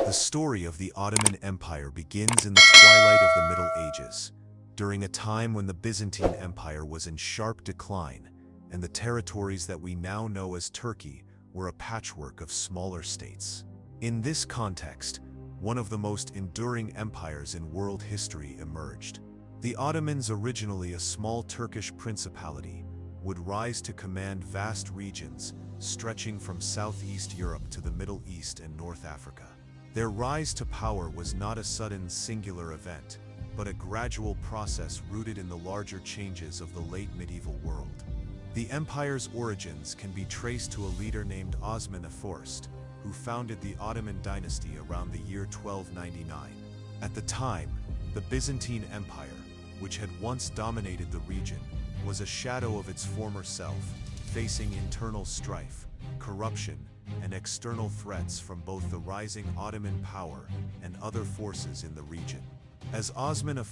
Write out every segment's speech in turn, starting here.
The story of the Ottoman Empire begins in the twilight of the Middle Ages, during a time when the Byzantine Empire was in sharp decline, and the territories that we now know as Turkey were a patchwork of smaller states. In this context, one of the most enduring empires in world history emerged. The Ottomans, originally a small Turkish principality, would rise to command vast regions stretching from Southeast Europe to the Middle East and North Africa. Their rise to power was not a sudden singular event, but a gradual process rooted in the larger changes of the late medieval world. The empire's origins can be traced to a leader named Osman I, who founded the Ottoman dynasty around the year 1299. At the time, the Byzantine Empire, which had once dominated the region, was a shadow of its former self, facing internal strife, corruption, and external threats from both the rising Ottoman power and other forces in the region. As Osman I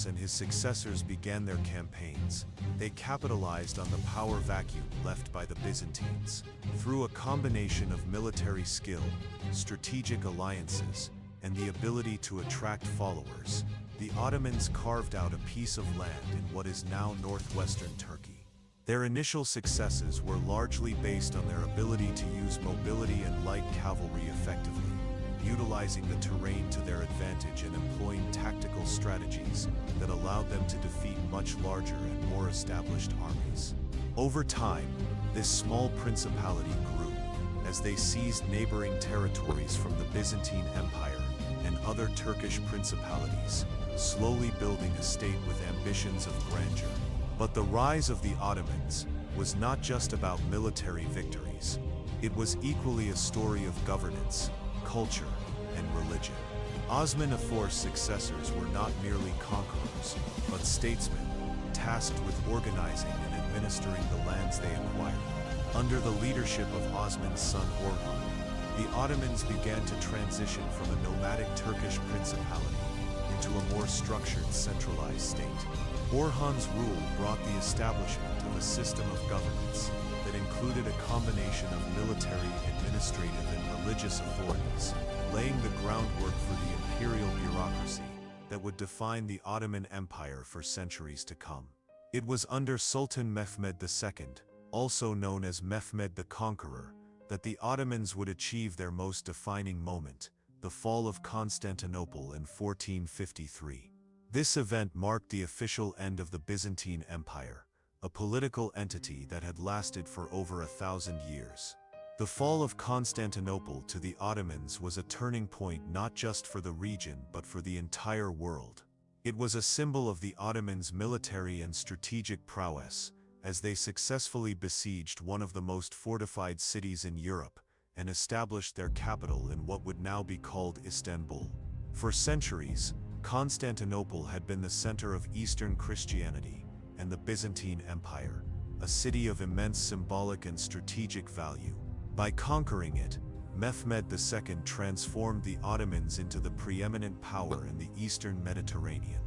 and his successors began their campaigns, they capitalized on the power vacuum left by the Byzantines. Through a combination of military skill, strategic alliances, and the ability to attract followers, the Ottomans carved out a piece of land in what is now northwestern Turkey. Their initial successes were largely based on their ability to use mobility and light cavalry effectively, utilizing the terrain to their advantage and employing tactical strategies that allowed them to defeat much larger and more established armies. Over time, this small principality grew, as they seized neighboring territories from the Byzantine Empire and other Turkish principalities, slowly building a state with ambitions of grandeur. But the rise of the Ottomans was not just about military victories. It was equally a story of governance, culture, and religion. Osman IV's successors were not merely conquerors, but statesmen, tasked with organizing and administering the lands they acquired. Under the leadership of Osman's son Orhan, the Ottomans began to transition from a nomadic Turkish principality into a more structured, centralized state. Orhan's rule brought the establishment of a system of governance that included a combination of military, administrative, and religious authorities, laying the groundwork for the imperial bureaucracy that would define the Ottoman Empire for centuries to come. It was under Sultan Mehmed II, also known as Mehmed the Conqueror, that the Ottomans would achieve their most defining moment, the fall of Constantinople in 1453. This event marked the official end of the Byzantine Empire, a political entity that had lasted for over 1,000 years. The fall of Constantinople to the Ottomans was a turning point not just for the region but for the entire world. It was a symbol of the Ottomans' military and strategic prowess, as they successfully besieged one of the most fortified cities in Europe and established their capital in what would now be called Istanbul. For centuries, Constantinople had been the center of Eastern Christianity and the Byzantine Empire, a city of immense symbolic and strategic value. By conquering it, Mehmed II transformed the Ottomans into the preeminent power in the Eastern Mediterranean.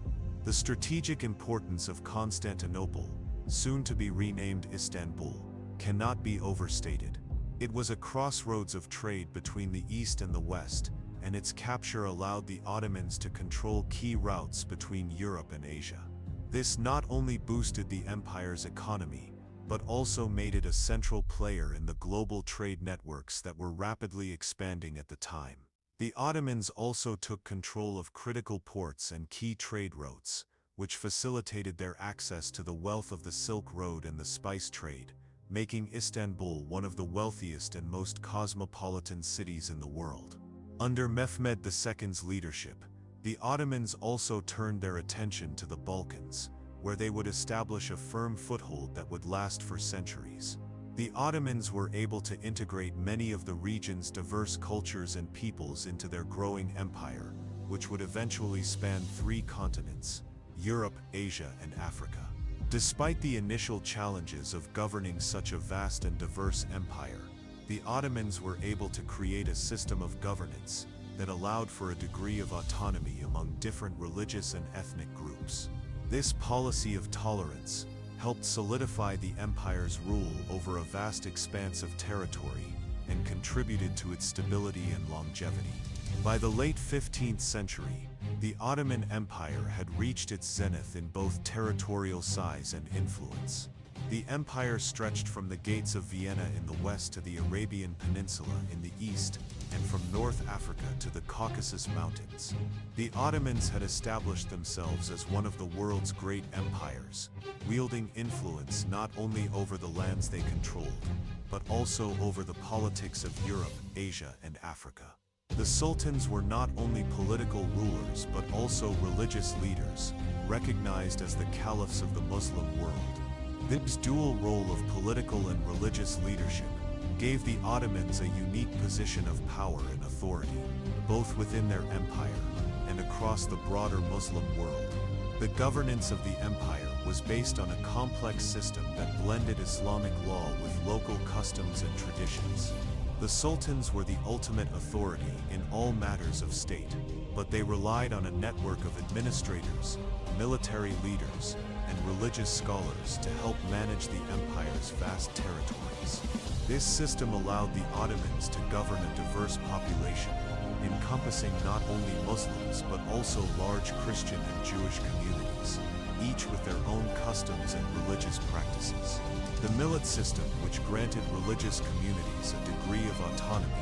The strategic importance of Constantinople, soon to be renamed Istanbul, cannot be overstated. It was a crossroads of trade between the East and the West, and its capture allowed the Ottomans to control key routes between Europe and Asia. This not only boosted the empire's economy, but also made it a central player in the global trade networks that were rapidly expanding at the time. The Ottomans also took control of critical ports and key trade routes, which facilitated their access to the wealth of the Silk Road and the spice trade, making Istanbul one of the wealthiest and most cosmopolitan cities in the world. Under Mehmed II's leadership, the Ottomans also turned their attention to the Balkans, where they would establish a firm foothold that would last for centuries. The Ottomans were able to integrate many of the region's diverse cultures and peoples into their growing empire, which would eventually span 3 continents: Europe, Asia, and Africa. Despite the initial challenges of governing such a vast and diverse empire, the Ottomans were able to create a system of governance that allowed for a degree of autonomy among different religious and ethnic groups. This policy of tolerance helped solidify the empire's rule over a vast expanse of territory and contributed to its stability and longevity. By the late 15th century, the Ottoman Empire had reached its zenith in both territorial size and influence. The empire stretched from the gates of Vienna in the west to the Arabian Peninsula in the east, and from North Africa to the Caucasus Mountains. The Ottomans had established themselves as one of the world's great empires, wielding influence not only over the lands they controlled, but also over the politics of Europe, Asia, and Africa. The sultans were not only political rulers but also religious leaders, recognized as the caliphs of the Muslim world. This dual role of political and religious leadership gave the Ottomans a unique position of power and authority, both within their empire and across the broader Muslim world. The governance of the empire was based on a complex system that blended Islamic law with local customs and traditions. The sultans were the ultimate authority in all matters of state, but they relied on a network of administrators, military leaders, and religious scholars to help manage the empire's vast territories. This system allowed the Ottomans to govern a diverse population, encompassing not only Muslims but also large Christian and Jewish communities, each with their own customs and religious practices. The millet system, which granted religious communities a degree of autonomy,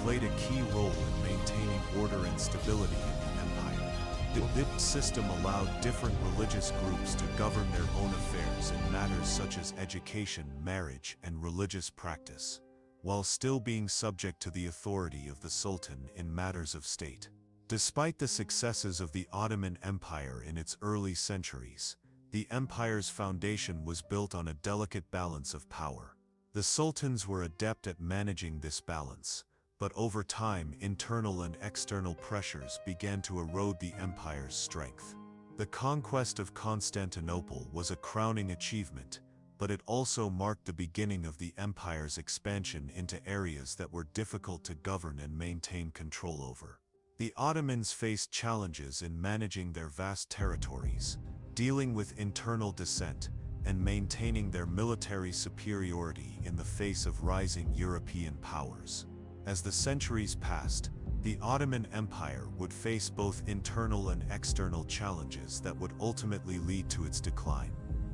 played a key role in maintaining order and stability in the empire. This system allowed different religious groups to govern their own affairs in matters such as education, marriage, and religious practice, while still being subject to the authority of the Sultan in matters of state. Despite the successes of the Ottoman Empire in its early centuries, the empire's foundation was built on a delicate balance of power. The sultans were adept at managing this balance, but over time internal and external pressures began to erode the empire's strength. The conquest of Constantinople was a crowning achievement, but it also marked the beginning of the empire's expansion into areas that were difficult to govern and maintain control over. The Ottomans faced challenges in managing their vast territories, dealing with internal dissent, and maintaining their military superiority in the face of rising European powers. As the centuries passed, the Ottoman Empire would face both internal and external challenges that would ultimately lead to its decline.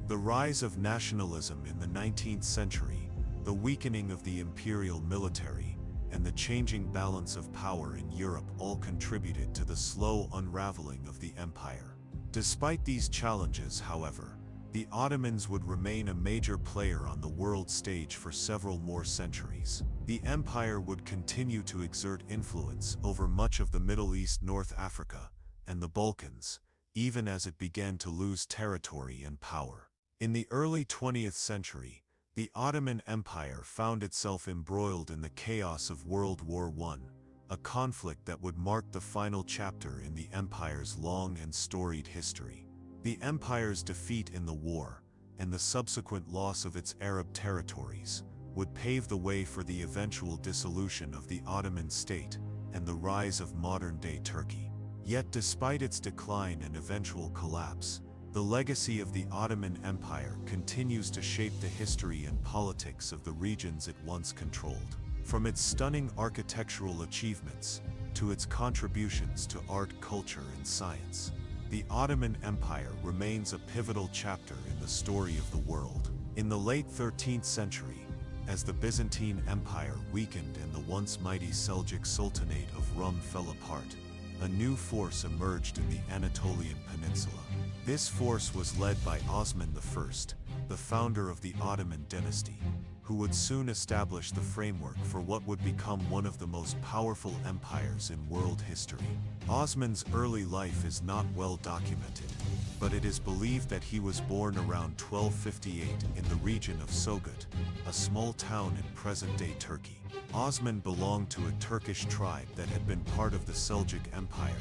The rise of nationalism in the 19th century, the weakening of the imperial military, and the changing balance of power in Europe all contributed to the slow unraveling of the empire. Despite these challenges, however, the Ottomans would remain a major player on the world stage for several more centuries. The empire would continue to exert influence over much of the Middle East, North Africa, and the Balkans, even as it began to lose territory and power. In the early 20th century, the Ottoman Empire found itself embroiled in the chaos of World War I, a conflict that would mark the final chapter in the empire's long and storied history. The empire's defeat in the war, and the subsequent loss of its Arab territories, would pave the way for the eventual dissolution of the Ottoman state and the rise of modern-day Turkey. Yet despite its decline and eventual collapse, the legacy of the Ottoman Empire continues to shape the history and politics of the regions it once controlled. From its stunning architectural achievements to its contributions to art, culture, and science, the Ottoman Empire remains a pivotal chapter in the story of the world. In the late 13th century, as the Byzantine Empire weakened and the once mighty Seljuk Sultanate of Rum fell apart, a new force emerged in the Anatolian Peninsula. This force was led by Osman I, the founder of the Ottoman dynasty, who would soon establish the framework for what would become one of the most powerful empires in world history. Osman's early life is not well documented, but it is believed that he was born around 1258 in the region of Sogut, a small town in present-day Turkey. Osman belonged to a Turkish tribe that had been part of the Seljuk Empire,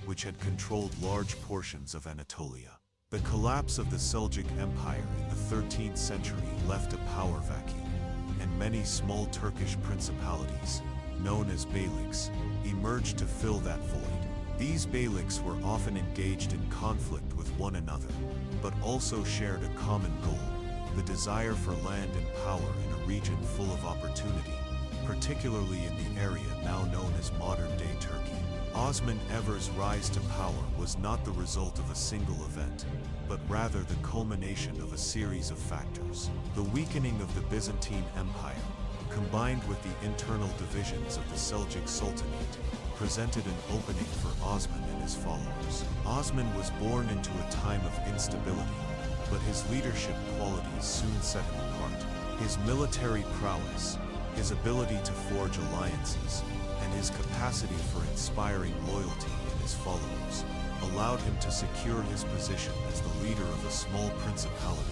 which had controlled large portions of Anatolia. The collapse of the Seljuk Empire in the 13th century left a power vacuum, and many small Turkish principalities, known as beyliks, emerged to fill that void. These beyliks were often engaged in conflict with one another, but also shared a common goal: the desire for land and power in a region full of opportunity, particularly in the area now known as modern-day Turkey. Osman I's rise to power was not the result of a single event, but rather the culmination of a series of factors. The weakening of the Byzantine Empire, combined with the internal divisions of the Seljuk Sultanate, presented an opening for Osman and his followers. Osman was born into a time of instability, but his leadership qualities soon set him apart. His military prowess, his ability to forge alliances, and his capacity for inspiring loyalty in his followers allowed him to secure his position as the leader of a small principality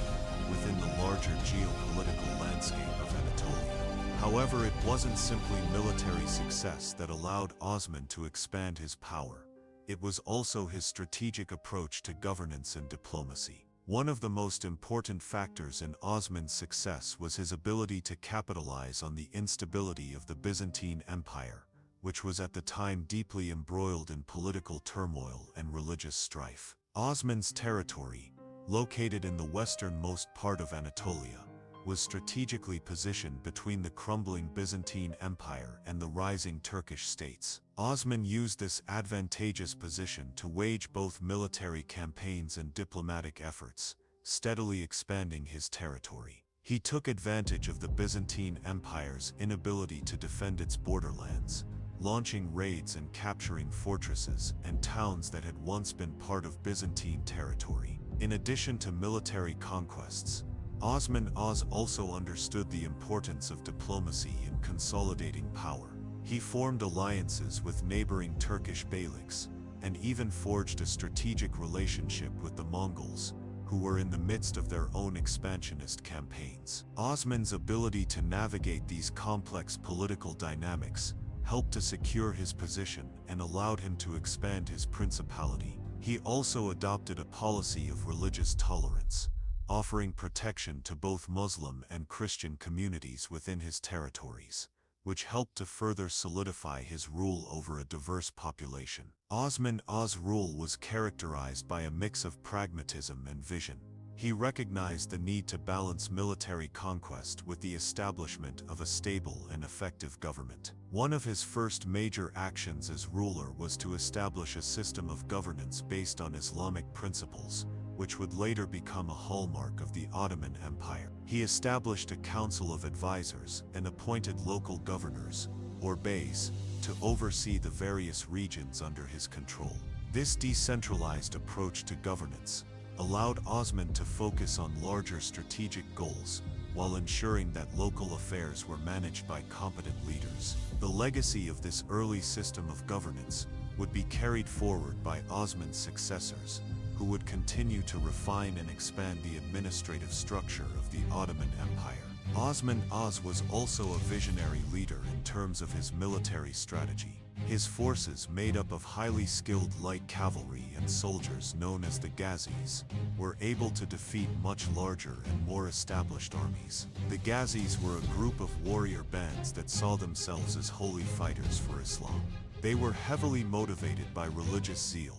within the larger geopolitical landscape of Anatolia. However, it wasn't simply military success that allowed Osman to expand his power. It was also his strategic approach to governance and diplomacy. One of the most important factors in Osman's success was his ability to capitalize on the instability of the Byzantine Empire, which was at the time deeply embroiled in political turmoil and religious strife. Osman's territory, located in the westernmost part of Anatolia, was strategically positioned between the crumbling Byzantine Empire and the rising Turkish states. Osman used this advantageous position to wage both military campaigns and diplomatic efforts, steadily expanding his territory. He took advantage of the Byzantine Empire's inability to defend its borderlands, launching raids and capturing fortresses and towns that had once been part of Byzantine territory. In addition to military conquests, Osman also understood the importance of diplomacy in consolidating power. He formed alliances with neighboring Turkish beyliks, and even forged a strategic relationship with the Mongols, who were in the midst of their own expansionist campaigns. Osman's ability to navigate these complex political dynamics helped to secure his position and allowed him to expand his principality. He also adopted a policy of religious tolerance, offering protection to both Muslim and Christian communities within his territories, which helped to further solidify his rule over a diverse population. Osman's rule was characterized by a mix of pragmatism and vision. He recognized the need to balance military conquest with the establishment of a stable and effective government. One of his first major actions as ruler was to establish a system of governance based on Islamic principles, which would later become a hallmark of the Ottoman Empire. He established a council of advisors and appointed local governors, or beys, to oversee the various regions under his control. This decentralized approach to governance allowed Osman to focus on larger strategic goals, while ensuring that local affairs were managed by competent leaders. The legacy of this early system of governance would be carried forward by Osman's successors, who would continue to refine and expand the administrative structure of the Ottoman Empire. Osman was also a visionary leader in terms of his military strategy. His forces, made up of highly skilled light cavalry and soldiers known as the Ghazis, were able to defeat much larger and more established armies. The Ghazis were a group of warrior bands that saw themselves as holy fighters for Islam. They were heavily motivated by religious zeal,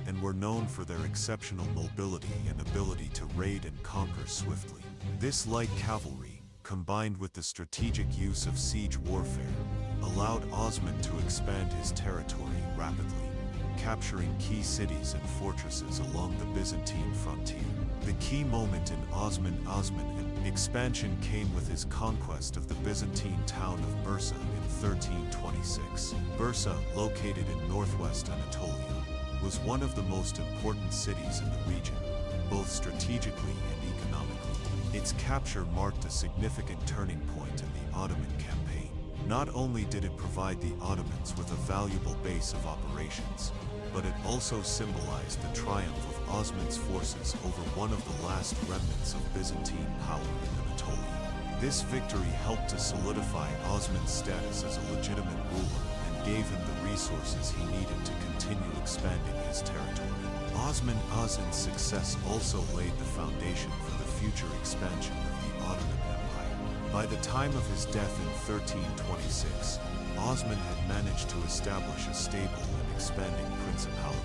and were known for their exceptional mobility and ability to raid and conquer swiftly. This light cavalry, combined with the strategic use of siege warfare, allowed Osman to expand his territory rapidly, capturing key cities and fortresses along the Byzantine frontier. The key moment in Osman's expansion came with his conquest of the Byzantine town of Bursa in 1326. Bursa, located in northwest Anatolia, was one of the most important cities in the region, both strategically and economically. Its capture marked a significant turning point in the Ottoman campaign. Not only did it provide the Ottomans with a valuable base of operations, but it also symbolized the triumph of Osman's forces over one of the last remnants of Byzantine power in Anatolia. This victory helped to solidify Osman's status as a legitimate ruler and gave him the resources he needed to continue expanding his territory. Osman's success also laid the foundation for the future expansion of the Ottoman Empire. By the time of his death in 1326, Osman had managed to establish a stable and expanding principality.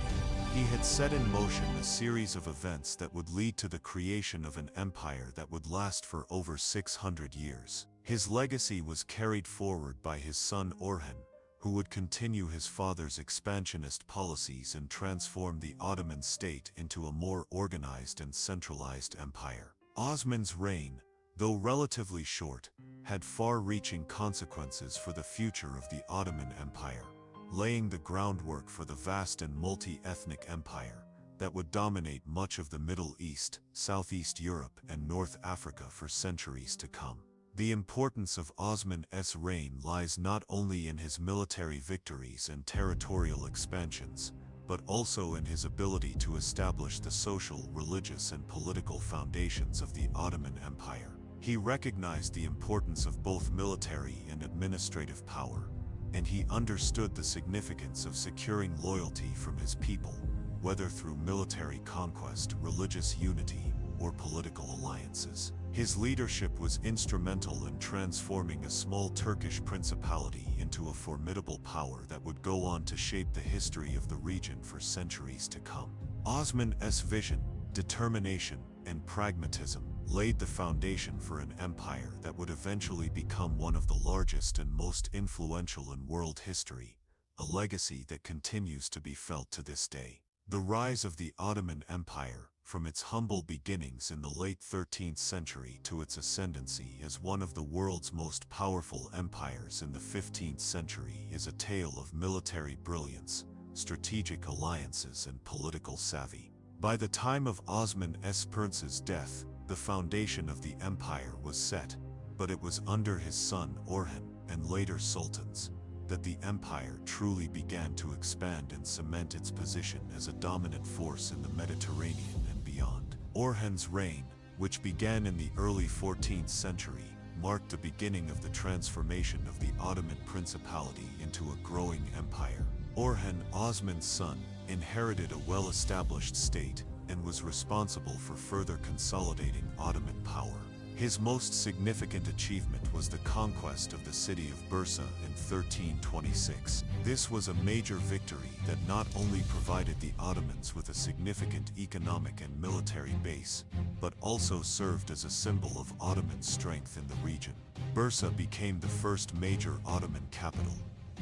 He had set in motion a series of events that would lead to the creation of an empire that would last for over 600 years. His legacy was carried forward by his son Orhan, who would continue his father's expansionist policies and transform the Ottoman state into a more organized and centralized empire. Osman's reign, though relatively short, had far-reaching consequences for the future of the Ottoman Empire, laying the groundwork for the vast and multi-ethnic empire that would dominate much of the Middle East, Southeast Europe, and North Africa for centuries to come. The importance of Osman's reign lies not only in his military victories and territorial expansions, but also in his ability to establish the social, religious, and political foundations of the Ottoman Empire. He recognized the importance of both military and administrative power, and he understood the significance of securing loyalty from his people, whether through military conquest, religious unity, or political alliances. His leadership was instrumental in transforming a small Turkish principality into a formidable power that would go on to shape the history of the region for centuries to come. Osman's vision, determination, and pragmatism laid the foundation for an empire that would eventually become one of the largest and most influential in world history, a legacy that continues to be felt to this day. The rise of the Ottoman Empire, from its humble beginnings in the late 13th century to its ascendancy as one of the world's most powerful empires in the 15th century, is a tale of military brilliance, strategic alliances, and political savvy. By the time of Osman's death, the foundation of the empire was set, but it was under his son Orhan, and later sultans, that the empire truly began to expand and cement its position as a dominant force in the Mediterranean and beyond. Orhan's reign, which began in the early 14th century, marked the beginning of the transformation of the Ottoman Principality into a growing empire. Orhan, Osman's son, inherited a well-established state and was responsible for further consolidating Ottoman power. His most significant achievement was the conquest of the city of Bursa in 1326. This was a major victory that not only provided the Ottomans with a significant economic and military base, but also served as a symbol of Ottoman strength in the region. Bursa became the first major Ottoman capital,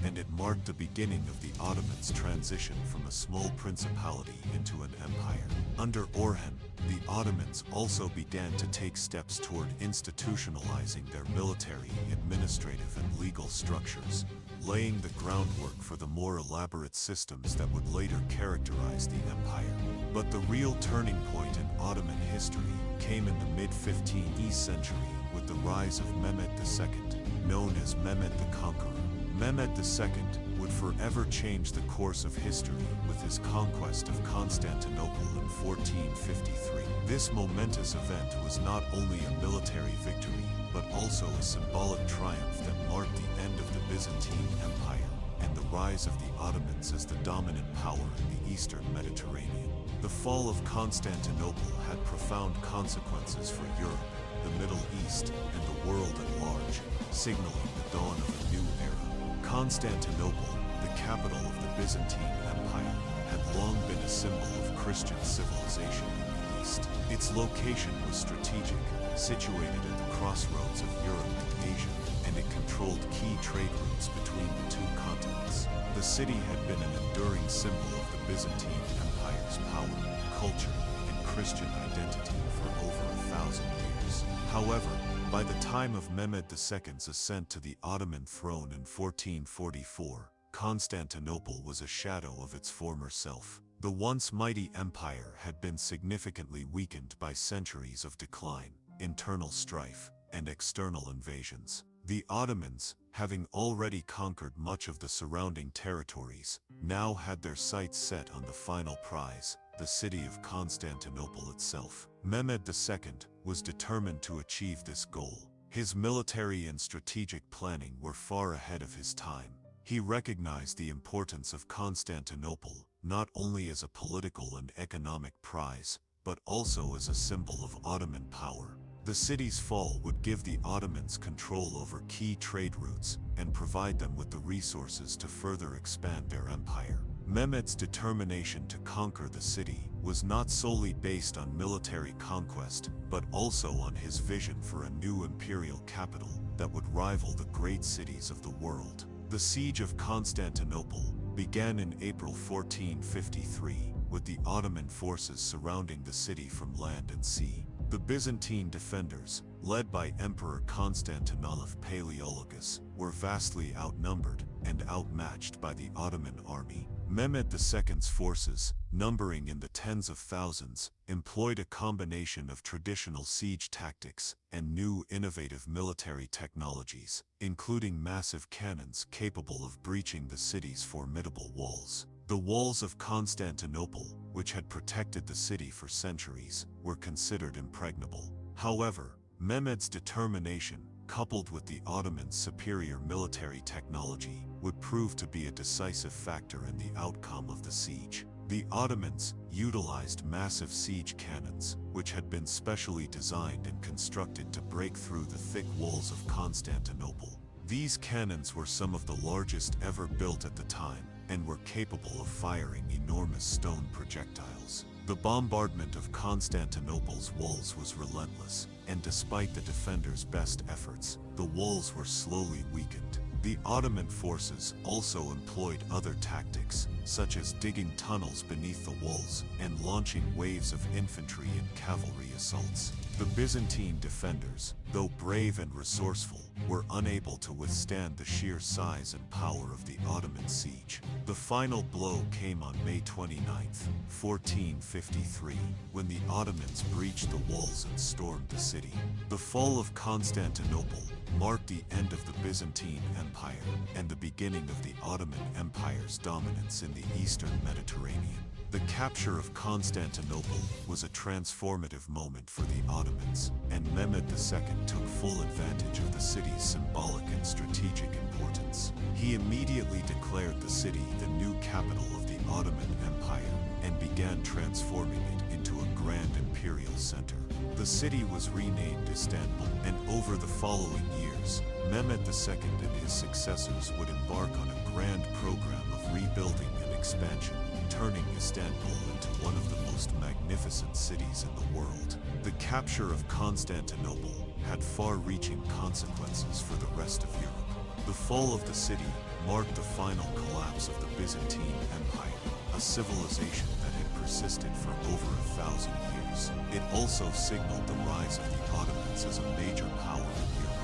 and it marked the beginning of the Ottomans' transition from a small principality into an empire. Under Orhan, the Ottomans also began to take steps toward institutionalizing their military, administrative, and legal structures, laying the groundwork for the more elaborate systems that would later characterize the empire. But the real turning point in Ottoman history came in the mid-15th century with the rise of Mehmed II, known as Mehmed the Conqueror. Mehmed II would forever change the course of history with his conquest of Constantinople in 1453. This momentous event was not only a military victory, but also a symbolic triumph that marked the end of the Byzantine Empire and the rise of the Ottomans as the dominant power in the Eastern Mediterranean. The fall of Constantinople had profound consequences for Europe, the Middle East, and the world at large, signaling the dawn of a new era. Constantinople, the capital of the Byzantine Empire, had long been a symbol of Christian civilization in the East. Its location was strategic, situated at the crossroads of Europe and Asia, and it controlled key trade routes between the two continents. The city had been an enduring symbol of the Byzantine Empire's power, culture, and Christian identity for over 1,000 years. However, by the time of Mehmed II's ascent to the Ottoman throne in 1444, Constantinople was a shadow of its former self. The once mighty empire had been significantly weakened by centuries of decline, internal strife, and external invasions. The Ottomans, having already conquered much of the surrounding territories, now had their sights set on the final prize, the city of Constantinople itself. Mehmed II was determined to achieve this goal. His military and strategic planning were far ahead of his time. He recognized the importance of Constantinople, not only as a political and economic prize, but also as a symbol of Ottoman power. The city's fall would give the Ottomans control over key trade routes and provide them with the resources to further expand their empire. Mehmed's determination to conquer the city was not solely based on military conquest, but also on his vision for a new imperial capital that would rival the great cities of the world. The siege of Constantinople began in April 1453, with the Ottoman forces surrounding the city from land and sea. The Byzantine defenders, led by Emperor Constantine Palaeologus, were vastly outnumbered and outmatched by the Ottoman army. Mehmed II's forces, numbering in the tens of thousands, employed a combination of traditional siege tactics and new innovative military technologies, including massive cannons capable of breaching the city's formidable walls. The walls of Constantinople, which had protected the city for centuries, were considered impregnable. However, Mehmed's determination, coupled with the Ottomans' superior military technology, would prove to be a decisive factor in the outcome of the siege. The Ottomans utilized massive siege cannons, which had been specially designed and constructed to break through the thick walls of Constantinople. These cannons were some of the largest ever built at the time, and were capable of firing enormous stone projectiles. The bombardment of Constantinople's walls was relentless, and despite the defenders' best efforts, the walls were slowly weakened. The Ottoman forces also employed other tactics, such as digging tunnels beneath the walls and launching waves of infantry and cavalry assaults. The Byzantine defenders, though brave and resourceful, were unable to withstand the sheer size and power of the Ottoman siege. The final blow came on May 29, 1453, when the Ottomans breached the walls and stormed the city. The fall of Constantinople marked the end of the Byzantine Empire and the beginning of the Ottoman Empire's dominance in the eastern Mediterranean. The capture of Constantinople was a transformative moment for the Ottomans, and Mehmed II took full advantage of the city's symbolic and strategic importance. He immediately declared the city the new capital of the Ottoman Empire and began transforming it into a grand imperial center. The city was renamed Istanbul, and over the following years, Mehmed II and his successors would embark on a grand program of rebuilding and expansion, turning Istanbul into one of the most magnificent cities in the world. The capture of Constantinople had far-reaching consequences for the rest of Europe. The fall of the city marked the final collapse of the Byzantine Empire, a civilization that had persisted for over 1,000 years. It also signaled the rise of the Ottomans as a major power in Europe.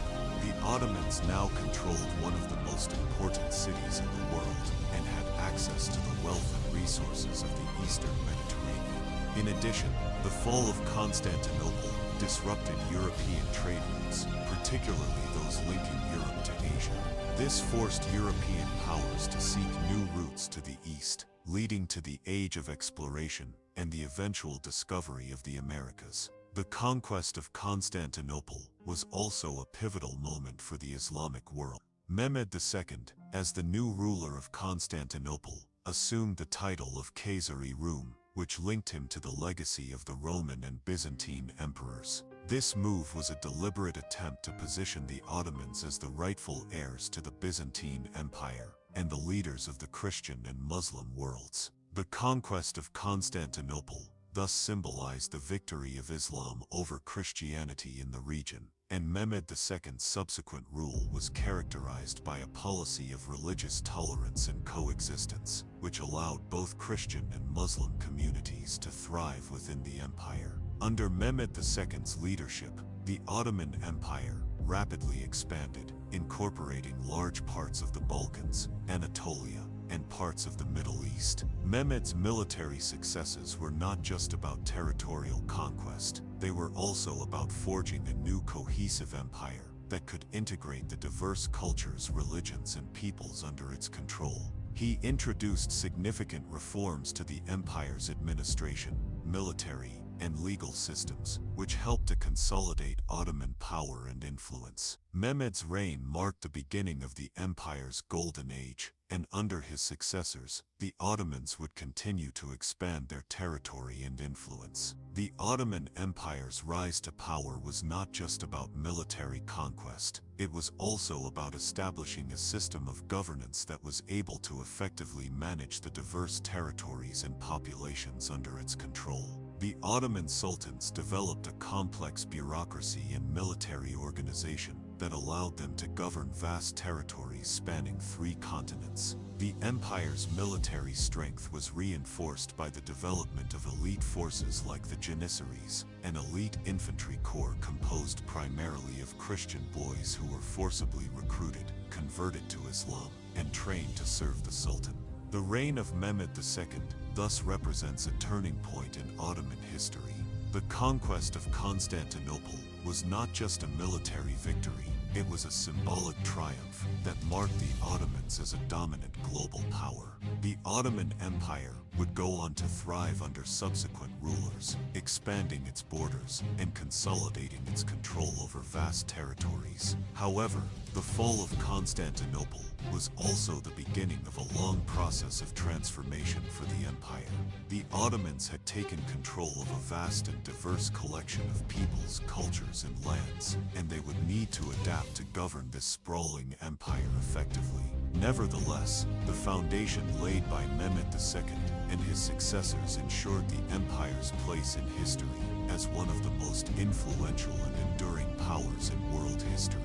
The Ottomans now controlled one of the most important cities in the world and had access to the wealth and resources of the eastern Mediterranean. In addition, the fall of Constantinople disrupted European trade routes, particularly those linking Europe to Asia. This forced European powers to seek new routes to the east, leading to the Age of Exploration and the eventual discovery of the Americas. The conquest of Constantinople was also a pivotal moment for the Islamic world. Mehmed II, as the new ruler of Constantinople, assumed the title of Khaisar-i-Rum, which linked him to the legacy of the Roman and Byzantine emperors. This move was a deliberate attempt to position the Ottomans as the rightful heirs to the Byzantine Empire and the leaders of the Christian and Muslim worlds. The conquest of Constantinople thus symbolized the victory of Islam over Christianity in the region, and Mehmed II's subsequent rule was characterized by a policy of religious tolerance and coexistence, which allowed both Christian and Muslim communities to thrive within the empire. Under Mehmed II's leadership, the Ottoman Empire rapidly expanded, incorporating large parts of the Balkans, Anatolia, and parts of the Middle East. Mehmed's military successes were not just about territorial conquest, they were also about forging a new cohesive empire that could integrate the diverse cultures, religions, and peoples under its control. He introduced significant reforms to the empire's administration, military, and legal systems, which helped to consolidate Ottoman power and influence. Mehmed's reign marked the beginning of the empire's golden age, and under his successors, the Ottomans would continue to expand their territory and influence. The Ottoman Empire's rise to power was not just about military conquest, it was also about establishing a system of governance that was able to effectively manage the diverse territories and populations under its control. The Ottoman sultans developed a complex bureaucracy and military organization, that allowed them to govern vast territories spanning 3 continents. The empire's military strength was reinforced by the development of elite forces like the Janissaries, an elite infantry corps composed primarily of Christian boys who were forcibly recruited, converted to Islam, and trained to serve the Sultan. The reign of Mehmed II thus represents a turning point in Ottoman history. The conquest of Constantinople was not just a military victory, it was a symbolic triumph that marked the Ottomans as a dominant global power. The Ottoman Empire would go on to thrive under subsequent rulers, expanding its borders and consolidating its control over vast territories. However, the fall of Constantinople was also the beginning of a long process of transformation for the empire. The Ottomans had taken control of a vast and diverse collection of peoples, cultures, and lands, and they would need to adapt to govern this sprawling empire effectively. Nevertheless, the foundation laid by Mehmed II and his successors ensured the empire's place in history as one of the most influential and enduring powers in world history.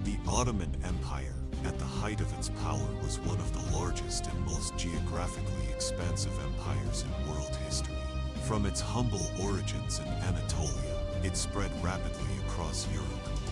The Ottoman Empire, at the height of its power, was one of the largest and most geographically expansive empires in world history. From its humble origins in Anatolia, it spread rapidly across Europe,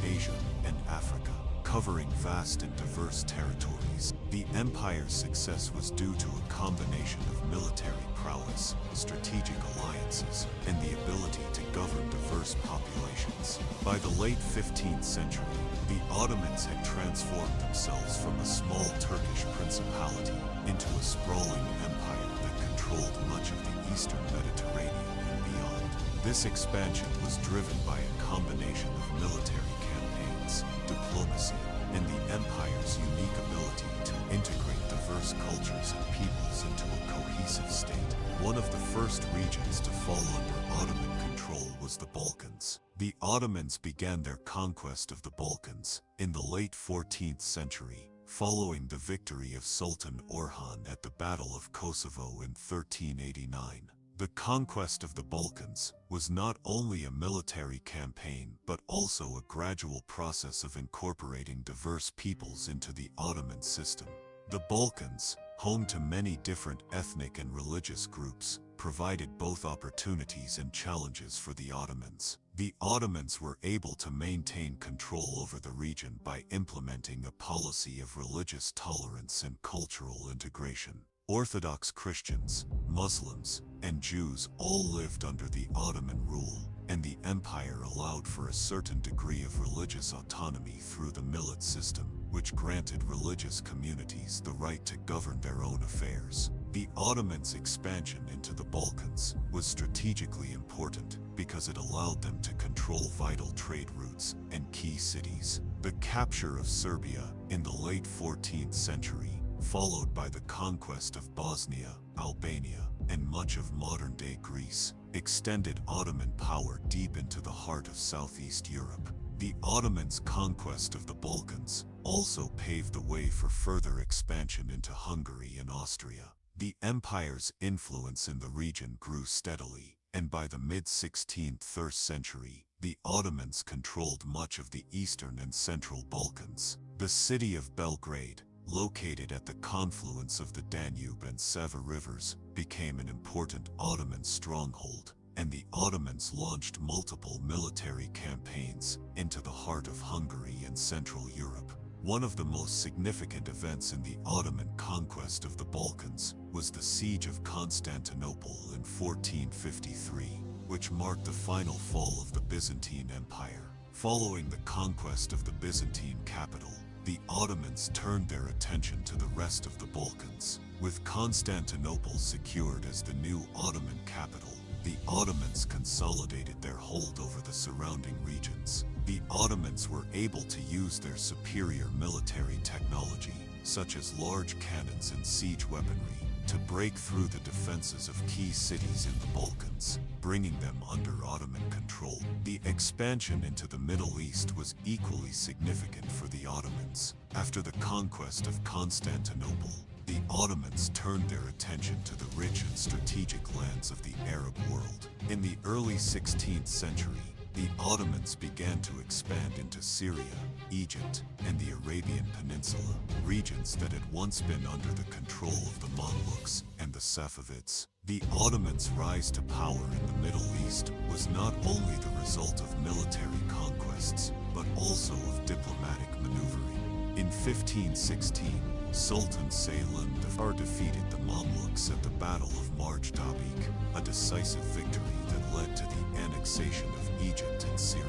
Asia, and Africa, covering vast and diverse territories. The empire's success was due to a combination of military prowess, strategic alliances, and the ability to govern diverse populations. By the late 15th century, the Ottomans had transformed themselves from a small Turkish principality into a sprawling empire that controlled much of the eastern Mediterranean and beyond. This expansion was driven by a combination of military campaigns, diplomacy, and the empire's unique ability to integrate diverse cultures and peoples into a cohesive state. One of the first regions to fall under Ottoman control was the Balkans. The Ottomans began their conquest of the Balkans in the late 14th century, following the victory of Sultan Orhan at the Battle of Kosovo in 1389. The conquest of the Balkans was not only a military campaign but also a gradual process of incorporating diverse peoples into the Ottoman system. The Balkans, home to many different ethnic and religious groups, provided both opportunities and challenges for the Ottomans. The Ottomans were able to maintain control over the region by implementing a policy of religious tolerance and cultural integration. Orthodox Christians, Muslims, and Jews all lived under the Ottoman rule, and the empire allowed for a certain degree of religious autonomy through the millet system, which granted religious communities the right to govern their own affairs. The Ottomans' expansion into the Balkans was strategically important because it allowed them to control vital trade routes and key cities. The capture of Serbia in the late 14th century, followed by the conquest of Bosnia, Albania, and much of modern-day Greece, extended Ottoman power deep into the heart of Southeast Europe. The Ottomans' conquest of the Balkans also paved the way for further expansion into Hungary and Austria. The empire's influence in the region grew steadily, and by the mid-16th century, the Ottomans controlled much of the eastern and central Balkans. The city of Belgrade, located at the confluence of the Danube and Sava rivers, became an important Ottoman stronghold, and the Ottomans launched multiple military campaigns into the heart of Hungary and Central Europe. One of the most significant events in the Ottoman conquest of the Balkans was the Siege of Constantinople in 1453, which marked the final fall of the Byzantine Empire. Following the conquest of the Byzantine capital, the Ottomans turned their attention to the rest of the Balkans. With Constantinople secured as the new Ottoman capital, the Ottomans consolidated their hold over the surrounding regions. The Ottomans were able to use their superior military technology, such as large cannons and siege weaponry, to break through the defenses of key cities in the Balkans, bringing them under Ottoman control. The expansion into the Middle East was equally significant for the Ottomans. After the conquest of Constantinople, the Ottomans turned their attention to the rich and strategic lands of the Arab world. In the early 16th century, the Ottomans began to expand into Syria, Egypt, and the Arabian Peninsula, regions that had once been under the control of the Mamluks and the Safavids. The Ottomans' rise to power in the Middle East was not only the result of military conquests, but also of diplomatic maneuvering. In 1516, Sultan Suleiman I defeated the Mamluks at the Battle of Marj Tabik, a decisive victory that led to the annexation of Egypt and Syria.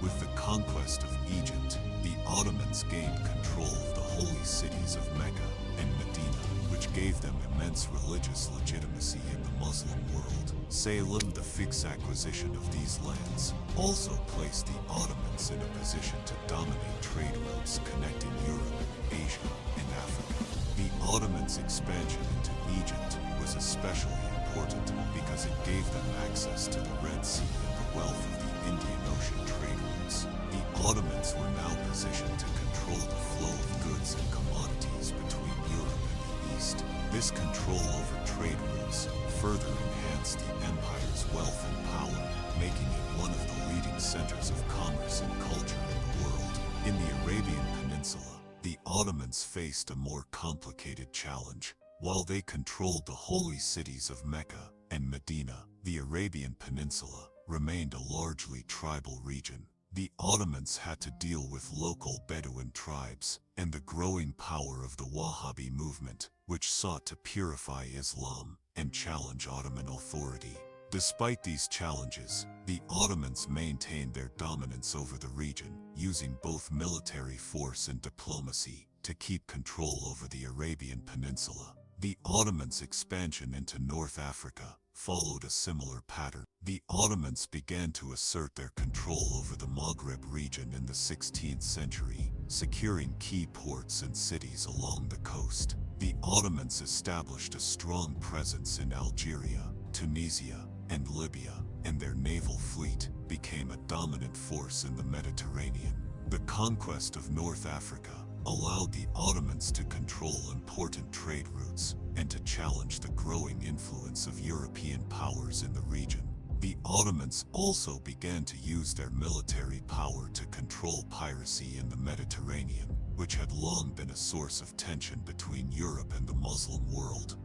With the conquest of Egypt, the Ottomans gained control of the holy cities of Mecca and Medina, which gave them immense religious legitimacy in the Muslim world. Suleiman the Magnificent's acquisition of these lands also placed the Ottomans in a position to dominate trade routes connecting Europe, Asia, and Africa. The Ottomans' expansion into Egypt was especially important because it gave them access to the Red Sea and the wealth of the Indian Ocean trade routes. The Ottomans were now positioned to control the flow of goods and commodities between Europe and the East. This control over trade routes further enhanced the empire's wealth and power, making it one of the leading centers of commerce and culture in the world. In the Arabian Peninsula, the Ottomans faced a more complicated challenge. While they controlled the holy cities of Mecca and Medina, the Arabian Peninsula remained a largely tribal region. The Ottomans had to deal with local Bedouin tribes and the growing power of the Wahhabi movement, which sought to purify Islam and challenge Ottoman authority. Despite these challenges, the Ottomans maintained their dominance over the region, using both military force and diplomacy to keep control over the Arabian Peninsula. The Ottomans' expansion into North Africa followed a similar pattern. The Ottomans began to assert their control over the Maghreb region in the 16th century, securing key ports and cities along the coast. The Ottomans established a strong presence in Algeria, Tunisia, and Libya, and their naval fleet became a dominant force in the Mediterranean. The conquest of North Africa allowed the Ottomans to control important trade routes and to challenge the growing influence of European powers in the region. The Ottomans also began to use their military power to control piracy in the Mediterranean, which had long been a source of tension between Europe and the Muslim world.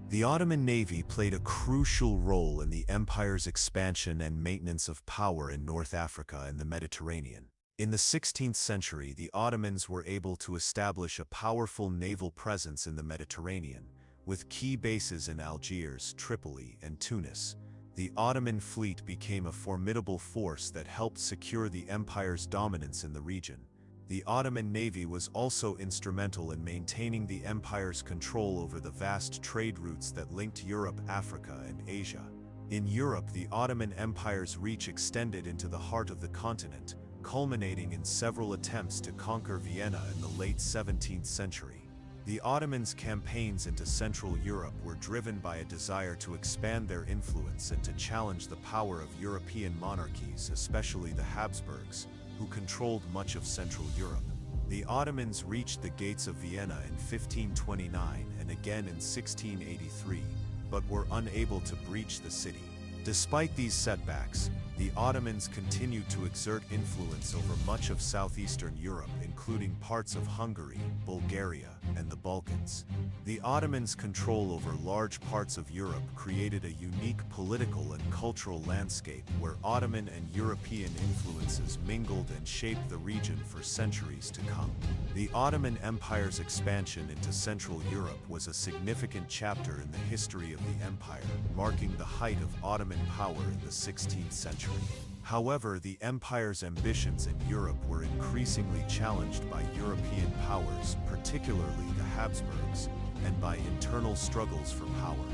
The Ottoman Navy played a crucial role in the empire's expansion and maintenance of power in North Africa and the Mediterranean. In the 16th century, the Ottomans were able to establish a powerful naval presence in the Mediterranean, with key bases in Algiers, Tripoli, and Tunis. The Ottoman fleet became a formidable force that helped secure the empire's dominance in the region. The Ottoman Navy was also instrumental in maintaining the empire's control over the vast trade routes that linked Europe, Africa, and Asia. In Europe, the Ottoman Empire's reach extended into the heart of the continent, culminating in several attempts to conquer Vienna in the late 17th century. The Ottomans' campaigns into Central Europe were driven by a desire to expand their influence and to challenge the power of European monarchies, especially the Habsburgs, who controlled much of Central Europe. The Ottomans reached the gates of Vienna in 1529 and again in 1683, but were unable to breach the city. Despite these setbacks, the Ottomans continued to exert influence over much of southeastern Europe, including parts of Hungary, Bulgaria, and the Balkans. The Ottomans' control over large parts of Europe created a unique political and cultural landscape where Ottoman and European influences mingled and shaped the region for centuries to come. The Ottoman Empire's expansion into Central Europe was a significant chapter in the history of the empire, marking the height of Ottoman power in the 16th century. However, the empire's ambitions in Europe were increasingly challenged by European powers, particularly the Habsburgs, and by internal struggles for power.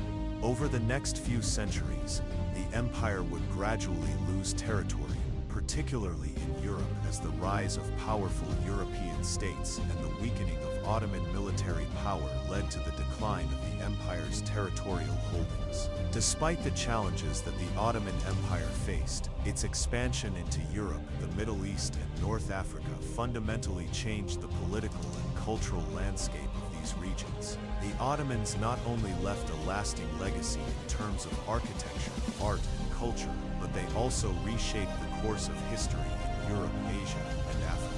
Over the next few centuries, the empire would gradually lose territory, particularly in Europe, as the rise of powerful European states and the weakening of Ottoman military power led to the decline of the empire's territorial holdings. Despite the challenges that the Ottoman Empire faced, its expansion into Europe, the Middle East, and North Africa fundamentally changed the political and cultural landscape of these regions. The Ottomans not only left a lasting legacy in terms of architecture, art, and culture, but they also reshaped the course of history in Europe, Asia, and Africa.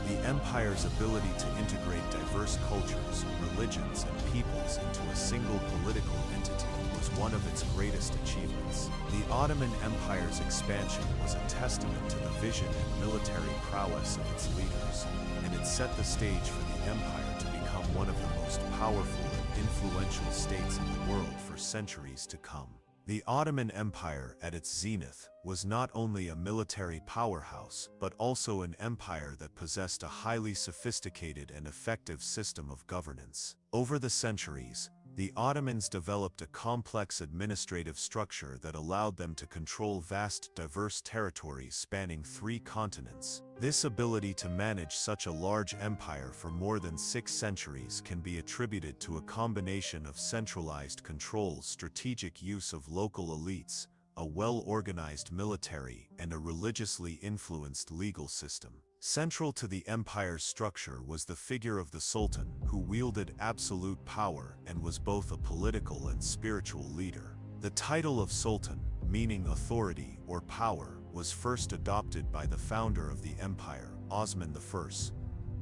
The empire's ability to integrate diverse cultures, religions, and peoples into a single political entity was one of its greatest achievements. The Ottoman Empire's expansion was a testament to the vision and military prowess of its leaders, and it set the stage for the empire to become one of the most powerful and influential states in the world for centuries to come. The Ottoman Empire, at its zenith, was not only a military powerhouse, but also an empire that possessed a highly sophisticated and effective system of governance. Over the centuries, the Ottomans developed a complex administrative structure that allowed them to control vast, diverse territories spanning 3 continents. This ability to manage such a large empire for more than 6 centuries can be attributed to a combination of centralized control, strategic use of local elites, a well-organized military, and a religiously influenced legal system. Central to the empire's structure was the figure of the Sultan, who wielded absolute power and was both a political and spiritual leader. The title of Sultan, meaning authority or power, was first adopted by the founder of the empire, Osman I,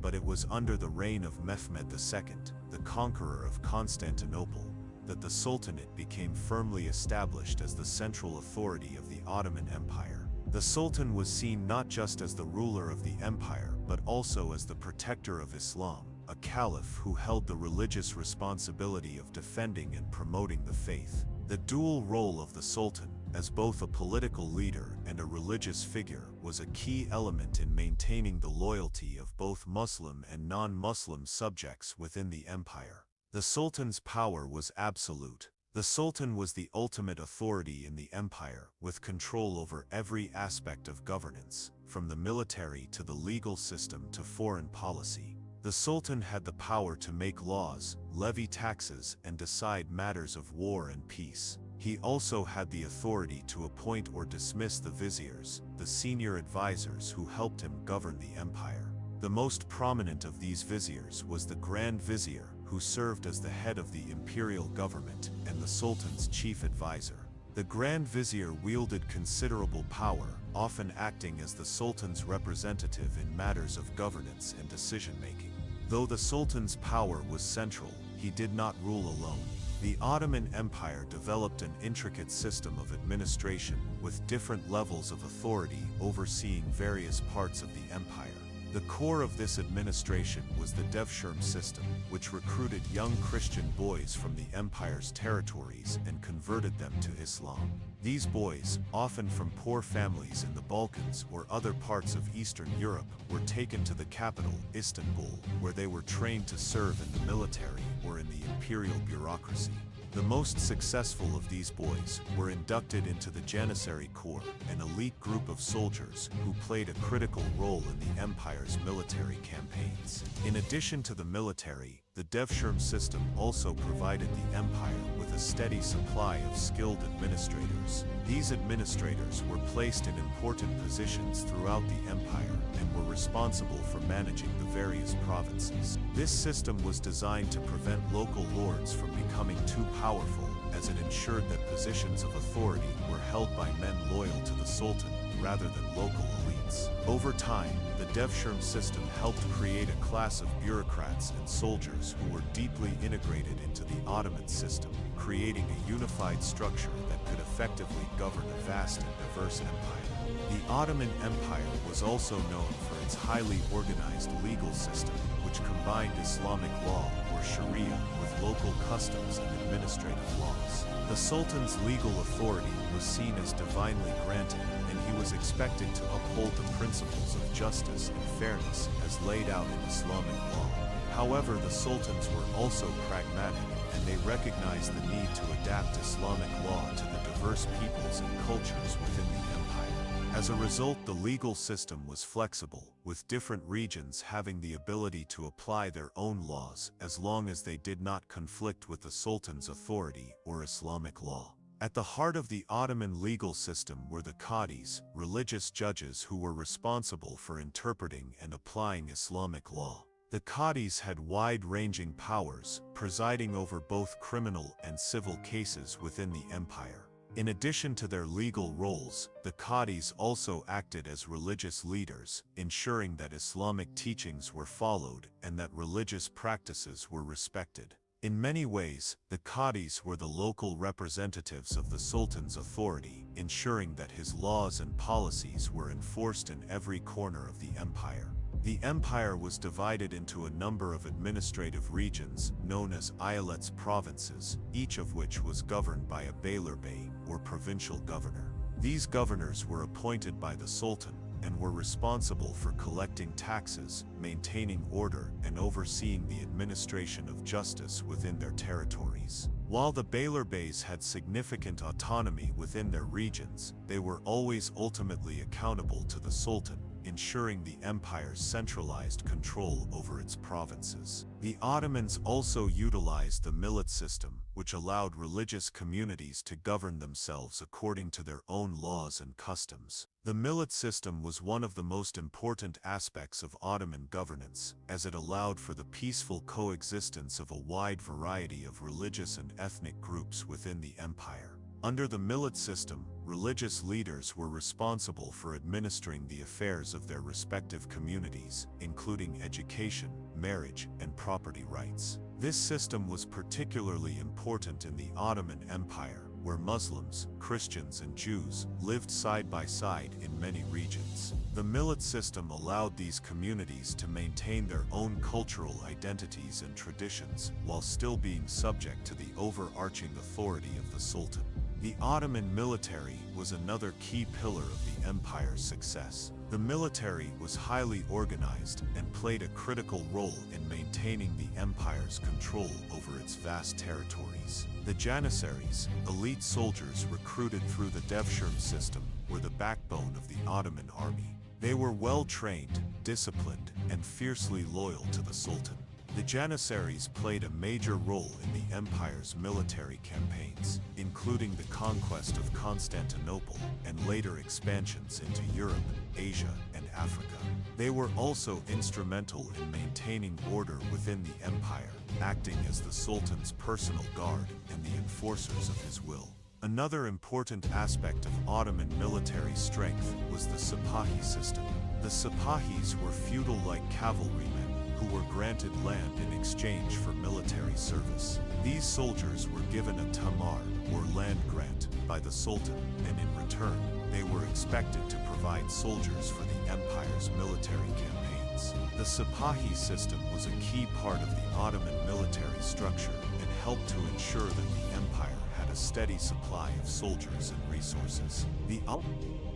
but it was under the reign of Mehmed II, the conqueror of Constantinople, that the Sultanate became firmly established as the central authority of the Ottoman Empire. The Sultan was seen not just as the ruler of the empire, but also as the protector of Islam, a caliph who held the religious responsibility of defending and promoting the faith. The dual role of the Sultan, as both a political leader and a religious figure, was a key element in maintaining the loyalty of both Muslim and non-Muslim subjects within the empire. The Sultan's power was absolute. The Sultan was the ultimate authority in the empire, with control over every aspect of governance, from the military to the legal system to foreign policy. The Sultan had the power to make laws, levy taxes, and decide matters of war and peace. He also had the authority to appoint or dismiss the viziers, the senior advisors who helped him govern the empire. The most prominent of these viziers was the Grand Vizier, who served as the head of the imperial government and the Sultan's chief advisor. The Grand Vizier wielded considerable power, often acting as the Sultan's representative in matters of governance and decision-making. Though the Sultan's power was central, he did not rule alone. The Ottoman Empire developed an intricate system of administration, with different levels of authority overseeing various parts of the empire. The core of this administration was the devshirme system, which recruited young Christian boys from the empire's territories and converted them to Islam. These boys, often from poor families in the Balkans or other parts of Eastern Europe, were taken to the capital, Istanbul, where they were trained to serve in the military or in the imperial bureaucracy. The most successful of these boys were inducted into the Janissary Corps, an elite group of soldiers who played a critical role in the empire's military campaigns. In addition to the military, the devshirme system also provided the empire with a steady supply of skilled administrators. These administrators were placed in important positions throughout the empire and were responsible for managing the various provinces. This system was designed to prevent local lords from becoming too powerful, as it ensured that positions of authority were held by men loyal to the Sultan rather than local elites. Over time, the devshirme system helped create a class of bureaucrats and soldiers who were deeply integrated into the Ottoman system, creating a unified structure that could effectively govern a vast and diverse empire. The Ottoman Empire was also known for its highly organized legal system, which combined Islamic law, or Sharia, with local customs and administrative laws. The Sultan's legal authority was seen as divinely granted, and he was expected to uphold the principles of justice and fairness as laid out in Islamic law. However, the sultans were also pragmatic, and they recognized the need to adapt Islamic law to the diverse peoples and cultures within the empire. As a result, the legal system was flexible, with different regions having the ability to apply their own laws as long as they did not conflict with the sultan's authority or Islamic law. At the heart of the Ottoman legal system were the qadis, religious judges who were responsible for interpreting and applying Islamic law. The qadis had wide-ranging powers, presiding over both criminal and civil cases within the empire. In addition to their legal roles, the Qadis also acted as religious leaders, ensuring that Islamic teachings were followed and that religious practices were respected. In many ways, the Qadis were the local representatives of the Sultan's authority, ensuring that his laws and policies were enforced in every corner of the empire. The empire was divided into a number of administrative regions, known as eyalets provinces, each of which was governed by a beylerbey, or provincial governor. These governors were appointed by the Sultan, and were responsible for collecting taxes, maintaining order, and overseeing the administration of justice within their territories. While the beylerbeys had significant autonomy within their regions, they were always ultimately accountable to the Sultan, ensuring the empire's centralized control over its provinces. The Ottomans also utilized the millet system, which allowed religious communities to govern themselves according to their own laws and customs. The millet system was one of the most important aspects of Ottoman governance, as it allowed for the peaceful coexistence of a wide variety of religious and ethnic groups within the empire. Under the millet system, religious leaders were responsible for administering the affairs of their respective communities, including education, marriage, and property rights. This system was particularly important in the Ottoman Empire, where Muslims, Christians, and Jews lived side by side in many regions. The millet system allowed these communities to maintain their own cultural identities and traditions, while still being subject to the overarching authority of the Sultan. The Ottoman military was another key pillar of the empire's success. The military was highly organized and played a critical role in maintaining the empire's control over its vast territories. The Janissaries, elite soldiers recruited through the Devshirme system, were the backbone of the Ottoman army. They were well-trained, disciplined, and fiercely loyal to the Sultan. The Janissaries played a major role in the empire's military campaigns, including the conquest of Constantinople and later expansions into Europe, Asia, and Africa. They were also instrumental in maintaining order within the empire, acting as the Sultan's personal guard and the enforcers of his will. Another important aspect of Ottoman military strength was the Sipahi system. The Sipahis were feudal-like cavalrymen who were granted land in exchange for military service. These soldiers were given a tamar, or land grant, by the Sultan, and in return, they were expected to provide soldiers for the empire's military campaigns. The Sipahi system was a key part of the Ottoman military structure and helped to ensure that the empire had a steady supply of soldiers and resources. The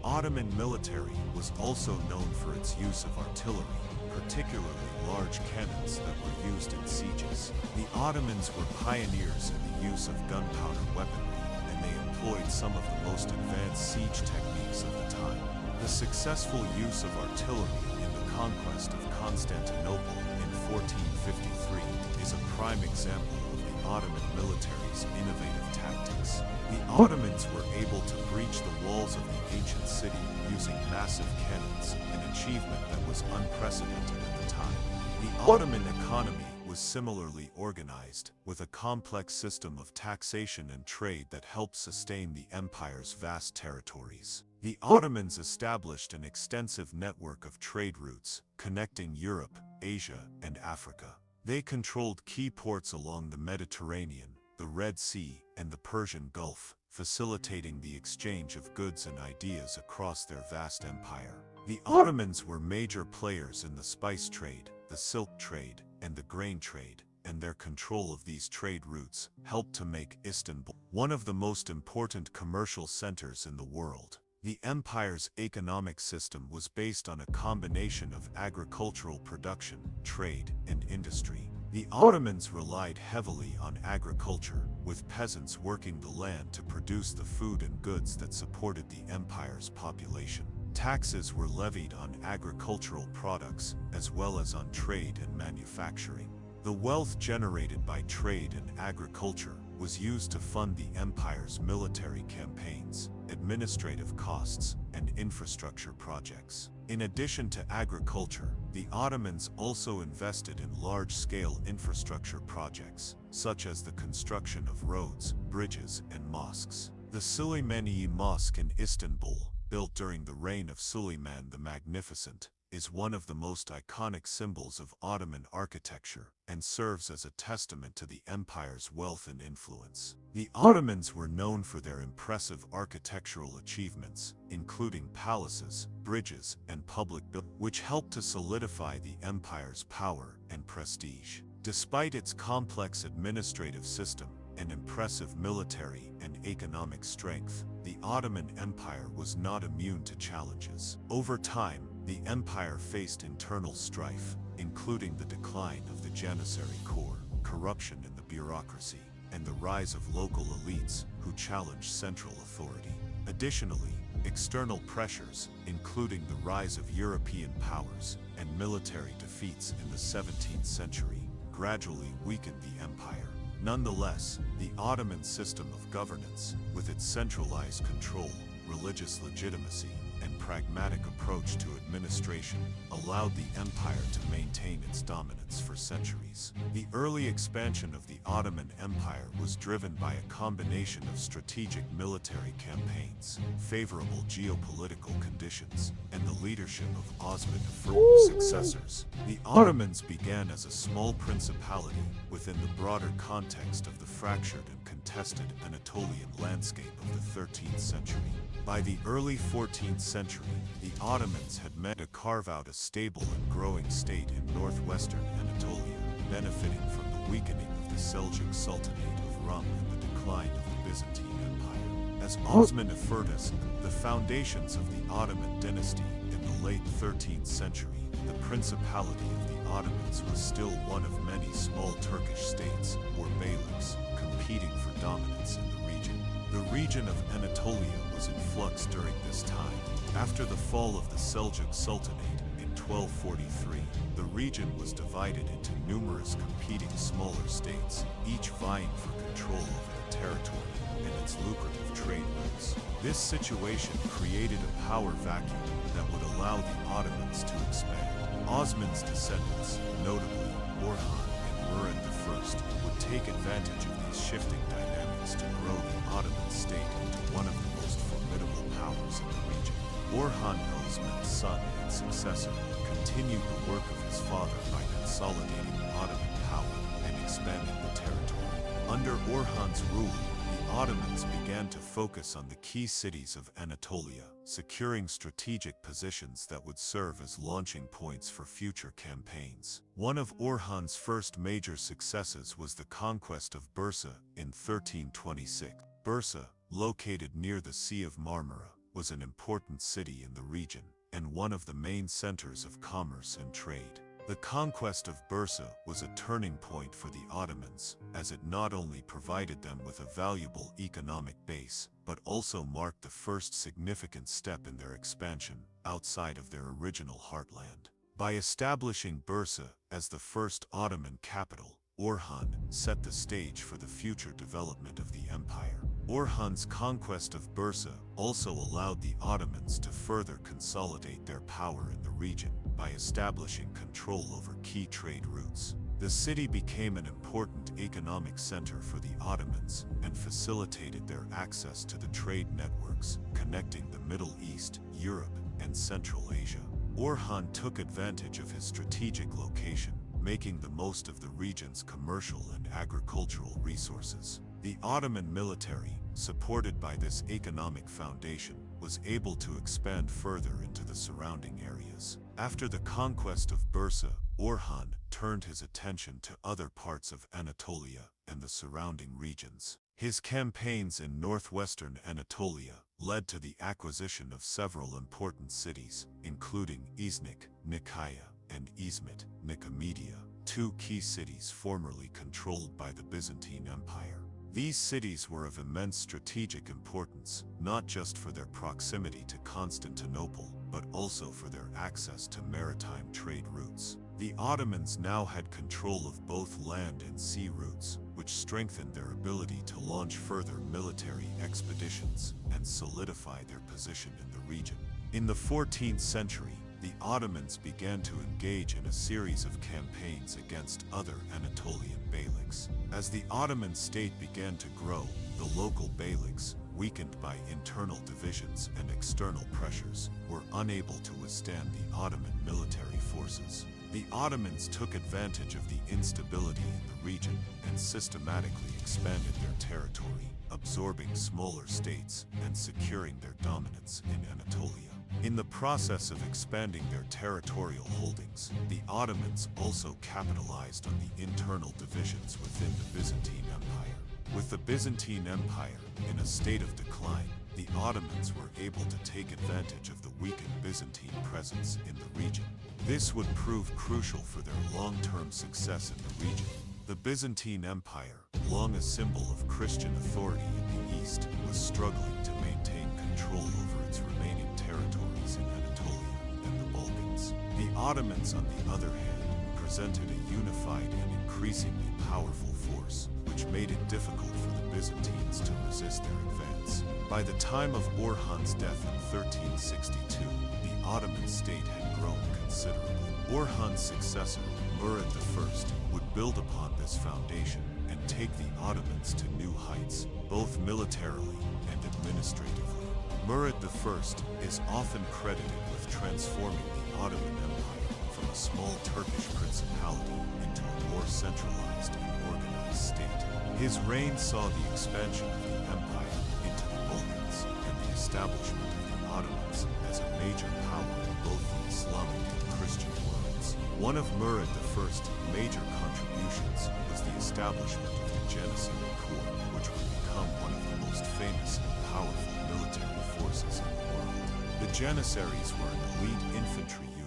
Ottoman military was also known for its use of artillery, particularly large cannons that were used in sieges. The Ottomans were pioneers in the use of gunpowder weaponry, and they employed some of the most advanced siege techniques of the time. The successful use of artillery in the conquest of Constantinople in 1453 is a prime example of the Ottoman military's innovative tactics. The Ottomans were able to breach the walls of the ancient city using massive cannons, an achievement that was unprecedented at the time. The Ottoman economy was similarly organized, with a complex system of taxation and trade that helped sustain the empire's vast territories. The Ottomans established an extensive network of trade routes, connecting Europe, Asia, and Africa. They controlled key ports along the Mediterranean, the Red Sea, and the Persian Gulf, facilitating the exchange of goods and ideas across their vast empire. The Ottomans were major players in the spice trade, the silk trade, and the grain trade, and their control of these trade routes helped to make Istanbul one of the most important commercial centers in the world. The empire's economic system was based on a combination of agricultural production, trade, and industry. The Ottomans relied heavily on agriculture, with peasants working the land to produce the food and goods that supported the empire's population. Taxes were levied on agricultural products, as well as on trade and manufacturing. The wealth generated by trade and agriculture was used to fund the empire's military campaigns, administrative costs, and infrastructure projects. In addition to agriculture, the Ottomans also invested in large-scale infrastructure projects, such as the construction of roads, bridges, and mosques. The Suleimani Mosque in Istanbul, built during the reign of Suleiman the Magnificent, is one of the most iconic symbols of Ottoman architecture and serves as a testament to the empire's wealth and influence. The Ottomans were known for their impressive architectural achievements, including palaces, bridges, and public buildings, which helped to solidify the empire's power and prestige. Despite its complex administrative system and impressive military and economic strength, the Ottoman Empire was not immune to challenges. Over time, the empire faced internal strife, including the decline of the Janissary Corps, corruption in the bureaucracy, and the rise of local elites who challenged central authority. Additionally, external pressures, including the rise of European powers and military defeats in the 17th century, gradually weakened the empire. Nonetheless, the Ottoman system of governance, with its centralized control, religious legitimacy, and pragmatic approach to administration, allowed the empire to maintain its dominance for centuries. The early expansion of the Ottoman Empire was driven by a combination of strategic military campaigns, favorable geopolitical conditions, and the leadership of Osman I's successors. The Ottomans began as a small principality within the broader context of the fractured and contested Anatolian landscape of the 13th century. By the early 14th century, the Ottomans had managed to carve out a stable and growing state in northwestern Anatolia, benefiting from the weakening of the Seljuk Sultanate of Rum and the decline of the Byzantine Empire. As Osman I, the foundations of the Ottoman dynasty in the late 13th century, the Principality of the Ottomans was still one of many small Turkish states, or beyliks, competing for dominance in the region. The region of Anatolia was in flux during this time. After the fall of the Seljuk Sultanate in 1243, the region was divided into numerous competing smaller states, each vying for control over the territory and its lucrative trade routes. This situation created a power vacuum that would allow the Ottomans to expand. Osman's descendants, notably Orhan and Murad I, would take advantage of these shifting dynamics to grow the Ottoman state into one of the most formidable powers in the region. Orhan Osman's son and successor continued the work of his father by consolidating Ottoman power and expanding the territory. Under Orhan's rule, the Ottomans began to focus on the key cities of Anatolia, securing strategic positions that would serve as launching points for future campaigns. One of Orhan's first major successes was the conquest of Bursa in 1326. Bursa, located near the Sea of Marmara, was an important city in the region, and one of the main centers of commerce and trade. The conquest of Bursa was a turning point for the Ottomans, as it not only provided them with a valuable economic base, but also marked the first significant step in their expansion outside of their original heartland. By establishing Bursa as the first Ottoman capital, Orhan set the stage for the future development of the empire. Orhan's conquest of Bursa also allowed the Ottomans to further consolidate their power in the region by establishing control over key trade routes. The city became an important economic center for the Ottomans and facilitated their access to the trade networks connecting the Middle East, Europe, and Central Asia. Orhan took advantage of his strategic location, making the most of the region's commercial and agricultural resources. The Ottoman military, supported by this economic foundation, was able to expand further into the surrounding areas. After the conquest of Bursa, Orhan turned his attention to other parts of Anatolia and the surrounding regions. His campaigns in northwestern Anatolia led to the acquisition of several important cities, including Iznik, Nikaya, and Izmit, Nicomedia, two key cities formerly controlled by the Byzantine Empire. These cities were of immense strategic importance, not just for their proximity to Constantinople, but also for their access to maritime trade routes. The Ottomans now had control of both land and sea routes, which strengthened their ability to launch further military expeditions and solidify their position in the region. In the 14th century, the Ottomans began to engage in a series of campaigns against other Anatolian beyliks. As the Ottoman state began to grow, the local beyliks, weakened by internal divisions and external pressures, were unable to withstand the Ottoman military forces. The Ottomans took advantage of the instability in the region and systematically expanded their territory, absorbing smaller states and securing their dominance in Anatolia. In the process of expanding their territorial holdings, the Ottomans also capitalized on the internal divisions within the Byzantine Empire. With the Byzantine Empire in a state of decline, the Ottomans were able to take advantage of the weakened Byzantine presence in the region. This would prove crucial for their long-term success in the region. The Byzantine Empire, long a symbol of Christian authority in the East, was struggling to maintain control over its remaining territories in Anatolia and the Balkans. The Ottomans, on the other hand, presented a unified and increasingly powerful force, which made it difficult for the Byzantines to resist their advance. By the time of Orhan's death in 1362, the Ottoman state had grown considerably. Orhan's successor, Murad I, would build upon this foundation and take the Ottomans to new heights, both militarily and administratively. Murad I is often credited with transforming the Ottoman Empire from a small Turkish principality into a more centralized and organized state. His reign saw the expansion of the empire into the Balkans and the establishment of the Ottomans as a major power in both the Islamic and Christian worlds. One of Murad I's major contributions was the establishment of the Janissary Corps, which would become one of the most famous and powerful military forces in the world. The Janissaries were an elite infantry unit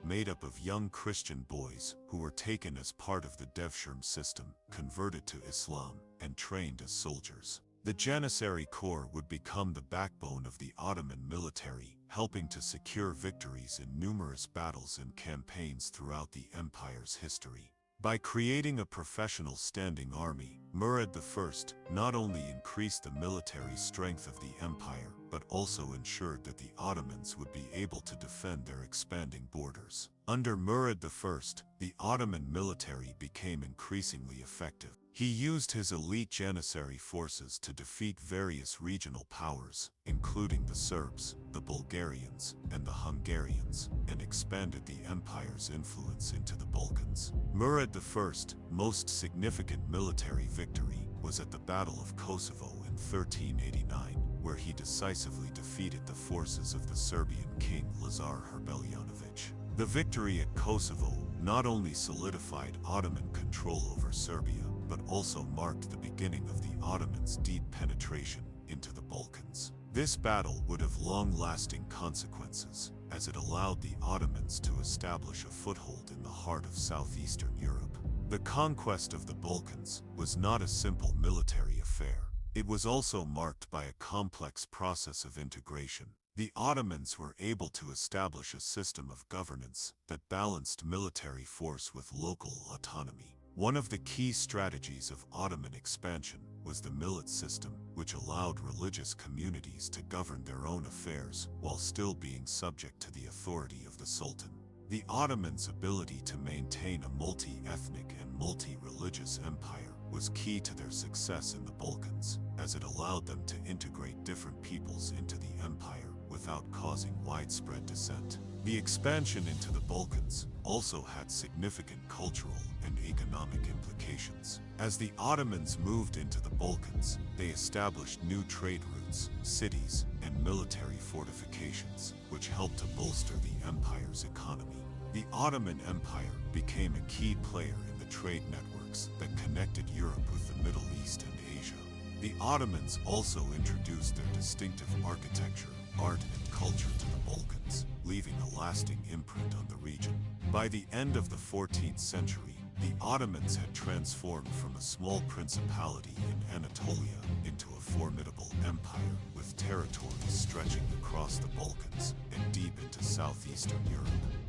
made up of young Christian boys who were taken as part of the Devshirme system, converted to Islam, and trained as soldiers. The Janissary Corps would become the backbone of the Ottoman military, helping to secure victories in numerous battles and campaigns throughout the empire's history. By creating a professional standing army, Murad I not only increased the military strength of the empire, but also ensured that the Ottomans would be able to defend their expanding borders. Under Murad I, the Ottoman military became increasingly effective. He used his elite Janissary forces to defeat various regional powers, including the Serbs, the Bulgarians, and the Hungarians, and expanded the empire's influence into the Balkans. Murad I's most significant military victory was at the Battle of Kosovo in 1389, where he decisively defeated the forces of the Serbian king Lazar Herbeljanović. The victory at Kosovo not only solidified Ottoman control over Serbia, but also marked the beginning of the Ottomans' deep penetration into the Balkans. This battle would have long-lasting consequences, as it allowed the Ottomans to establish a foothold in the heart of southeastern Europe. The conquest of the Balkans was not a simple military affair. It was also marked by a complex process of integration. The Ottomans were able to establish a system of governance that balanced military force with local autonomy. One of the key strategies of Ottoman expansion was the millet system, which allowed religious communities to govern their own affairs while still being subject to the authority of the Sultan. The Ottomans' ability to maintain a multi-ethnic and multi-religious empire was key to their success in the Balkans, as it allowed them to integrate different peoples into the empire without causing widespread dissent. The expansion into the Balkans also had significant cultural and economic implications. As the Ottomans moved into the Balkans, they established new trade routes, cities, and military fortifications, which helped to bolster the empire's economy. The Ottoman Empire became a key player in the trade networks that connected Europe with the Middle East and Asia. The Ottomans also introduced their distinctive architecture, art, and culture to the Balkans, leaving a lasting imprint on the region. By the end of the 14th century, the Ottomans had transformed from a small principality in Anatolia into a formidable empire with territories stretching across the Balkans and deep into southeastern Europe.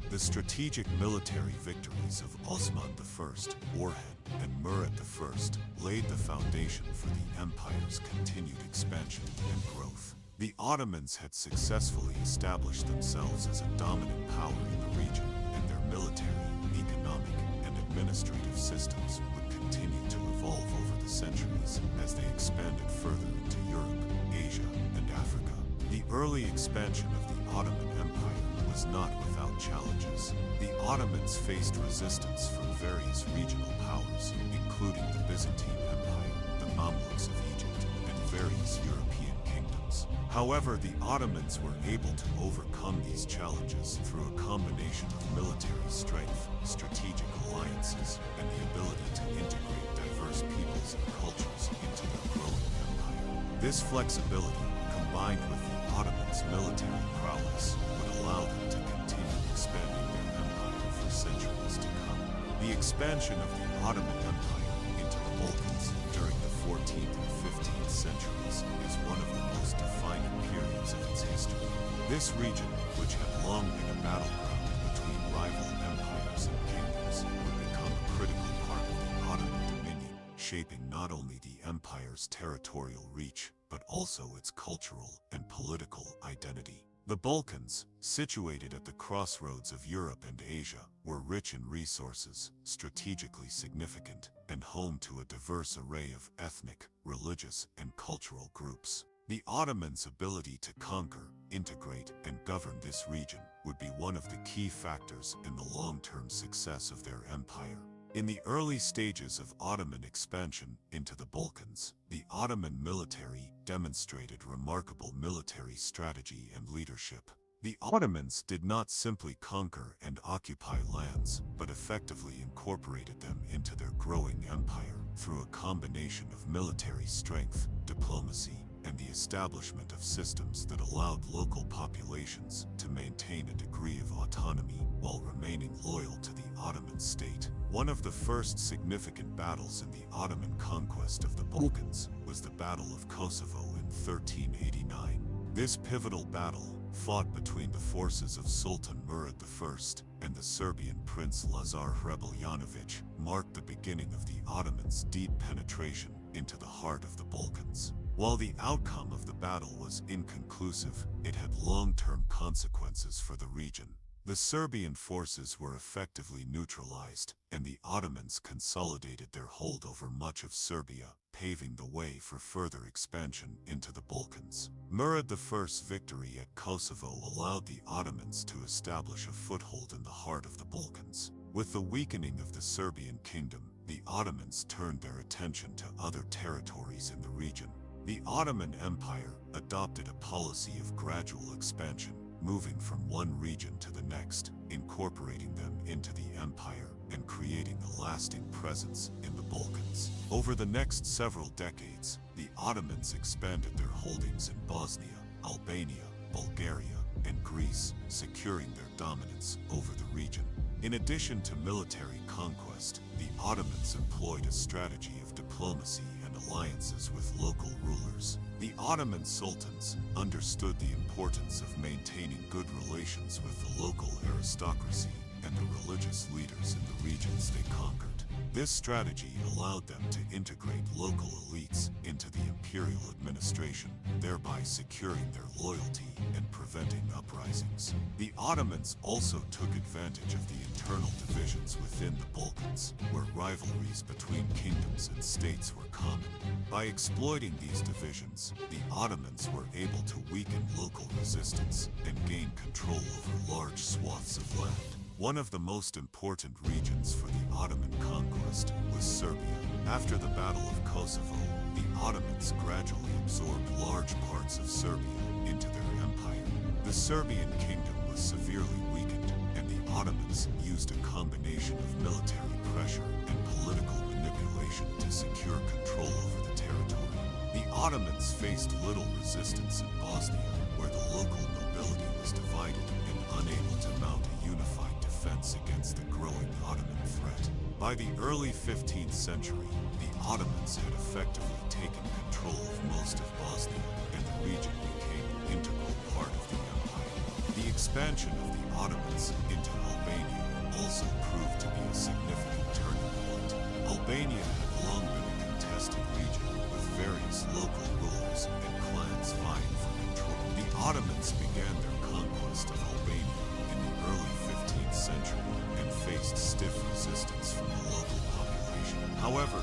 The strategic military victories of Osman I, Orhan, and Murad I laid the foundation for the empire's continued expansion and growth. The Ottomans had successfully established themselves as a dominant power in the region, and their military, economic, and administrative systems would continued to evolve over the centuries as they expanded further into Europe, Asia, and Africa. The early expansion of the Ottoman Empire was not without challenges. The Ottomans faced resistance from various regional powers, including the Byzantine Empire, the Mamluks of Egypt, and various European kingdoms. However, the Ottomans were able to overcome these challenges through a combination of military strength, strategic alliances, and the ability to integrate diverse peoples and cultures into their growing empire. This flexibility, combined with the Ottomans' military prowess, would allow them to continue expanding their empire for centuries to come. The expansion of the Ottoman Empire into the Balkans during the 14th and 15th centuries is one of the most defining periods of its history. This region, which had long been a battleground between rival empires and kingdoms, would become a critical part of the Ottoman dominion, shaping not only the empire's territorial reach, but also its cultural and political identity. The Balkans, situated at the crossroads of Europe and Asia, were rich in resources, strategically significant, and home to a diverse array of ethnic, religious, and cultural groups. The Ottomans' ability to conquer, integrate, and govern this region would be one of the key factors in the long-term success of their empire. In the early stages of Ottoman expansion into the Balkans, the Ottoman military demonstrated remarkable military strategy and leadership. The Ottomans did not simply conquer and occupy lands, but effectively incorporated them into their growing empire through a combination of military strength, diplomacy, and the establishment of systems that allowed local populations to maintain a degree of autonomy while remaining loyal to the Ottoman state. One of the first significant battles in the Ottoman conquest of the Balkans was the Battle of Kosovo in 1389. This pivotal battle, fought between the forces of Sultan Murad I and the Serbian Prince Lazar Hrebeljanović, marked the beginning of the Ottomans' deep penetration into the heart of the Balkans. While the outcome of the battle was inconclusive, it had long-term consequences for the region. The Serbian forces were effectively neutralized, and the Ottomans consolidated their hold over much of Serbia, paving the way for further expansion into the Balkans. Murad I's victory at Kosovo allowed the Ottomans to establish a foothold in the heart of the Balkans. With the weakening of the Serbian kingdom, the Ottomans turned their attention to other territories in the region. The Ottoman Empire adopted a policy of gradual expansion, moving from one region to the next, incorporating them into the empire and creating a lasting presence in the Balkans. Over the next several decades, the Ottomans expanded their holdings in Bosnia, Albania, Bulgaria, and Greece, securing their dominance over the region. In addition to military conquest, the Ottomans employed a strategy of diplomacy and alliances with local rulers. The Ottoman sultans understood the importance of maintaining good relations with the local aristocracy and the religious leaders in the regions they conquered. This strategy allowed them to integrate local elites into the imperial administration, thereby securing their loyalty and preventing uprisings. The Ottomans also took advantage of the internal divisions within the Balkans, where rivalries between kingdoms and states were common. By exploiting these divisions, the Ottomans were able to weaken local resistance and gain control over large swaths of land. One of the most important regions for the Ottoman conquest was Serbia. After the Battle of Kosovo, the Ottomans gradually absorbed large parts of Serbia into their empire. The Serbian kingdom was severely weakened, and the Ottomans used a combination of military pressure and political manipulation to secure control over the territory. The Ottomans faced little resistance in Bosnia, where the local nobility was divided and unable to mount a unified defense against the growing Ottoman threat. By the early 15th century, the Ottomans had effectively taken control of most of Bosnia, and the region became an integral part of the empire. The expansion of the Ottomans into Albania also proved to be a significant turning point. Albania had long been a contested region, with various local rulers and clans vying for control. The Ottomans began their conquest of Albania in the early 15th century and faced stiff resistance from the local population. However,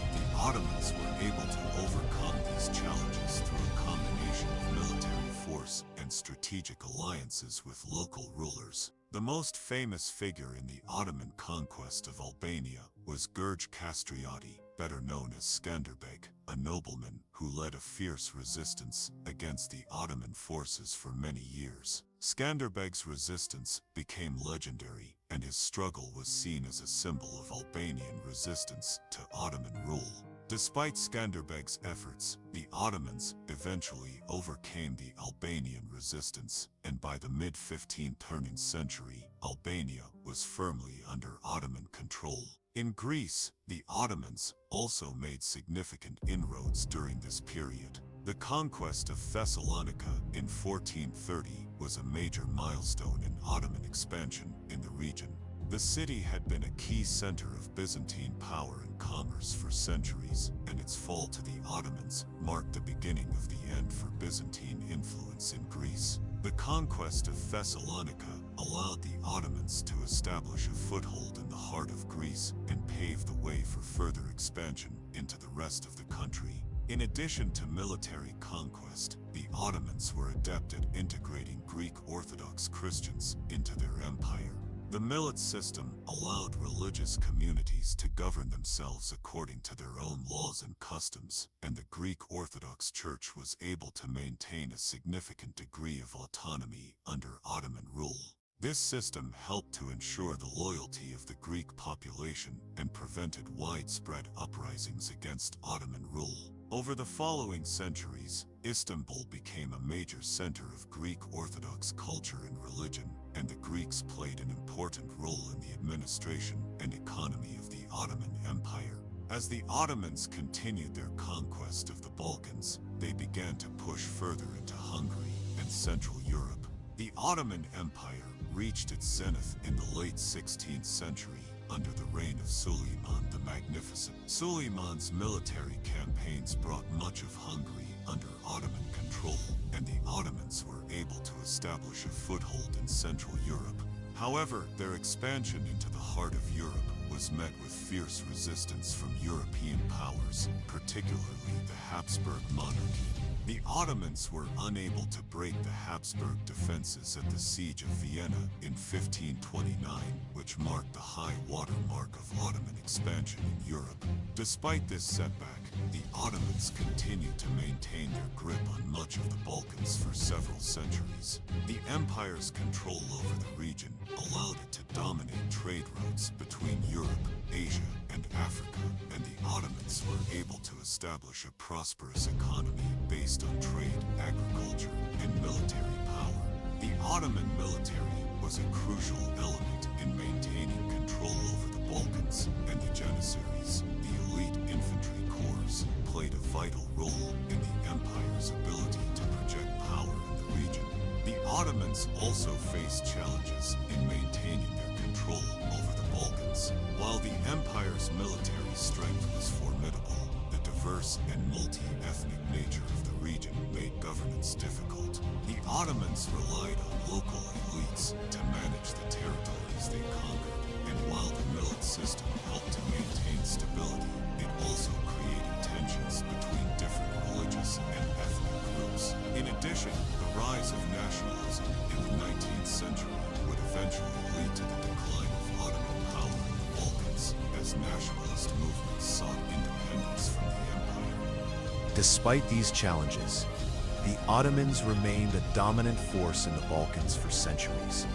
and strategic alliances with local rulers. The most famous figure in the Ottoman conquest of Albania was Gurj Kastrioti, better known as Skanderbeg, a nobleman who led a fierce resistance against the Ottoman forces for many years. Skanderbeg's resistance became legendary, and his struggle was seen as a symbol of Albanian resistance to Ottoman rule. Despite Skanderbeg's efforts, the Ottomans eventually overcame the Albanian resistance, and by the mid-15th century, Albania was firmly under Ottoman control. In Greece, the Ottomans also made significant inroads during this period. The conquest of Thessalonica in 1430 was a major milestone in Ottoman expansion in the region. The city had been a key center of Byzantine power and commerce for centuries, and its fall to the Ottomans marked the beginning of the end for Byzantine influence in Greece. The conquest of Thessalonica allowed the Ottomans to establish a foothold in the heart of Greece and pave the way for further expansion into the rest of the country. In addition to military conquest, the Ottomans were adept at integrating Greek Orthodox Christians into their empire. The millet system allowed religious communities to govern themselves according to their own laws and customs, and the Greek Orthodox Church was able to maintain a significant degree of autonomy under Ottoman rule. This system helped to ensure the loyalty of the Greek population and prevented widespread uprisings against Ottoman rule. Over the following centuries, Istanbul became a major center of Greek Orthodox culture and religion, and the Greeks played an important role in the administration and economy of the Ottoman Empire. As the Ottomans continued their conquest of the Balkans, they began to push further into Hungary and Central Europe. The Ottoman Empire reached its zenith in the late 16th century under the reign of Suleiman the Magnificent. Suleiman's military campaigns brought much of Hungary under Ottoman control, and the Ottomans were able to establish a foothold in Central Europe. However, their expansion into the heart of Europe was met with fierce resistance from European powers, particularly the Habsburg monarchy. The Ottomans were unable to break the Habsburg defenses at the Siege of Vienna in 1529, which marked the high water mark of Ottoman expansion in Europe. Despite this setback, the Ottomans continued to maintain their grip on much of the Balkans for several centuries. The empire's control over the region allowed it to dominate trade routes between Europe, Asia, and Africa, and the Ottomans were able to establish a prosperous economy based on trade, agriculture, and military power. The Ottoman military was a crucial element in maintaining control over the Balkans, and the Janissaries, the elite infantry corps, played a vital role in the empire's ability to project power in the region. The Ottomans also faced challenges in maintaining their control over the Balkans. While the empire's military strength was formidable, the diverse and multi-ethnic nature of the region made governance difficult. The Ottomans relied on local elites to manage the territories they conquered, and while the millet system helped to maintain stability, it also created tensions between different religious and ethnic groups. In addition, the rise of nationalism in the 19th century would eventually lead to the decline of Ottoman power in the Balkans, as nationalist movements sought independence from the empire. Despite these challenges, the Ottomans remained a dominant force in the Balkans for centuries,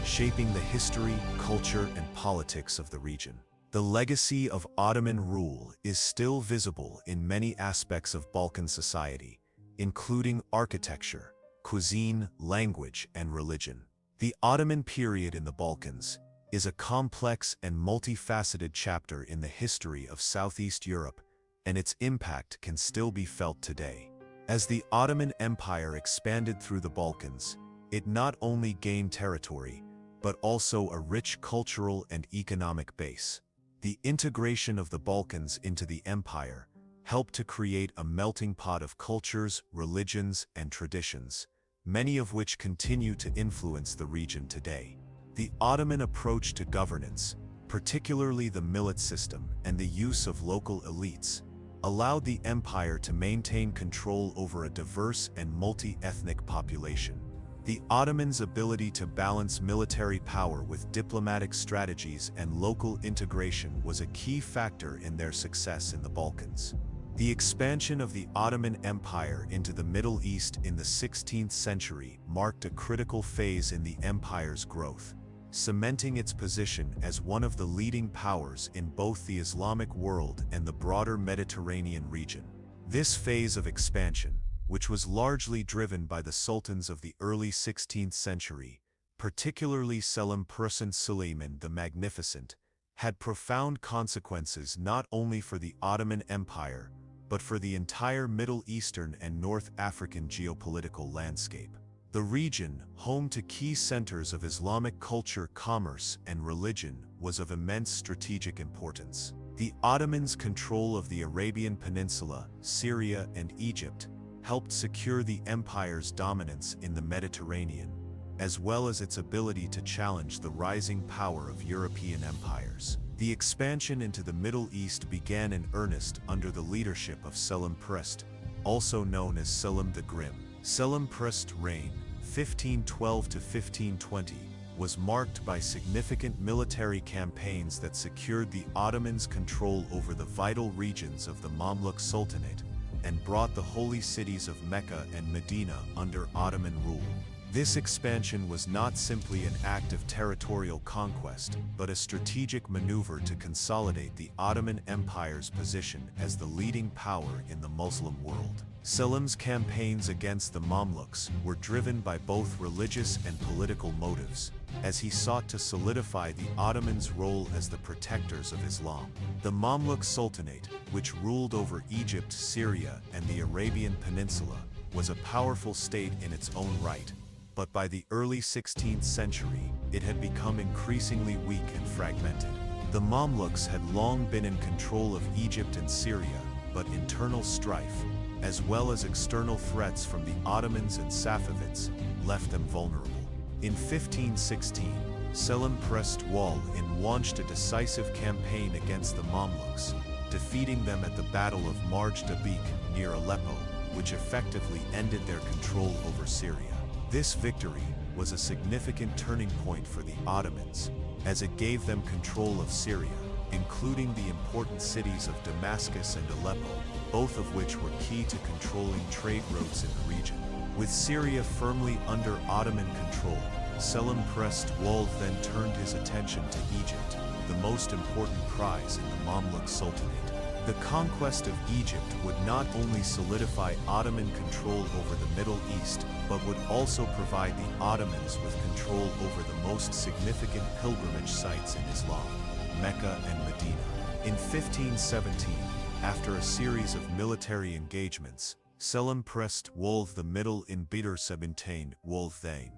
shaping the history, culture, and politics of the region. The legacy of Ottoman rule is still visible in many aspects of Balkan society, including architecture, cuisine, language, and religion. The Ottoman period in the Balkans is a complex and multifaceted chapter in the history of Southeast Europe, and its impact can still be felt today. As the Ottoman Empire expanded through the Balkans, it not only gained territory, but also a rich cultural and economic base. The integration of the Balkans into the empire helped to create a melting pot of cultures, religions, and traditions, many of which continue to influence the region today. The Ottoman approach to governance, particularly the millet system and the use of local elites, allowed the empire to maintain control over a diverse and multi-ethnic population. The Ottomans' ability to balance military power with diplomatic strategies and local integration was a key factor in their success in the Balkans. The expansion of the Ottoman Empire into the Middle East in the 16th century marked a critical phase in the empire's growth, cementing its position as one of the leading powers in both the Islamic world and the broader Mediterranean region. This phase of expansion, which was largely driven by the sultans of the early 16th century, particularly Selim I Suleiman the Magnificent, had profound consequences not only for the Ottoman Empire, but for the entire Middle Eastern and North African geopolitical landscape. The region, home to key centers of Islamic culture, commerce, and religion, was of immense strategic importance. The Ottomans' control of the Arabian Peninsula, Syria, and Egypt helped secure the empire's dominance in the Mediterranean, as well as its ability to challenge the rising power of European empires. The expansion into the Middle East began in earnest under the leadership of Selim I, also known as Selim the Grim. Selim I's reign, 1512 to 1520, was marked by significant military campaigns that secured the Ottomans' control over the vital regions of the Mamluk Sultanate and brought the holy cities of Mecca and Medina under Ottoman rule. This expansion was not simply an act of territorial conquest, but a strategic maneuver to consolidate the Ottoman Empire's position as the leading power in the Muslim world. Selim's campaigns against the Mamluks were driven by both religious and political motives, as he sought to solidify the Ottomans' role as the protectors of Islam. The Mamluk Sultanate, which ruled over Egypt, Syria, and the Arabian Peninsula, was a powerful state in its own right, but by the early 16th century, it had become increasingly weak and fragmented. The Mamluks had long been in control of Egypt and Syria, but internal strife, as well as external threats from the Ottomans and Safavids, left them vulnerable. In 1516, Selim pressed wall and launched a decisive campaign against the Mamluks, defeating them at the Battle of Marj Dabik near Aleppo, which effectively ended their control over Syria. This victory was a significant turning point for the Ottomans, as it gave them control of Syria, including the important cities of Damascus and Aleppo, both of which were key to controlling trade routes in the region. With Syria firmly under Ottoman control, Selim pressed wall then turned his attention to Egypt, the most important prize in the Mamluk Sultanate. The conquest of Egypt would not only solidify Ottoman control over the Middle East, but would also provide the Ottomans with control over the most significant pilgrimage sites in Islam, Mecca and Medina. In 1517, after a series of military engagements, Selim pressed Wolf the Middle in Bidr Sebentain Wolfthane.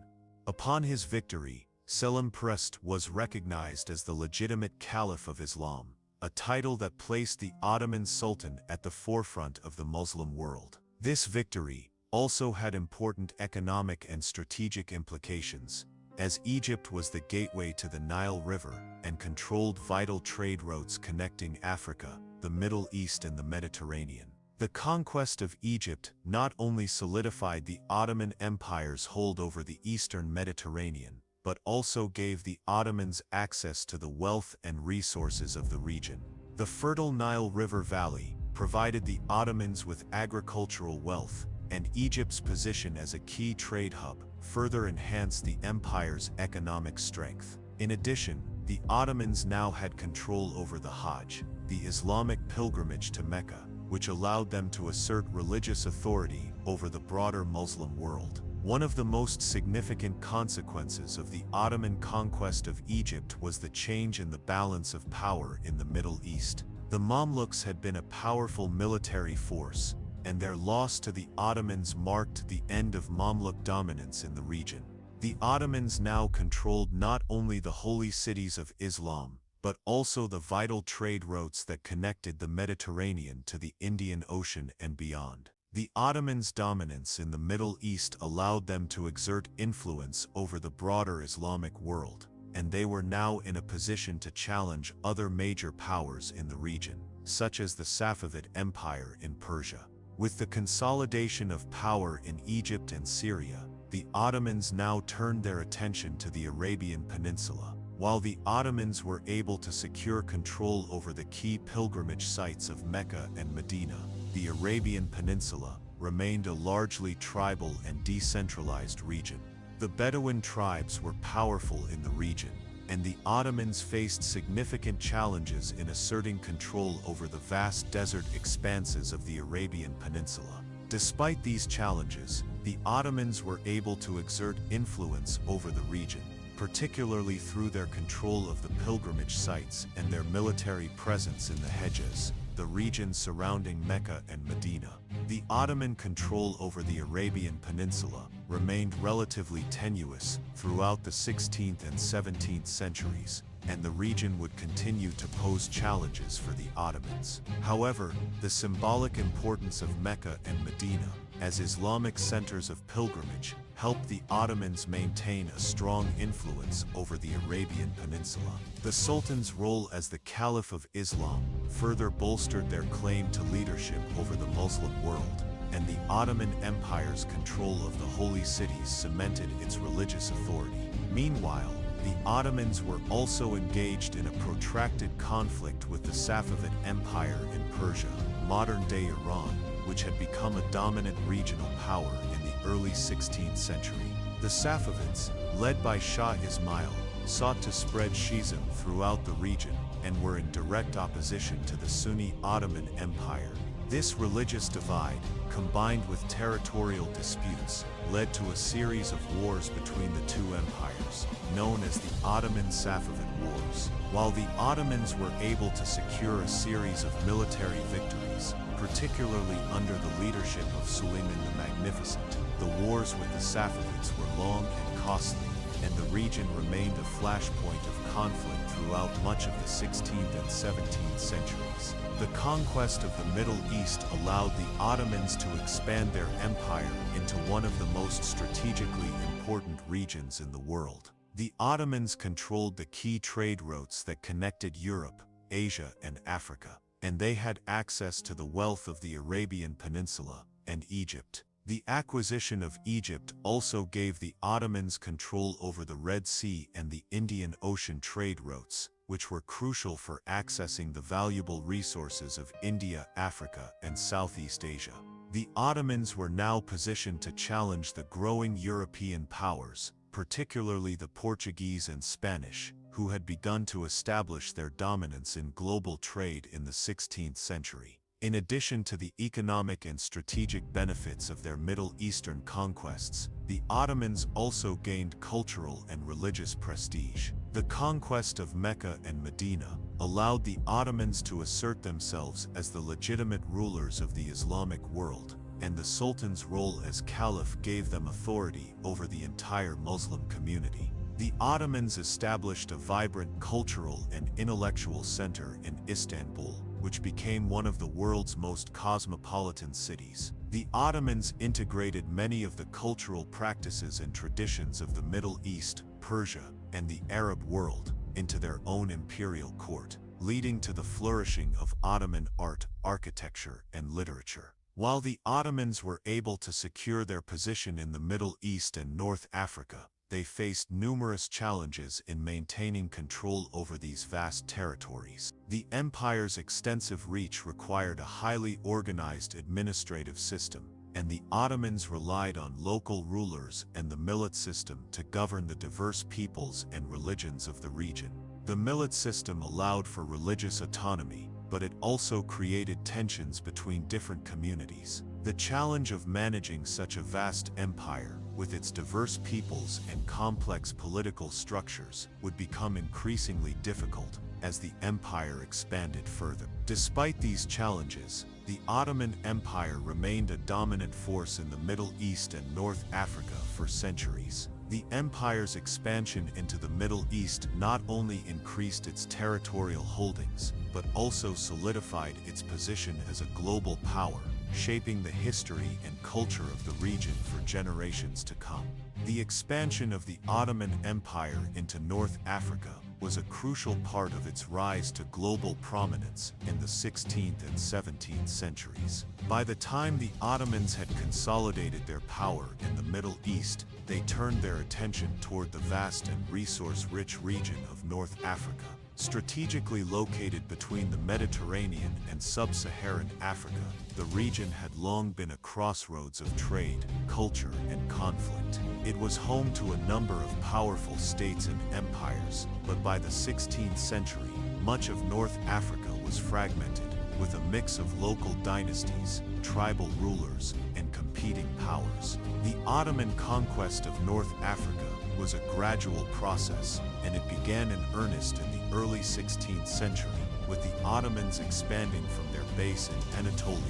Upon his victory, Selim Prest was recognized as the legitimate Caliph of Islam, a title that placed the Ottoman Sultan at the forefront of the Muslim world. This victory also had important economic and strategic implications, as Egypt was the gateway to the Nile River and controlled vital trade routes connecting Africa, the Middle East and the Mediterranean. The conquest of Egypt not only solidified the Ottoman Empire's hold over the eastern Mediterranean, but also gave the Ottomans access to the wealth and resources of the region. The fertile Nile River Valley provided the Ottomans with agricultural wealth, and Egypt's position as a key trade hub further enhanced the empire's economic strength. In addition, the Ottomans now had control over the Hajj, the Islamic pilgrimage to Mecca, which allowed them to assert religious authority over the broader Muslim world. One of the most significant consequences of the Ottoman conquest of Egypt was the change in the balance of power in the Middle East. The Mamluks had been a powerful military force, and their loss to the Ottomans marked the end of Mamluk dominance in the region. The Ottomans now controlled not only the holy cities of Islam, but also the vital trade routes that connected the Mediterranean to the Indian Ocean and beyond. The Ottomans' dominance in the Middle East allowed them to exert influence over the broader Islamic world, and they were now in a position to challenge other major powers in the region, such as the Safavid Empire in Persia. With the consolidation of power in Egypt and Syria, the Ottomans now turned their attention to the Arabian Peninsula. While the Ottomans were able to secure control over the key pilgrimage sites of Mecca and Medina, the Arabian Peninsula remained a largely tribal and decentralized region. The Bedouin tribes were powerful in the region, and the Ottomans faced significant challenges in asserting control over the vast desert expanses of the Arabian Peninsula. Despite these challenges, the Ottomans were able to exert influence over the region, particularly through their control of the pilgrimage sites and their military presence in the Hejaz, the region surrounding Mecca and Medina. The Ottoman control over the Arabian Peninsula remained relatively tenuous throughout the 16th and 17th centuries, and the region would continue to pose challenges for the Ottomans. However, the symbolic importance of Mecca and Medina as Islamic centers of pilgrimage helped the Ottomans maintain a strong influence over the Arabian Peninsula. The Sultan's role as the Caliph of Islam further bolstered their claim to leadership over the Muslim world, and the Ottoman Empire's control of the holy cities cemented its religious authority. Meanwhile, the Ottomans were also engaged in a protracted conflict with the Safavid Empire in Persia, modern-day Iran, which had become a dominant regional power in the early 16th century. The Safavids, led by Shah Ismail, sought to spread Shiism throughout the region and were in direct opposition to the Sunni Ottoman Empire. This religious divide, combined with territorial disputes, led to a series of wars between the two empires, known as the Ottoman-Safavid Wars. While the Ottomans were able to secure a series of military victories, particularly under the leadership of Suleiman the Magnificent, the wars with the Safavids were long and costly, and the region remained a flashpoint of conflict throughout much of the 16th and 17th centuries. The conquest of the Middle East allowed the Ottomans to expand their empire into one of the most strategically important regions in the world. The Ottomans controlled the key trade routes that connected Europe, Asia, and Africa, and they had access to the wealth of the Arabian Peninsula and Egypt. The acquisition of Egypt also gave the Ottomans control over the Red Sea and the Indian Ocean trade routes, which were crucial for accessing the valuable resources of India, Africa, and Southeast Asia. The Ottomans were now positioned to challenge the growing European powers, particularly the Portuguese and Spanish, who had begun to establish their dominance in global trade in the 16th century. In addition to the economic and strategic benefits of their Middle Eastern conquests, the Ottomans also gained cultural and religious prestige. The conquest of Mecca and Medina allowed the Ottomans to assert themselves as the legitimate rulers of the Islamic world, and the Sultan's role as Caliph gave them authority over the entire Muslim community. The Ottomans established a vibrant cultural and intellectual center in Istanbul, which became one of the world's most cosmopolitan cities. The Ottomans integrated many of the cultural practices and traditions of the Middle East, Persia, and the Arab world into their own imperial court, leading to the flourishing of Ottoman art, architecture, and literature. While the Ottomans were able to secure their position in the Middle East and North Africa, they faced numerous challenges in maintaining control over these vast territories. The empire's extensive reach required a highly organized administrative system, and the Ottomans relied on local rulers and the millet system to govern the diverse peoples and religions of the region. The millet system allowed for religious autonomy, but it also created tensions between different communities. The challenge of managing such a vast empire, with its diverse peoples and complex political structures, would become increasingly difficult as the empire expanded further. Despite these challenges, the Ottoman Empire remained a dominant force in the Middle East and North Africa for centuries. The empire's expansion into the Middle East not only increased its territorial holdings, but also solidified its position as a global power, shaping the history and culture of the region for generations to come. The expansion of the Ottoman Empire into North Africa was a crucial part of its rise to global prominence in the 16th and 17th centuries. By the time the Ottomans had consolidated their power in the Middle East, they turned their attention toward the vast and resource-rich region of North Africa. Strategically located between the Mediterranean and sub-Saharan Africa, the region had long been a crossroads of trade, culture, and conflict. It was home to a number of powerful states and empires, but by the 16th century, much of North Africa was fragmented, with a mix of local dynasties, tribal rulers, and competing powers. The Ottoman conquest of North Africa was a gradual process, and it began in earnest in the early 16th century, with the Ottomans expanding from their base in Anatolia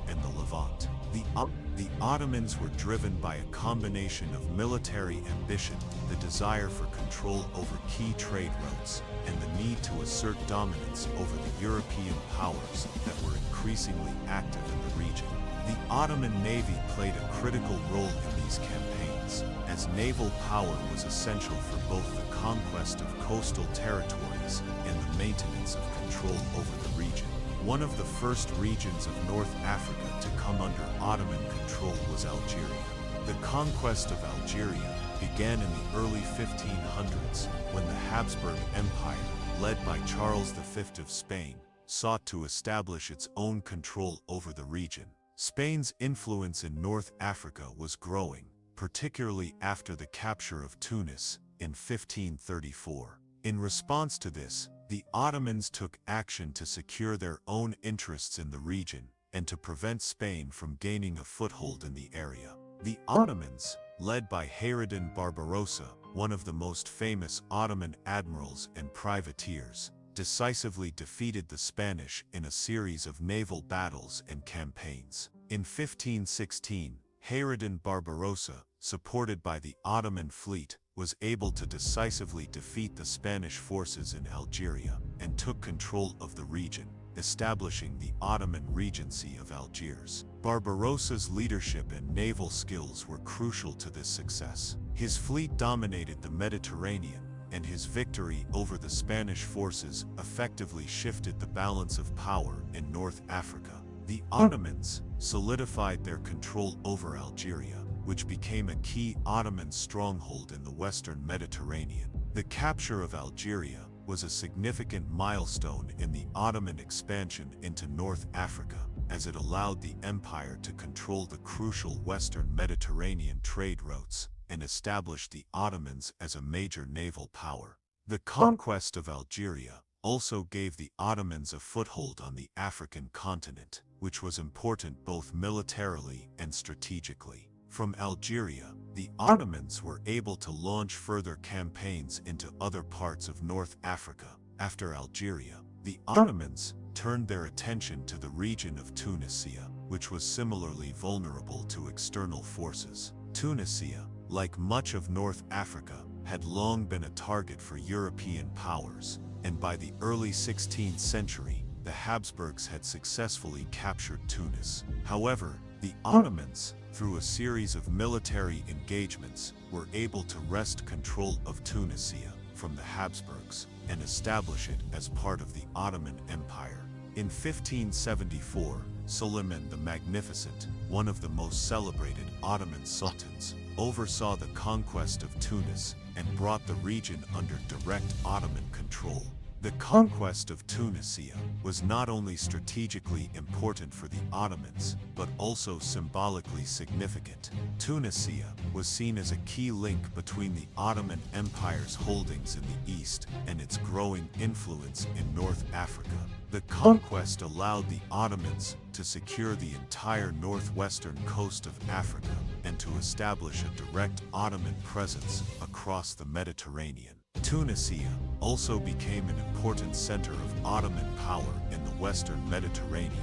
and the Levant. The Ottomans were driven by a combination of military ambition, the desire for control over key trade routes, and the need to assert dominance over the European powers that were increasingly active in the region. The Ottoman Navy played a critical role in these campaigns, as naval power was essential for both the conquest of coastal territories and the maintenance of control over the region. One of the first regions of North Africa to come under Ottoman control was Algeria. The conquest of Algeria began in the early 1500s when the Habsburg Empire, led by Charles V of Spain, sought to establish its own control over the region. Spain's influence in North Africa was growing, particularly after the capture of Tunis in 1534. In response to this, the Ottomans took action to secure their own interests in the region and to prevent Spain from gaining a foothold in the area. The Ottomans, led by Hayreddin Barbarossa, one of the most famous Ottoman admirals and privateers, decisively defeated the Spanish in a series of naval battles and campaigns. In 1516, Hayreddin Barbarossa, supported by the Ottoman fleet, was able to decisively defeat the Spanish forces in Algeria and took control of the region, establishing the Ottoman Regency of Algiers. Barbarossa's leadership and naval skills were crucial to this success. His fleet dominated the Mediterranean, and his victory over the Spanish forces effectively shifted the balance of power in North Africa. The Ottomans solidified their control over Algeria, which became a key Ottoman stronghold in the Western Mediterranean. The capture of Algeria was a significant milestone in the Ottoman expansion into North Africa, as it allowed the empire to control the crucial Western Mediterranean trade routes and established the Ottomans as a major naval power. The conquest of Algeria also gave the Ottomans a foothold on the African continent, which was important both militarily and strategically. From Algeria, the Ottomans were able to launch further campaigns into other parts of North Africa. After Algeria, the Ottomans turned their attention to the region of Tunisia, which was similarly vulnerable to external forces. Tunisia, like much of North Africa, had long been a target for European powers, and by the early 16th century, the Habsburgs had successfully captured Tunis. However, the Ottomans, through a series of military engagements, were able to wrest control of Tunisia from the Habsburgs and establish it as part of the Ottoman Empire. In 1574, Suleiman the Magnificent, one of the most celebrated Ottoman sultans, oversaw the conquest of Tunis and brought the region under direct Ottoman control. The conquest of Tunisia was not only strategically important for the Ottomans, but also symbolically significant. Tunisia was seen as a key link between the Ottoman Empire's holdings in the east and its growing influence in North Africa. The conquest allowed the Ottomans to secure the entire northwestern coast of Africa and to establish a direct Ottoman presence across the Mediterranean. Tunisia also became an important center of Ottoman power in the Western Mediterranean,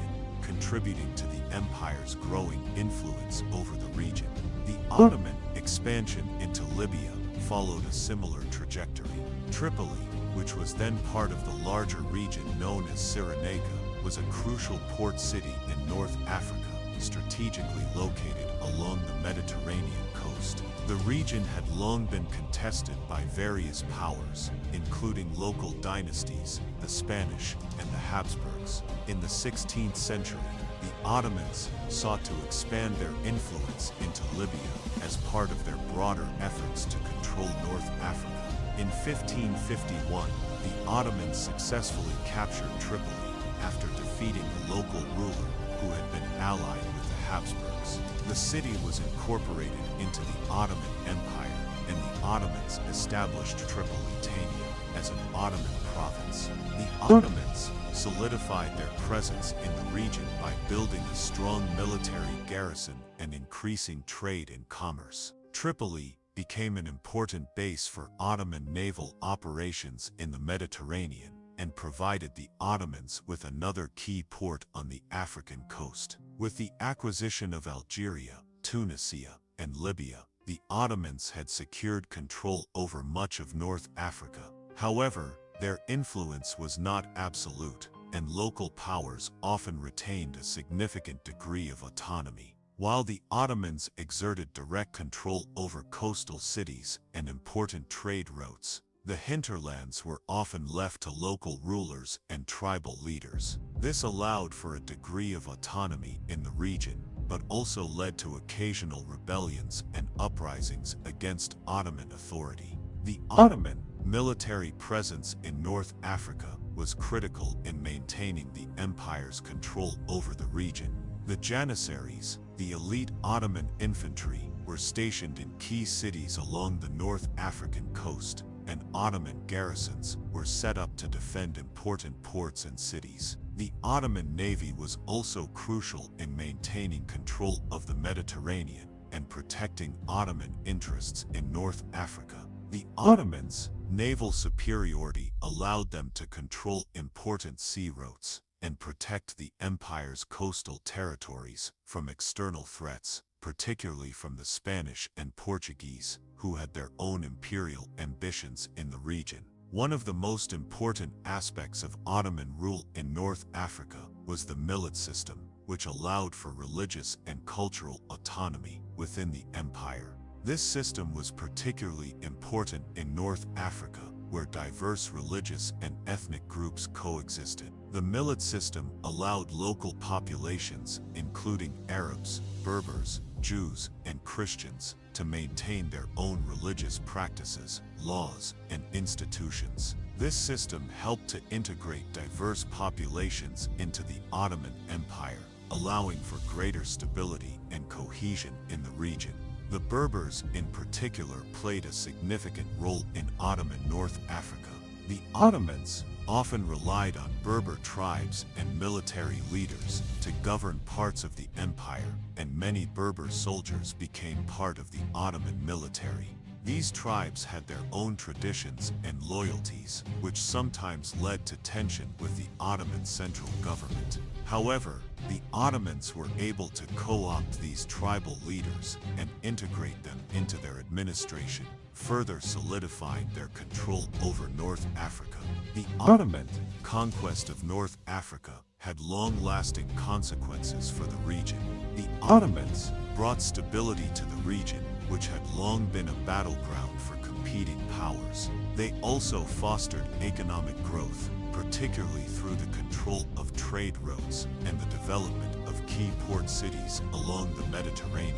contributing to the empire's growing influence over the region. The Ottoman expansion into Libya followed a similar trajectory. Tripoli, which was then part of the larger region known as Cyrenaica, was a crucial port city in North Africa, strategically located along the Mediterranean coast. The region had long been contested by various powers, including local dynasties, the Spanish and the Habsburgs. In the 16th century, the Ottomans sought to expand their influence into Libya as part of their broader efforts to control North Africa. In 1551, the Ottomans successfully captured Tripoli after defeating a local ruler who had been allied with the Habsburgs. The city was incorporated into the Ottoman Empire, and the Ottomans established Tripolitania as an Ottoman province. The Ottomans solidified their presence in the region by building a strong military garrison and increasing trade and commerce. Tripoli became an important base for Ottoman naval operations in the Mediterranean and provided the Ottomans with another key port on the African coast. With the acquisition of Algeria, Tunisia, and Libya, the Ottomans had secured control over much of North Africa. However, their influence was not absolute, and local powers often retained a significant degree of autonomy. While the Ottomans exerted direct control over coastal cities and important trade routes, the hinterlands were often left to local rulers and tribal leaders. This allowed for a degree of autonomy in the region, but also led to occasional rebellions and uprisings against Ottoman authority. The Ottoman military presence in North Africa was critical in maintaining the empire's control over the region. The Janissaries, the elite Ottoman infantry, were stationed in key cities along the North African coast, and Ottoman garrisons were set up to defend important ports and cities. The Ottoman navy was also crucial in maintaining control of the Mediterranean and protecting Ottoman interests in North Africa. The Ottomans' naval superiority allowed them to control important sea routes and protect the empire's coastal territories from external threats, particularly from the Spanish and Portuguese, who had their own imperial ambitions in the region. One of the most important aspects of Ottoman rule in North Africa was the millet system, which allowed for religious and cultural autonomy within the empire. This system was particularly important in North Africa, where diverse religious and ethnic groups coexisted. The millet system allowed local populations, including Arabs, Berbers, Jews, and Christians, to maintain their own religious practices, laws, and institutions. This system helped to integrate diverse populations into the Ottoman Empire, allowing for greater stability and cohesion in the region. The Berbers, in particular, played a significant role in Ottoman North Africa. The Ottomans often relied on Berber tribes and military leaders to govern parts of the empire, and many Berber soldiers became part of the Ottoman military. These tribes had their own traditions and loyalties, which sometimes led to tension with the Ottoman central government. However, the Ottomans were able to co-opt these tribal leaders and integrate them into their administration, further solidifying their control over North Africa. The Ottoman conquest of North Africa had long-lasting consequences for the region. The Ottomans brought stability to the region, which had long been a battleground for competing powers. They also fostered economic growth, particularly through the control of trade routes and the development of key port cities along the Mediterranean.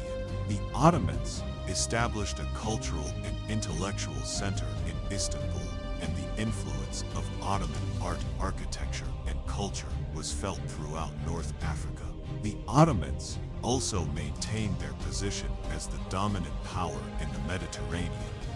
The Ottomans established a cultural and intellectual center in Istanbul, and the influence of Ottoman art, architecture, and culture was felt throughout North Africa. The Ottomans also maintained their position as the dominant power in the Mediterranean,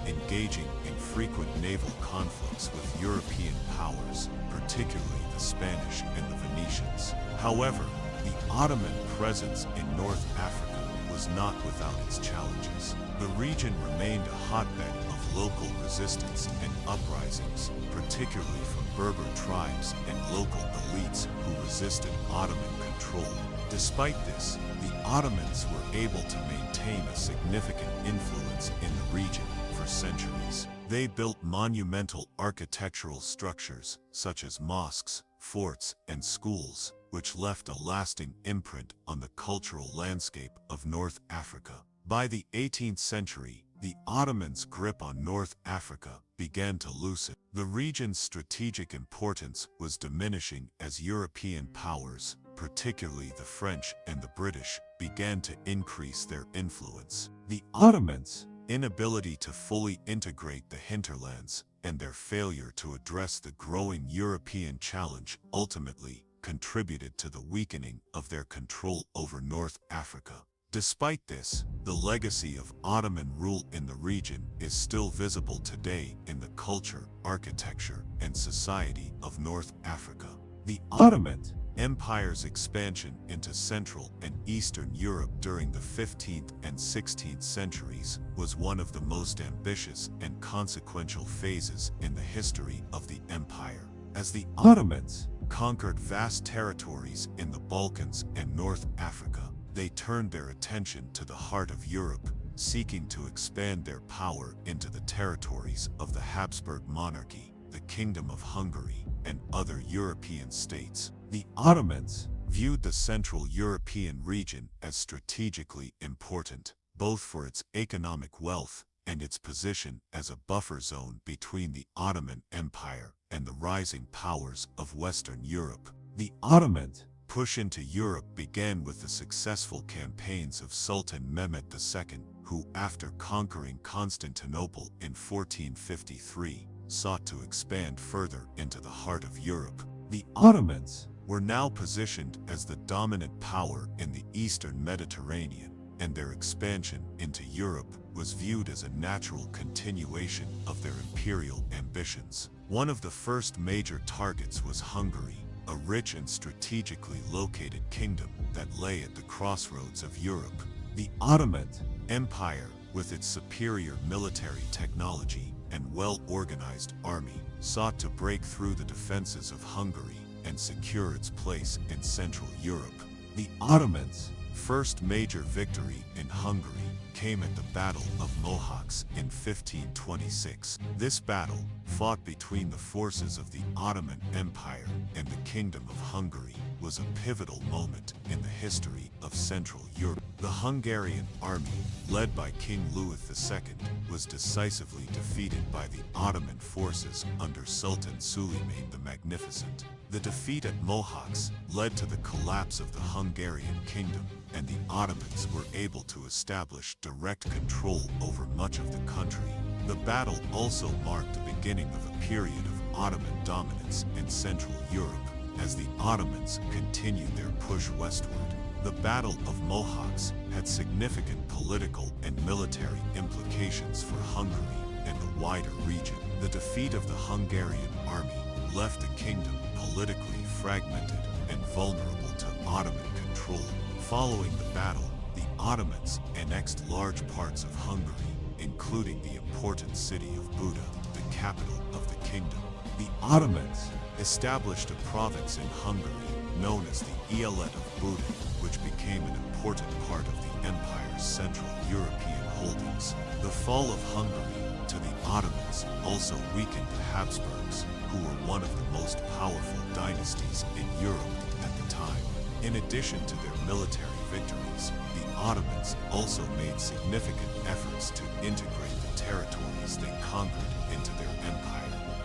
engaging in frequent naval conflicts with European powers, particularly the Spanish and the Venetians. However, the Ottoman presence in North Africa was not without its challenges. The region remained a hotbed of local resistance and uprisings, particularly from Berber tribes and local elites who resisted Ottoman control. Despite this, the Ottomans were able to maintain a significant influence in the region for centuries. They built monumental architectural structures, such as mosques, forts, and schools, which left a lasting imprint on the cultural landscape of North Africa. By the 18th century, the Ottomans' grip on North Africa began to loosen. The region's strategic importance was diminishing as European powers, particularly the French and the British, began to increase their influence. The Ottomans' inability to fully integrate the hinterlands and their failure to address the growing European challenge ultimately contributed to the weakening of their control over North Africa. Despite this, the legacy of Ottoman rule in the region is still visible today in the culture, architecture, and society of North Africa. The Ottoman Empire's expansion into Central and Eastern Europe during the 15th and 16th centuries was one of the most ambitious and consequential phases in the history of the empire. As the Ottomans conquered vast territories in the Balkans and North Africa, they turned their attention to the heart of Europe, seeking to expand their power into the territories of the Habsburg monarchy, the Kingdom of Hungary, and other European states. The Ottomans viewed the Central European region as strategically important, both for its economic wealth and its position as a buffer zone between the Ottoman Empire and the rising powers of Western Europe. The Ottoman push into Europe began with the successful campaigns of Sultan Mehmed II, who, after conquering Constantinople in 1453, sought to expand further into the heart of Europe. The Ottomans were now positioned as the dominant power in the Eastern Mediterranean, and their expansion into Europe was viewed as a natural continuation of their imperial ambitions. One of the first major targets was Hungary, a rich and strategically located kingdom that lay at the crossroads of Europe. The Ottoman Empire, with its superior military technology and well-organized army, sought to break through the defenses of Hungary and secure its place in Central Europe. The Ottomans' first major victory in Hungary came at the Battle of Mohacs in 1526. This battle, fought between the forces of the Ottoman Empire and the Kingdom of Hungary, was a pivotal moment in the history of Central Europe. The Hungarian army, led by King Louis II, was decisively defeated by the Ottoman forces under Sultan Suleiman the Magnificent. The defeat at Mohacs led to the collapse of the Hungarian kingdom, and the Ottomans were able to establish direct control over much of the country. The battle also marked the beginning of a period of Ottoman dominance in Central Europe, as the Ottomans continued their push westward. The Battle of Mohacs had significant political and military implications for Hungary and the wider region. The defeat of the Hungarian army left the kingdom politically fragmented and vulnerable to Ottoman control. Following the battle, the Ottomans annexed large parts of Hungary, including the important city of Buda, the capital of the kingdom. The Ottomans established a province in Hungary known as the Eyalet of Buda, which became an important part of the empire's Central European holdings. The fall of Hungary to the Ottomans also weakened the Habsburgs, who were one of the most powerful dynasties in Europe at the time. In addition to their military victories, the Ottomans also made significant efforts to integrate the territories they conquered into their empire.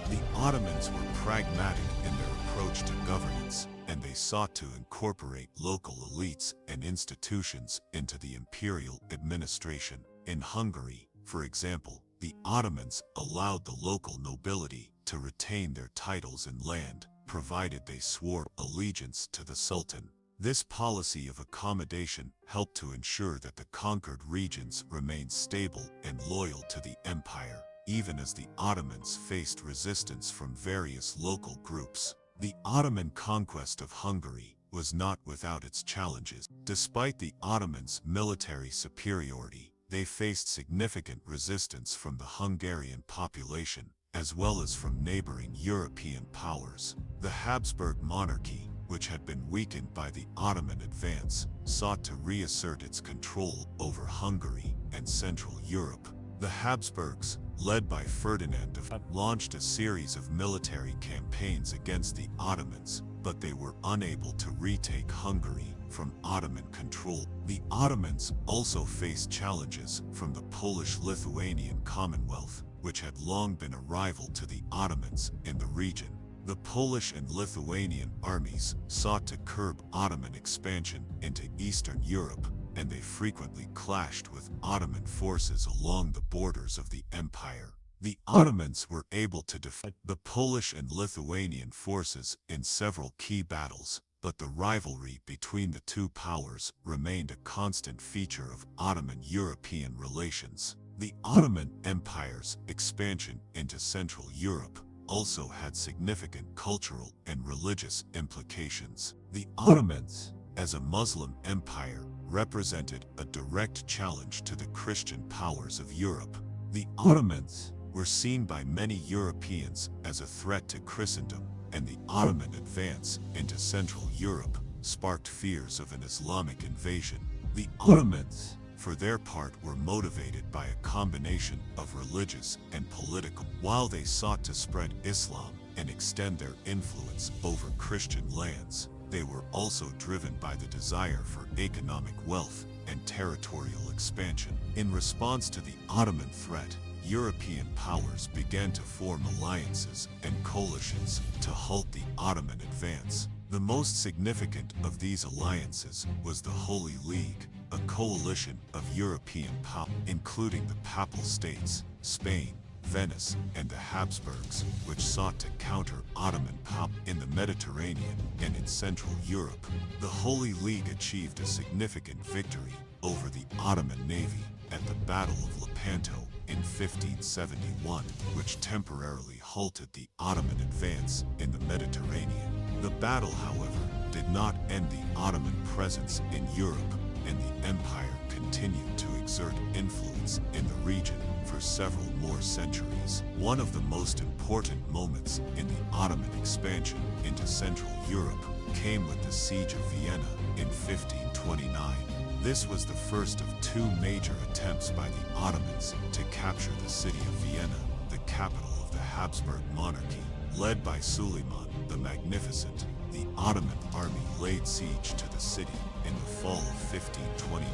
The Ottomans were pragmatic in their approach to governance, and they sought to incorporate local elites and institutions into the imperial administration. In Hungary, for example, the Ottomans allowed the local nobility to retain their titles and land, provided they swore allegiance to the Sultan. This policy of accommodation helped to ensure that the conquered regions remained stable and loyal to the empire, even as the Ottomans faced resistance from various local groups. The Ottoman conquest of Hungary was not without its challenges. Despite the Ottomans' military superiority, they faced significant resistance from the Hungarian population, as well as from neighboring European powers. The Habsburg monarchy, which had been weakened by the Ottoman advance, sought to reassert its control over Hungary and Central Europe. The Habsburgs, led by Ferdinand, launched a series of military campaigns against the Ottomans, but they were unable to retake Hungary from Ottoman control. The Ottomans also faced challenges from the Polish-Lithuanian Commonwealth, which had long been a rival to the Ottomans in the region. The Polish and Lithuanian armies sought to curb Ottoman expansion into Eastern Europe, and they frequently clashed with Ottoman forces along the borders of the empire. The Ottomans were able to defeat the Polish and Lithuanian forces in several key battles, but the rivalry between the two powers remained a constant feature of Ottoman-European relations. The Ottoman Empire's expansion into Central Europe also had significant cultural and religious implications. The Ottomans, as a Muslim empire, represented a direct challenge to the Christian powers of Europe. The Ottomans were seen by many Europeans as a threat to Christendom, and the Ottoman advance into Central Europe sparked fears of an Islamic invasion. The Ottomans, for their part, were motivated by a combination of religious and political. While they sought to spread Islam and extend their influence over Christian lands, they were also driven by the desire for economic wealth and territorial expansion. In response to the Ottoman threat, European powers began to form alliances and coalitions to halt the Ottoman advance. The most significant of these alliances was the Holy League, a coalition of European powers, including the Papal States, Spain, Venice, and the Habsburgs, which sought to counter Ottoman power in the Mediterranean and in Central Europe. The Holy League achieved a significant victory over the Ottoman navy at the Battle of Lepanto in 1571, which temporarily halted the Ottoman advance in the Mediterranean. The battle, however, did not end the Ottoman presence in Europe, and the empire continued to exert influence in the region for several more centuries. One of the most important moments in the Ottoman expansion into Central Europe came with the Siege of Vienna in 1529. This was the first of two major attempts by the Ottomans to capture the city of Vienna, the capital of the Habsburg monarchy. Led by Suleiman the Magnificent, the Ottoman army laid siege to the city in the fall of 1529,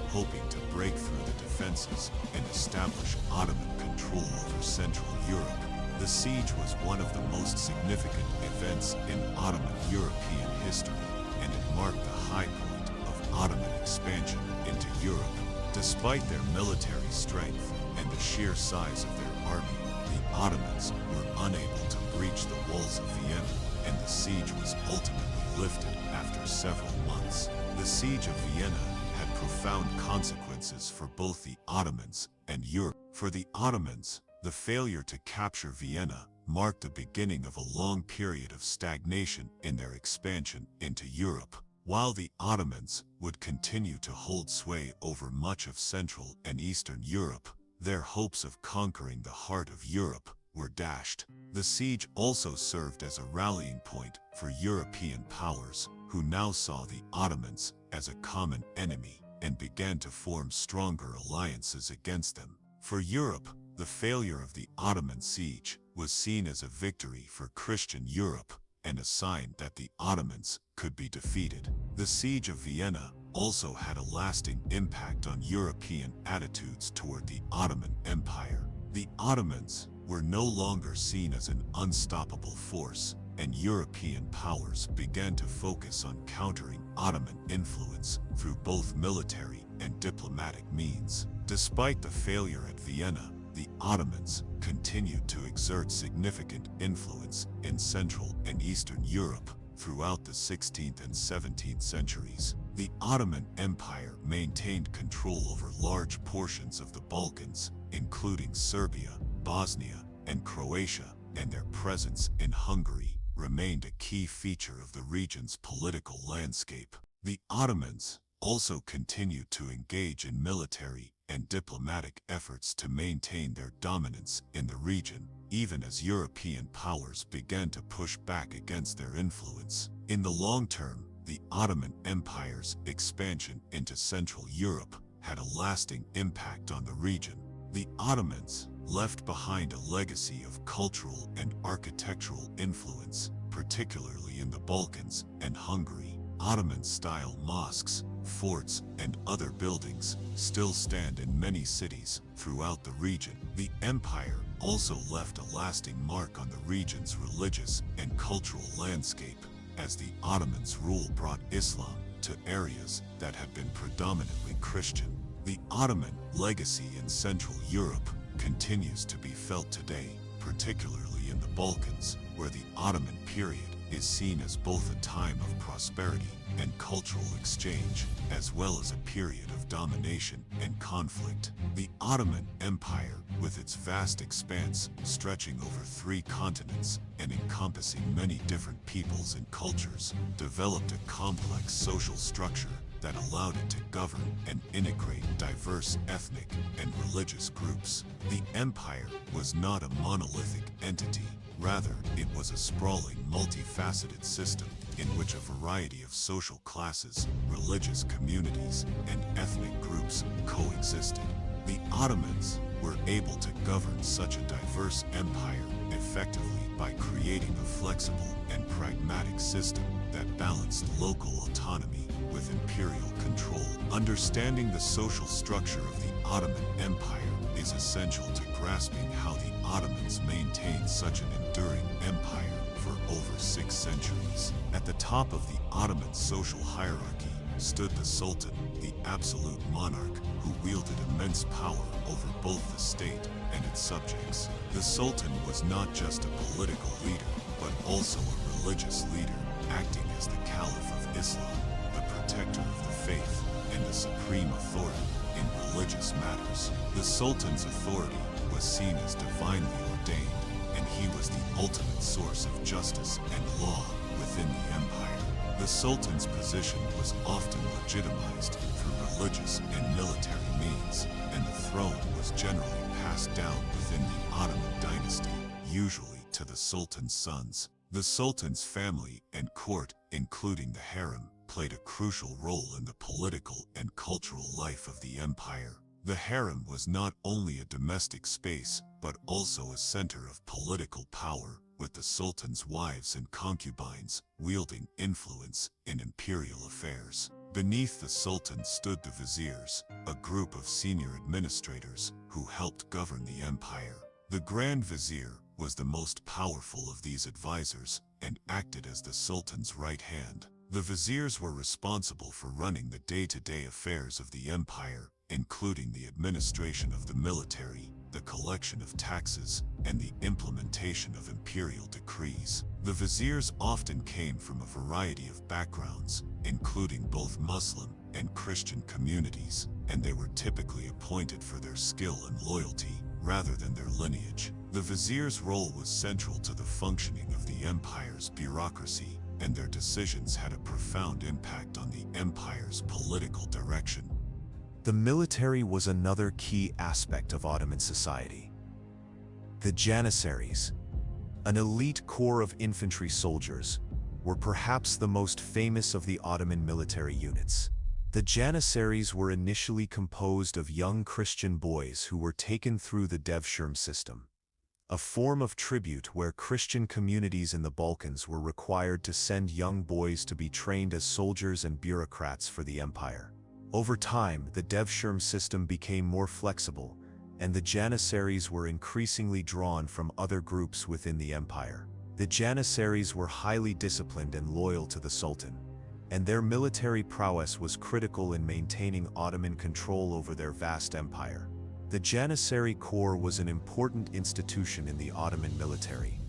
hoping to break through the defenses and establish Ottoman control over Central Europe. The siege was one of the most significant events in Ottoman European history, and it marked the high point of Ottoman expansion into Europe. Despite their military strength and the sheer size of their army, the Ottomans were unable to breach the walls of Vienna, and the siege was ultimately lifted after several months. The siege of Vienna had profound consequences for both the Ottomans and Europe. For the Ottomans, the failure to capture Vienna marked the beginning of a long period of stagnation in their expansion into Europe. While the Ottomans would continue to hold sway over much of Central and Eastern Europe, their hopes of conquering the heart of Europe were dashed. The siege also served as a rallying point for European powers, who now saw the Ottomans as a common enemy and began to form stronger alliances against them. For Europe, the failure of the Ottoman siege was seen as a victory for Christian Europe and a sign that the Ottomans could be defeated. The Siege of Vienna also had a lasting impact on European attitudes toward the Ottoman Empire. The Ottomans were no longer seen as an unstoppable force, and European powers began to focus on countering Ottoman influence through both military and diplomatic means. Despite the failure at Vienna, the Ottomans continued to exert significant influence in Central and Eastern Europe throughout the 16th and 17th centuries. The Ottoman Empire maintained control over large portions of the Balkans, including Serbia, Bosnia, and Croatia, and their presence in Hungary remained a key feature of the region's political landscape. The Ottomans also continued to engage in military and diplomatic efforts to maintain their dominance in the region, even as European powers began to push back against their influence. In the long term, the Ottoman Empire's expansion into Central Europe had a lasting impact on the region. The Ottomans left behind a legacy of cultural and architectural influence, particularly in the Balkans and Hungary. Ottoman-style mosques, forts, and other buildings still stand in many cities throughout the region. The empire also left a lasting mark on the region's religious and cultural landscape, as the Ottomans' rule brought Islam to areas that had been predominantly Christian. The Ottoman legacy in Central Europe continues to be felt today, particularly in the Balkans, where the Ottoman period is seen as both a time of prosperity and cultural exchange, as well as a period of domination and conflict. The Ottoman Empire, with its vast expanse stretching over 3 continents and encompassing many different peoples and cultures, developed a complex social structure that allowed it to govern and integrate diverse ethnic and religious groups. The empire was not a monolithic entity. Rather, it was a sprawling, multifaceted system in which a variety of social classes, religious communities, and ethnic groups coexisted. The Ottomans were able to govern such a diverse empire effectively by creating a flexible and pragmatic system that balanced local autonomy with imperial control. Understanding the social structure of the Ottoman Empire is essential to grasping how the Ottomans maintained such an enduring empire for over 6 centuries. At the top of the Ottoman social hierarchy stood the Sultan, the absolute monarch, who wielded immense power over both the state and its subjects. The Sultan was not just a political leader, but also a religious leader, acting as the Caliph of Islam, the protector of the faith, and the supreme authority in religious matters. The Sultan's authority was seen as divinely ordained, and he was the ultimate source of justice and law within the empire. The Sultan's position was often legitimized through religious and military means, and the throne was generally passed down within the Ottoman dynasty, usually to the Sultan's sons. The Sultan's family and court, including the harem, played a crucial role in the political and cultural life of the empire. The harem was not only a domestic space, but also a center of political power, with the Sultan's wives and concubines wielding influence in imperial affairs. Beneath the Sultan stood the viziers, a group of senior administrators who helped govern the empire. The Grand Vizier was the most powerful of these advisors and acted as the Sultan's right hand. The viziers were responsible for running the day-to-day affairs of the empire, including the administration of the military, the collection of taxes, and the implementation of imperial decrees. The viziers often came from a variety of backgrounds, including both Muslim and Christian communities, and they were typically appointed for their skill and loyalty, rather than their lineage. The vizier's role was central to the functioning of the empire's bureaucracy, and their decisions had a profound impact on the empire's political direction. The military was another key aspect of Ottoman society. The Janissaries, an elite corps of infantry soldiers, were perhaps the most famous of the Ottoman military units. The Janissaries were initially composed of young Christian boys who were taken through the devshirme system, a form of tribute where Christian communities in the Balkans were required to send young boys to be trained as soldiers and bureaucrats for the empire. Over time, the devshirme system became more flexible, and the Janissaries were increasingly drawn from other groups within the empire. The Janissaries were highly disciplined and loyal to the Sultan, and their military prowess was critical in maintaining Ottoman control over their vast empire. The Janissary Corps was an important institution in the Ottoman military,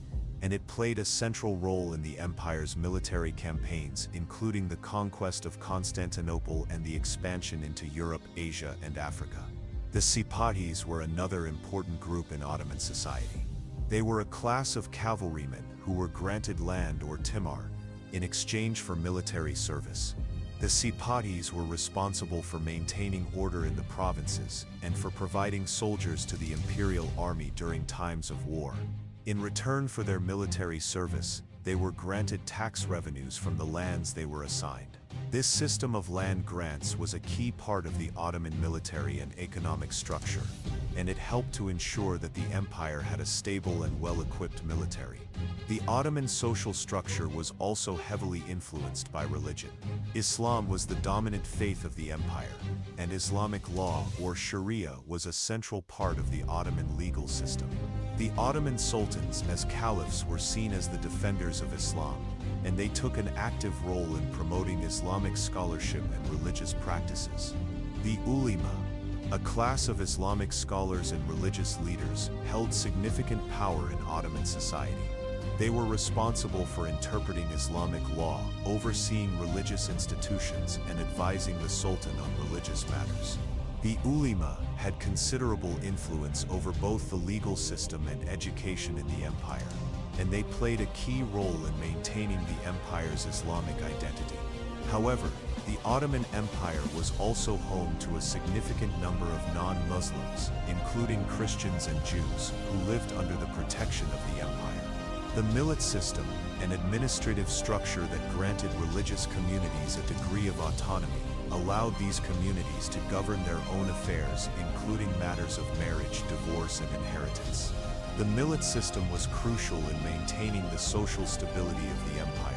and it played a central role in the empire's military campaigns, including the conquest of Constantinople and the expansion into Europe, Asia, and Africa. The Sipatis were another important group in Ottoman society. They were a class of cavalrymen who were granted land or timar in exchange for military service. The Sipatis were responsible for maintaining order in the provinces and for providing soldiers to the imperial army during times of war. In return for their military service, they were granted tax revenues from the lands they were assigned. This system of land grants was a key part of the Ottoman military and economic structure, and it helped to ensure that the empire had a stable and well-equipped military. The Ottoman social structure was also heavily influenced by religion. Islam was the dominant faith of the empire, and Islamic law, or Sharia, was a central part of the Ottoman legal system. The Ottoman sultans, as caliphs, were seen as the defenders of Islam, and they took an active role in promoting Islamic scholarship and religious practices. The ulema, a class of Islamic scholars and religious leaders, held significant power in Ottoman society. They were responsible for interpreting Islamic law, overseeing religious institutions, and advising the Sultan on religious matters. The ulema had considerable influence over both the legal system and education in the empire, and they played a key role in maintaining the empire's Islamic identity. However, the Ottoman Empire was also home to a significant number of non-Muslims, including Christians and Jews, who lived under the protection of the empire. The millet system, an administrative structure that granted religious communities a degree of autonomy, allowed these communities to govern their own affairs, including matters of marriage, divorce, and inheritance. The millet system was crucial in maintaining the social stability of the empire,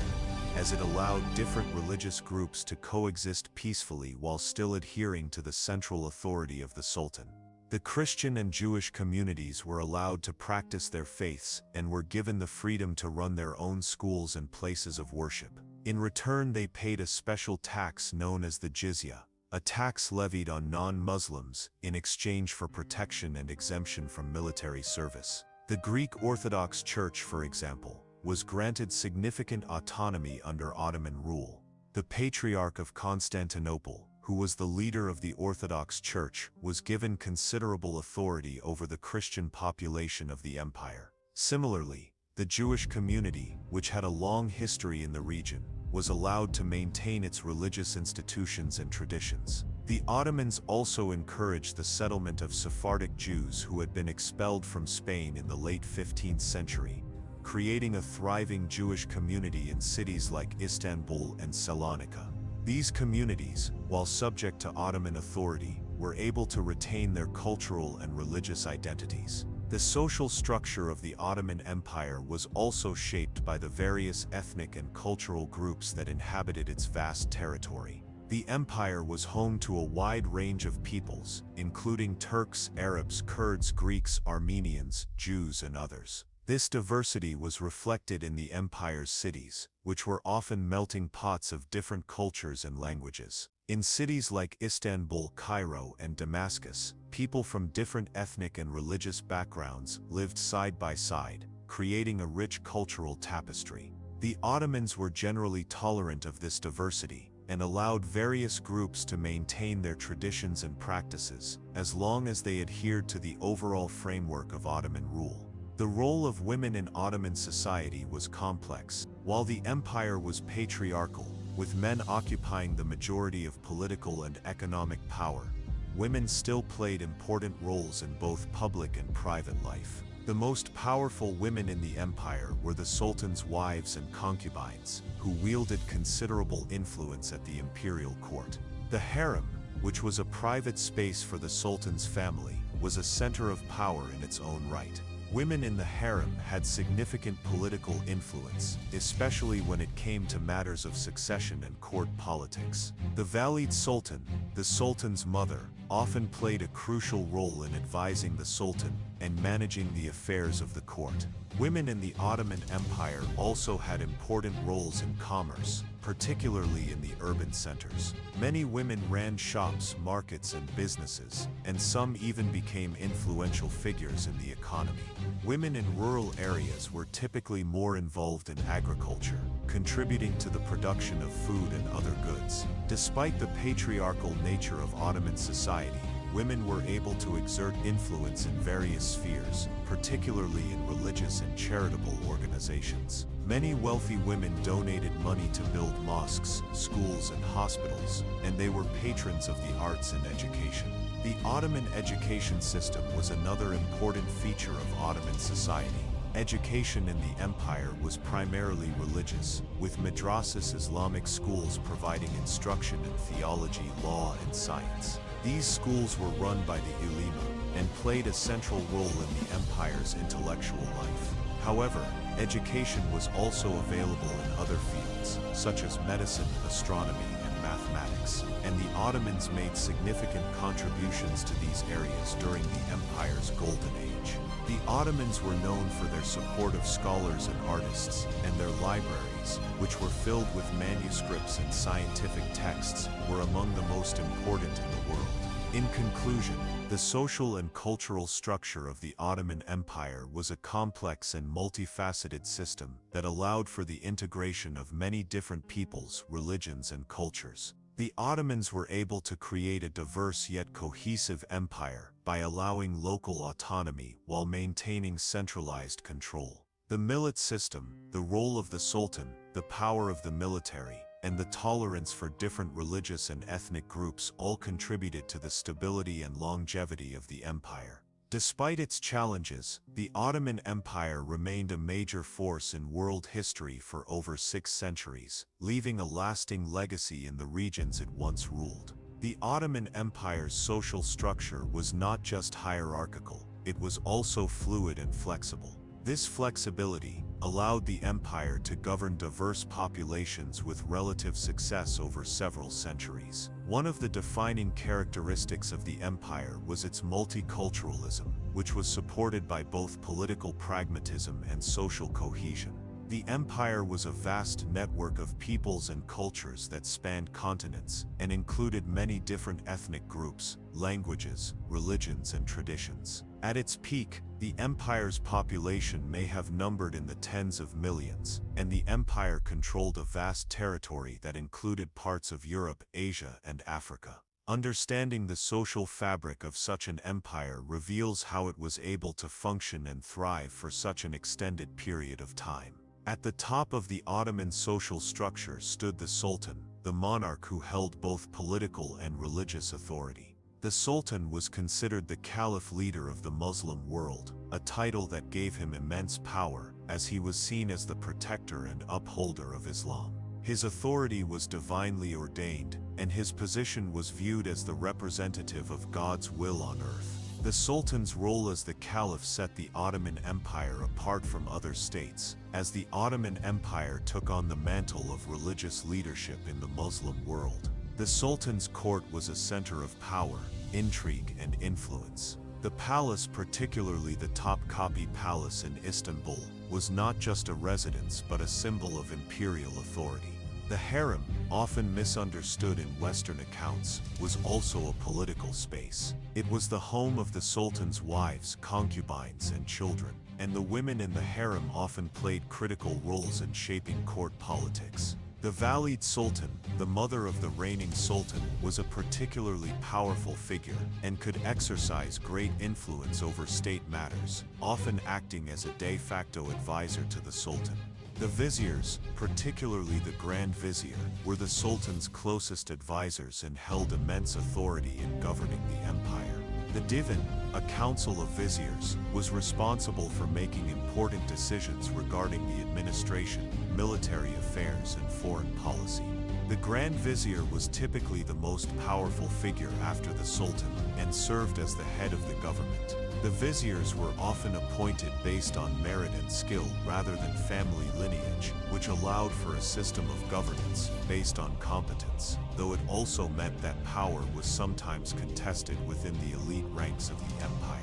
as it allowed different religious groups to coexist peacefully while still adhering to the central authority of the Sultan. The Christian and Jewish communities were allowed to practice their faiths and were given the freedom to run their own schools and places of worship. In return, they paid a special tax known as the jizya, a tax levied on non-Muslims in exchange for protection and exemption from military service. The Greek Orthodox Church, for example, was granted significant autonomy under Ottoman rule. The Patriarch of Constantinople, who was the leader of the Orthodox Church, was given considerable authority over the Christian population of the empire. Similarly, the Jewish community, which had a long history in the region, was allowed to maintain its religious institutions and traditions. The Ottomans also encouraged the settlement of Sephardic Jews who had been expelled from Spain in the late 15th century, creating a thriving Jewish community in cities like Istanbul and Salonika. These communities, while subject to Ottoman authority, were able to retain their cultural and religious identities. The social structure of the Ottoman Empire was also shaped by the various ethnic and cultural groups that inhabited its vast territory. The empire was home to a wide range of peoples, including Turks, Arabs, Kurds, Greeks, Armenians, Jews, and others. This diversity was reflected in the empire's cities, which were often melting pots of different cultures and languages. In cities like Istanbul, Cairo, and Damascus, people from different ethnic and religious backgrounds lived side by side, creating a rich cultural tapestry. The Ottomans were generally tolerant of this diversity and allowed various groups to maintain their traditions and practices, as long as they adhered to the overall framework of Ottoman rule. The role of women in Ottoman society was complex. While the empire was patriarchal, with men occupying the majority of political and economic power, women still played important roles in both public and private life. The most powerful women in the empire were the Sultan's wives and concubines, who wielded considerable influence at the imperial court. The harem, which was a private space for the Sultan's family, was a center of power in its own right. Women in the harem had significant political influence, especially when it came to matters of succession and court politics. The Valide Sultan, the Sultan's mother, often played a crucial role in advising the Sultan and managing the affairs of the court. Women in the Ottoman Empire also had important roles in commerce, particularly in the urban centers. Many women ran shops, markets, and businesses, and some even became influential figures in the economy. Women in rural areas were typically more involved in agriculture, contributing to the production of food and other goods. Despite the patriarchal nature of Ottoman society, women were able to exert influence in various spheres, particularly in religious and charitable organizations. Many wealthy women donated money to build mosques, schools, and hospitals, and they were patrons of the arts and education. The Ottoman education system was another important feature of Ottoman society. Education in the empire was primarily religious, with madrasas, Islamic schools providing instruction in theology, law, and science. These schools were run by the ulema, and played a central role in the empire's intellectual life. However, education was also available in other fields, such as medicine, astronomy, and mathematics, and the Ottomans made significant contributions to these areas during the empire's golden age. The Ottomans were known for their support of scholars and artists, and their libraries, which were filled with manuscripts and scientific texts, were among the most important in the world. In conclusion, the social and cultural structure of the Ottoman Empire was a complex and multifaceted system that allowed for the integration of many different peoples, religions, and cultures. The Ottomans were able to create a diverse yet cohesive empire by allowing local autonomy while maintaining centralized control. The millet system, the role of the sultan, the power of the military, and the tolerance for different religious and ethnic groups all contributed to the stability and longevity of the empire. Despite its challenges, the Ottoman Empire remained a major force in world history for over 6 centuries, leaving a lasting legacy in the regions it once ruled. The Ottoman Empire's social structure was not just hierarchical, it was also fluid and flexible. This flexibility allowed the empire to govern diverse populations with relative success over several centuries. One of the defining characteristics of the empire was its multiculturalism, which was supported by both political pragmatism and social cohesion. The empire was a vast network of peoples and cultures that spanned continents and included many different ethnic groups, languages, religions, and traditions. At its peak, the empire's population may have numbered in the tens of millions, and the empire controlled a vast territory that included parts of Europe, Asia, and Africa. Understanding the social fabric of such an empire reveals how it was able to function and thrive for such an extended period of time. At the top of the Ottoman social structure stood the Sultan, the monarch who held both political and religious authority. The Sultan was considered the Caliph leader of the Muslim world, a title that gave him immense power, as he was seen as the protector and upholder of Islam. His authority was divinely ordained, and his position was viewed as the representative of God's will on earth. The Sultan's role as the Caliph set the Ottoman Empire apart from other states, as the Ottoman Empire took on the mantle of religious leadership in the Muslim world. The Sultan's court was a center of power, intrigue, and influence. The palace, particularly the Topkapi Palace in Istanbul, was not just a residence but a symbol of imperial authority. The harem, often misunderstood in Western accounts, was also a political space. It was the home of the Sultan's wives, concubines, and children, and the women in the harem often played critical roles in shaping court politics. The Valide Sultan, the mother of the reigning Sultan, was a particularly powerful figure and could exercise great influence over state matters, often acting as a de facto advisor to the Sultan. The viziers, particularly the Grand Vizier, were the Sultan's closest advisors and held immense authority in governing the empire. The Divan, a council of viziers, was responsible for making important decisions regarding the administration, military affairs, and foreign policy. The Grand Vizier was typically the most powerful figure after the Sultan and served as the head of the government. The viziers were often appointed based on merit and skill rather than family lineage, which allowed for a system of governance based on competence, though it also meant that power was sometimes contested within the elite ranks of the empire.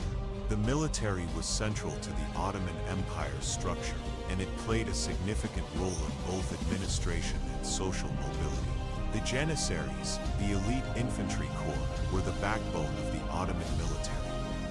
The military was central to the Ottoman Empire's structure, and it played a significant role in both administration and social mobility. The Janissaries, the elite infantry corps, were the backbone of the Ottoman military.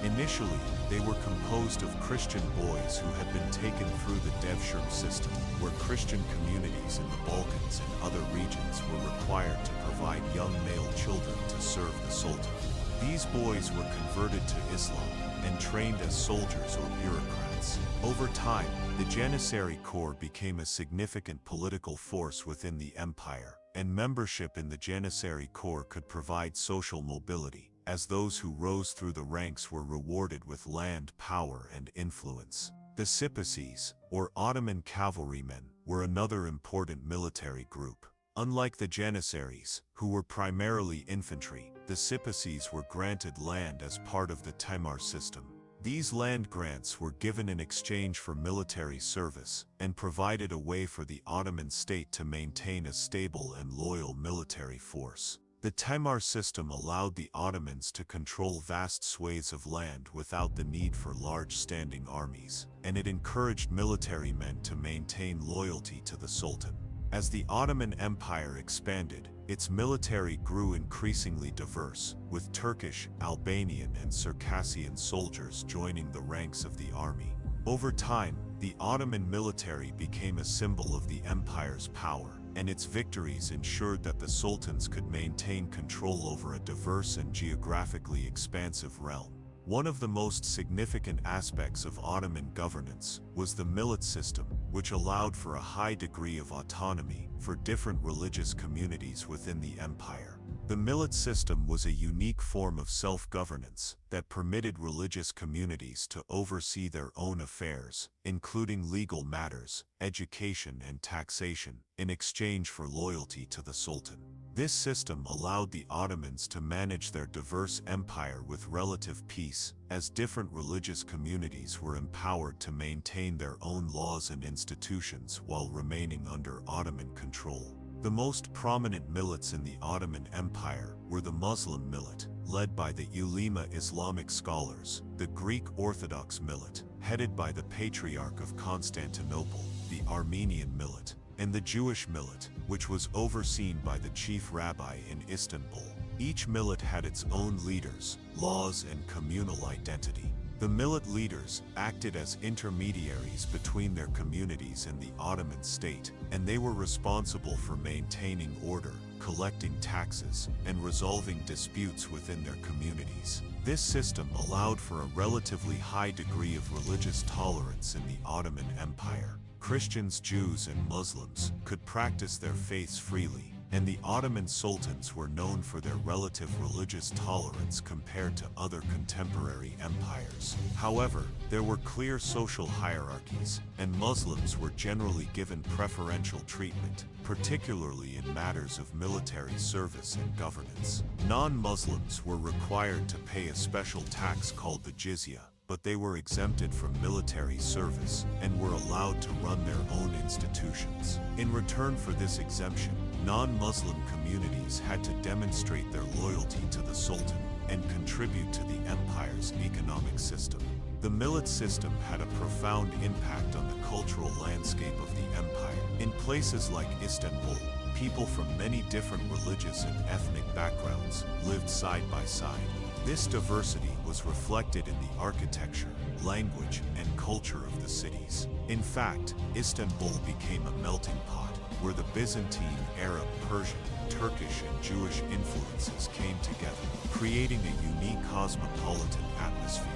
Initially, they were composed of Christian boys who had been taken through the Devshirme system, where Christian communities in the Balkans and other regions were required to provide young male children to serve the Sultan. These boys were converted to Islam and trained as soldiers or bureaucrats. Over time, the Janissary Corps became a significant political force within the empire, and membership in the Janissary Corps could provide social mobility, as those who rose through the ranks were rewarded with land, power, and influence. The Sipasis, or Ottoman cavalrymen, were another important military group. Unlike the Janissaries, who were primarily infantry, the Sipasis were granted land as part of the Timar system. These land grants were given in exchange for military service and provided a way for the Ottoman state to maintain a stable and loyal military force. The Timar system allowed the Ottomans to control vast swathes of land without the need for large standing armies, and it encouraged military men to maintain loyalty to the Sultan. As the Ottoman Empire expanded, its military grew increasingly diverse, with Turkish, Albanian, and Circassian soldiers joining the ranks of the army. Over time, the Ottoman military became a symbol of the empire's power, and its victories ensured that the sultans could maintain control over a diverse and geographically expansive realm. One of the most significant aspects of Ottoman governance was the millet system, which allowed for a high degree of autonomy for different religious communities within the empire. The millet system was a unique form of self-governance that permitted religious communities to oversee their own affairs, including legal matters, education, and taxation, in exchange for loyalty to the Sultan. This system allowed the Ottomans to manage their diverse empire with relative peace, as different religious communities were empowered to maintain their own laws and institutions while remaining under Ottoman control. The most prominent millets in the Ottoman Empire were the Muslim millet, led by the Ulema Islamic scholars, the Greek Orthodox millet, headed by the Patriarch of Constantinople, the Armenian millet, and the Jewish millet, which was overseen by the chief rabbi in Istanbul. Each millet had its own leaders, laws, and communal identity. The millet leaders acted as intermediaries between their communities and the Ottoman state, and they were responsible for maintaining order, collecting taxes, and resolving disputes within their communities. This system allowed for a relatively high degree of religious tolerance in the Ottoman Empire. Christians, Jews, and Muslims could practice their faiths freely, and the Ottoman sultans were known for their relative religious tolerance compared to other contemporary empires. However, there were clear social hierarchies, and Muslims were generally given preferential treatment, particularly in matters of military service and governance. Non-Muslims were required to pay a special tax called the jizya, but they were exempted from military service and were allowed to run their own institutions. In return for this exemption, non-Muslim communities had to demonstrate their loyalty to the Sultan and contribute to the empire's economic system. The millet system had a profound impact on the cultural landscape of the empire. In places like Istanbul, people from many different religious and ethnic backgrounds lived side by side. This diversity was reflected in the architecture, language, and culture of the cities. In fact, Istanbul became a melting pot, where the Byzantine, Arab, Persian, Turkish, and Jewish influences came together, creating a unique cosmopolitan atmosphere.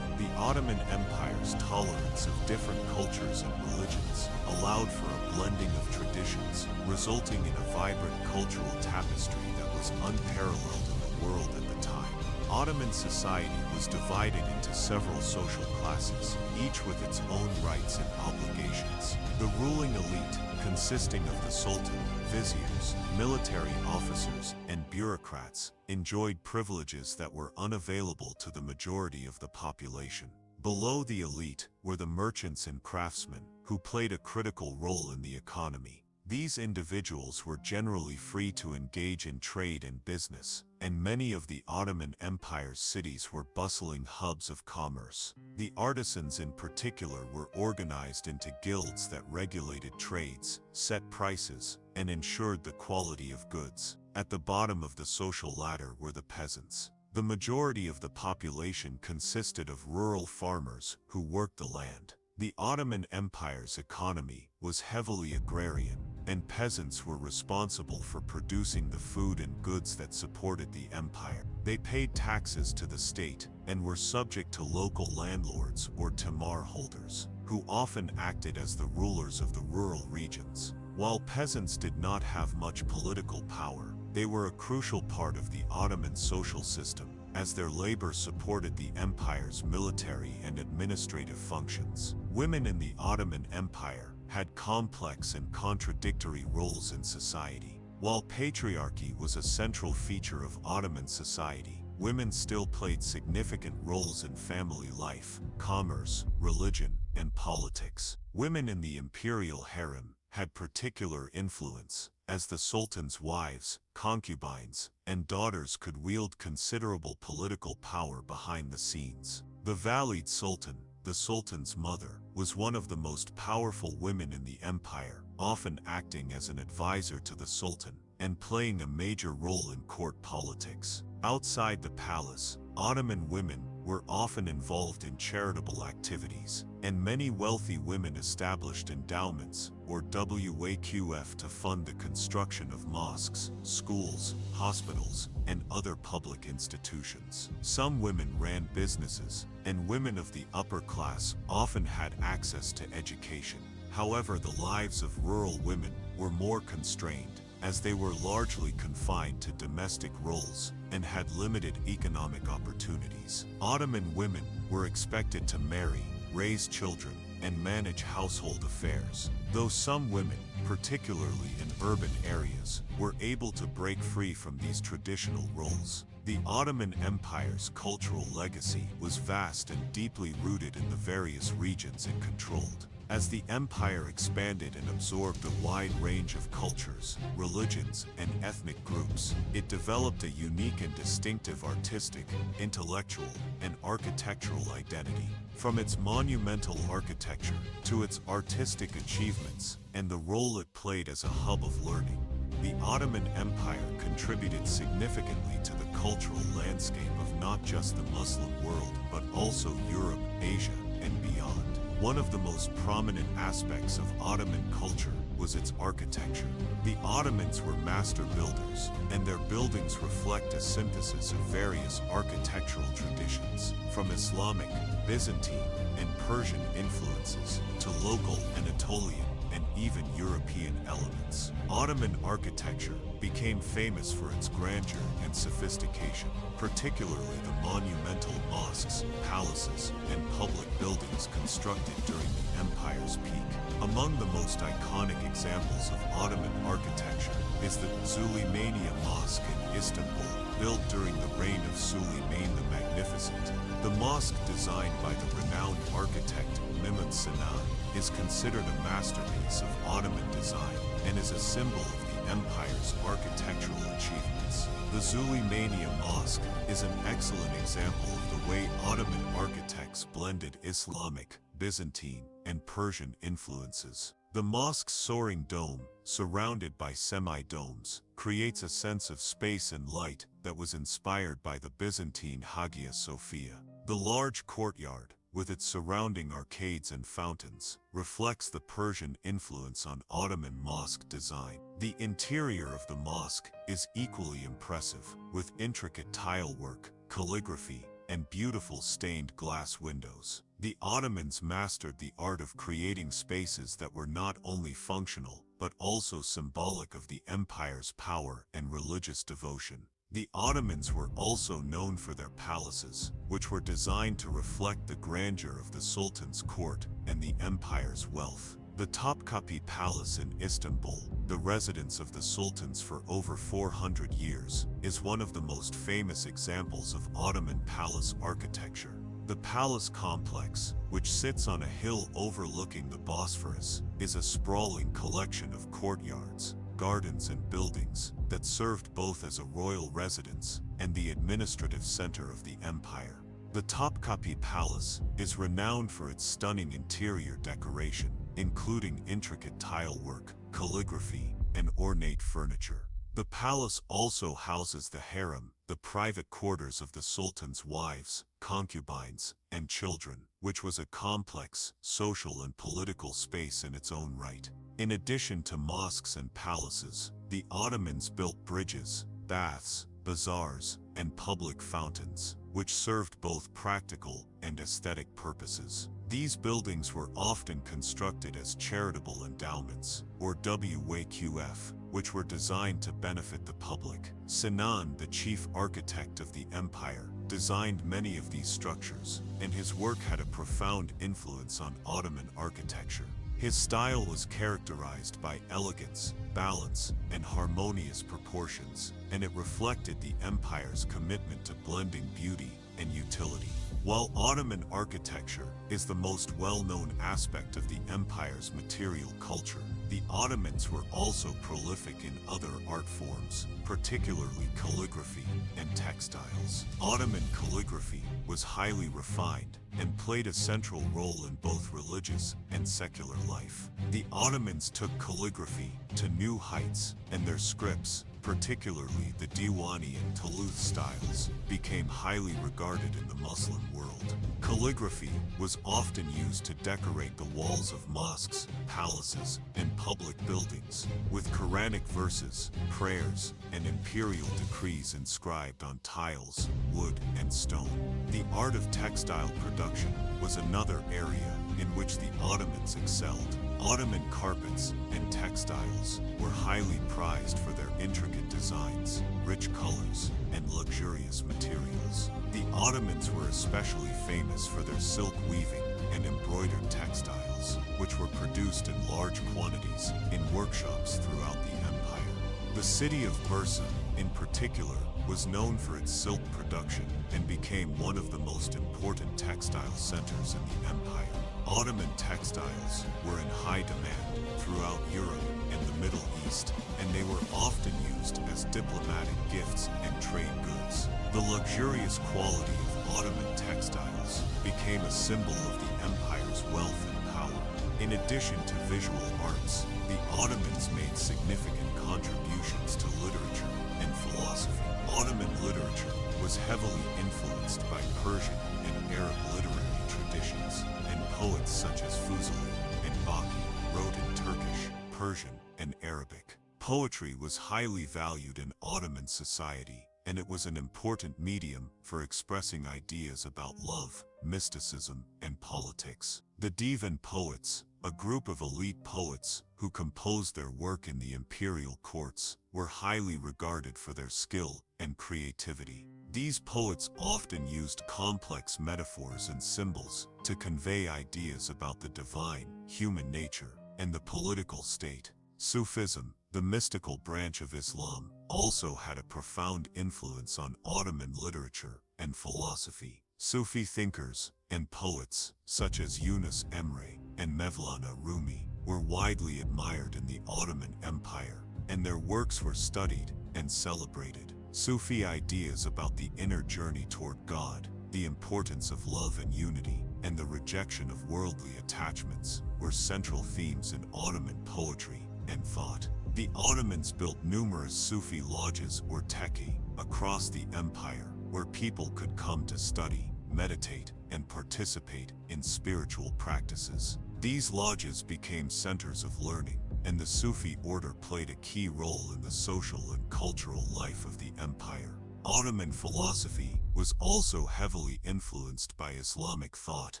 The Ottoman Empire's tolerance of different cultures and religions allowed for a blending of traditions, resulting in a vibrant cultural tapestry that was unparalleled in the world at the time. Ottoman society was divided into several social classes, each with its own rights and obligations. The ruling elite, consisting of the Sultan, viziers, military officers, and bureaucrats, enjoyed privileges that were unavailable to the majority of the population. Below the elite were the merchants and craftsmen, who played a critical role in the economy. These individuals were generally free to engage in trade and business, and many of the Ottoman Empire's cities were bustling hubs of commerce. The artisans in particular were organized into guilds that regulated trades, set prices, and ensured the quality of goods. At the bottom of the social ladder were the peasants. The majority of the population consisted of rural farmers who worked the land. The Ottoman Empire's economy was heavily agrarian, and peasants were responsible for producing the food and goods that supported the empire. They paid taxes to the state and were subject to local landlords or timar holders, who often acted as the rulers of the rural regions. While peasants did not have much political power, they were a crucial part of the Ottoman social system, as their labor supported the empire's military and administrative functions. Women in the Ottoman Empire had complex and contradictory roles in society. While patriarchy was a central feature of Ottoman society, women still played significant roles in family life, commerce, religion, and politics. Women in the imperial harem had particular influence, as the sultan's wives, concubines, and daughters could wield considerable political power behind the scenes. The Valide Sultan, the sultan's mother, was one of the most powerful women in the empire, often acting as an advisor to the sultan and playing a major role in court politics. Outside the palace, Ottoman women were often involved in charitable activities, and many wealthy women established endowments, or waqf, to fund the construction of mosques, schools, hospitals, and other public institutions. Some women ran businesses, and women of the upper class often had access to education. However, the lives of rural women were more constrained, as they were largely confined to domestic roles and had limited economic opportunities. Ottoman women were expected to marry, raise children, and manage household affairs, though some women, particularly in urban areas, were able to break free from these traditional roles. The Ottoman Empire's cultural legacy was vast and deeply rooted in the various regions it controlled. As the empire expanded and absorbed a wide range of cultures, religions, and ethnic groups, it developed a unique and distinctive artistic, intellectual, and architectural identity. From its monumental architecture to its artistic achievements and the role it played as a hub of learning, the Ottoman Empire contributed significantly to the cultural landscape of not just the Muslim world, but also Europe, Asia, and beyond. One of the most prominent aspects of Ottoman culture was its architecture. The Ottomans were master builders, and their buildings reflect a synthesis of various architectural traditions, from Islamic, Byzantine, and Persian influences to local Anatolian and even European elements. Ottoman architecture became famous for its grandeur and sophistication, particularly the monumental mosques, palaces, and public buildings constructed during the empire's peak. Among the most iconic examples of Ottoman architecture is the Suleimania Mosque in Istanbul, built during the reign of Suleiman the Magnificent. The mosque, designed by the renowned architect Mimon Sinan, is considered a masterpiece of Ottoman design and is a symbol of the empire's architectural achievements. The Suleimania Mosque is an excellent example of the way Ottoman architects blended Islamic, Byzantine, and Persian influences. The mosque's soaring dome, surrounded by semi-domes, creates a sense of space and light that was inspired by the Byzantine Hagia Sophia. The large courtyard, with its surrounding arcades and fountains, reflects the Persian influence on Ottoman mosque design. The interior of the mosque is equally impressive, with intricate tile work, calligraphy, and beautiful stained glass windows. The Ottomans mastered the art of creating spaces that were not only functional, but also symbolic of the empire's power and religious devotion. The Ottomans were also known for their palaces, which were designed to reflect the grandeur of the Sultan's court and the empire's wealth. The Topkapi Palace in Istanbul, the residence of the sultans for over 400 years, is one of the most famous examples of Ottoman palace architecture. The palace complex, which sits on a hill overlooking the Bosphorus, is a sprawling collection of courtyards, gardens, and buildings that served both as a royal residence and the administrative center of the empire. The Topkapi Palace is renowned for its stunning interior decoration, including intricate tile work, calligraphy, and ornate furniture. The palace also houses the harem, the private quarters of the sultan's wives, concubines, and children, which was a complex social and political space in its own right. In addition to mosques and palaces, the Ottomans built bridges, baths, bazaars, and public fountains, which served both practical and aesthetic purposes. These buildings were often constructed as charitable endowments, or waqf, which were designed to benefit the public. Sinan, the chief architect of the empire, designed many of these structures, and his work had a profound influence on Ottoman architecture. His style was characterized by elegance, balance, and harmonious proportions, and it reflected the empire's commitment to blending beauty and utility. While Ottoman architecture is the most well-known aspect of the empire's material culture, the Ottomans were also prolific in other art forms, particularly calligraphy and textiles. Ottoman calligraphy was highly refined and played a central role in both religious and secular life. The Ottomans took calligraphy to new heights, and their scripts, particularly the Diwani and Thuluth styles, became highly regarded in the Muslim world. Calligraphy was often used to decorate the walls of mosques, palaces, and public buildings, with Quranic verses, prayers, and imperial decrees inscribed on tiles, wood, and stone. The art of textile production was another area in which the Ottomans excelled. Ottoman carpets and textiles were highly prized for their intricate designs, rich colors, and luxurious materials. The Ottomans were especially famous for their silk weaving and embroidered textiles, which were produced in large quantities in workshops throughout the empire. The city of Bursa, in particular, was known for its silk production and became one of the most important textile centers in the empire. Ottoman textiles were in high demand throughout Europe and the Middle East, and they were often used as diplomatic gifts and trade goods. The luxurious quality of Ottoman textiles became a symbol of the empire's wealth and power. In addition to visual arts, the Ottomans made significant contributions to literature and philosophy. Ottoman literature was heavily influenced by Persian and Arab literary traditions, and poets such as Fuzuli and Baki wrote in Turkish, Persian, and Arabic. Poetry was highly valued in Ottoman society, and it was an important medium for expressing ideas about love, mysticism, and politics. The Divan poets, a group of elite poets who composed their work in the imperial courts, were highly regarded for their skill and creativity. These poets often used complex metaphors and symbols to convey ideas about the divine, human nature, and the political state. Sufism, the mystical branch of Islam, also had a profound influence on Ottoman literature and philosophy. Sufi thinkers and poets, such as Yunus Emre and Mevlana Rumi, were widely admired in the Ottoman Empire, and their works were studied and celebrated. Sufi ideas about the inner journey toward God, the importance of love and unity, and the rejection of worldly attachments were central themes in Ottoman poetry and thought. The Ottomans built numerous Sufi lodges or tekke across the empire, where people could come to study, meditate, and participate in spiritual practices. These lodges became centers of learning, and the Sufi order played a key role in the social and cultural life of the empire. Ottoman philosophy was also heavily influenced by Islamic thought,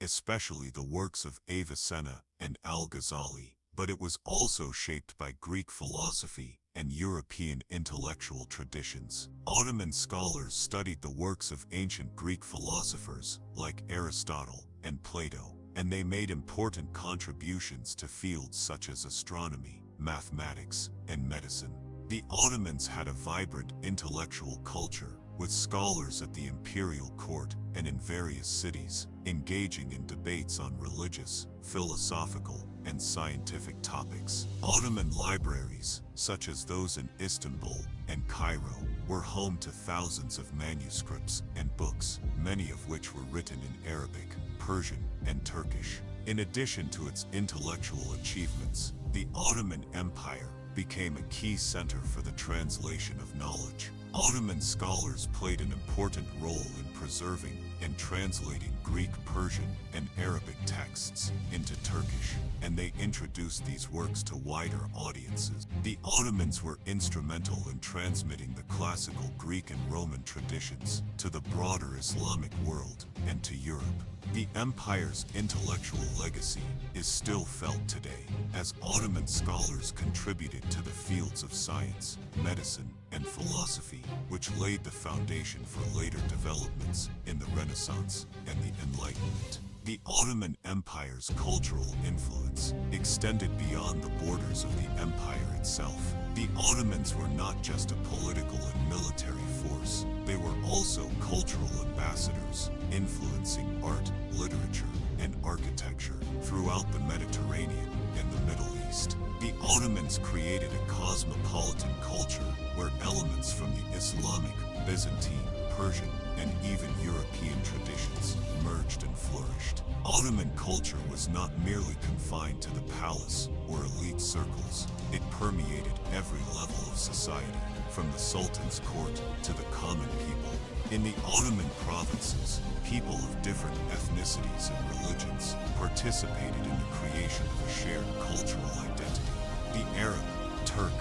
especially the works of Avicenna and Al-Ghazali, but it was also shaped by Greek philosophy and European intellectual traditions. Ottoman scholars studied the works of ancient Greek philosophers like Aristotle and Plato, and they made important contributions to fields such as astronomy, mathematics, and medicine. The Ottomans had a vibrant intellectual culture, with scholars at the imperial court and in various cities, engaging in debates on religious, philosophical, and scientific topics. Ottoman libraries, such as those in Istanbul and Cairo, were home to thousands of manuscripts and books, many of which were written in Arabic, Persian, and Turkish. In addition to its intellectual achievements, the Ottoman Empire became a key center for the translation of knowledge. Ottoman scholars played an important role in preserving and translating Greek, Persian, and Arabic texts into Turkish, and they introduced these works to wider audiences. The Ottomans were instrumental in transmitting the classical Greek and Roman traditions to the broader Islamic world and to Europe. The empire's intellectual legacy is still felt today, as Ottoman scholars contributed to the fields of science, medicine, and philosophy, which laid the foundation for later developments in the Renaissance and the Enlightenment. The Ottoman Empire's cultural influence extended beyond the borders of the empire itself. The Ottomans were not just a political and military force, they were also cultural ambassadors, influencing art, literature, and architecture throughout the Mediterranean and the Middle East. The Ottomans created a cosmopolitan culture where elements from the Islamic, Byzantine, Persian, and even European traditions merged and flourished. Ottoman culture was not merely confined to the palace or elite circles. It permeated every level of society, from the Sultan's court to the common people. In the Ottoman provinces, people of different ethnicities and religions participated in the creation of a shared cultural identity. The Arab, Turk,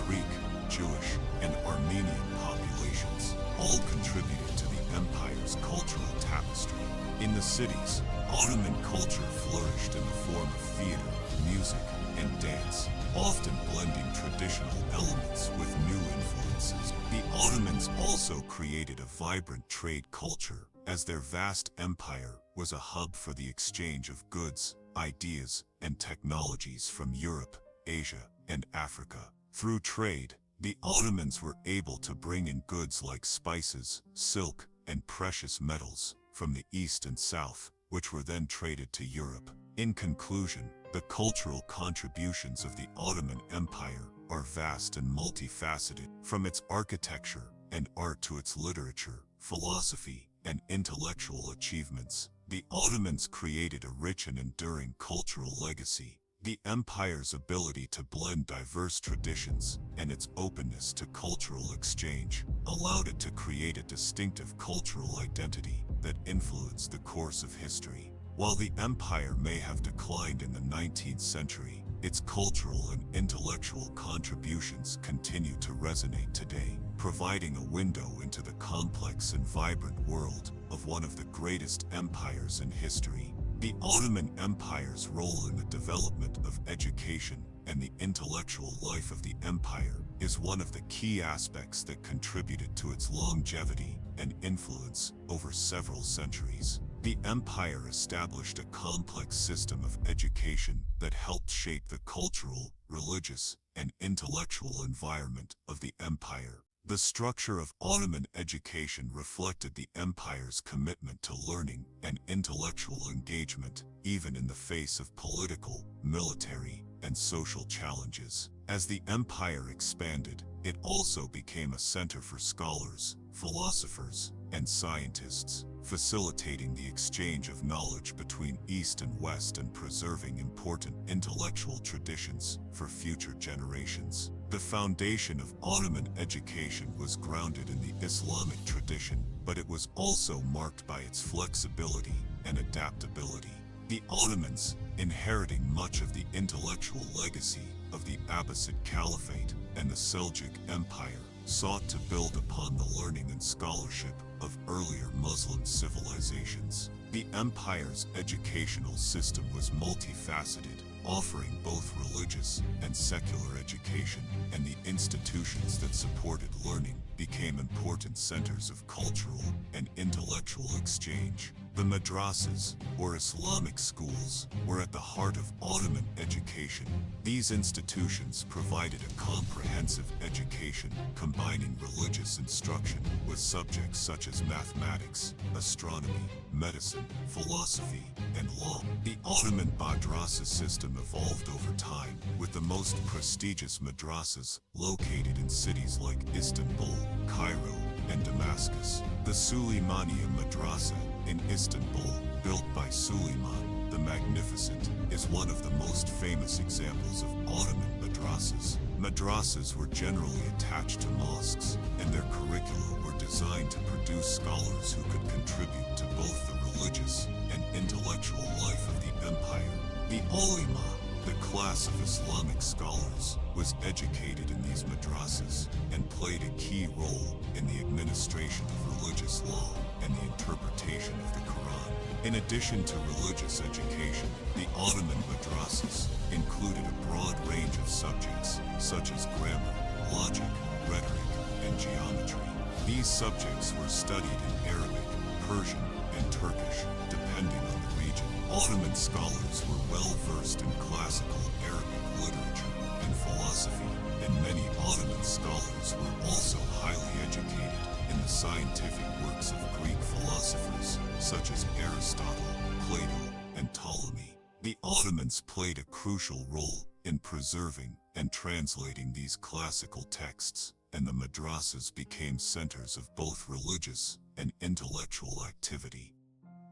Greek, Jewish, and Armenian populations all contributed to the empire's cultural tapestry. In the cities, Ottoman culture flourished in the form of theater, music, and dance, often blending traditional elements with new influences. The Ottomans also created a vibrant trade culture, as their vast empire was a hub for the exchange of goods, ideas, and technologies from Europe, Asia, and Africa. Through trade, the Ottomans were able to bring in goods like spices, silk, and precious metals from the east and south, which were then traded to Europe. In conclusion, the cultural contributions of the Ottoman Empire are vast and multifaceted, from its architecture and art to its literature, philosophy, and intellectual achievements. The Ottomans created a rich and enduring cultural legacy. The empire's ability to blend diverse traditions and its openness to cultural exchange allowed it to create a distinctive cultural identity that influenced the course of history. While the empire may have declined in the 19th century, its cultural and intellectual contributions continue to resonate today, providing a window into the complex and vibrant world of one of the greatest empires in history. The Ottoman Empire's role in the development of education and the intellectual life of the empire is one of the key aspects that contributed to its longevity and influence over several centuries. The empire established a complex system of education that helped shape the cultural, religious, and intellectual environment of the empire. The structure of Ottoman education reflected the empire's commitment to learning and intellectual engagement, even in the face of political, military, and social challenges. As the empire expanded, it also became a center for scholars, philosophers, and scientists, facilitating the exchange of knowledge between East and West and preserving important intellectual traditions for future generations. The foundation of Ottoman education was grounded in the Islamic tradition, but it was also marked by its flexibility and adaptability. The Ottomans, inheriting much of the intellectual legacy of the Abbasid Caliphate and the Seljuk Empire, sought to build upon the learning and scholarship of earlier Muslim civilizations. The empire's educational system was multifaceted, offering both religious and secular education, and the institutions that supported learning became important centers of cultural and intellectual exchange. The madrasas, or Islamic schools, were at the heart of Ottoman education. These institutions provided a comprehensive education, combining religious instruction with subjects such as mathematics, astronomy, medicine, philosophy, and law. The Ottoman madrasa system evolved over time, with the most prestigious madrasas located in cities like Istanbul, Cairo, and Damascus. The Suleiman Madrasa in Istanbul, built by Suleiman the Magnificent, is one of the most famous examples of Ottoman madrasas. Madrasas were generally attached to mosques, and their curricula were designed to produce scholars who could contribute to both the religious and intellectual life of the empire. The ulema, the class of Islamic scholars, was educated in these madrasas and played a key role in the administration of religious law and the interpretation of the Quran. In addition to religious education, the Ottoman madrasas included a broad range of subjects such as grammar, logic, rhetoric, and geometry. These subjects were studied in Arabic, Persian, and Turkish, depending on the region. Ottoman scholars were well versed in classical Arabic literature and philosophy, and many Ottoman scholars were also highly educated in the scientific works of Greek philosophers such as Aristotle, Plato, and Ptolemy. The Ottomans played a crucial role in preserving and translating these classical texts, and the madrasas became centers of both religious and intellectual activity.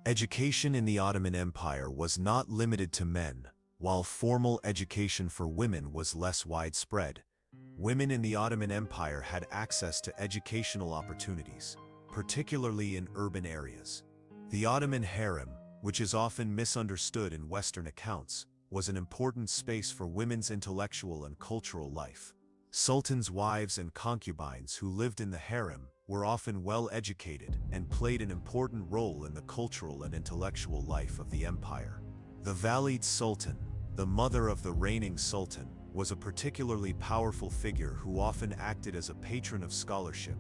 Education in the Ottoman Empire was not limited to men, while formal education for women was less widespread. Women in the Ottoman Empire had access to educational opportunities, particularly in urban areas. The Ottoman harem, which is often misunderstood in Western accounts, was an important space for women's intellectual and cultural life. Sultans' wives and concubines who lived in the harem were often well educated and played an important role in the cultural and intellectual life of the empire. The Valide Sultan, the mother of the reigning sultan, was a particularly powerful figure who often acted as a patron of scholarship,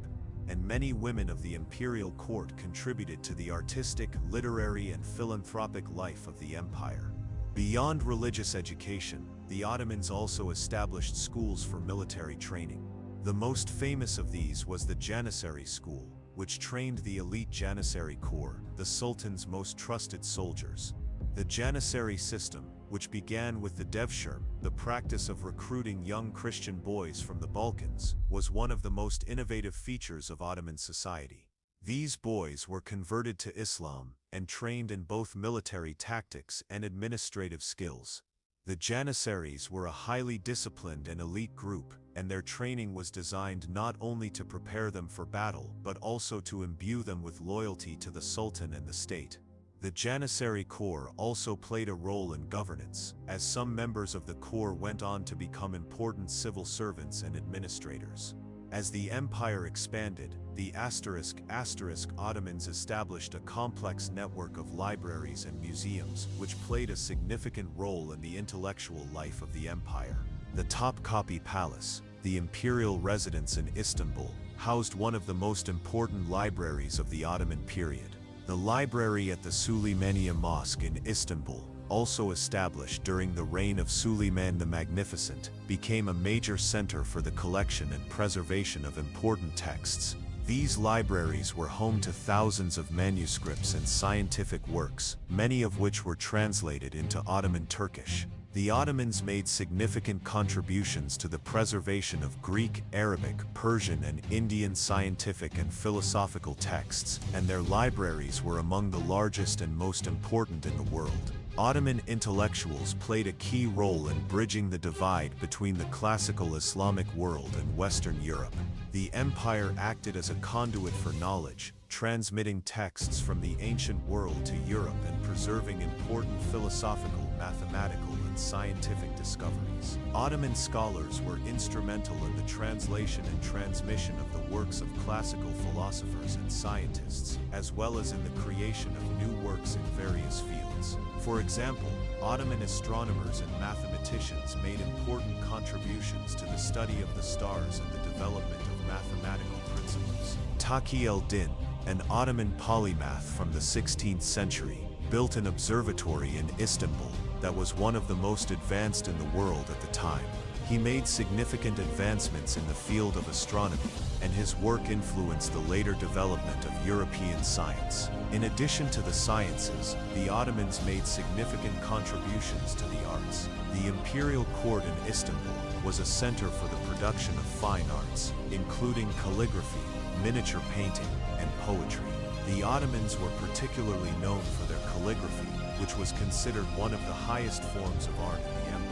and many women of the imperial court contributed to the artistic, literary, and philanthropic life of the empire. Beyond religious education, the Ottomans also established schools for military training. The most famous of these was the Janissary School, which trained the elite Janissary Corps, the Sultan's most trusted soldiers. The Janissary system, which began with the Devshirme, the practice of recruiting young Christian boys from the Balkans, was one of the most innovative features of Ottoman society. These boys were converted to Islam and trained in both military tactics and administrative skills. The Janissaries were a highly disciplined and elite group, and their training was designed not only to prepare them for battle but also to imbue them with loyalty to the Sultan and the state. The Janissary Corps also played a role in governance, as some members of the corps went on to become important civil servants and administrators. As the empire expanded, the Ottomans established a complex network of libraries and museums which played a significant role in the intellectual life of the empire. The Topkapi Palace, the imperial residence in Istanbul, housed one of the most important libraries of the Ottoman period. The library at the Suleymaniye Mosque in Istanbul, also established during the reign of Suleiman the Magnificent, became a major center for the collection and preservation of important texts. These libraries were home to thousands of manuscripts and scientific works, many of which were translated into Ottoman Turkish. The Ottomans made significant contributions to the preservation of Greek, Arabic, Persian, and Indian scientific and philosophical texts, and their libraries were among the largest and most important in the world. Ottoman intellectuals played a key role in bridging the divide between the classical Islamic world and Western Europe. The empire acted as a conduit for knowledge, transmitting texts from the ancient world to Europe and preserving important philosophical, mathematical, and scientific discoveries. Ottoman scholars were instrumental in the translation and transmission of the works of classical philosophers and scientists, as well as in the creation of new works in various fields. For example, Ottoman astronomers and mathematicians made important contributions to the study of the stars and the development of mathematical principles. Taqi el-Din, an Ottoman polymath from the 16th century, built an observatory in Istanbul that was one of the most advanced in the world at the time. He made significant advancements in the field of astronomy, and his work influenced the later development of European science. In addition to the sciences, the Ottomans made significant contributions to the arts. The imperial court in Istanbul was a center for the production of fine arts, including calligraphy, miniature painting, and poetry. The Ottomans were particularly known for their calligraphy, which was considered one of the highest forms of art in the empire.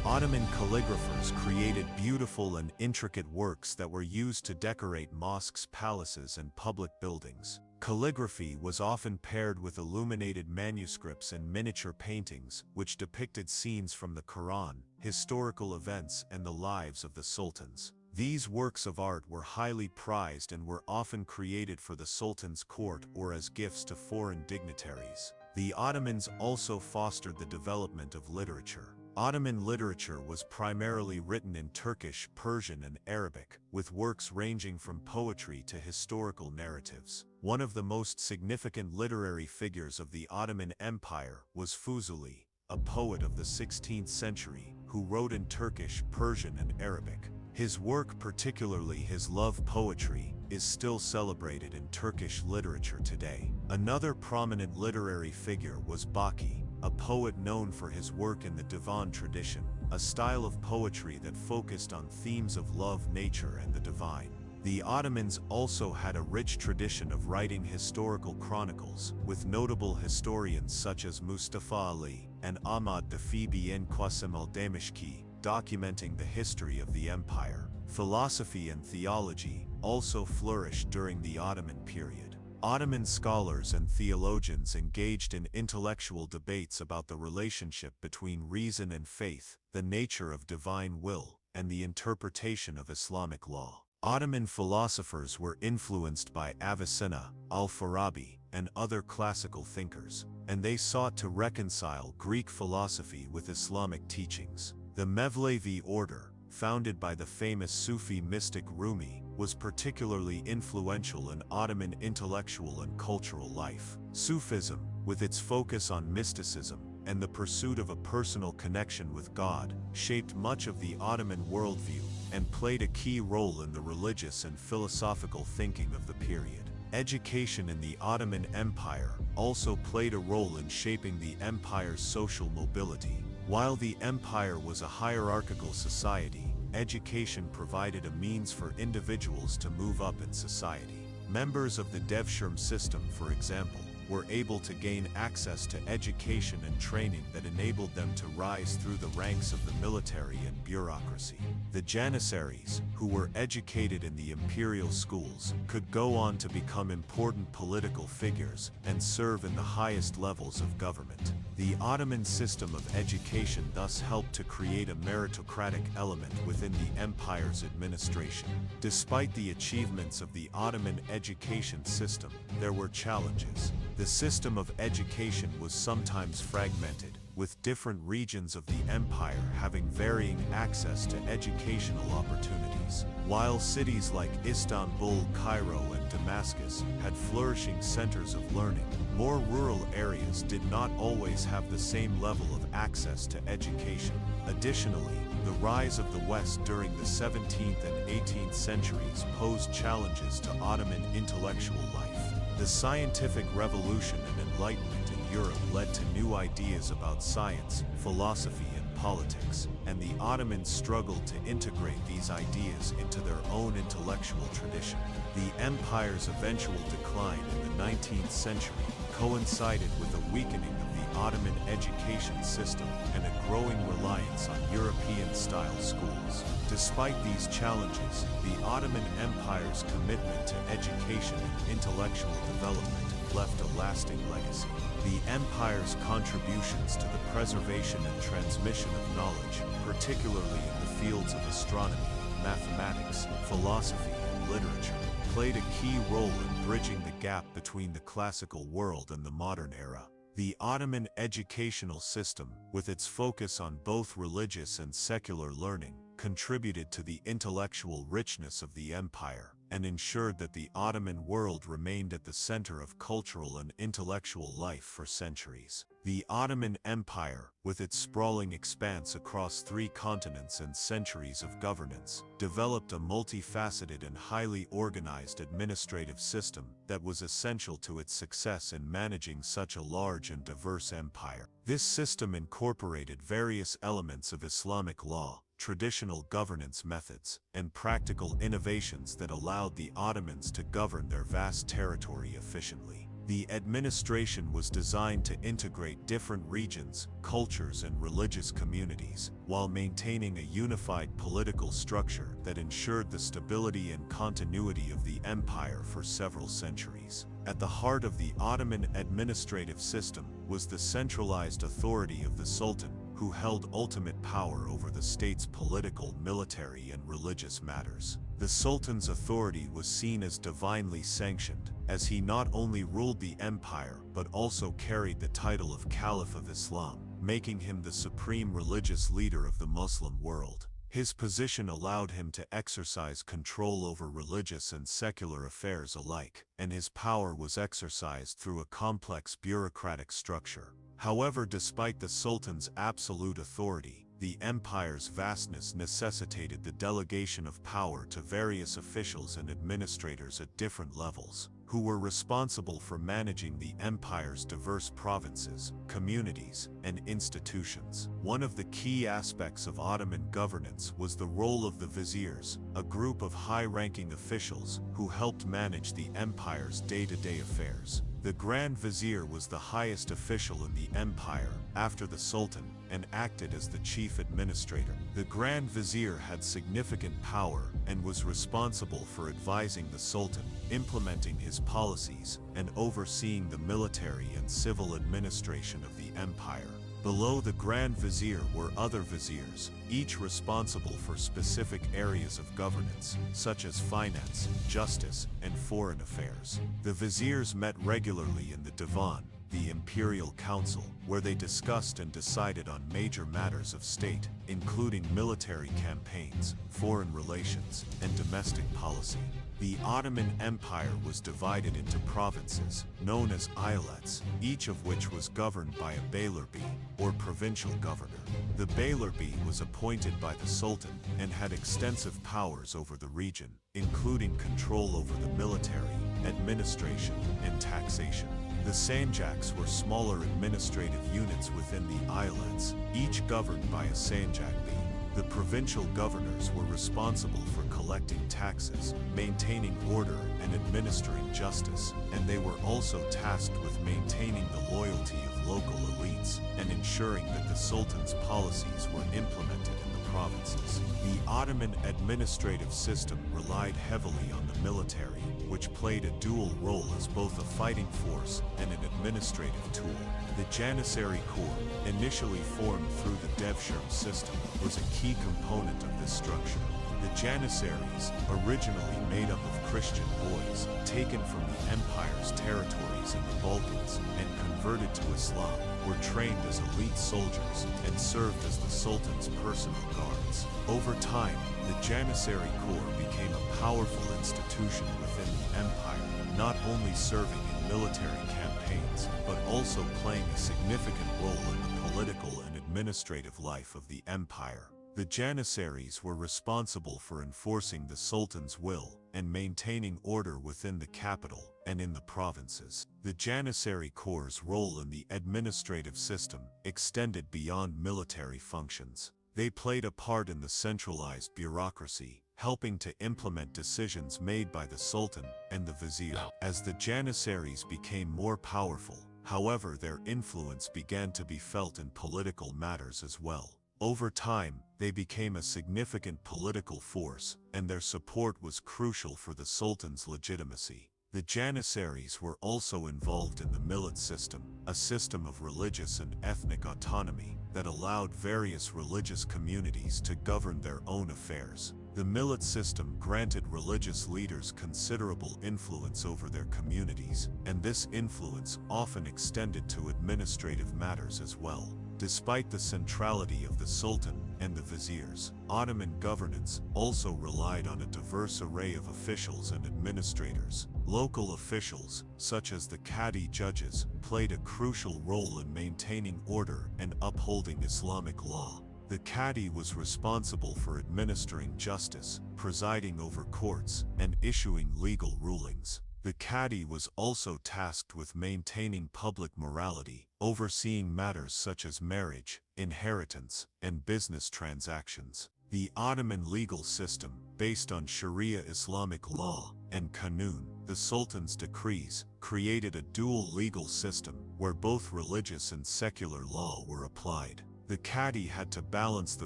Ottoman calligraphers created beautiful and intricate works that were used to decorate mosques, palaces, and public buildings. Calligraphy was often paired with illuminated manuscripts and miniature paintings, which depicted scenes from the Quran, historical events, and the lives of the sultans. These works of art were highly prized and were often created for the sultan's court or as gifts to foreign dignitaries. The Ottomans also fostered the development of literature. Ottoman literature was primarily written in Turkish, Persian, and Arabic, with works ranging from poetry to historical narratives. One of the most significant literary figures of the Ottoman Empire was Fuzuli, a poet of the 16th century, who wrote in Turkish, Persian, and Arabic. His work, particularly his love poetry, is still celebrated in Turkish literature today. Another prominent literary figure was Baki, a poet known for his work in the divan tradition, a style of poetry that focused on themes of love, nature, and the divine. The Ottomans also had a rich tradition of writing historical chronicles, with notable historians such as Mustafa Ali and Ahmad Dafi bin Qasim al-Damashqi documenting the history of the empire. Philosophy and theology also flourished during the Ottoman period. Ottoman scholars and theologians engaged in intellectual debates about the relationship between reason and faith, the nature of divine will, and the interpretation of Islamic law. Ottoman philosophers were influenced by Avicenna, Al-Farabi, and other classical thinkers, and they sought to reconcile Greek philosophy with Islamic teachings. The Mevlevi order, founded by the famous Sufi mystic Rumi, was particularly influential in Ottoman intellectual and cultural life. Sufism, with its focus on mysticism and the pursuit of a personal connection with God, shaped much of the Ottoman worldview and played a key role in the religious and philosophical thinking of the period. Education in the Ottoman Empire also played a role in shaping the empire's social mobility. While the empire was a hierarchical society, education provided a means for individuals to move up in society. Members of the Devshirme system, for example, were able to gain access to education and training that enabled them to rise through the ranks of the military and bureaucracy. The Janissaries, who were educated in the imperial schools, could go on to become important political figures and serve in the highest levels of government. The Ottoman system of education thus helped to create a meritocratic element within the empire's administration. Despite the achievements of the Ottoman education system, there were challenges. The system of education was sometimes fragmented, with different regions of the empire having varying access to educational opportunities. While cities like Istanbul, Cairo, and Damascus had flourishing centers of learning, more rural areas did not always have the same level of access to education. Additionally, the rise of the West during the 17th and 18th centuries posed challenges to Ottoman intellectual life. The scientific revolution and enlightenment in Europe led to new ideas about science, philosophy, and politics, and the Ottomans struggled to integrate these ideas into their own intellectual tradition. The empire's eventual decline in the 19th century coincided with a weakening of the Ottoman education system and a growing reliance on European-style schools. Despite these challenges, the Ottoman Empire's commitment to education and intellectual development left a lasting legacy. The empire's contributions to the preservation and transmission of knowledge, particularly in the fields of astronomy, mathematics, philosophy, and literature, played a key role in bridging the gap between the classical world and the modern era. The Ottoman educational system, with its focus on both religious and secular learning, contributed to the intellectual richness of the empire, and ensured that the Ottoman world remained at the center of cultural and intellectual life for centuries. The Ottoman Empire, with its sprawling expanse across 3 continents and centuries of governance, developed a multifaceted and highly organized administrative system that was essential to its success in managing such a large and diverse empire. This system incorporated various elements of Islamic law, traditional governance methods, and practical innovations that allowed the Ottomans to govern their vast territory efficiently. The administration was designed to integrate different regions, cultures, and religious communities, while maintaining a unified political structure that ensured the stability and continuity of the empire for several centuries. At the heart of the Ottoman administrative system was the centralized authority of the Sultan, who held ultimate power over the state's political, military, and religious matters. The Sultan's authority was seen as divinely sanctioned, as he not only ruled the empire but also carried the title of Caliph of Islam, making him the supreme religious leader of the Muslim world. His position allowed him to exercise control over religious and secular affairs alike, and his power was exercised through a complex bureaucratic structure. However, despite the Sultan's absolute authority, the empire's vastness necessitated the delegation of power to various officials and administrators at different levels, who were responsible for managing the empire's diverse provinces, communities, and institutions. One of the key aspects of Ottoman governance was the role of the viziers, a group of high-ranking officials who helped manage the empire's day-to-day affairs. The Grand Vizier was the highest official in the empire, after the Sultan, and acted as the chief administrator. The Grand Vizier had significant power and was responsible for advising the Sultan, implementing his policies, and overseeing the military and civil administration of the empire. Below the Grand Vizier were other viziers, each responsible for specific areas of governance, such as finance, justice, and foreign affairs. The viziers met regularly in the Divan, the Imperial Council, where they discussed and decided on major matters of state, including military campaigns, foreign relations, and domestic policy. The Ottoman Empire was divided into provinces, known as eyalets, each of which was governed by a beylerbey, or provincial governor. The beylerbey was appointed by the Sultan and had extensive powers over the region, including control over the military, administration, and taxation. The sanjaks were smaller administrative units within the eyalets, each governed by a sanjak bey. The provincial governors were responsible for collecting taxes, maintaining order, and administering justice, and they were also tasked with maintaining the loyalty of local elites and ensuring that the Sultan's policies were implemented in the provinces. The Ottoman administrative system relied heavily on the military, which played a dual role as both a fighting force and an administrative tool. The Janissary Corps, initially formed through the Devshirme system, was a key component of this structure. The Janissaries, originally made up of Christian boys, taken from the empire's territories in the Balkans and converted to Islam, were trained as elite soldiers and served as the Sultan's personal guards. Over time, the Janissary Corps became a powerful institution within the empire, not only serving in military campaigns, but also playing a significant role in the political and administrative life of the empire. The Janissaries were responsible for enforcing the Sultan's will and maintaining order within the capital and in the provinces. The Janissary Corps' role in the administrative system extended beyond military functions. They played a part in the centralized bureaucracy, helping to implement decisions made by the Sultan and the Vizier. As the Janissaries became more powerful, however, their influence began to be felt in political matters as well. Over time, they became a significant political force, and their support was crucial for the Sultan's legitimacy. The Janissaries were also involved in the millet system, a system of religious and ethnic autonomy that allowed various religious communities to govern their own affairs. The millet system granted religious leaders considerable influence over their communities, and this influence often extended to administrative matters as well. Despite the centrality of the Sultan and the viziers, Ottoman governance also relied on a diverse array of officials and administrators. Local officials, such as the Qadi judges, played a crucial role in maintaining order and upholding Islamic law. The Qadi was responsible for administering justice, presiding over courts, and issuing legal rulings. The Qadi was also tasked with maintaining public morality, overseeing matters such as marriage, inheritance, and business transactions. The Ottoman legal system, based on Sharia Islamic law and Qanun, the Sultan's decrees, created a dual legal system where both religious and secular law were applied. The Qadi had to balance the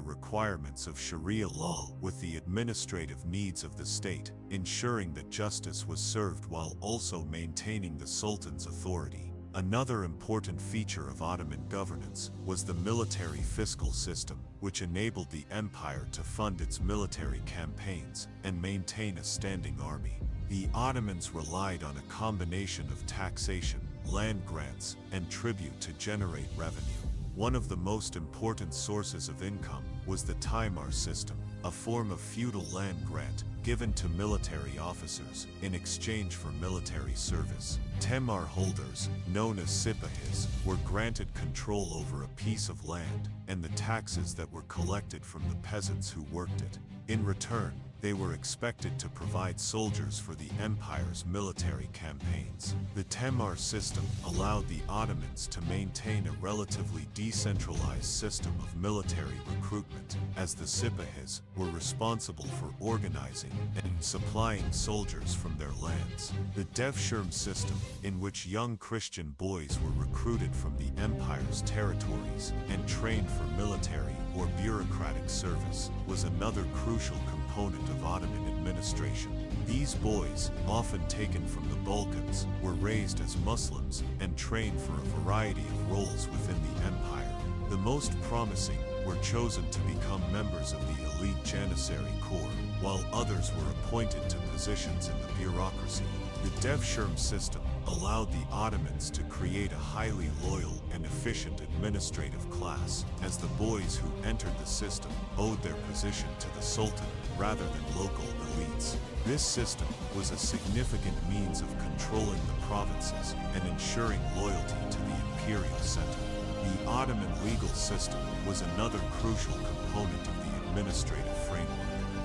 requirements of Sharia law with the administrative needs of the state, ensuring that justice was served while also maintaining the Sultan's authority. Another important feature of Ottoman governance was the military fiscal system, which enabled the empire to fund its military campaigns and maintain a standing army. The Ottomans relied on a combination of taxation, land grants, and tribute to generate revenue. One of the most important sources of income was the Timar system, a form of feudal land grant given to military officers in exchange for military service. Temar holders, known as sipahis, were granted control over a piece of land and the taxes that were collected from the peasants who worked it. In return, they were expected to provide soldiers for the empire's military campaigns. The Temar system allowed the Ottomans to maintain a relatively decentralized system of military recruitment, as the sipahis were responsible for organizing and supplying soldiers from their lands. The Devshirme system, in which young Christian boys were recruited from the empire's territories and trained for military or bureaucratic service, was another crucial component of Ottoman administration. These boys, often taken from the Balkans, were raised as Muslims and trained for a variety of roles within the empire. The most promising were chosen to become members of the elite Janissary Corps, while others were appointed to positions in the bureaucracy. The Devshirme system allowed the Ottomans to create a highly loyal and efficient administrative class, as the boys who entered the system owed their position to the Sultan rather than local elites. This system was a significant means of controlling the provinces and ensuring loyalty to the imperial center. The Ottoman legal system was another crucial component of the administrative framework.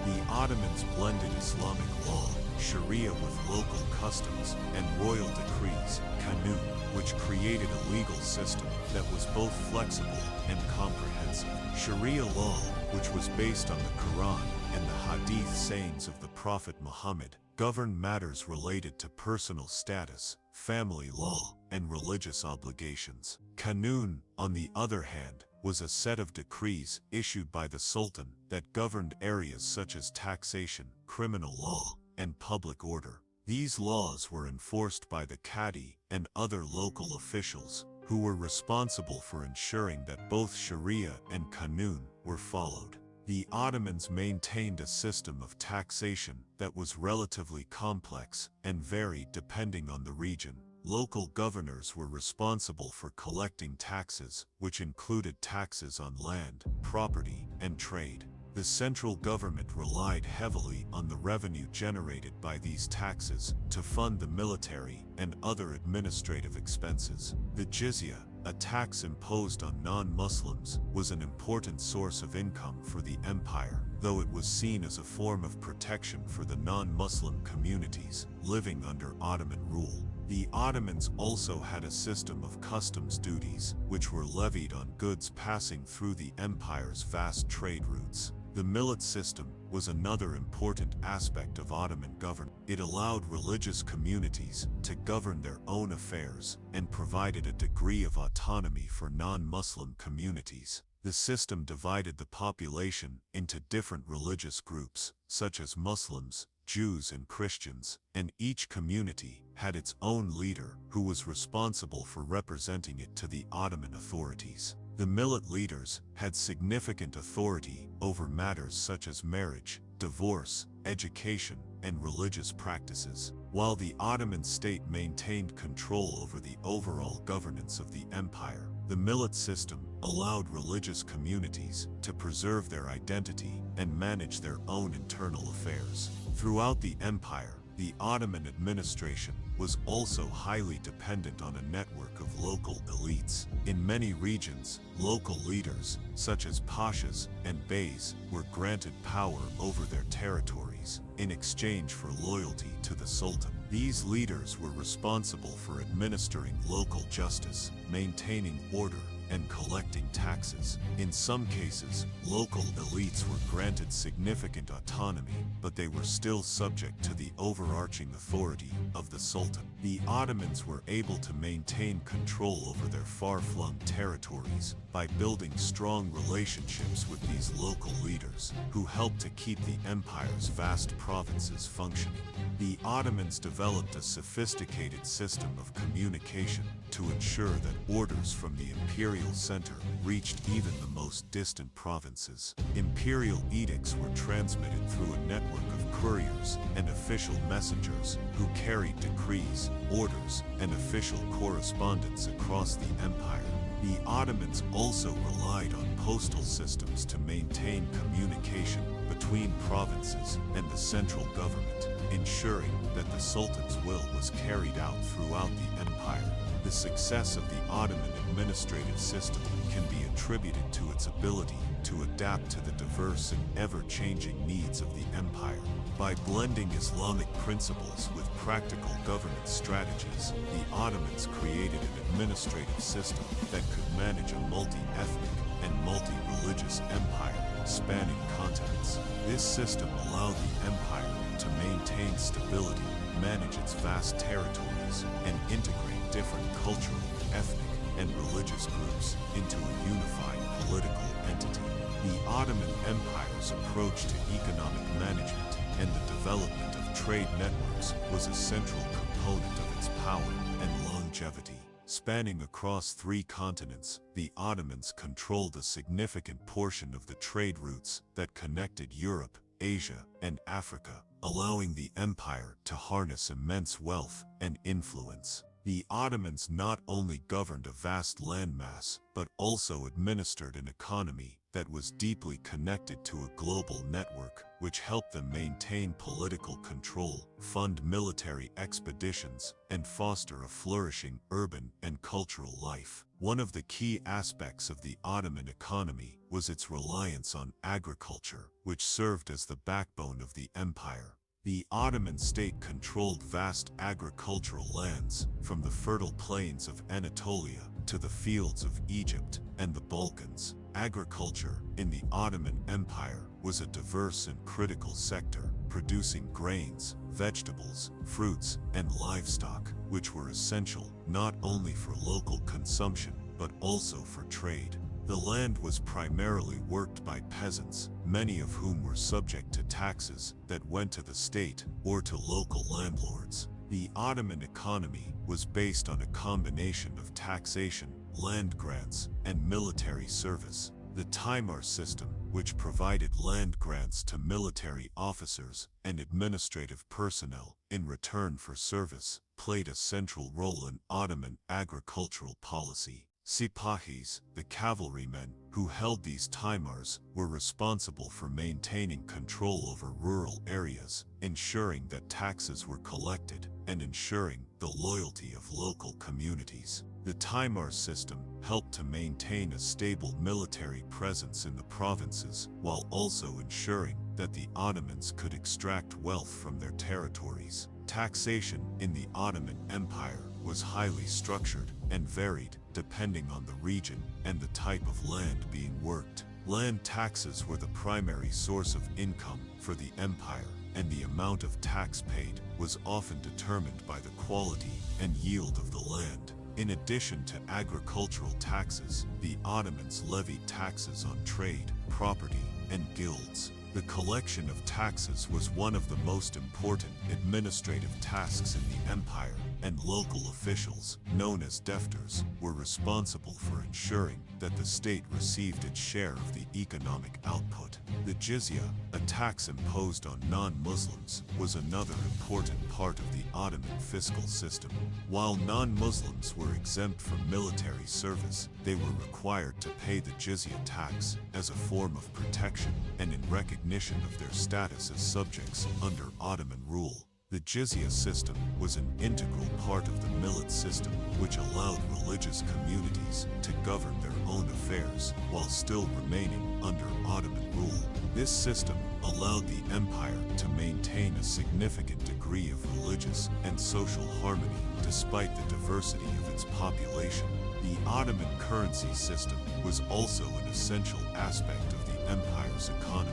The Ottomans blended Islamic law, Sharia, with local customs and royal decrees, Kanun, which created a legal system that was both flexible and comprehensive. Sharia law, which was based on the Quran and the Hadith sayings of the Prophet Muhammad, governed matters related to personal status, family law, and religious obligations. Kanun, on the other hand, was a set of decrees issued by the Sultan that governed areas such as taxation, criminal law, and public order. These laws were enforced by the Qadi and other local officials, who were responsible for ensuring that both Sharia and Kanun were followed. The Ottomans maintained a system of taxation that was relatively complex and varied depending on the region. Local governors were responsible for collecting taxes, which included taxes on land, property, and trade. The central government relied heavily on the revenue generated by these taxes to fund the military and other administrative expenses. The jizya, a tax imposed on non-Muslims, was an important source of income for the empire, though it was seen as a form of protection for the non-Muslim communities living under Ottoman rule. The Ottomans also had a system of customs duties, which were levied on goods passing through the empire's vast trade routes. The millet system was another important aspect of Ottoman government. It allowed religious communities to govern their own affairs and provided a degree of autonomy for non-Muslim communities. The system divided the population into different religious groups, such as Muslims, Jews, and Christians, and each community had its own leader who was responsible for representing it to the Ottoman authorities. The millet leaders had significant authority over matters such as marriage, divorce, education, and religious practices, while the Ottoman state maintained control over the overall governance of the empire. The millet system allowed religious communities to preserve their identity and manage their own internal affairs. Throughout the empire, the Ottoman administration was also highly dependent on a network of local elites. In many regions, local leaders, such as pashas and beys, were granted power over their territories in exchange for loyalty to the Sultan. These leaders were responsible for administering local justice, maintaining order, and collecting taxes. In some cases, local elites were granted significant autonomy, but they were still subject to the overarching authority of the Sultan. The Ottomans were able to maintain control over their far-flung territories by building strong relationships with these local leaders, who helped to keep the empire's vast provinces functioning. The Ottomans developed a sophisticated system of communication to ensure that orders from the imperial center reached even the most distant provinces. Imperial edicts were transmitted through a network of couriers and official messengers who carried decrees, orders, and official correspondence across the empire. The Ottomans also relied on postal systems to maintain communication between provinces and the central government, ensuring that the Sultan's will was carried out throughout the empire. The success of the Ottoman administrative system can be attributed to its ability to adapt to the diverse and ever-changing needs of the empire. By blending Islamic principles with practical governance strategies, the Ottomans created an administrative system that could manage a multi-ethnic and multi-religious empire spanning continents. This system allowed the empire to maintain stability, manage its vast territories, and integrate different cultural, ethnic, and religious groups into a unified political entity. The Ottoman Empire's approach to economic management and the development of trade networks was a central component of its power and longevity. Spanning across 3 continents, the Ottomans controlled a significant portion of the trade routes that connected Europe, Asia, and Africa, allowing the empire to harness immense wealth and influence. The Ottomans not only governed a vast landmass, but also administered an economy that was deeply connected to a global network, which helped them maintain political control, fund military expeditions, and foster a flourishing urban and cultural life. One of the key aspects of the Ottoman economy was its reliance on agriculture, which served as the backbone of the empire. The Ottoman state controlled vast agricultural lands, from the fertile plains of Anatolia to the fields of Egypt and the Balkans. Agriculture in the Ottoman Empire was a diverse and critical sector, producing grains, vegetables, fruits, and livestock, which were essential not only for local consumption but also for trade. The land was primarily worked by peasants, many of whom were subject to taxes that went to the state or to local landlords. The Ottoman economy was based on a combination of taxation, land grants, and military service. The Timar system, which provided land grants to military officers and administrative personnel in return for service, played a central role in Ottoman agricultural policy. Sipahis, the cavalrymen who held these Timars, were responsible for maintaining control over rural areas, ensuring that taxes were collected, and ensuring the loyalty of local communities. The Timar system helped to maintain a stable military presence in the provinces, while also ensuring that the Ottomans could extract wealth from their territories. Taxation in the Ottoman Empire was highly structured and varied depending on the region and the type of land being worked. Land taxes were the primary source of income for the empire, and the amount of tax paid was often determined by the quality and yield of the land. In addition to agricultural taxes, the Ottomans levied taxes on trade, property, and guilds. The collection of taxes was one of the most important administrative tasks in the empire, and local officials, known as defters, were responsible for ensuring that the state received its share of the economic output. The jizya, a tax imposed on non-Muslims, was another important part of the Ottoman fiscal system. While non-Muslims were exempt from military service, they were required to pay the jizya tax as a form of protection and in recognition of their status as subjects under Ottoman rule. The jizya system was an integral part of the millet system, which allowed religious communities to govern their own affairs while still remaining under Ottoman rule. This system allowed the empire to maintain a significant degree of religious and social harmony despite the diversity of its population. The Ottoman currency system was also an essential aspect of the empire's economy.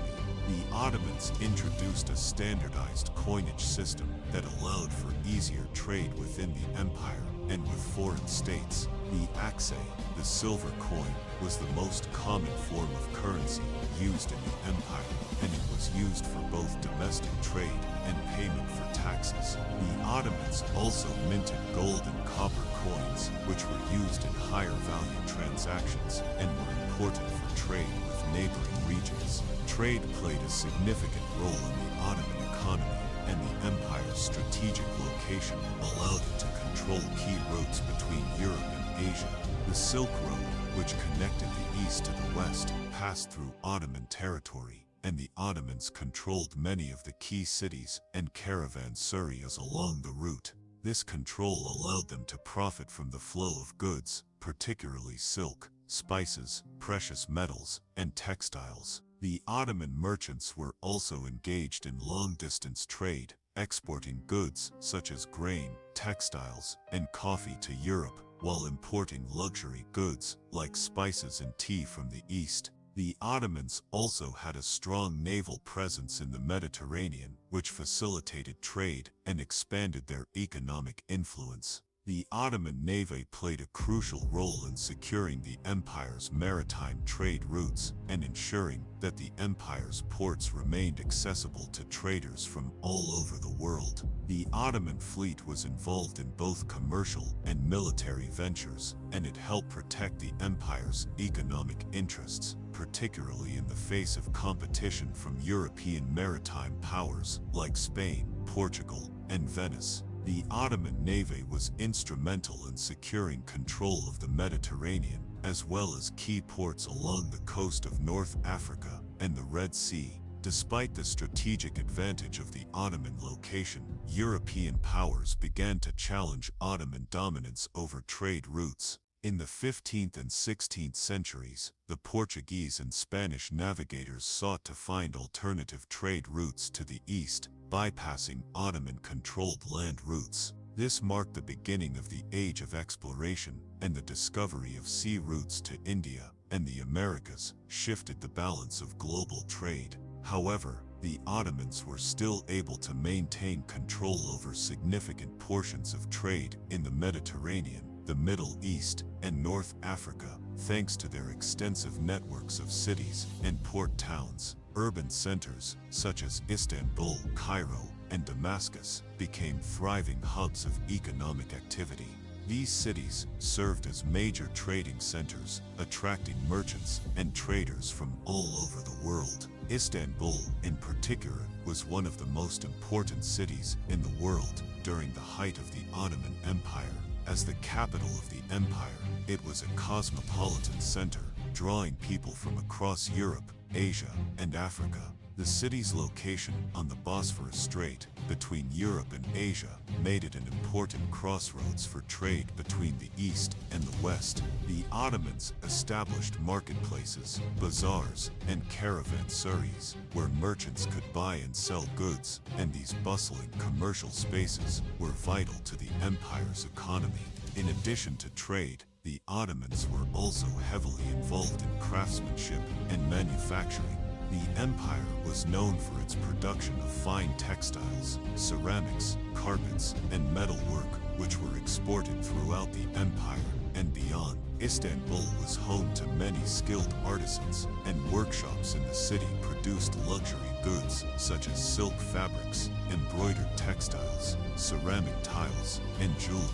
The Ottomans introduced a standardized coinage system that allowed for easier trade within the empire and with foreign states. The akse, the silver coin, was the most common form of currency used in the empire, and it was used for both domestic trade and payment for taxes. The Ottomans also minted gold and copper coins, which were used in higher value transactions and were important for trade with neighboring regions. Trade played a significant role in the Ottoman economy, and the empire's strategic location allowed it to control key routes between Europe and Asia. The Silk Road, which connected the east to the west, passed through Ottoman territory, and the Ottomans controlled many of the key cities and caravanserais along the route. This control allowed them to profit from the flow of goods, particularly silk, spices, precious metals, and textiles. The Ottoman merchants were also engaged in long-distance trade, exporting goods such as grain, textiles, and coffee to Europe, while importing luxury goods like spices and tea from the east. The Ottomans also had a strong naval presence in the Mediterranean, which facilitated trade and expanded their economic influence. The Ottoman Navy played a crucial role in securing the empire's maritime trade routes and ensuring that the empire's ports remained accessible to traders from all over the world. The Ottoman fleet was involved in both commercial and military ventures, and it helped protect the empire's economic interests, particularly in the face of competition from European maritime powers like Spain, Portugal, and Venice. The Ottoman Navy was instrumental in securing control of the Mediterranean, as well as key ports along the coast of North Africa and the Red Sea. Despite the strategic advantage of the Ottoman location, European powers began to challenge Ottoman dominance over trade routes. In the 15th and 16th centuries, the Portuguese and Spanish navigators sought to find alternative trade routes to the east, bypassing Ottoman-controlled land routes. This marked the beginning of the Age of Exploration, and the discovery of sea routes to India and the Americas shifted the balance of global trade. However, the Ottomans were still able to maintain control over significant portions of trade in the Mediterranean, the Middle East, and North Africa, thanks to their extensive networks of cities and port towns. Urban centers, such as Istanbul, Cairo, and Damascus, became thriving hubs of economic activity. These cities served as major trading centers, attracting merchants and traders from all over the world. Istanbul, in particular, was one of the most important cities in the world during the height of the Ottoman Empire. As the capital of the empire, it was a cosmopolitan center, drawing people from across Europe, Asia, and Africa. The city's location on the Bosphorus Strait, between Europe and Asia, made it an important crossroads for trade between the East and the West. The Ottomans established marketplaces, bazaars, and caravanserais, where merchants could buy and sell goods, and these bustling commercial spaces were vital to the empire's economy. In addition to trade, the Ottomans were also heavily involved in craftsmanship and manufacturing. The empire was known for its production of fine textiles, ceramics, carpets, and metalwork, which were exported throughout the empire and beyond. Istanbul was home to many skilled artisans, and workshops in the city produced luxury goods such as silk fabrics, embroidered textiles, ceramic tiles, and jewelry.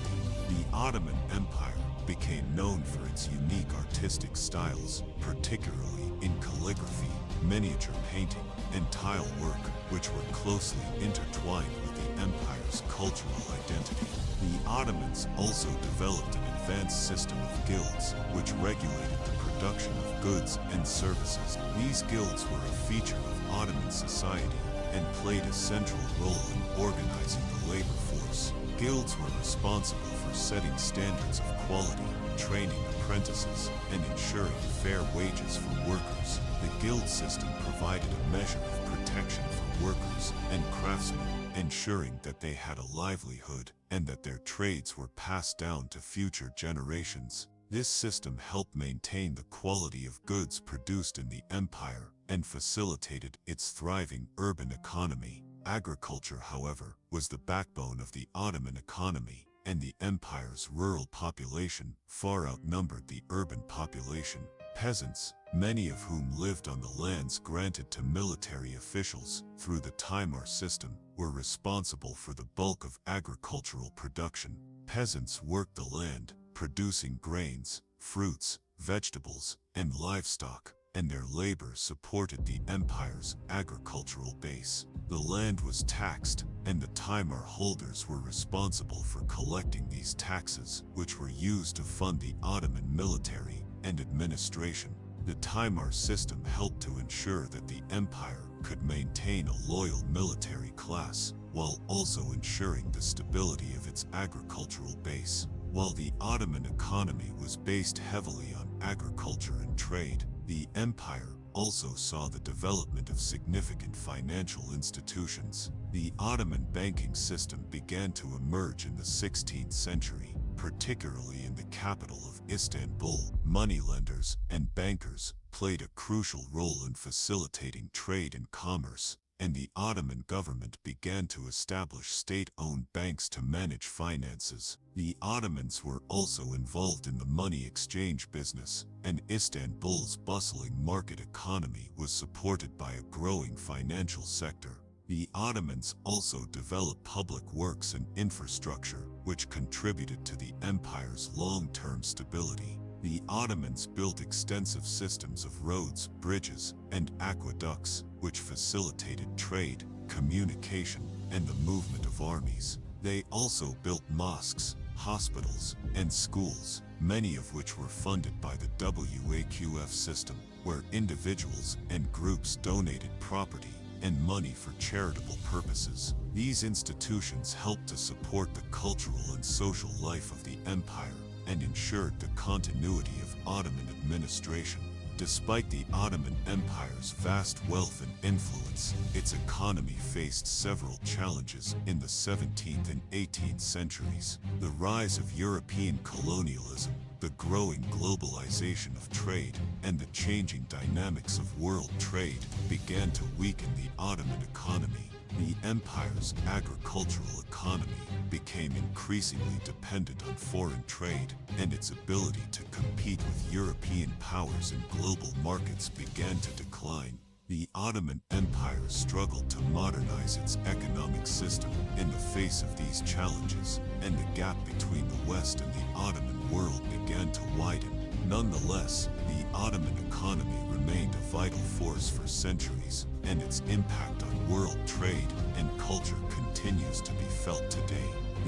The Ottoman Empire became known for its unique artistic styles, particularly in calligraphy, miniature painting, and tile work, which were closely intertwined with the empire's cultural identity. The Ottomans also developed an advanced system of guilds, which regulated the production of goods and services. These guilds were a feature of Ottoman society and played a central role in organizing the labor force. Guilds were responsible for setting standards of quality, training apprentices, and ensuring fair wages for workers. The guild system provided a measure of protection for workers and craftsmen, ensuring that they had a livelihood and that their trades were passed down to future generations. This system helped maintain the quality of goods produced in the empire and facilitated its thriving urban economy. Agriculture, however, was the backbone of the Ottoman economy, and the empire's rural population far outnumbered the urban population. Peasants, many of whom lived on the lands granted to military officials through the Timar system, were responsible for the bulk of agricultural production. Peasants worked the land, producing grains, fruits, vegetables, and livestock, and their labor supported the empire's agricultural base. The land was taxed, and the timar holders were responsible for collecting these taxes, which were used to fund the Ottoman military and administration. The timar system helped to ensure that the empire could maintain a loyal military class, while also ensuring the stability of its agricultural base. While the Ottoman economy was based heavily on agriculture and trade, the empire also saw the development of significant financial institutions. The Ottoman banking system began to emerge in the 16th century, particularly in the capital of Istanbul. Moneylenders and bankers played a crucial role in facilitating trade and commerce, and the Ottoman government began to establish state-owned banks to manage finances. The Ottomans were also involved in the money exchange business, and Istanbul's bustling market economy was supported by a growing financial sector. The Ottomans also developed public works and infrastructure, which contributed to the empire's long-term stability. The Ottomans built extensive systems of roads, bridges, and aqueducts, which facilitated trade, communication, and the movement of armies. They also built mosques, hospitals, and schools, many of which were funded by the Waqf system, where individuals and groups donated property and money for charitable purposes. These institutions helped to support the cultural and social life of the empire and ensured the continuity of Ottoman administration. Despite the Ottoman Empire's vast wealth and influence, its economy faced several challenges in the 17th and 18th centuries. The rise of European colonialism, the growing globalization of trade, and the changing dynamics of world trade began to weaken the Ottoman economy. The empire's agricultural economy became increasingly dependent on foreign trade, and its ability to compete with European powers in global markets began to decline. The Ottoman Empire struggled to modernize its economic system in the face of these challenges, and the gap between the West and the Ottoman world began to widen. Nonetheless, the Ottoman economy remained a vital force for centuries, and its impact on world trade and culture continues to be felt today.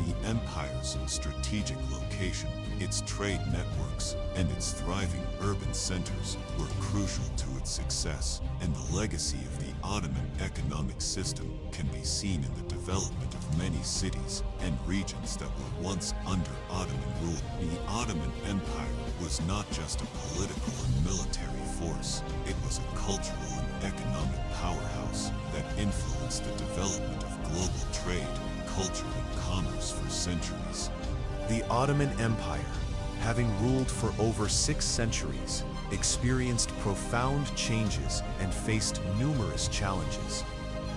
The empire's strategic location, its trade networks, and its thriving urban centers were crucial to its success, and the legacy of the Ottoman economic system can be seen in the development of many cities and regions that were once under Ottoman rule. The Ottoman Empire was not just a political and military force, it was a cultural and economic powerhouse that influenced the development of global trade, culture, and commerce for centuries. The Ottoman Empire, having ruled for over 6 centuries, experienced profound changes and faced numerous challenges,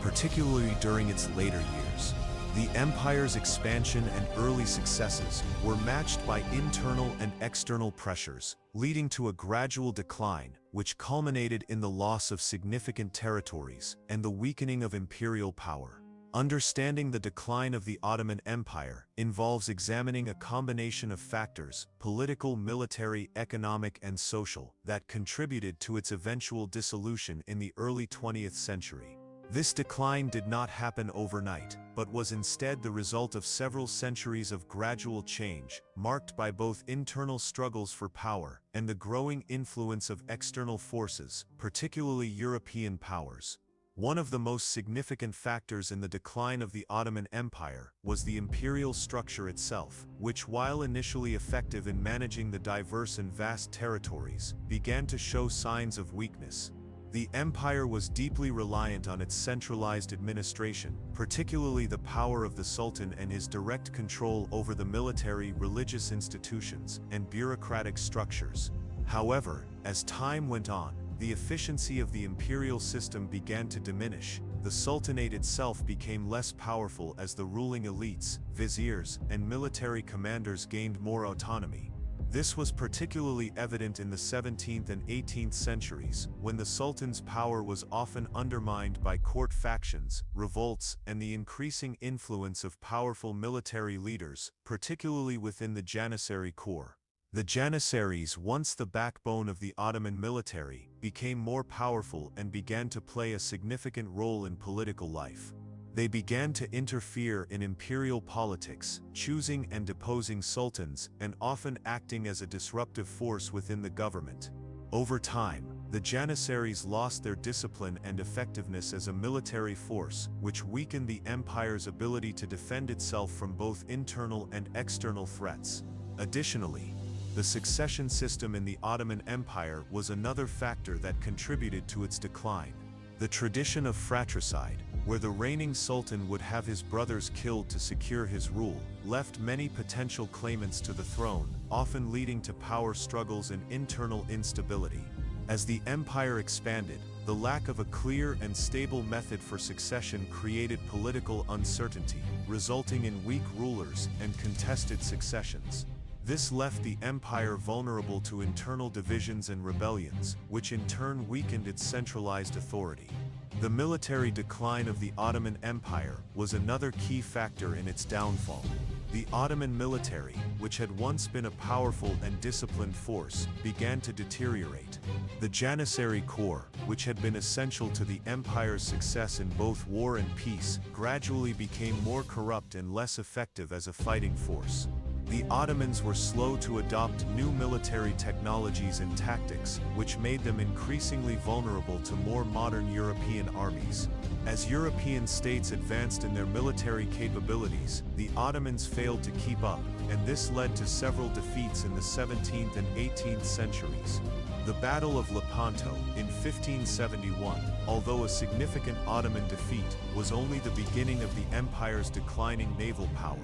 particularly during its later years. The empire's expansion and early successes were matched by internal and external pressures, leading to a gradual decline, which culminated in the loss of significant territories and the weakening of imperial power. Understanding the decline of the Ottoman Empire involves examining a combination of factors, political, military, economic, and social, that contributed to its eventual dissolution in the early 20th century. This decline did not happen overnight, but was instead the result of several centuries of gradual change, marked by both internal struggles for power and the growing influence of external forces, particularly European powers. One of the most significant factors in the decline of the Ottoman Empire was the imperial structure itself, which, while initially effective in managing the diverse and vast territories, began to show signs of weakness. The empire was deeply reliant on its centralized administration, particularly the power of the Sultan and his direct control over the military, religious institutions, and bureaucratic structures. However, as time went on, the efficiency of the imperial system began to diminish. The Sultanate itself became less powerful as the ruling elites, viziers, and military commanders gained more autonomy. This was particularly evident in the 17th and 18th centuries, when the Sultan's power was often undermined by court factions, revolts, and the increasing influence of powerful military leaders, particularly within the Janissary corps. The Janissaries, once the backbone of the Ottoman military, became more powerful and began to play a significant role in political life. They began to interfere in imperial politics, choosing and deposing sultans, and often acting as a disruptive force within the government. Over time, the Janissaries lost their discipline and effectiveness as a military force, which weakened the empire's ability to defend itself from both internal and external threats. Additionally, the succession system in the Ottoman Empire was another factor that contributed to its decline. The tradition of fratricide, where the reigning sultan would have his brothers killed to secure his rule, left many potential claimants to the throne, often leading to power struggles and internal instability. As the empire expanded, the lack of a clear and stable method for succession created political uncertainty, resulting in weak rulers and contested successions. This left the empire vulnerable to internal divisions and rebellions, which in turn weakened its centralized authority. The military decline of the Ottoman Empire was another key factor in its downfall. The Ottoman military, which had once been a powerful and disciplined force, began to deteriorate. The Janissary Corps, which had been essential to the empire's success in both war and peace, gradually became more corrupt and less effective as a fighting force. The Ottomans were slow to adopt new military technologies and tactics, which made them increasingly vulnerable to more modern European armies. As European states advanced in their military capabilities, the Ottomans failed to keep up, and this led to several defeats in the 17th and 18th centuries. The Battle of Lepanto, in 1571, although a significant Ottoman defeat, was only the beginning of the empire's declining naval power.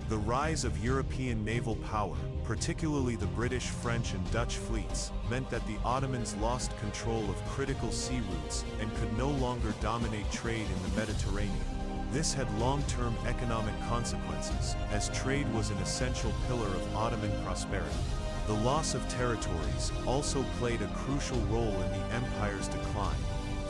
The rise of European naval power, particularly the British, French, and Dutch fleets, meant that the Ottomans lost control of critical sea routes and could no longer dominate trade in the Mediterranean. This had long-term economic consequences, as trade was an essential pillar of Ottoman prosperity. The loss of territories also played a crucial role in the empire's decline.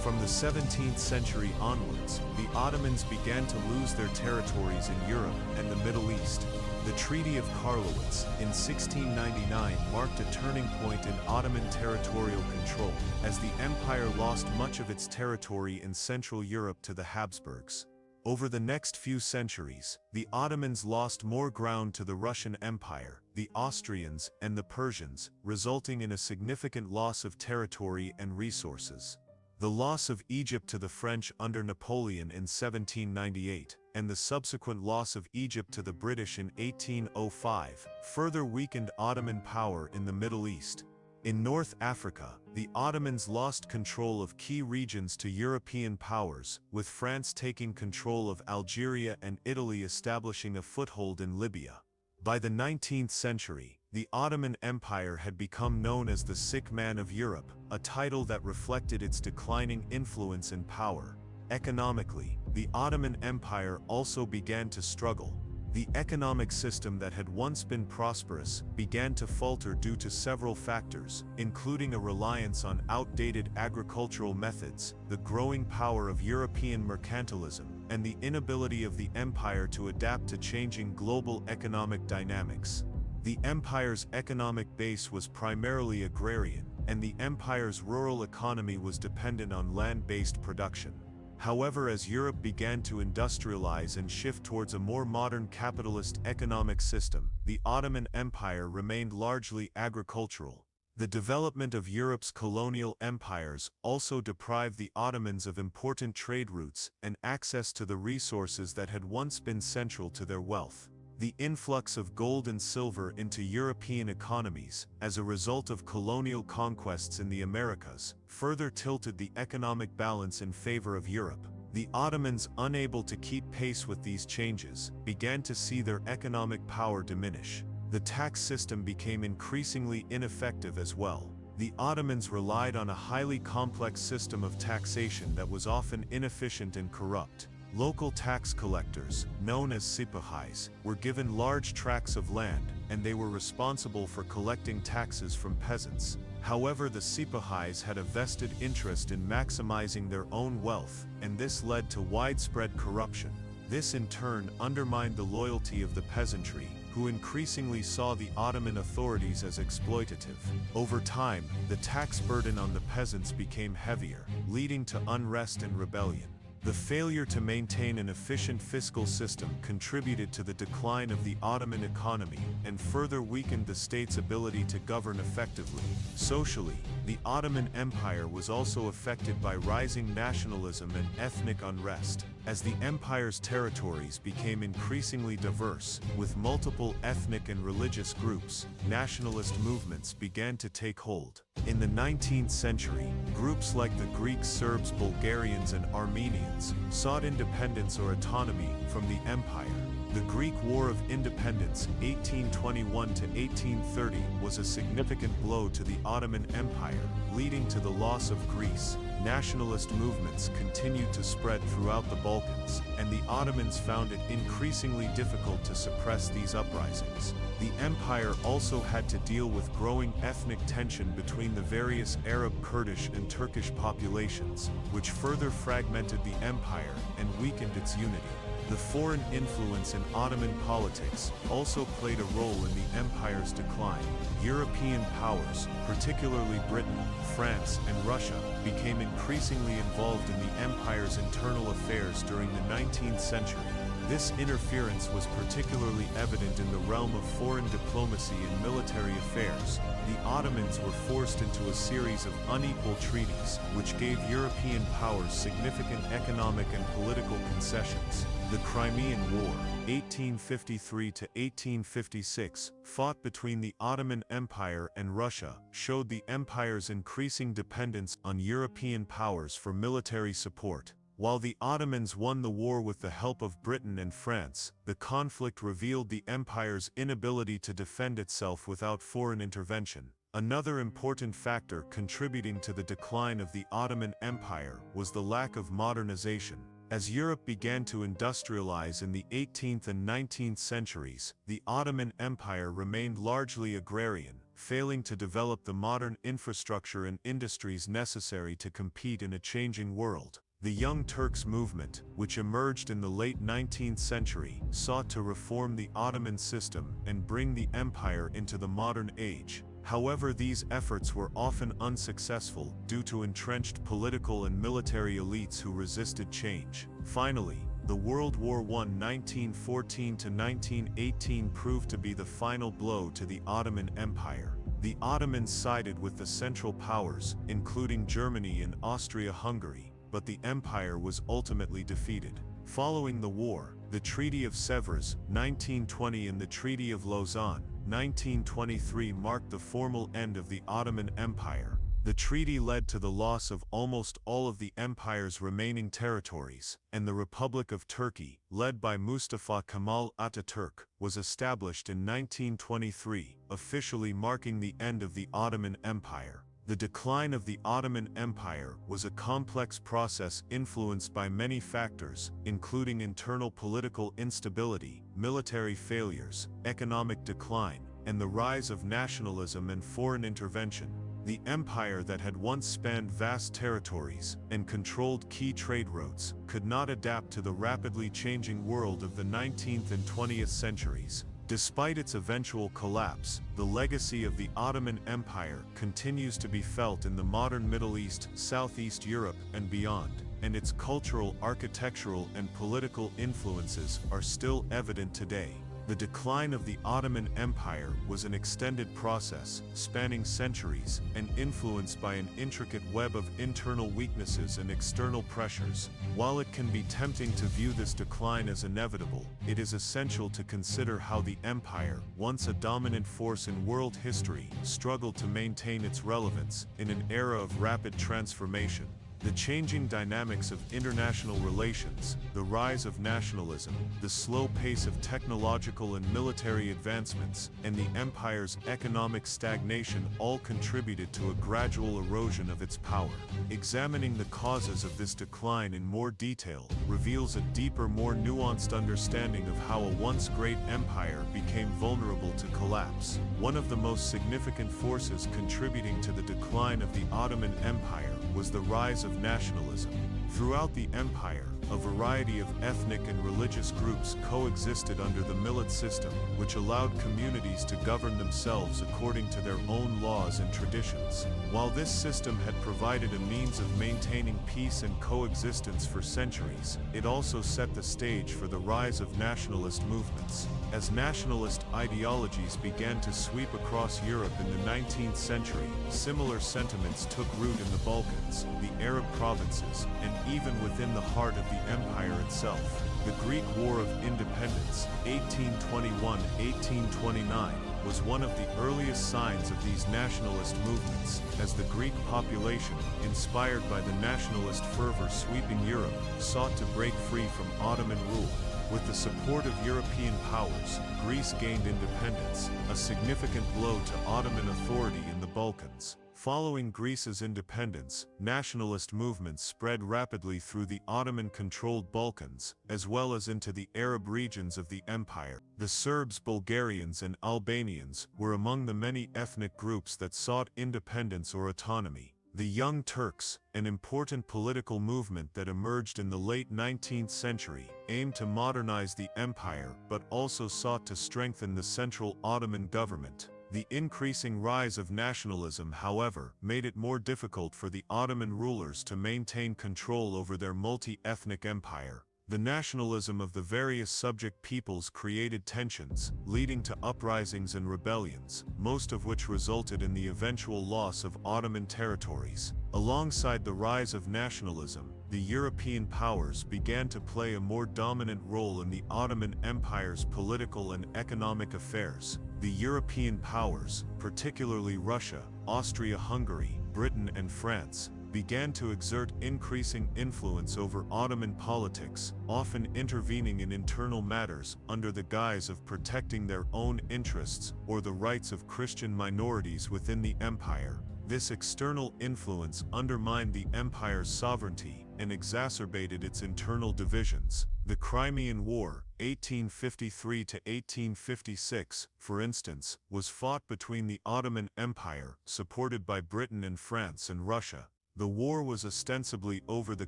From the 17th century onwards, the Ottomans began to lose their territories in Europe and the Middle East. The Treaty of Karlowitz in 1699 marked a turning point in Ottoman territorial control, as the empire lost much of its territory in Central Europe to the Habsburgs. Over the next few centuries, the Ottomans lost more ground to the Russian Empire, the Austrians, and the Persians, resulting in a significant loss of territory and resources. The loss of Egypt to the French under Napoleon in 1798, and the subsequent loss of Egypt to the British in 1805, further weakened Ottoman power in the Middle East. In North Africa, the Ottomans lost control of key regions to European powers, with France taking control of Algeria and Italy establishing a foothold in Libya. By the 19th century, the Ottoman Empire had become known as the sick man of Europe, a title that reflected its declining influence and power. Economically, the Ottoman Empire also began to struggle. The economic system that had once been prosperous began to falter due to several factors, including a reliance on outdated agricultural methods, the growing power of European mercantilism, and the inability of the empire to adapt to changing global economic dynamics. The empire's economic base was primarily agrarian, and the empire's rural economy was dependent on land-based production. However, as Europe began to industrialize and shift towards a more modern capitalist economic system, the Ottoman Empire remained largely agricultural. The development of Europe's colonial empires also deprived the Ottomans of important trade routes and access to the resources that had once been central to their wealth. The influx of gold and silver into European economies, as a result of colonial conquests in the Americas, further tilted the economic balance in favor of Europe. The Ottomans, unable to keep pace with these changes, began to see their economic power diminish. The tax system became increasingly ineffective as well. The Ottomans relied on a highly complex system of taxation that was often inefficient and corrupt. Local tax collectors, known as sipahis, were given large tracts of land, and they were responsible for collecting taxes from peasants. However, the sipahis had a vested interest in maximizing their own wealth, and this led to widespread corruption. This in turn undermined the loyalty of the peasantry, who increasingly saw the Ottoman authorities as exploitative. Over time, the tax burden on the peasants became heavier, leading to unrest and rebellion. The failure to maintain an efficient fiscal system contributed to the decline of the Ottoman economy and further weakened the state's ability to govern effectively. Socially, the Ottoman Empire was also affected by rising nationalism and ethnic unrest. As the empire's territories became increasingly diverse, with multiple ethnic and religious groups, nationalist movements began to take hold. In the 19th century, groups like the Greeks, Serbs, Bulgarians, and Armenians sought independence or autonomy from the empire. The Greek War of Independence, 1821 to 1830, was a significant blow to the Ottoman Empire, leading to the loss of Greece. Nationalist movements continued to spread throughout the Balkans, and the Ottomans found it increasingly difficult to suppress these uprisings. The empire also had to deal with growing ethnic tension between the various Arab, Kurdish, and Turkish populations, which further fragmented the empire and weakened its unity. The foreign influence in Ottoman politics also played a role in the empire's decline. European powers, particularly Britain, France, and Russia, became increasingly involved in the empire's internal affairs during the 19th century. This interference was particularly evident in the realm of foreign diplomacy and military affairs. The Ottomans were forced into a series of unequal treaties, which gave European powers significant economic and political concessions. The Crimean War, 1853 to 1856, fought between the Ottoman Empire and Russia, showed the empire's increasing dependence on European powers for military support. While the Ottomans won the war with the help of Britain and France, the conflict revealed the empire's inability to defend itself without foreign intervention. Another important factor contributing to the decline of the Ottoman Empire was the lack of modernization. As Europe began to industrialize in the 18th and 19th centuries, the Ottoman Empire remained largely agrarian, failing to develop the modern infrastructure and industries necessary to compete in a changing world. The Young Turks movement, which emerged in the late 19th century, sought to reform the Ottoman system and bring the empire into the modern age. However, these efforts were often unsuccessful due to entrenched political and military elites who resisted change. Finally, the World War I 1914 to 1918 proved to be the final blow to the Ottoman Empire. The Ottomans sided with the Central Powers, including Germany and Austria-Hungary, but the empire was ultimately defeated. Following the war, the Treaty of Sèvres, 1920 and the Treaty of Lausanne, 1923 marked the formal end of the Ottoman Empire. The treaty led to the loss of almost all of the empire's remaining territories, and the Republic of Turkey, led by Mustafa Kemal Atatürk, was established in 1923, officially marking the end of the Ottoman Empire. The decline of the Ottoman Empire was a complex process influenced by many factors, including internal political instability, military failures, economic decline, and the rise of nationalism and foreign intervention. The empire that had once spanned vast territories and controlled key trade routes could not adapt to the rapidly changing world of the 19th and 20th centuries. Despite its eventual collapse, the legacy of the Ottoman Empire continues to be felt in the modern Middle East, Southeast Europe, and beyond, and its cultural, architectural, and political influences are still evident today. The decline of the Ottoman Empire was an extended process, spanning centuries, and influenced by an intricate web of internal weaknesses and external pressures. While it can be tempting to view this decline as inevitable, it is essential to consider how the empire, once a dominant force in world history, struggled to maintain its relevance in an era of rapid transformation. The changing dynamics of international relations, the rise of nationalism, the slow pace of technological and military advancements, and the empire's economic stagnation all contributed to a gradual erosion of its power. Examining the causes of this decline in more detail reveals a deeper, more nuanced understanding of how a once great empire became vulnerable to collapse. One of the most significant forces contributing to the decline of the Ottoman Empire was the rise of nationalism. Throughout the empire, a variety of ethnic and religious groups coexisted under the millet system, which allowed communities to govern themselves according to their own laws and traditions. While this system had provided a means of maintaining peace and coexistence for centuries, it also set the stage for the rise of nationalist movements. As nationalist ideologies began to sweep across Europe in the 19th century, similar sentiments took root in the Balkans, the Arab provinces, and even within the heart of the empire itself. The Greek War of Independence, 1821-1829, was one of the earliest signs of these nationalist movements, as the Greek population, inspired by the nationalist fervor sweeping Europe, sought to break free from Ottoman rule. With the support of European powers, Greece gained independence, a significant blow to Ottoman authority in the Balkans. Following Greece's independence, nationalist movements spread rapidly through the Ottoman-controlled Balkans, as well as into the Arab regions of the empire. The Serbs, Bulgarians, and Albanians were among the many ethnic groups that sought independence or autonomy. The Young Turks, an important political movement that emerged in the late 19th century, aimed to modernize the empire but also sought to strengthen the central Ottoman government. The increasing rise of nationalism, however, made it more difficult for the Ottoman rulers to maintain control over their multi-ethnic empire. The nationalism of the various subject peoples created tensions, leading to uprisings and rebellions, most of which resulted in the eventual loss of Ottoman territories. Alongside the rise of nationalism, the European powers began to play a more dominant role in the Ottoman Empire's political and economic affairs. The European powers, particularly Russia, Austria-Hungary, Britain, and France, began to exert increasing influence over Ottoman politics, often intervening in internal matters under the guise of protecting their own interests or the rights of Christian minorities within the empire. This external influence undermined the empire's sovereignty and exacerbated its internal divisions. The Crimean War, 1853 to 1856, for instance, was fought between the Ottoman Empire, supported by Britain and France, and Russia. The war was ostensibly over the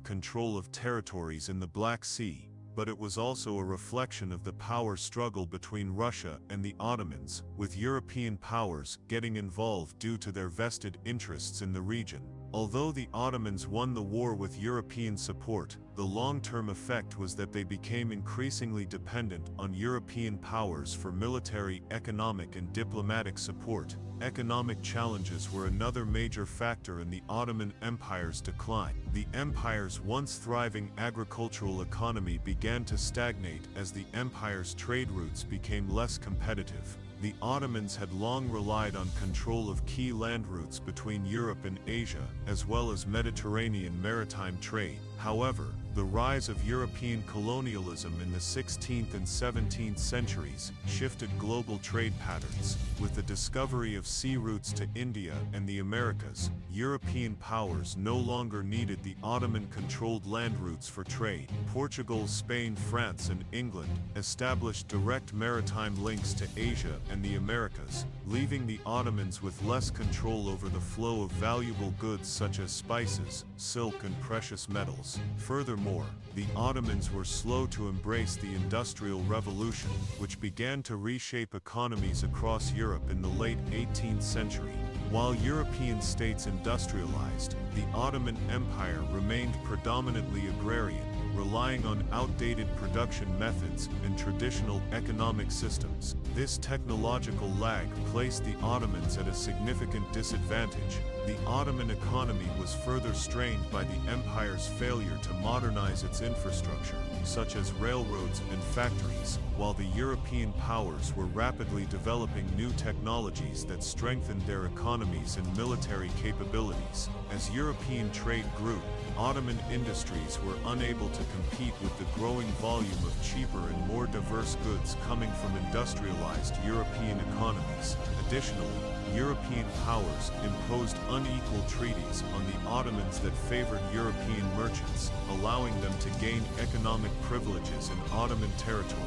control of territories in the Black Sea, but it was also a reflection of the power struggle between Russia and the Ottomans, with European powers getting involved due to their vested interests in the region. Although the Ottomans won the war with European support, the long-term effect was that they became increasingly dependent on European powers for military, economic, and diplomatic support. Economic challenges were another major factor in the Ottoman Empire's decline. The empire's once thriving agricultural economy began to stagnate as the empire's trade routes became less competitive. The Ottomans had long relied on control of key land routes between Europe and Asia, as well as Mediterranean maritime trade. However, the rise of European colonialism in the 16th and 17th centuries shifted global trade patterns. With the discovery of sea routes to India and the Americas, European powers no longer needed the Ottoman-controlled land routes for trade. Portugal, Spain, France, and England established direct maritime links to Asia and the Americas, leaving the Ottomans with less control over the flow of valuable goods such as spices, silk, and precious metals. Furthermore, the Ottomans were slow to embrace the Industrial Revolution, which began to reshape economies across Europe in the late 18th century. While European states industrialized, the Ottoman Empire remained predominantly agrarian, relying on outdated production methods and traditional economic systems. This technological lag placed the Ottomans at a significant disadvantage. The Ottoman economy was further strained by the empire's failure to modernize its infrastructure, such as railroads and factories, while the European powers were rapidly developing new technologies that strengthened their economies and military capabilities. As European trade grew, Ottoman industries were unable to compete with the growing volume of cheaper and more diverse goods coming from industrialized European economies. Additionally, European powers imposed unequal treaties on the Ottomans that favored European merchants, allowing them to gain economic privileges in Ottoman territory.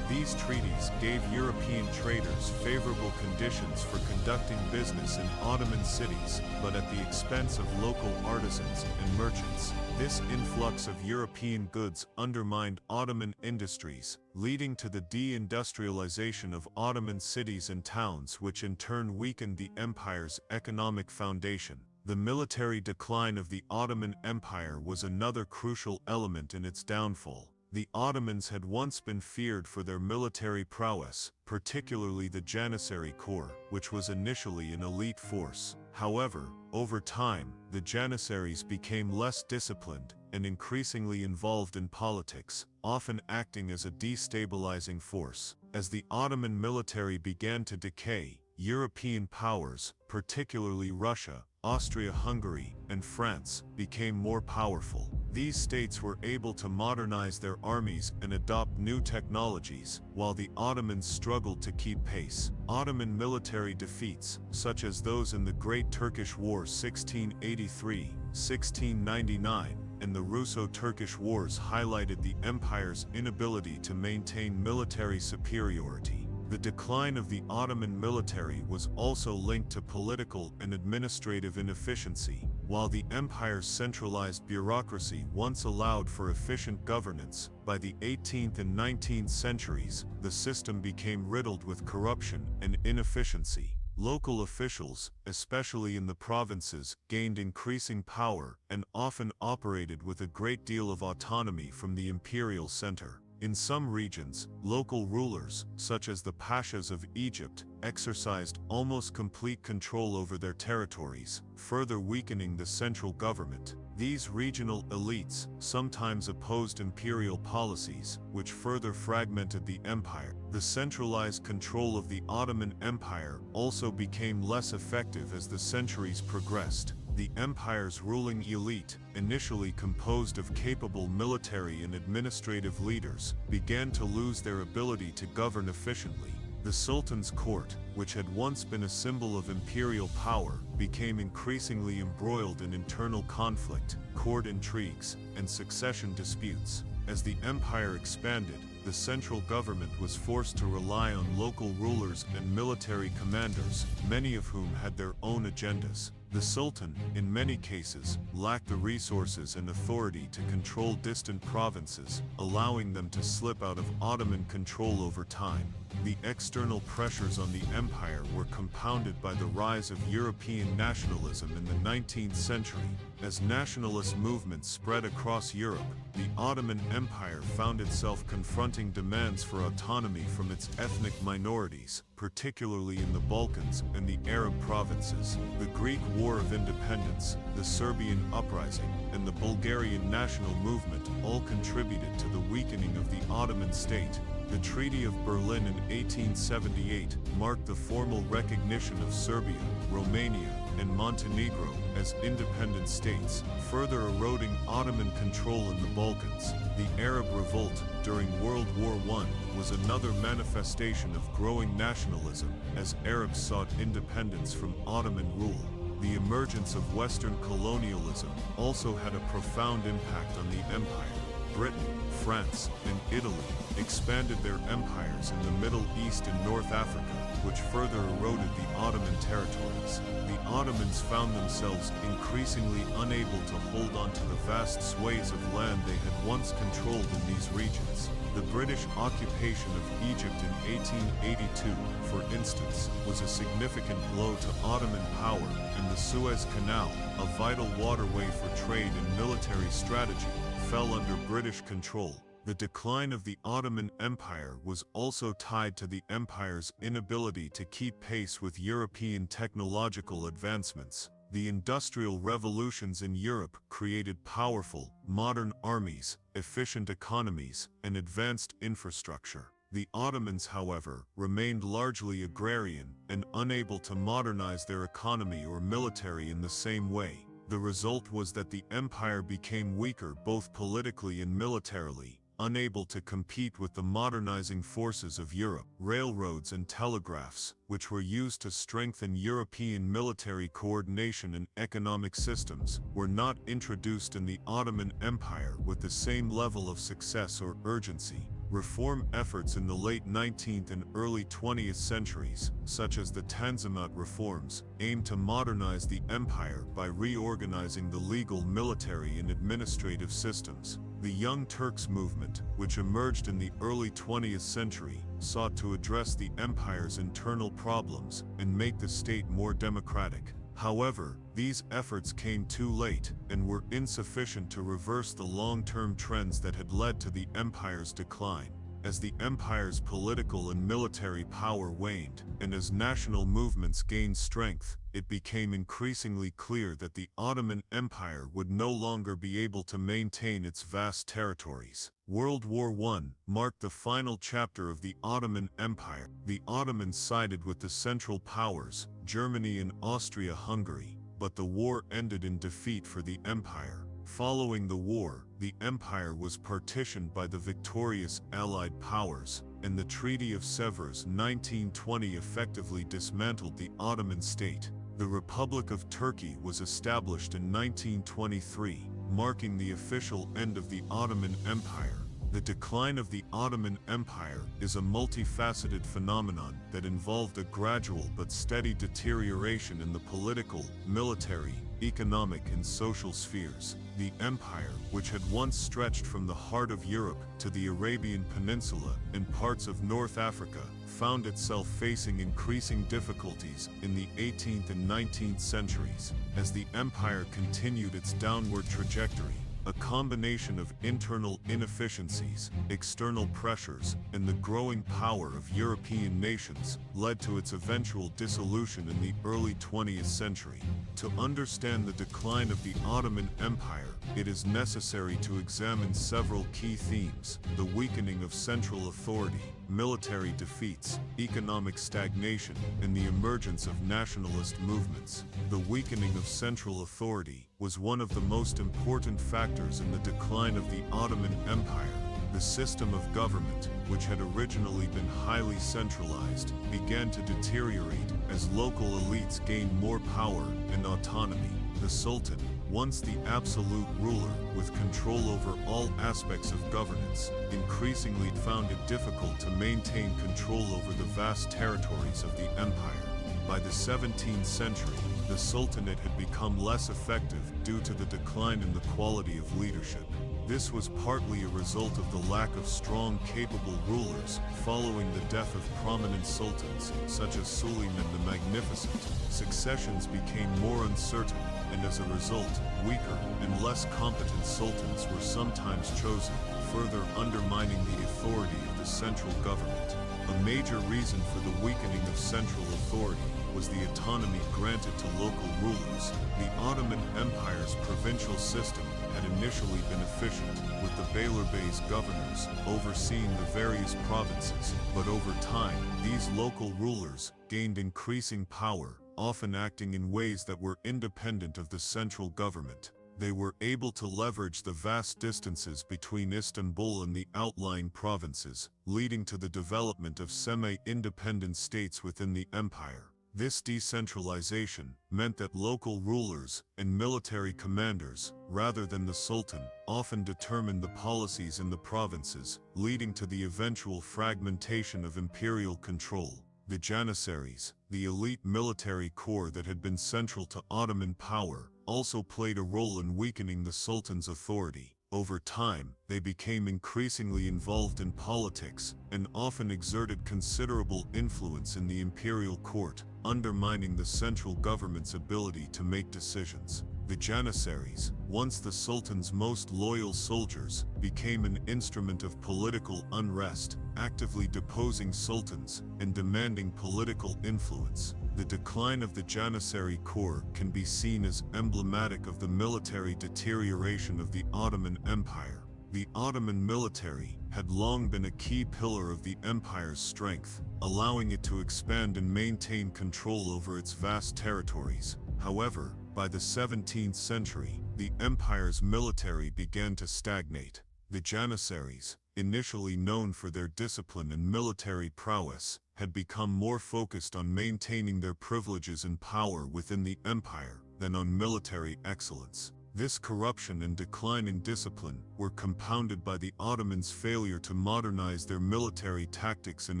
These treaties gave European traders favorable conditions for conducting business in Ottoman cities, but at the expense of local artisans and merchants. This influx of European goods undermined Ottoman industries, leading to the deindustrialization of Ottoman cities and towns, which in turn weakened the empire's economic foundation. The military decline of the Ottoman Empire was another crucial element in its downfall. The Ottomans had once been feared for their military prowess, particularly the Janissary Corps, which was initially an elite force. However, over time, the Janissaries became less disciplined and increasingly involved in politics, often acting as a destabilizing force. As the Ottoman military began to decay, European powers, particularly Russia, Austria-Hungary, and France, became more powerful. These states were able to modernize their armies and adopt new technologies, while the Ottomans struggled to keep pace. Ottoman military defeats, such as those in the Great Turkish War 1683-1699, and the Russo-Turkish Wars highlighted the empire's inability to maintain military superiority. The decline of the Ottoman military was also linked to political and administrative inefficiency. While the empire's centralized bureaucracy once allowed for efficient governance, by the 18th and 19th centuries, the system became riddled with corruption and inefficiency. Local officials, especially in the provinces, gained increasing power and often operated with a great deal of autonomy from the imperial center. In some regions, local rulers, such as the Pashas of Egypt, exercised almost complete control over their territories, further weakening the central government. These regional elites sometimes opposed imperial policies, which further fragmented the empire. The centralized control of the Ottoman Empire also became less effective as the centuries progressed. The empire's ruling elite, initially composed of capable military and administrative leaders, began to lose their ability to govern efficiently. The Sultan's court, which had once been a symbol of imperial power, became increasingly embroiled in internal conflict, court intrigues, and succession disputes. As the empire expanded, the central government was forced to rely on local rulers and military commanders, many of whom had their own agendas. The Sultan, in many cases, lacked the resources and authority to control distant provinces, allowing them to slip out of Ottoman control over time. The external pressures on the empire were compounded by the rise of European nationalism in the 19th century. As nationalist movements spread across Europe, the Ottoman Empire found itself confronting demands for autonomy from its ethnic minorities, particularly in the Balkans and the Arab provinces. The Greek War of Independence, the Serbian uprising, and the Bulgarian national movement all contributed to the weakening of the Ottoman state. The Treaty of Berlin in 1878 marked the formal recognition of Serbia, Romania, and Montenegro as independent states, further eroding Ottoman control in the Balkans. The Arab Revolt during World War I was another manifestation of growing nationalism as Arabs sought independence from Ottoman rule. The emergence of Western colonialism also had a profound impact on the empire. Britain, France, and Italy expanded their empires in the Middle East and North Africa, which further eroded the Ottoman territories. The Ottomans found themselves increasingly unable to hold on to the vast swathes of land they had once controlled in these regions. The British occupation of Egypt in 1882, for instance, was a significant blow to Ottoman power, and the Suez Canal, a vital waterway for trade and military strategy, fell under British control. The decline of the Ottoman Empire was also tied to the empire's inability to keep pace with European technological advancements. The industrial revolutions in Europe created powerful, modern armies, efficient economies, and advanced infrastructure. The Ottomans, however, remained largely agrarian and unable to modernize their economy or military in the same way. The result was that the empire became weaker both politically and militarily, unable to compete with the modernizing forces of Europe. Railroads and telegraphs, which were used to strengthen European military coordination and economic systems, were not introduced in the Ottoman Empire with the same level of success or urgency. Reform efforts in the late 19th and early 20th centuries, such as the Tanzimat reforms, aimed to modernize the empire by reorganizing the legal, military, and administrative systems. The Young Turks movement, which emerged in the early 20th century, sought to address the empire's internal problems and make the state more democratic. However, these efforts came too late and were insufficient to reverse the long-term trends that had led to the empire's decline. As the empire's political and military power waned, and as national movements gained strength, it became increasingly clear that the Ottoman Empire would no longer be able to maintain its vast territories. World War I marked the final chapter of the Ottoman Empire. The Ottomans sided with the Central Powers, Germany and Austria-Hungary, but the war ended in defeat for the empire. Following the war, the empire was partitioned by the victorious Allied powers, and the Treaty of Sèvres 1920 effectively dismantled the Ottoman state. The Republic of Turkey was established in 1923, marking the official end of the Ottoman Empire. The decline of the Ottoman Empire is a multifaceted phenomenon that involved a gradual but steady deterioration in the political, military, economic, and social spheres. The empire, which had once stretched from the heart of Europe to the Arabian Peninsula and parts of North Africa, found itself facing increasing difficulties in the 18th and 19th centuries. As the empire continued its downward trajectory, a combination of internal inefficiencies, external pressures, and the growing power of European nations led to its eventual dissolution in the early 20th century. To understand the decline of the Ottoman Empire, it is necessary to examine several key themes: the weakening of central authority, military defeats, economic stagnation, and the emergence of nationalist movements. The weakening of central authority was one of the most important factors in the decline of the Ottoman Empire. The system of government, which had originally been highly centralized, began to deteriorate as local elites gained more power and autonomy. The Sultan, once the absolute ruler with control over all aspects of governance, increasingly found it difficult to maintain control over the vast territories of the empire. By the 17th century, the Sultanate had become less effective due to the decline in the quality of leadership. This was partly a result of the lack of strong, capable rulers following the death of prominent sultans, such as Suleiman the Magnificent. Successions became more uncertain, and as a result, weaker and less competent sultans were sometimes chosen, further undermining the authority of the central government. A major reason for the weakening of central authority was the autonomy granted to local rulers. The Ottoman Empire's provincial system had initially been efficient, with the Beylerbey's governors overseeing the various provinces, but over time, these local rulers gained increasing power, often acting in ways that were independent of the central government. They were able to leverage the vast distances between Istanbul and the outlying provinces, leading to the development of semi-independent states within the empire. This decentralization meant that local rulers and military commanders, rather than the Sultan, often determined the policies in the provinces, leading to the eventual fragmentation of imperial control. The Janissaries, the elite military corps that had been central to Ottoman power, also played a role in weakening the Sultan's authority. Over time, they became increasingly involved in politics and often exerted considerable influence in the imperial court, undermining the central government's ability to make decisions. The Janissaries, once the Sultan's most loyal soldiers, became an instrument of political unrest, actively deposing sultans and demanding political influence. The decline of the Janissary Corps can be seen as emblematic of the military deterioration of the Ottoman Empire. The Ottoman military had long been a key pillar of the empire's strength, allowing it to expand and maintain control over its vast territories. However, by the 17th century, the empire's military began to stagnate. The Janissaries, initially known for their discipline and military prowess, had become more focused on maintaining their privileges and power within the empire than on military excellence. This corruption and decline in discipline were compounded by the Ottomans' failure to modernize their military tactics and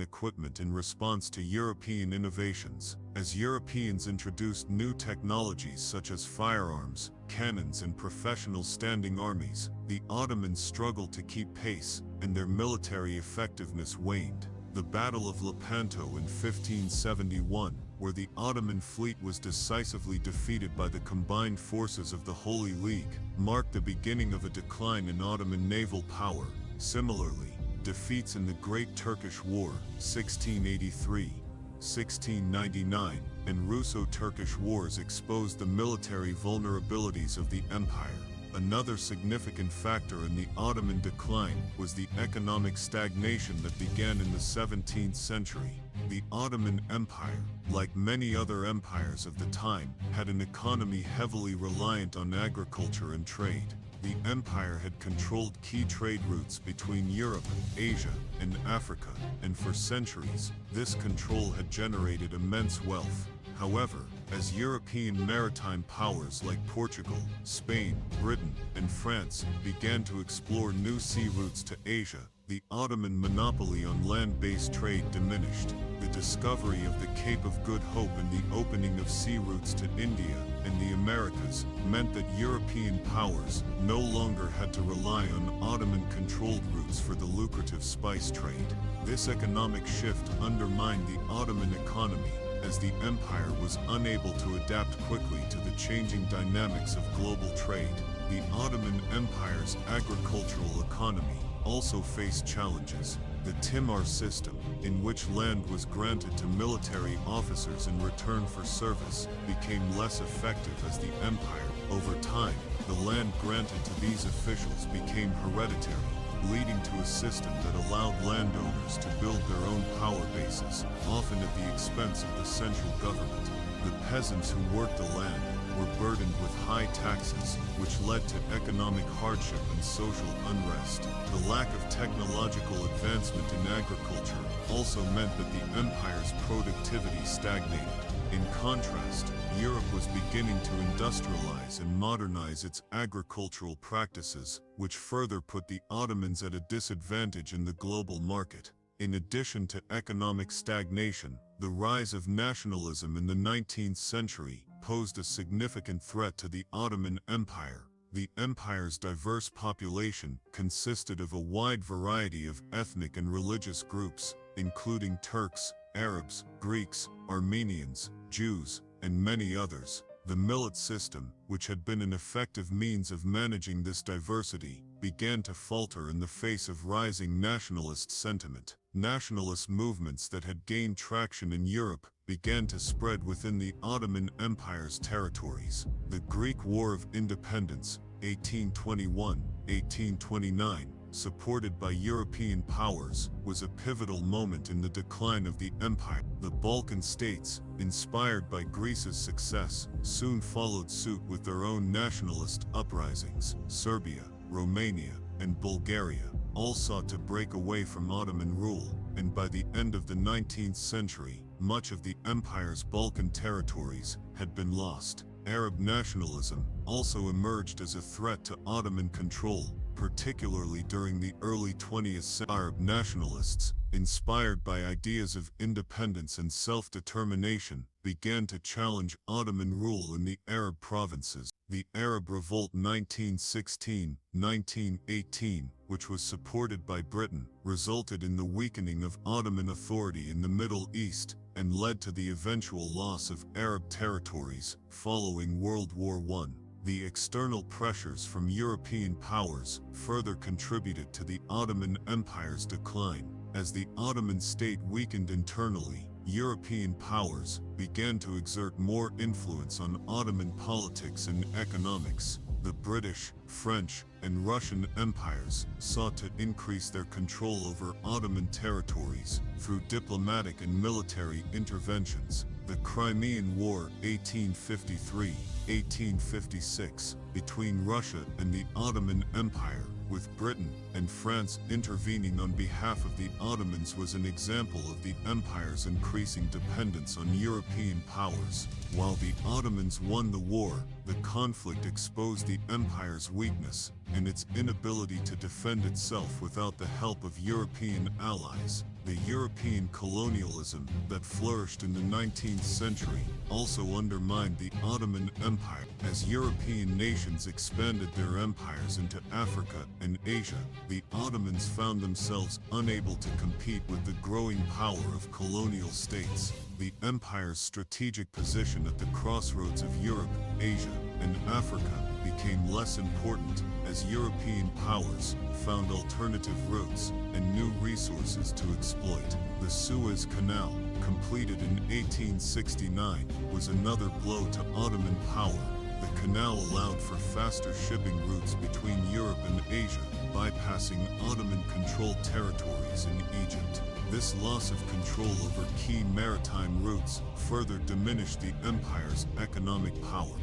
equipment in response to European innovations. As Europeans introduced new technologies such as firearms, cannons, and professional standing armies, the Ottomans struggled to keep pace, and their military effectiveness waned. The Battle of Lepanto in 1571, where the Ottoman fleet was decisively defeated by the combined forces of the Holy League, marked the beginning of a decline in Ottoman naval power. Similarly, defeats in the Great Turkish War, 1683, 1699, and Russo-Turkish Wars exposed the military vulnerabilities of the empire. Another significant factor in the Ottoman decline was the economic stagnation that began in the 17th century. The Ottoman Empire, like many other empires of the time, had an economy heavily reliant on agriculture and trade. The empire had controlled key trade routes between Europe, Asia, and Africa, and for centuries, this control had generated immense wealth. However, as European maritime powers like Portugal, Spain, Britain, and France began to explore new sea routes to Asia, the Ottoman monopoly on land-based trade diminished. The discovery of the Cape of Good Hope and the opening of sea routes to India and the Americas meant that European powers no longer had to rely on Ottoman-controlled routes for the lucrative spice trade. This economic shift undermined the Ottoman economy, as the empire was unable to adapt quickly to the changing dynamics of global trade. The Ottoman Empire's agricultural economy also faced challenges. The Timar system, in which land was granted to military officers in return for service, became less effective as the empire. Over time, the land granted to these officials became hereditary, leading to a system that allowed landowners to build their own power bases, often at the expense of the central government. The peasants who worked the land were burdened with high taxes, which led to economic hardship and social unrest. The lack of technological advancement in agriculture also meant that the empire's productivity stagnated. In contrast, Europe was beginning to industrialize and modernize its agricultural practices, which further put the Ottomans at a disadvantage in the global market. In addition to economic stagnation, the rise of nationalism in the 19th century posed a significant threat to the Ottoman Empire. The empire's diverse population consisted of a wide variety of ethnic and religious groups, including Turks, Arabs, Greeks, Armenians, Jews, and many others. The millet system, which had been an effective means of managing this diversity, began to falter in the face of rising nationalist sentiment. Nationalist movements that had gained traction in Europe began to spread within the Ottoman Empire's territories. The Greek War of Independence, 1821-1829, supported by European powers, was a pivotal moment in the decline of the empire. The Balkan states, inspired by Greece's success, soon followed suit with their own nationalist uprisings. Serbia, Romania, and Bulgaria all sought to break away from Ottoman rule, and by the end of the 19th century, much of the empire's Balkan territories had been lost. Arab nationalism also emerged as a threat to Ottoman control, particularly during the early 20th century. Arab nationalists, inspired by ideas of independence and self-determination, began to challenge Ottoman rule in the Arab provinces. The Arab Revolt 1916-1918, which was supported by Britain, resulted in the weakening of Ottoman authority in the Middle East and led to the eventual loss of Arab territories following World War I. The external pressures from European powers further contributed to the Ottoman Empire's decline. As the Ottoman state weakened internally, European powers began to exert more influence on Ottoman politics and economics. The British, French, and Russian empires sought to increase their control over Ottoman territories through diplomatic and military interventions. The Crimean War 1853-1856 between Russia and the Ottoman Empire with Britain and France intervening on behalf of the Ottomans was an example of the empire's increasing dependence on European powers. While the Ottomans won the war, the conflict exposed the empire's weakness and its inability to defend itself without the help of European allies. The European colonialism that flourished in the 19th century also undermined the Ottoman Empire. As European nations expanded their empires into Africa and Asia, the Ottomans found themselves unable to compete with the growing power of colonial states. The empire's strategic position at the crossroads of Europe, Asia, and Africa became less important as European powers found alternative routes and new resources to exploit. The Suez Canal, completed in 1869, was another blow to Ottoman power. The canal allowed for faster shipping routes between Europe and Asia, bypassing Ottoman-controlled territories in Egypt. This loss of control over key maritime routes further diminished the empire's economic power.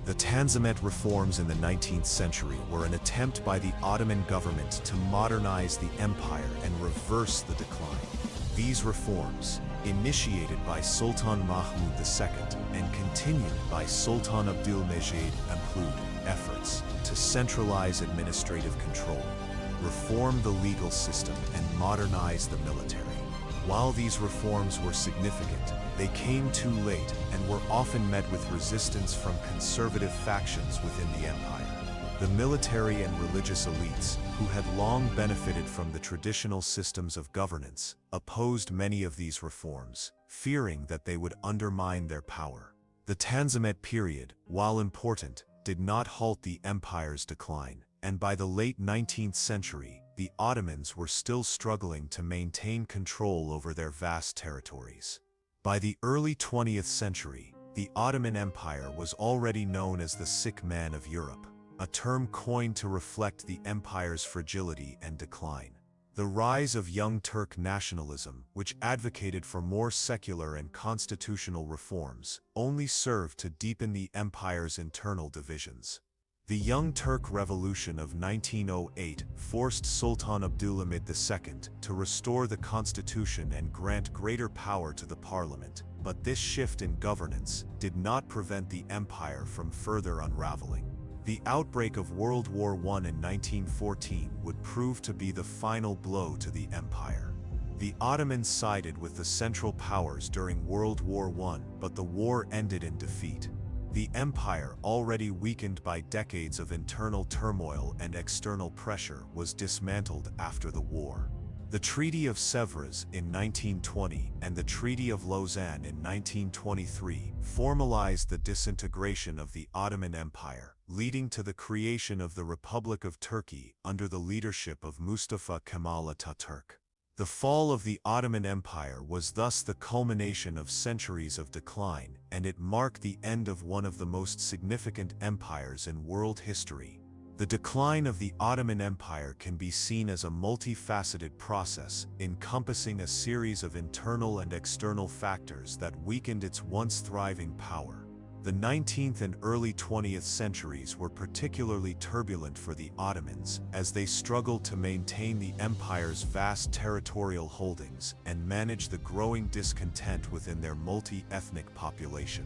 The Tanzimat reforms in the 19th century were an attempt by the Ottoman government to modernize the empire and reverse the decline. These reforms, initiated by Sultan Mahmud II and continued by Sultan Abdülmecid, include efforts to centralize administrative control, reform the legal system, and modernize the military. While these reforms were significant, they came too late and were often met with resistance from conservative factions within the empire. The military and religious elites, who had long benefited from the traditional systems of governance, opposed many of these reforms, fearing that they would undermine their power. The Tanzimat period, while important, did not halt the empire's decline, and by the late 19th century, the Ottomans were still struggling to maintain control over their vast territories. By the early 20th century, the Ottoman Empire was already known as the sick man of Europe, a term coined to reflect the empire's fragility and decline. The rise of Young Turk nationalism, which advocated for more secular and constitutional reforms, only served to deepen the empire's internal divisions. The Young Turk Revolution of 1908 forced Sultan Abdülhamid II to restore the constitution and grant greater power to the parliament, but this shift in governance did not prevent the empire from further unraveling. The outbreak of World War I in 1914 would prove to be the final blow to the empire. The Ottomans sided with the Central Powers during World War I, but the war ended in defeat. The empire, already weakened by decades of internal turmoil and external pressure, was dismantled after the war. The Treaty of Sèvres in 1920 and the Treaty of Lausanne in 1923 formalized the disintegration of the Ottoman Empire, leading to the creation of the Republic of Turkey under the leadership of Mustafa Kemal Atatürk. The fall of the Ottoman Empire was thus the culmination of centuries of decline, and it marked the end of one of the most significant empires in world history. The decline of the Ottoman Empire can be seen as a multifaceted process, encompassing a series of internal and external factors that weakened its once thriving power. The 19th and early 20th centuries were particularly turbulent for the Ottomans, as they struggled to maintain the empire's vast territorial holdings and manage the growing discontent within their multi-ethnic population.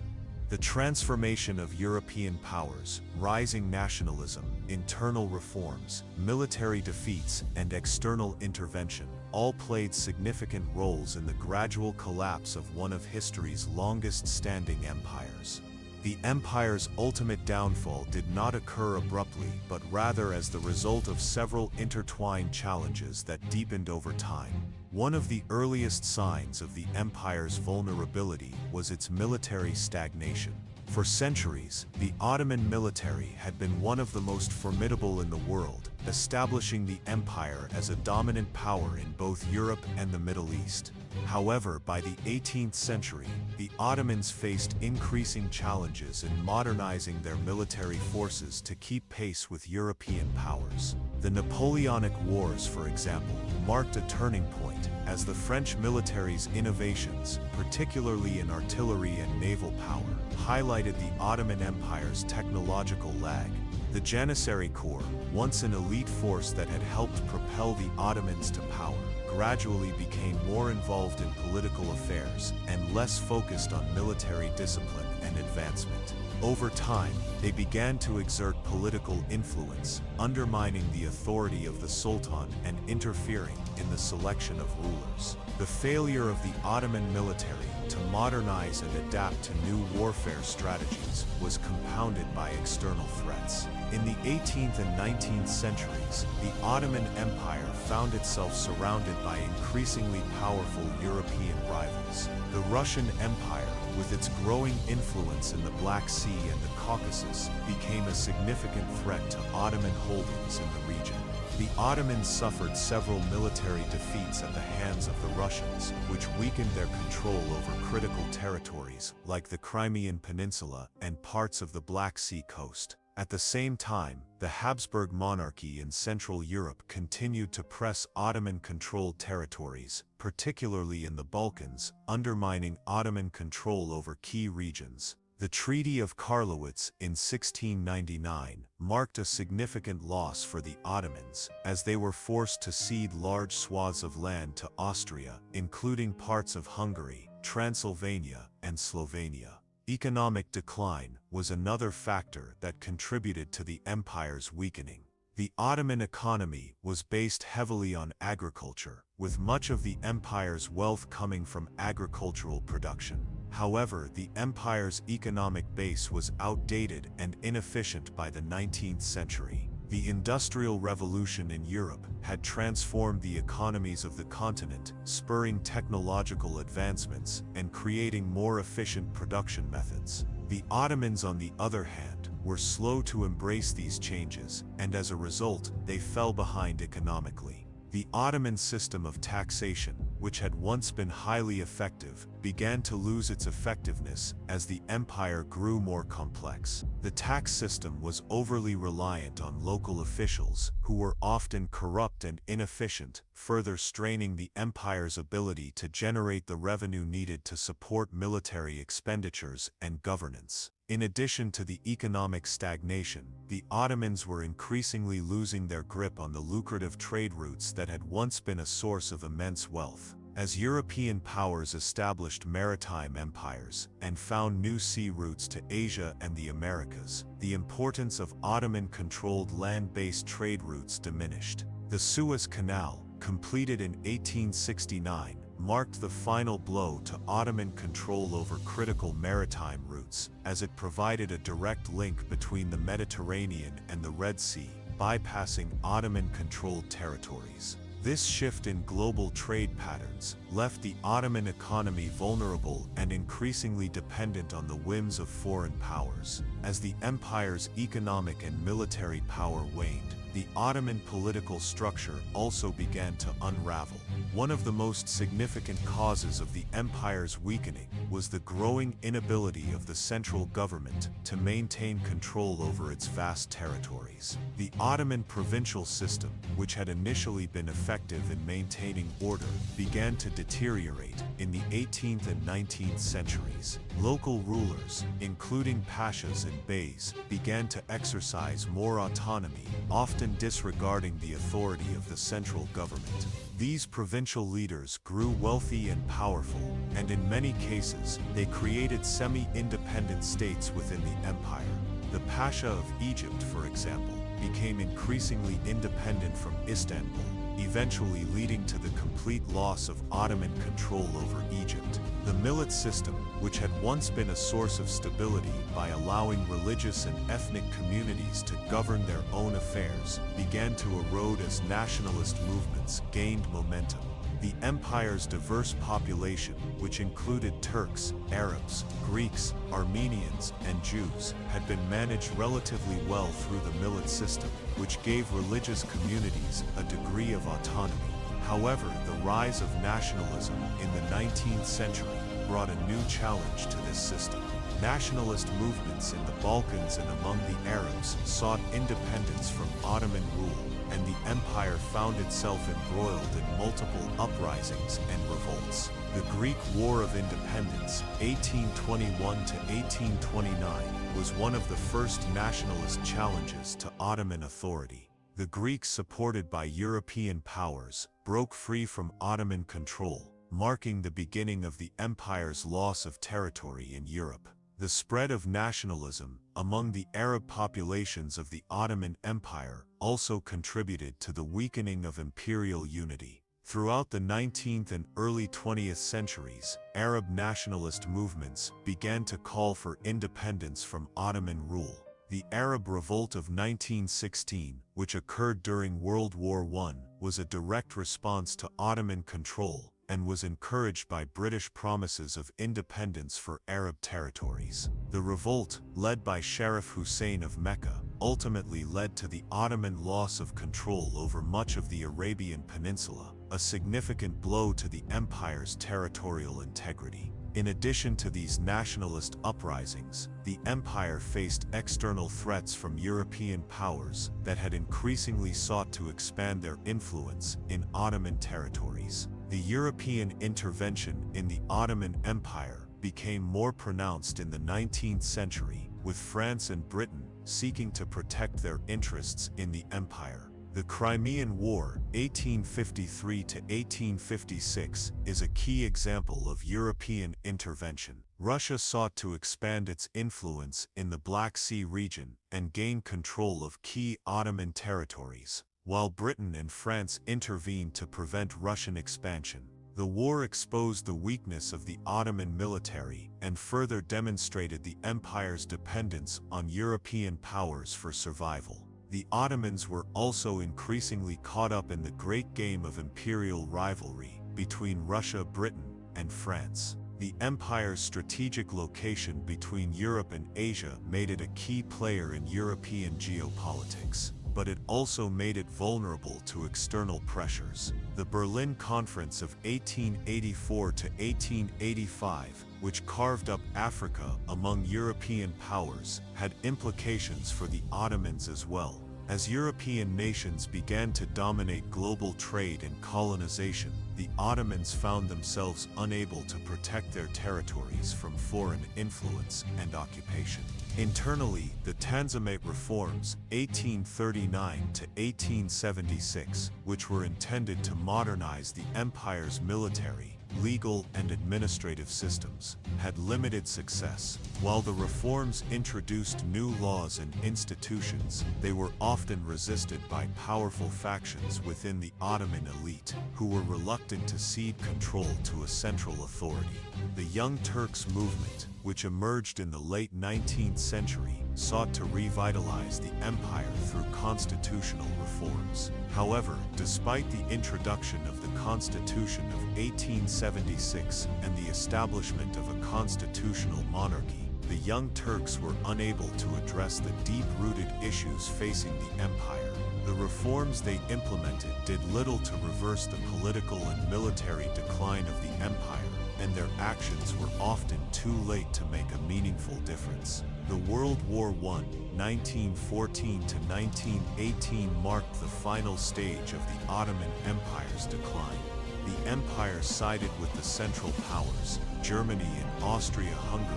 The transformation of European powers, rising nationalism, internal reforms, military defeats, and external intervention all played significant roles in the gradual collapse of one of history's longest-standing empires. The empire's ultimate downfall did not occur abruptly, but rather as the result of several intertwined challenges that deepened over time. One of the earliest signs of the empire's vulnerability was its military stagnation. For centuries, the Ottoman military had been one of the most formidable in the world, establishing the empire as a dominant power in both Europe and the Middle East. However, by the 18th century, the Ottomans faced increasing challenges in modernizing their military forces to keep pace with European powers. The Napoleonic Wars, for example, marked a turning point, as the French military's innovations, particularly in artillery and naval power, highlighted the Ottoman Empire's technological lag. The Janissary Corps, once an elite force that had helped propel the Ottomans to power, gradually became more involved in political affairs and less focused on military discipline and advancement. Over time, they began to exert political influence, undermining the authority of the Sultan and interfering in the selection of rulers. The failure of the Ottoman military to modernize and adapt to new warfare strategies was compounded by external threats. In the 18th and 19th centuries, the Ottoman Empire found itself surrounded by increasingly powerful European rivals. The Russian Empire, with its growing influence in the Black Sea and the Caucasus, became a significant threat to Ottoman holdings in the region. The Ottomans suffered several military defeats at the hands of the Russians, which weakened their control over critical territories like the Crimean Peninsula and parts of the Black Sea coast. At the same time, the Habsburg monarchy in Central Europe continued to press Ottoman-controlled territories, particularly in the Balkans, undermining Ottoman control over key regions. The Treaty of Karlowitz in 1699 marked a significant loss for the Ottomans, as they were forced to cede large swaths of land to Austria, including parts of Hungary, Transylvania, and Slovenia. Economic decline was another factor that contributed to the empire's weakening. The Ottoman economy was based heavily on agriculture, with much of the empire's wealth coming from agricultural production. However, the empire's economic base was outdated and inefficient by the 19th century. The Industrial Revolution in Europe had transformed the economies of the continent, spurring technological advancements and creating more efficient production methods. The Ottomans, on the other hand, were slow to embrace these changes, and as a result, they fell behind economically. The Ottoman system of taxation, which had once been highly effective, began to lose its effectiveness as the empire grew more complex. The tax system was overly reliant on local officials, who were often corrupt and inefficient, further straining the empire's ability to generate the revenue needed to support military expenditures and governance. In addition to the economic stagnation, the Ottomans were increasingly losing their grip on the lucrative trade routes that had once been a source of immense wealth. As European powers established maritime empires and found new sea routes to Asia and the Americas, the importance of Ottoman-controlled land-based trade routes diminished. The Suez Canal, completed in 1869, marked the final blow to Ottoman control over critical maritime routes, as it provided a direct link between the Mediterranean and the Red Sea, bypassing Ottoman-controlled territories. This shift in global trade patterns left the Ottoman economy vulnerable and increasingly dependent on the whims of foreign powers. As the empire's economic and military power waned, the Ottoman political structure also began to unravel. One of the most significant causes of the empire's weakening was the growing inability of the central government to maintain control over its vast territories. The Ottoman provincial system, which had initially been effective in maintaining order, began to deteriorate in the 18th and 19th centuries. Local rulers, including pashas and beys, began to exercise more autonomy, often disregarding the authority of the central government. These provincial leaders grew wealthy and powerful, and in many cases, they created semi-independent states within the empire. The Pasha of Egypt, for example, became increasingly independent from Istanbul, eventually leading to the complete loss of Ottoman control over Egypt. The millet system, which had once been a source of stability by allowing religious and ethnic communities to govern their own affairs, began to erode as nationalist movements gained momentum. The empire's diverse population, which included Turks, Arabs, Greeks, Armenians, and Jews, had been managed relatively well through the millet system, which gave religious communities a degree of autonomy. However, the rise of nationalism in the 19th century brought a new challenge to this system. Nationalist movements in the Balkans and among the Arabs sought independence from Ottoman rule, and the empire found itself embroiled in multiple uprisings and revolts. The Greek War of Independence, 1821 to 1829, was one of the first nationalist challenges to Ottoman authority. The Greeks, supported by European powers, broke free from Ottoman control, marking the beginning of the empire's loss of territory in Europe. The spread of nationalism among the Arab populations of the Ottoman Empire also contributed to the weakening of imperial unity. Throughout the 19th and early 20th centuries, Arab nationalist movements began to call for independence from Ottoman rule. The Arab Revolt of 1916, which occurred during World War I, was a direct response to Ottoman control and was encouraged by British promises of independence for Arab territories. The revolt, led by Sharif Hussein of Mecca, ultimately led to the Ottoman loss of control over much of the Arabian Peninsula, a significant blow to the empire's territorial integrity. In addition to these nationalist uprisings, the empire faced external threats from European powers that had increasingly sought to expand their influence in Ottoman territories. The European intervention in the Ottoman Empire became more pronounced in the 19th century, with France and Britain seeking to protect their interests in the empire. The Crimean War, 1853 to 1856, is a key example of European intervention. Russia sought to expand its influence in the Black Sea region and gain control of key Ottoman territories, while Britain and France intervened to prevent Russian expansion. The war exposed the weakness of the Ottoman military and further demonstrated the empire's dependence on European powers for survival. The Ottomans were also increasingly caught up in the great game of imperial rivalry between Russia, Britain, and France. The empire's strategic location between Europe and Asia made it a key player in European geopolitics, but it also made it vulnerable to external pressures. The Berlin Conference of 1884 to 1885, which carved up Africa among European powers, had implications for the Ottomans as well. As European nations began to dominate global trade and colonization, the Ottomans found themselves unable to protect their territories from foreign influence and occupation. Internally, the Tanzimat reforms, 1839 to 1876, which were intended to modernize the empire's military, legal and administrative systems, had limited success. While the reforms introduced new laws and institutions, they were often resisted by powerful factions within the Ottoman elite, who were reluctant to cede control to a central authority. The Young Turks movement, which emerged in the late 19th century, sought to revitalize the empire through constitutional reforms. However, despite the introduction of the Constitution of 1876 and the establishment of a constitutional monarchy, the Young Turks were unable to address the deep-rooted issues facing the empire. The reforms they implemented did little to reverse the political and military decline of the empire, and their actions were often too late to make a meaningful difference. The World War I, 1914 to 1918, marked the final stage of the Ottoman Empire's decline. The empire sided with the Central Powers, Germany and Austria-Hungary,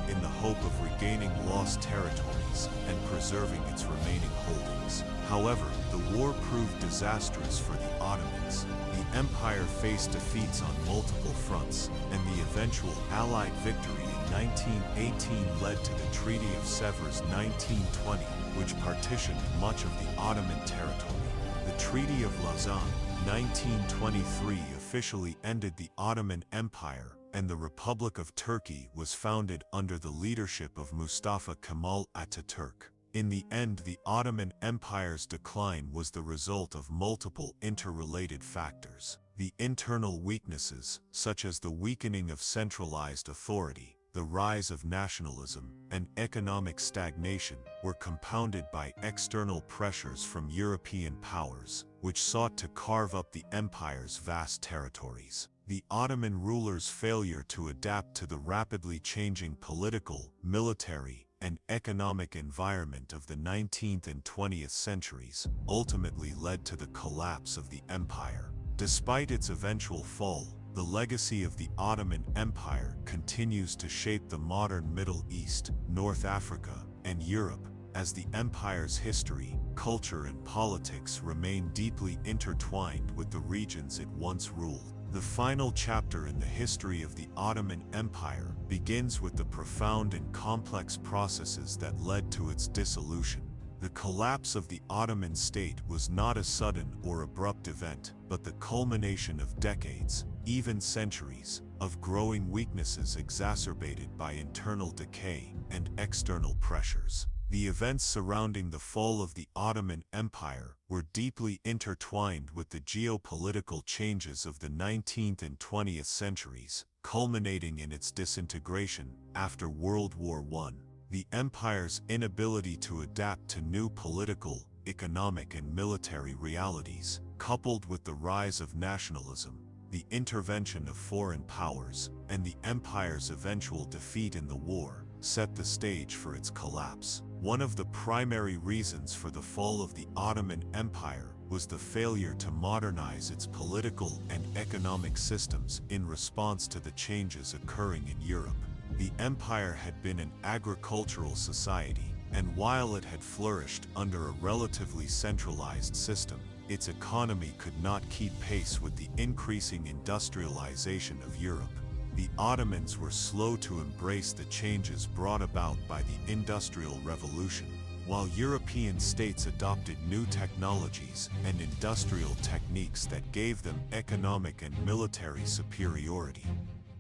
in the hope of regaining lost territories and preserving its remaining holdings. However, the war proved disastrous for the Ottomans. The empire faced defeats on multiple fronts, and the eventual Allied victory in 1918 led to the Treaty of Sèvres 1920, which partitioned much of the Ottoman territory. The Treaty of Lausanne, 1923, officially ended the Ottoman Empire, and the Republic of Turkey was founded under the leadership of Mustafa Kemal Atatürk. In the end, the Ottoman Empire's decline was the result of multiple interrelated factors. The internal weaknesses, such as the weakening of centralized authority, the rise of nationalism, and economic stagnation, were compounded by external pressures from European powers, which sought to carve up the empire's vast territories. The Ottoman rulers' failure to adapt to the rapidly changing political, military, and economic environment of the 19th and 20th centuries ultimately led to the collapse of the empire. Despite its eventual fall, the legacy of the Ottoman Empire continues to shape the modern Middle East, North Africa, and Europe, as the empire's history, culture and politics remain deeply intertwined with the regions it once ruled. The final chapter in the history of the Ottoman Empire begins with the profound and complex processes that led to its dissolution. The collapse of the Ottoman state was not a sudden or abrupt event, but the culmination of decades, even centuries, of growing weaknesses exacerbated by internal decay and external pressures. The events surrounding the fall of the Ottoman Empire were deeply intertwined with the geopolitical changes of the 19th and 20th centuries, culminating in its disintegration after World War I. The empire's inability to adapt to new political, economic and military realities, coupled with the rise of nationalism, the intervention of foreign powers, and the empire's eventual defeat in the war, set the stage for its collapse. One of the primary reasons for the fall of the Ottoman Empire was the failure to modernize its political and economic systems in response to the changes occurring in Europe. The empire had been an agricultural society, and while it had flourished under a relatively centralized system, its economy could not keep pace with the increasing industrialization of Europe. The Ottomans were slow to embrace the changes brought about by the Industrial Revolution, while European states adopted new technologies and industrial techniques that gave them economic and military superiority.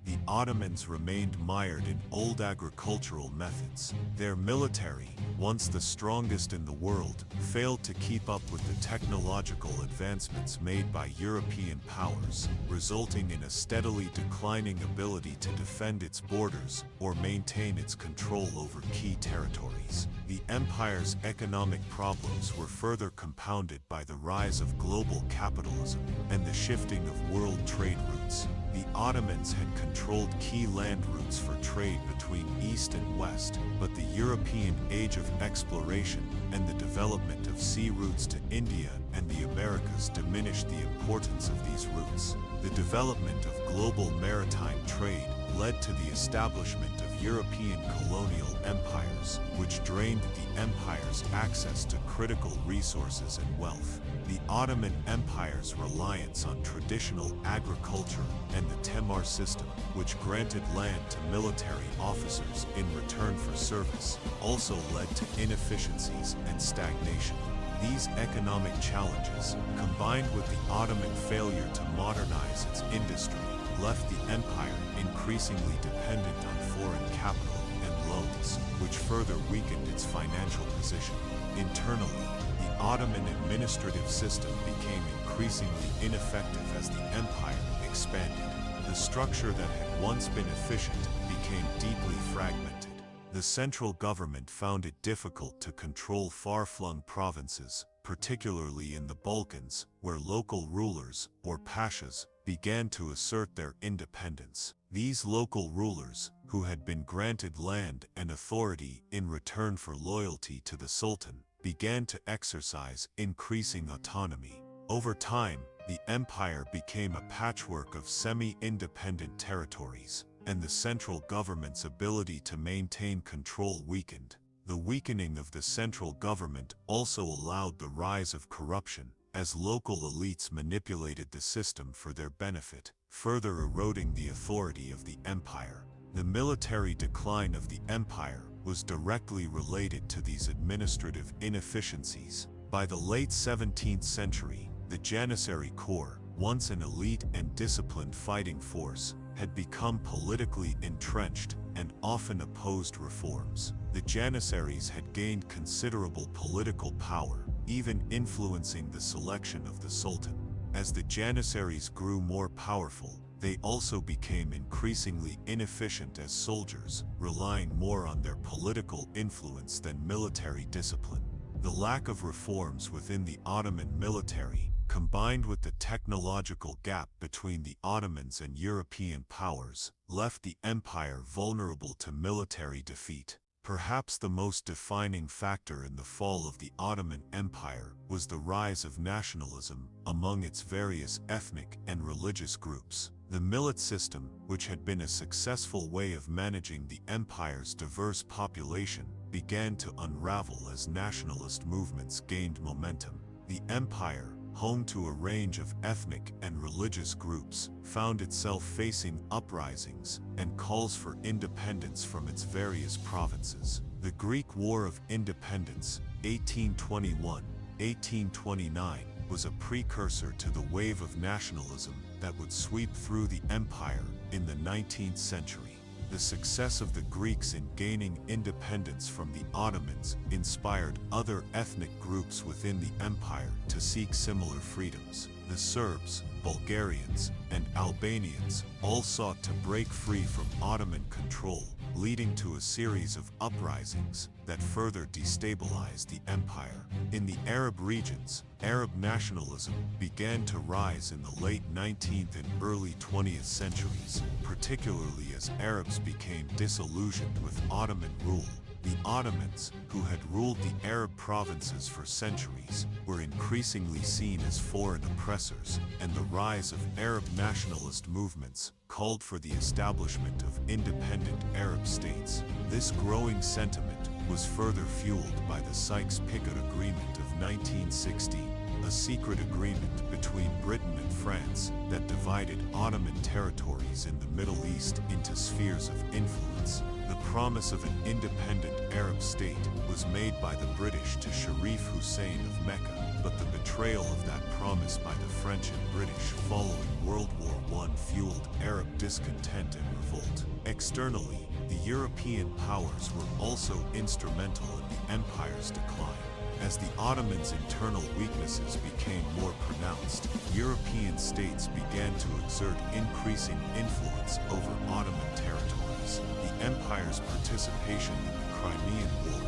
The Ottomans remained mired in old agricultural methods. Their military, once the strongest in the world, failed to keep up with the technological advancements made by European powers, resulting in a steadily declining ability to defend its borders or maintain its control over key territories. The empire's economic problems were further compounded by the rise of global capitalism and the shifting of world trade routes. The Ottomans had controlled key land routes for trade between East and West, but the European age of exploration and the development of sea routes to India and the Americas diminished the importance of these routes. The development of global maritime trade led to the establishment of European colonial empires, which drained the empire's access to critical resources and wealth. The Ottoman Empire's reliance on traditional agriculture and the Temar system, which granted land to military officers in return for service, also led to inefficiencies and stagnation. These economic challenges, combined with the Ottoman failure to modernize its industry, left the empire increasingly dependent on foreign capital and loans, which further weakened its financial position. Internally, the Ottoman administrative system became increasingly ineffective as the empire expanded. The structure that had once been efficient became deeply fragmented. The central government found it difficult to control far-flung provinces, particularly in the Balkans, where local rulers, or pashas, began to assert their independence. These local rulers, who had been granted land and authority in return for loyalty to the Sultan, began to exercise increasing autonomy. Over time, the empire became a patchwork of semi-independent territories, and the central government's ability to maintain control weakened. The weakening of the central government also allowed the rise of corruption, as local elites manipulated the system for their benefit, further eroding the authority of the empire. The military decline of the empire was directly related to these administrative inefficiencies. By the late 17th century, the Janissary Corps, once an elite and disciplined fighting force, had become politically entrenched and often opposed reforms. The Janissaries had gained considerable political power, even influencing the selection of the Sultan. As the Janissaries grew more powerful, they also became increasingly inefficient as soldiers, relying more on their political influence than military discipline. The lack of reforms within the Ottoman military, combined with the technological gap between the Ottomans and European powers, left the empire vulnerable to military defeat. Perhaps the most defining factor in the fall of the Ottoman Empire was the rise of nationalism among its various ethnic and religious groups. The millet system, which had been a successful way of managing the empire's diverse population, began to unravel as nationalist movements gained momentum. The empire, home to a range of ethnic and religious groups, found itself facing uprisings and calls for independence from its various provinces. The Greek War of Independence, 1821-1829, was a precursor to the wave of nationalism that would sweep through the empire in the 19th century. The success of the Greeks in gaining independence from the Ottomans inspired other ethnic groups within the empire to seek similar freedoms. The Serbs, Bulgarians, and Albanians all sought to break free from Ottoman control, leading to a series of uprisings that further destabilized the empire. In the Arab regions, Arab nationalism began to rise in the late 19th and early 20th centuries, particularly as Arabs became disillusioned with Ottoman rule. The Ottomans, who had ruled the Arab provinces for centuries, were increasingly seen as foreign oppressors, and the rise of Arab nationalist movements called for the establishment of independent Arab states. This growing sentiment was further fueled by the Sykes-Picot Agreement of 1916, a secret agreement between Britain and France that divided Ottoman territories in the Middle East into spheres of influence. The promise of an independent Arab state was made by the British to Sharif Hussein of Mecca, but the betrayal of that promise by the French and British following World War I fueled Arab discontent and revolt. Externally, the European powers were also instrumental in the empire's decline. As the Ottomans' internal weaknesses became more pronounced, European states began to exert increasing influence over Ottoman territories. The empire's participation in the Crimean War,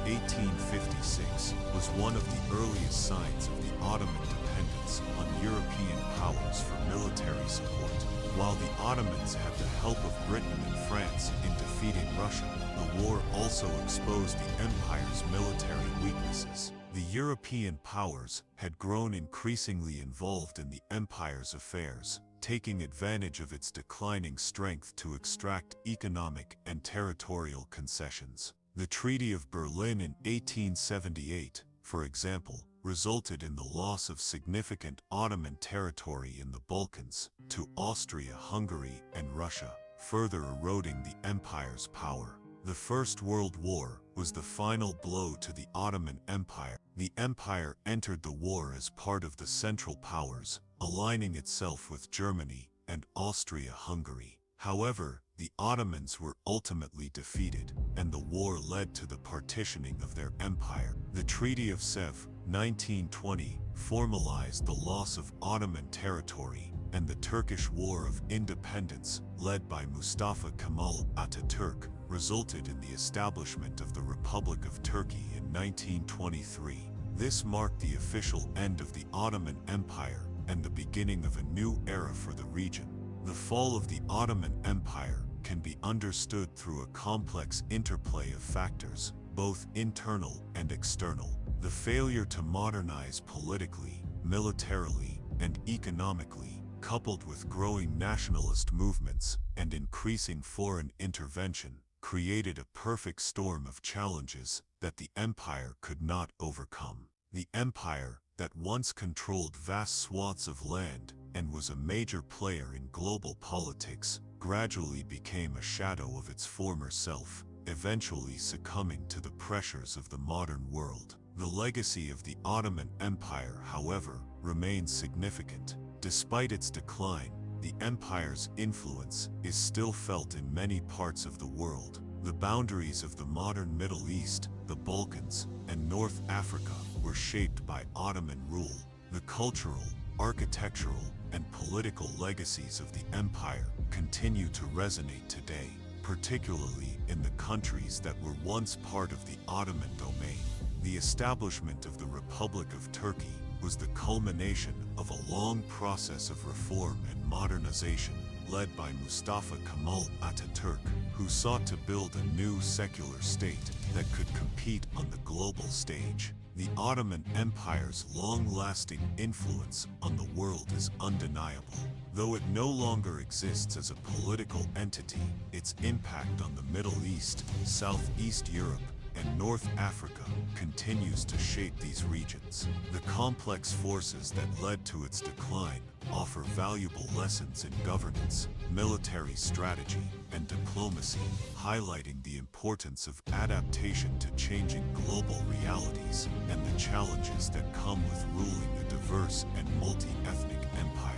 1853-1856, was one of the earliest signs of the Ottoman dependence on European powers for military support. While the Ottomans had the help of Britain and France in defeating Russia, the war also exposed the empire's military weaknesses. The European powers had grown increasingly involved in the empire's affairs, taking advantage of its declining strength to extract economic and territorial concessions. The Treaty of Berlin in 1878, for example, resulted in the loss of significant Ottoman territory in the Balkans to Austria-Hungary and Russia, further eroding the empire's power. The First World War was the final blow to the Ottoman Empire. The empire entered the war as part of the Central Powers, aligning itself with Germany and Austria-Hungary. However, the Ottomans were ultimately defeated, and the war led to the partitioning of their empire. The Treaty of Sèvres, 1920, formalized the loss of Ottoman territory, and the Turkish War of Independence, led by Mustafa Kemal Atatürk, resulted in the establishment of the Republic of Turkey in 1923. This marked the official end of the Ottoman Empire and the beginning of a new era for the region. The fall of the Ottoman Empire can be understood through a complex interplay of factors, both internal and external. The failure to modernize politically, militarily, and economically, coupled with growing nationalist movements and increasing foreign intervention, created a perfect storm of challenges that the empire could not overcome. The empire, that once controlled vast swaths of land and was a major player in global politics, gradually became a shadow of its former self, eventually succumbing to the pressures of the modern world. The legacy of the Ottoman Empire, however, remains significant. Despite its decline, the empire's influence is still felt in many parts of the world. The boundaries of the modern Middle East, the Balkans, and North Africa were shaped by Ottoman rule. The cultural, architectural, and political legacies of the empire continue to resonate today, particularly in the countries that were once part of the Ottoman domain. The establishment of the Republic of Turkey was the culmination of a long process of reform and modernization, led by Mustafa Kemal Atatürk, who sought to build a new secular state that could compete on the global stage. The Ottoman Empire's long-lasting influence on the world is undeniable. Though it no longer exists as a political entity, its impact on the Middle East, Southeast Europe, and North Africa continues to shape these regions. The complex forces that led to its decline offer valuable lessons in governance, military strategy, and diplomacy, highlighting the importance of adaptation to changing global realities and the challenges that come with ruling a diverse and multi-ethnic empire.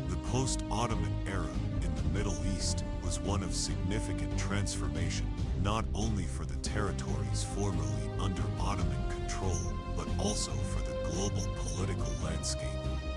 The post-Ottoman era in the Middle East was one of significant transformation, not only for the territories formerly under Ottoman control, but also for the global political landscape.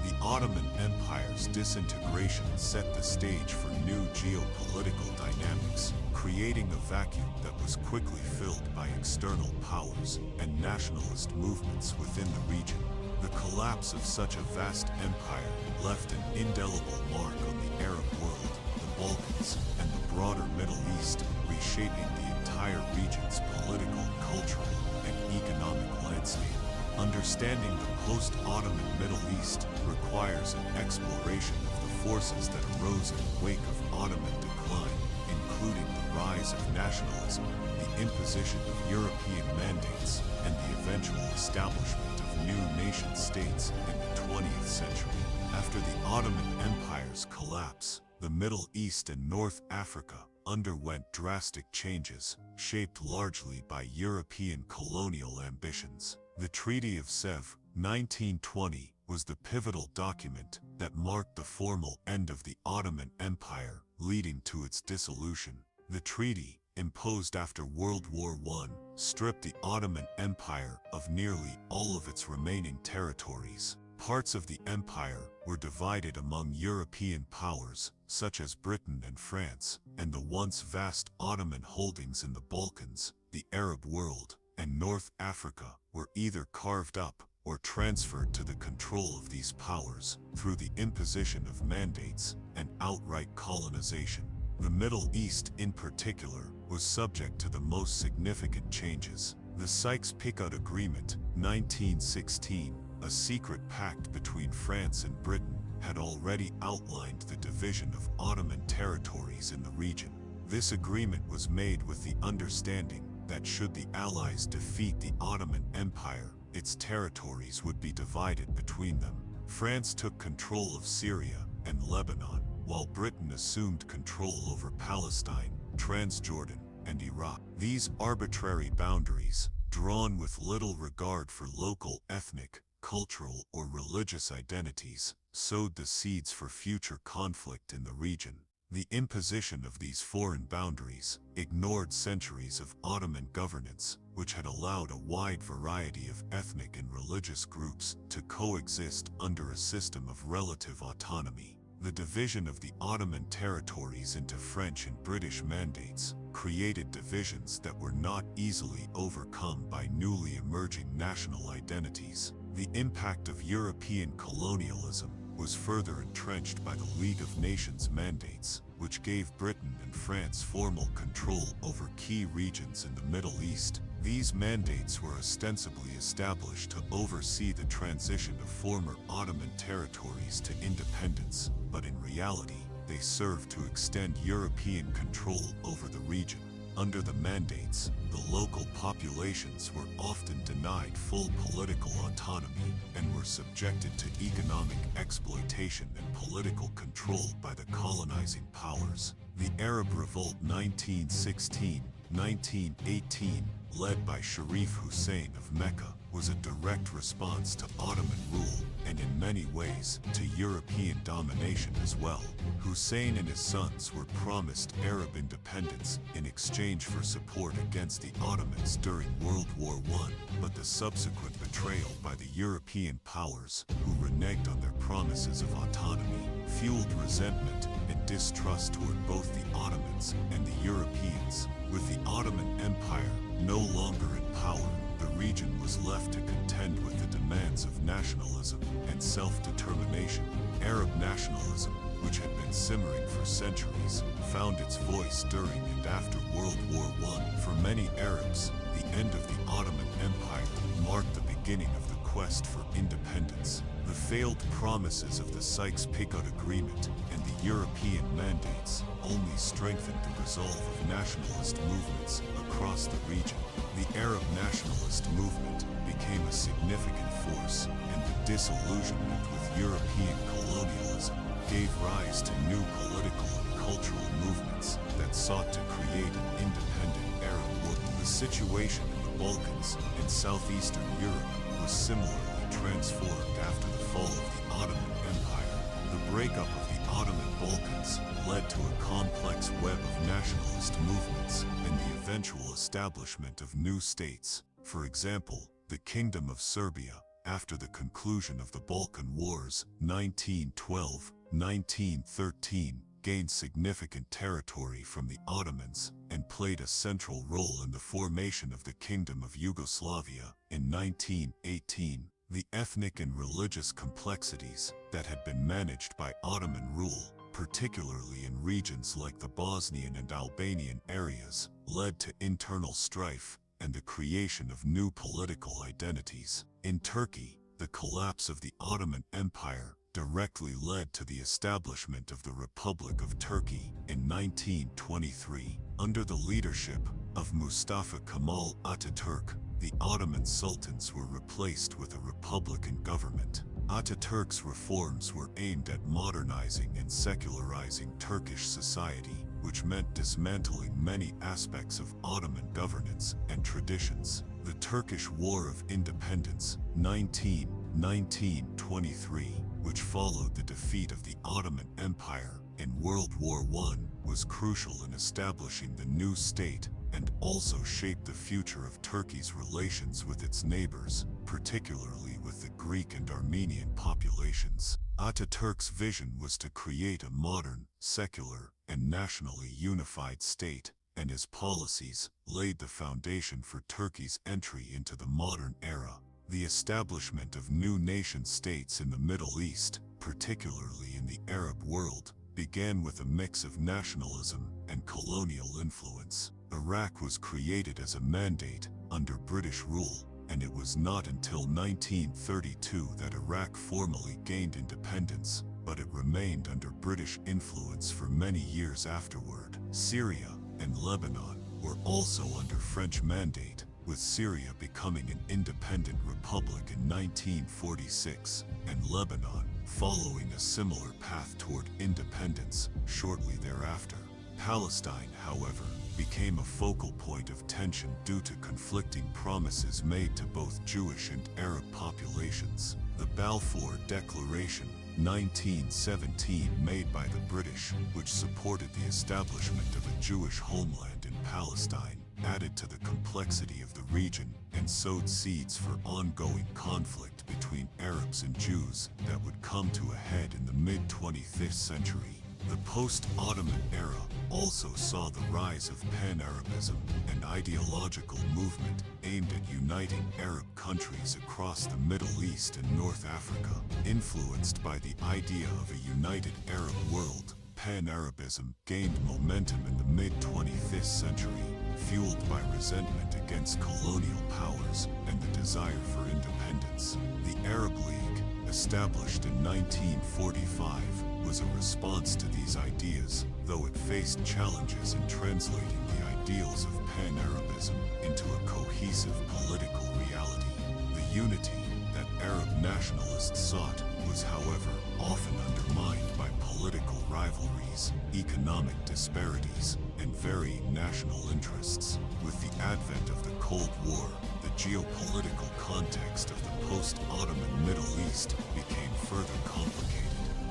The Ottoman Empire's disintegration set the stage for new geopolitical dynamics, creating a vacuum that was quickly filled by external powers and nationalist movements within the region. The collapse of such a vast empire left an indelible mark on the Arab world, the Balkans, and the broader Middle East, reshaping the entire region's political, cultural, and economic landscape. Understanding the post-Ottoman Middle East requires an exploration of the forces that arose in the wake of Ottoman decline, including the rise of nationalism, the imposition of European mandates, and the eventual establishment of new nation-states in the 20th century. After the Ottoman Empire's collapse, the Middle East and North Africa underwent drastic changes, shaped largely by European colonial ambitions. The Treaty of Sèvres, 1920, was the pivotal document that marked the formal end of the Ottoman Empire, leading to its dissolution. The treaty, imposed after World War I, stripped the Ottoman Empire of nearly all of its remaining territories. Parts of the empire were divided among European powers, such as Britain and France, and the once vast Ottoman holdings in the Balkans, the Arab world, and North Africa were either carved up or transferred to the control of these powers through the imposition of mandates and outright colonization. The Middle East, in particular, was subject to the most significant changes. The Sykes-Picot Agreement, 1916, a secret pact between France and Britain, had already outlined the division of Ottoman territories in the region. This agreement was made with the understanding that should the Allies defeat the Ottoman Empire, its territories would be divided between them. France took control of Syria and Lebanon, while Britain assumed control over Palestine, Transjordan, and Iraq. These arbitrary boundaries, drawn with little regard for local ethnic, cultural, or religious identities, sowed the seeds for future conflict in the region. The imposition of these foreign boundaries ignored centuries of Ottoman governance, which had allowed a wide variety of ethnic and religious groups to coexist under a system of relative autonomy. The division of the Ottoman territories into French and British mandates created divisions that were not easily overcome by newly emerging national identities. The impact of European colonialism was further entrenched by the League of Nations mandates, which gave Britain and France formal control over key regions in the Middle East. These mandates were ostensibly established to oversee the transition of former Ottoman territories to independence, but in reality, they served to extend European control over the region. Under the mandates, the local populations were often denied full political autonomy and were subjected to economic exploitation and political control by the colonizing powers. The Arab Revolt 1916-1918, led by Sharif Hussein of Mecca, was a direct response to Ottoman rule and in many ways to European domination as well. Hussein and his sons were promised Arab independence in exchange for support against the Ottomans during World War I, but the subsequent betrayal by the European powers, who reneged on their promises of autonomy, fueled resentment and distrust toward both the Ottomans and the Europeans. With the Ottoman Empire no longer in power, the region was left to contend with the demands of nationalism and self-determination. Arab nationalism, which had been simmering for centuries, found its voice during and after World War I. For many Arabs, the end of the Ottoman Empire marked the beginning of the quest for independence. The failed promises of the Sykes-Picot Agreement and the European mandates only strengthened the resolve of nationalist movements across the region. The Arab nationalist movement became a significant force, and the disillusionment with European colonialism gave rise to new political and cultural movements that sought to create an independent Arab world. The situation in the Balkans and southeastern Europe was similarly transformed after the fall of the Ottoman Empire. The breakup of the Ottoman Balkans led to a complex web of nationalist movements and the eventual establishment of new states. For example, the Kingdom of Serbia, after the conclusion of the Balkan Wars, 1912-1913, gained significant territory from the Ottomans and played a central role in the formation of the Kingdom of Yugoslavia in 1918. The ethnic and religious complexities that had been managed by Ottoman rule, particularly in regions like the Bosnian and Albanian areas, led to internal strife and the creation of new political identities. In Turkey, the collapse of the Ottoman Empire directly led to the establishment of the Republic of Turkey in 1923. Under the leadership of Mustafa Kemal Ataturk, the Ottoman sultans were replaced with a republican government. Ataturk's reforms were aimed at modernizing and secularizing Turkish society, which meant dismantling many aspects of Ottoman governance and traditions. The Turkish War of Independence, 1923, which followed the defeat of the Ottoman Empire in World War I, was crucial in establishing the new state and also shaped the future of Turkey's relations with its neighbors, particularly with the Greek and Armenian populations. Ataturk's vision was to create a modern, secular, and nationally unified state, and his policies laid the foundation for Turkey's entry into the modern era. The establishment of new nation-states in the Middle East, particularly in the Arab world, began with a mix of nationalism and colonial influence. Iraq was created as a mandate under British rule, and it was not until 1932 that Iraq formally gained independence, but it remained under British influence for many years afterward. Syria and Lebanon were also under French mandate, with Syria becoming an independent republic in 1946, and Lebanon following a similar path toward independence shortly thereafter. Palestine, however, became a focal point of tension due to conflicting promises made to both Jewish and Arab populations. The Balfour Declaration, 1917, made by the British, which supported the establishment of a Jewish homeland in Palestine, added to the complexity of the region and sowed seeds for ongoing conflict between Arabs and Jews that would come to a head in the mid-25th century. The post-Ottoman era also saw the rise of Pan-Arabism, an ideological movement aimed at uniting Arab countries across the Middle East and North Africa. Influenced by the idea of a united Arab world, Pan-Arabism gained momentum in the mid-25th century, fueled by resentment against colonial powers and the desire for independence. The Arab League, established in 1945, was a response to these ideas, though it faced challenges in translating the ideals of Pan-Arabism into a cohesive political reality. The unity that Arab nationalists sought was, however, often undermined by political rivalries, economic disparities, and varying national interests. With the advent of the Cold War, the geopolitical context of the post-Ottoman Middle East became further complicated.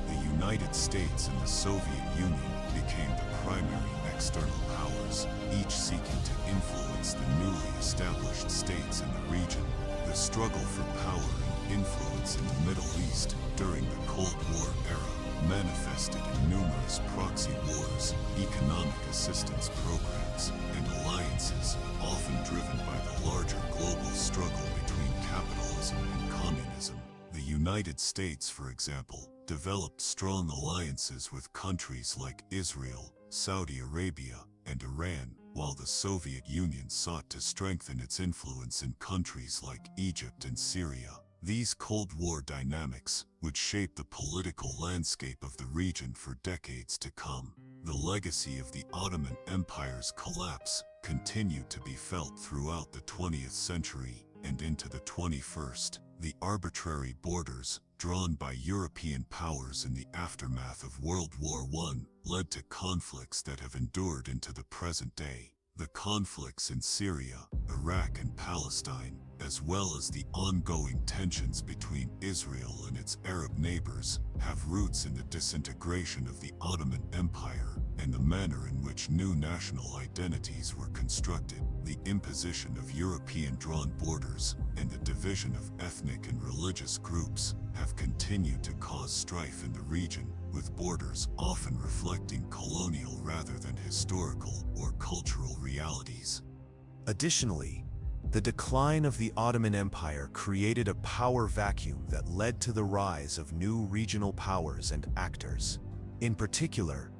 The United States and the Soviet Union became the primary external powers, each seeking to influence the newly established states in the region. The struggle for power and influence in the Middle East during the Cold War era manifested in numerous proxy wars, economic assistance programs, and alliances, often driven by the larger global struggle between capitalism and communism. The United States, for example, developed strong alliances with countries like Israel, Saudi Arabia, and Iran, while the Soviet Union sought to strengthen its influence in countries like Egypt and Syria. These Cold War dynamics would shape the political landscape of the region for decades to come. The legacy of the Ottoman Empire's collapse continued to be felt throughout the 20th century and into the 21st. The arbitrary borders drawn by European powers in the aftermath of World War I led to conflicts that have endured into the present day. The conflicts in Syria, Iraq, and Palestine, as well as the ongoing tensions between Israel and its Arab neighbors, have roots in the disintegration of the Ottoman Empire and the manner in which new national identities were constructed. The imposition of European-drawn borders and the division of ethnic and religious groups have continued to cause strife in the region, with borders often reflecting colonial rather than historical or cultural realities. Additionally, the decline of the Ottoman Empire created a power vacuum that led to the rise of new regional powers and actors. In particular,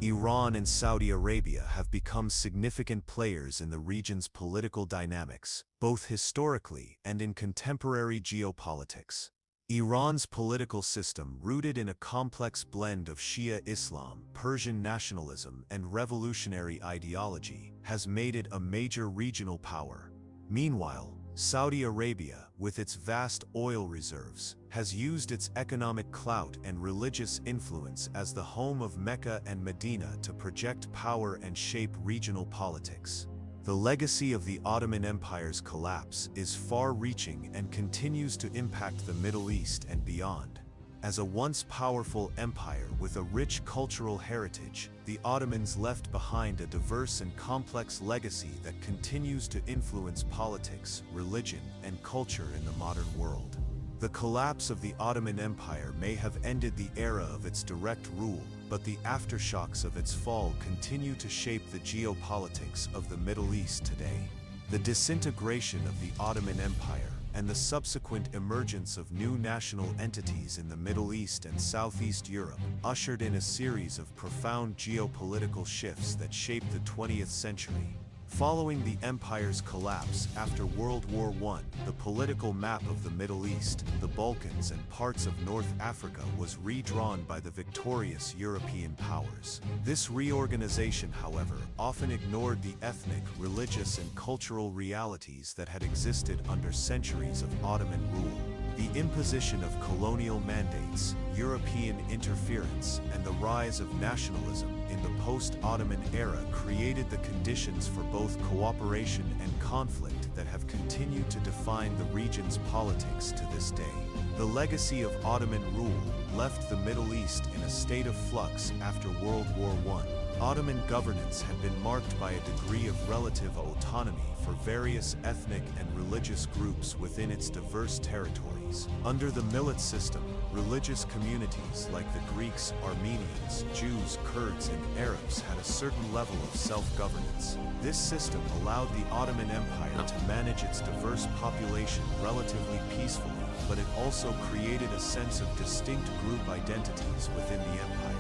Iran and Saudi Arabia have become significant players in the region's political dynamics, both historically and in contemporary geopolitics. Iran's political system, rooted in a complex blend of Shia Islam, Persian nationalism, and revolutionary ideology, has made it a major regional power. Meanwhile, Saudi Arabia, with its vast oil reserves, has used its economic clout and religious influence as the home of Mecca and Medina to project power and shape regional politics. The legacy of the Ottoman Empire's collapse is far-reaching and continues to impact the Middle East and beyond. As a once powerful empire with a rich cultural heritage, the Ottomans left behind a diverse and complex legacy that continues to influence politics, religion, and culture in the modern world. The collapse of the Ottoman Empire may have ended the era of its direct rule, but the aftershocks of its fall continue to shape the geopolitics of the Middle East today. The disintegration of the Ottoman Empire and the subsequent emergence of new national entities in the Middle East and Southeast Europe ushered in a series of profound geopolitical shifts that shaped the 20th century. Following the empire's collapse after World War I, the political map of the Middle East, the Balkans, and parts of North Africa was redrawn by the victorious European powers. This reorganization, however, often ignored the ethnic, religious, and cultural realities that had existed under centuries of Ottoman rule. The imposition of colonial mandates, European interference, and the rise of nationalism in the post-Ottoman era created the conditions for both cooperation and conflict that have continued to define the region's politics to this day. The legacy of Ottoman rule left the Middle East in a state of flux after World War I. Ottoman governance had been marked by a degree of relative autonomy for various ethnic and religious groups within its diverse territories. Under the millet system, religious communities like the Greeks, Armenians, Jews, Kurds, and Arabs had a certain level of self-governance. This system allowed the Ottoman Empire to manage its diverse population relatively peacefully, but it also created a sense of distinct group identities within the empire.